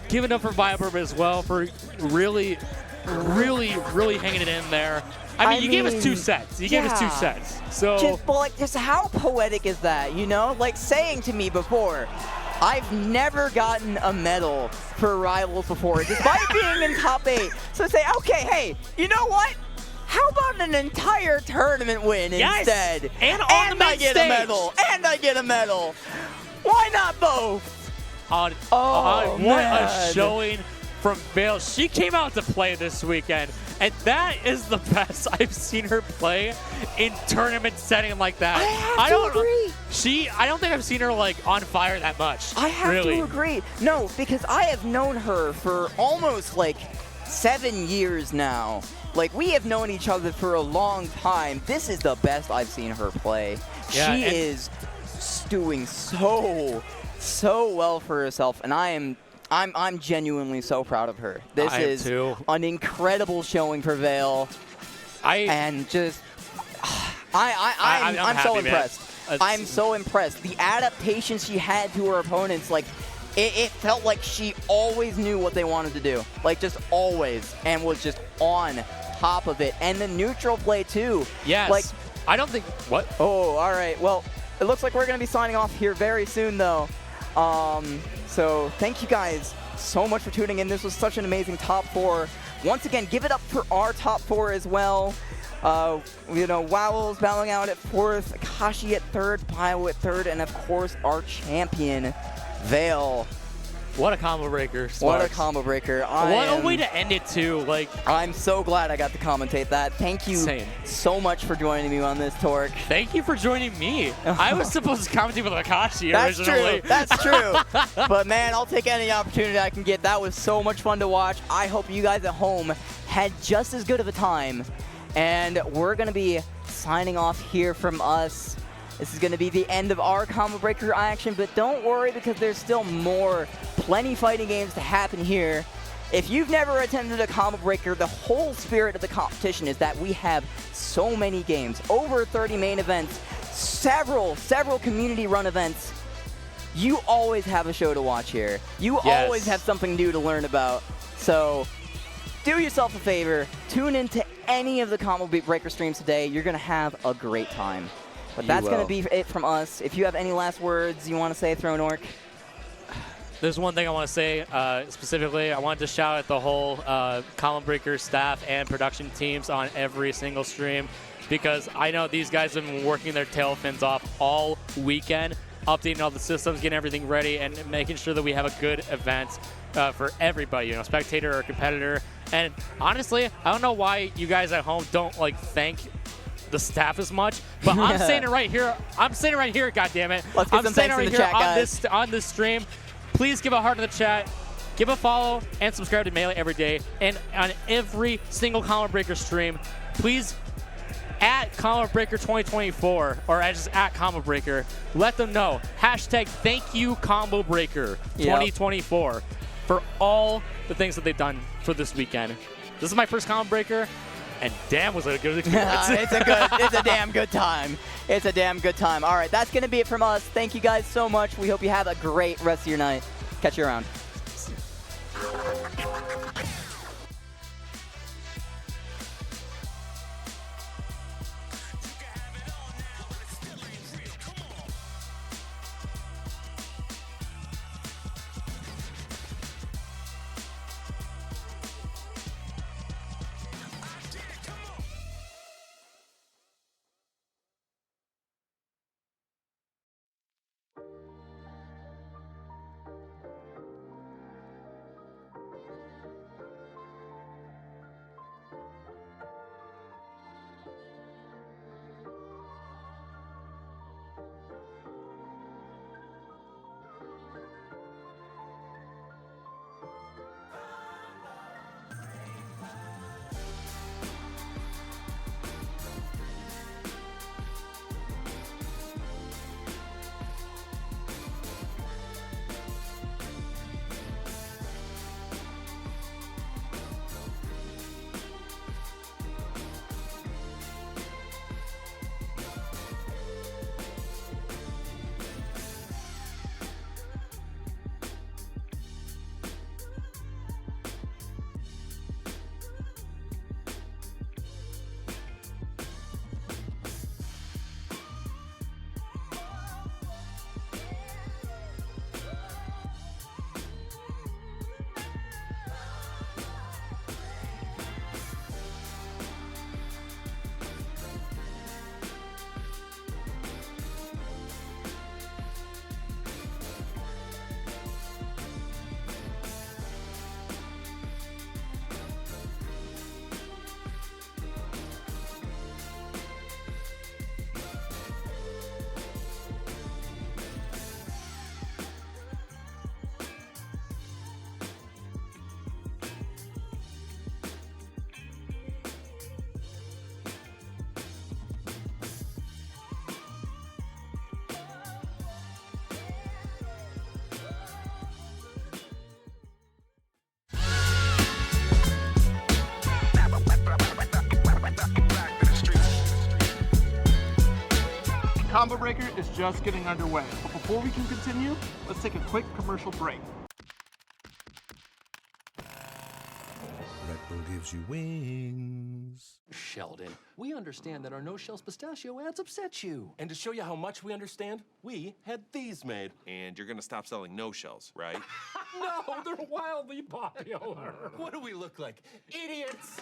give it up for Viper as well for really, really, really hanging it in there. I mean, you gave us 2 sets. You gave us 2 sets. So, just how poetic is that, you know? Like saying to me before, I've never gotten a medal for Rivals before, despite being in top 8. So say, okay, hey, you know what? How about an entire tournament win instead? And on the main I get stage. a medal. And I get a medal. Why not both? What a showing from Vale. She came out to play this weekend, and that is the best I've seen her play in tournament setting like that. I don't agree. I don't think I've seen her like on fire that much. I have to agree. No, because I have known her for almost like 7 years now. Like, we have known each other for a long time. This is the best I've seen her play. Yeah, she is doing so well for herself, and I'm genuinely so proud of her. This is an incredible showing for Vale. I'm so impressed. I'm so impressed. The adaptation she had to her opponents, like, it felt like she always knew what they wanted to do. Like, just always, and was just on top of it. And the neutral play, too. Yes. Like, I don't think... What? Oh, all right. Well, it looks like we're going to be signing off here very soon, though. So thank you guys so much for tuning in. This was such an amazing top 4. Once again, give it up for our top 4 as well. You know, Wowls battling out at 4th, Akashi at 3rd, Bio at 3rd, and of course our champion, Vale. What a combo breaker, Sparks. What a combo breaker. What a way to end it, too. Like, I'm so glad I got to commentate that. Thank you so much for joining me on this, Torque. Thank you for joining me. I was supposed to commentate with Akashi That's originally. True. That's true. But, man, I'll take any opportunity I can get. That was so much fun to watch. I hope you guys at home had just as good of a time. And we're going to be signing off here from us. This is going to be the end of our Combo Breaker action, but don't worry because there's still more. Plenty fighting games to happen here. If you've never attended a Combo Breaker, the whole spirit of the competition is that we have so many games, over 30 main events, several community-run events. You always have a show to watch here. You always have something new to learn about. So do yourself a favor, tune into any of the Combo Breaker streams today. You're going to have a great time. But that's going to be it from us. If you have any last words you want to say, Thronork. There's one thing I want to say specifically. I wanted to shout at the whole Combo Breaker staff and production teams on every single stream because I know these guys have been working their tail fins off all weekend, updating all the systems, getting everything ready, and making sure that we have a good event for everybody, you know, spectator or competitor. And honestly, I don't know why you guys at home don't like thank the staff as much, but I'm saying it right here. I'm saying it right here, goddammit. Let's get some thanks in the chat, guys. On this stream. Please give a heart in the chat, give a follow, and subscribe to Melee every day. And on every single Combo Breaker stream, please at Combo Breaker 2024 or just at Combo Breaker, let them know. Hashtag thank you Combo Breaker 2024 for all the things that they've done for this weekend. This is my first Combo Breaker. And damn, was it a good experience. It's a damn good time. It's a damn good time. All right, that's going to be it from us. Thank you guys so much. We hope you have a great rest of your night. Catch you around. Combo Breaker is just getting underway, but before we can continue, let's take a quick commercial break. Red Bull gives you wings. Sheldon, we understand that our no-shells pistachio ads upset you. And to show you how much we understand, we had these made. And you're gonna stop selling no-shells, right? No, they're wildly popular. What do we look like? Idiots!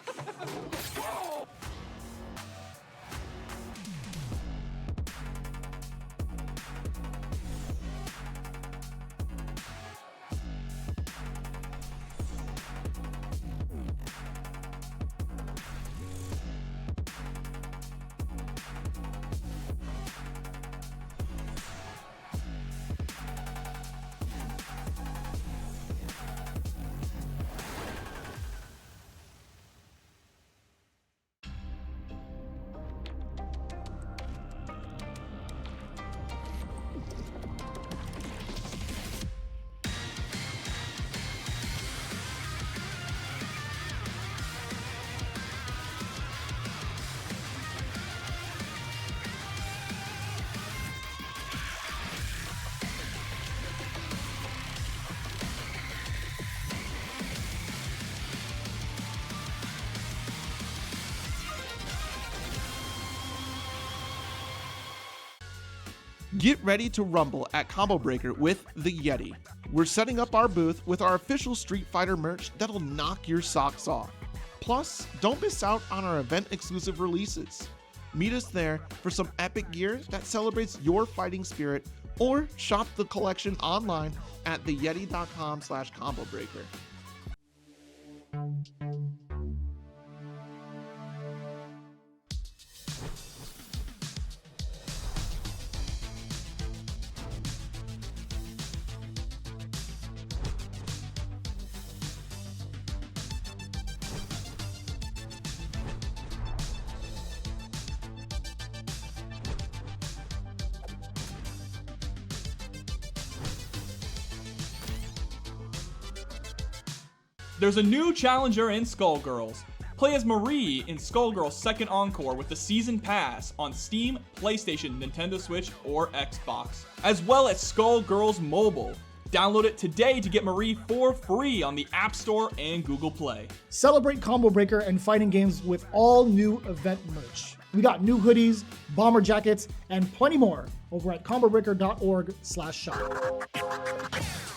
Get ready to rumble at Combo Breaker with the Yeti. We're setting up our booth with our official Street Fighter merch that'll knock your socks off. Plus, don't miss out on our event-exclusive releases. Meet us there for some epic gear that celebrates your fighting spirit, or shop the collection online at theyeti.com/combobreaker. There's a new challenger in Skullgirls. Play as Marie in Skullgirls Second Encore with the Season Pass on Steam, PlayStation, Nintendo Switch, or Xbox, as well as Skullgirls Mobile. Download it today to get Marie for free on the App Store and Google Play. Celebrate Combo Breaker and fighting games with all new event merch. We got new hoodies, bomber jackets, and plenty more over at combobreaker.org/shop.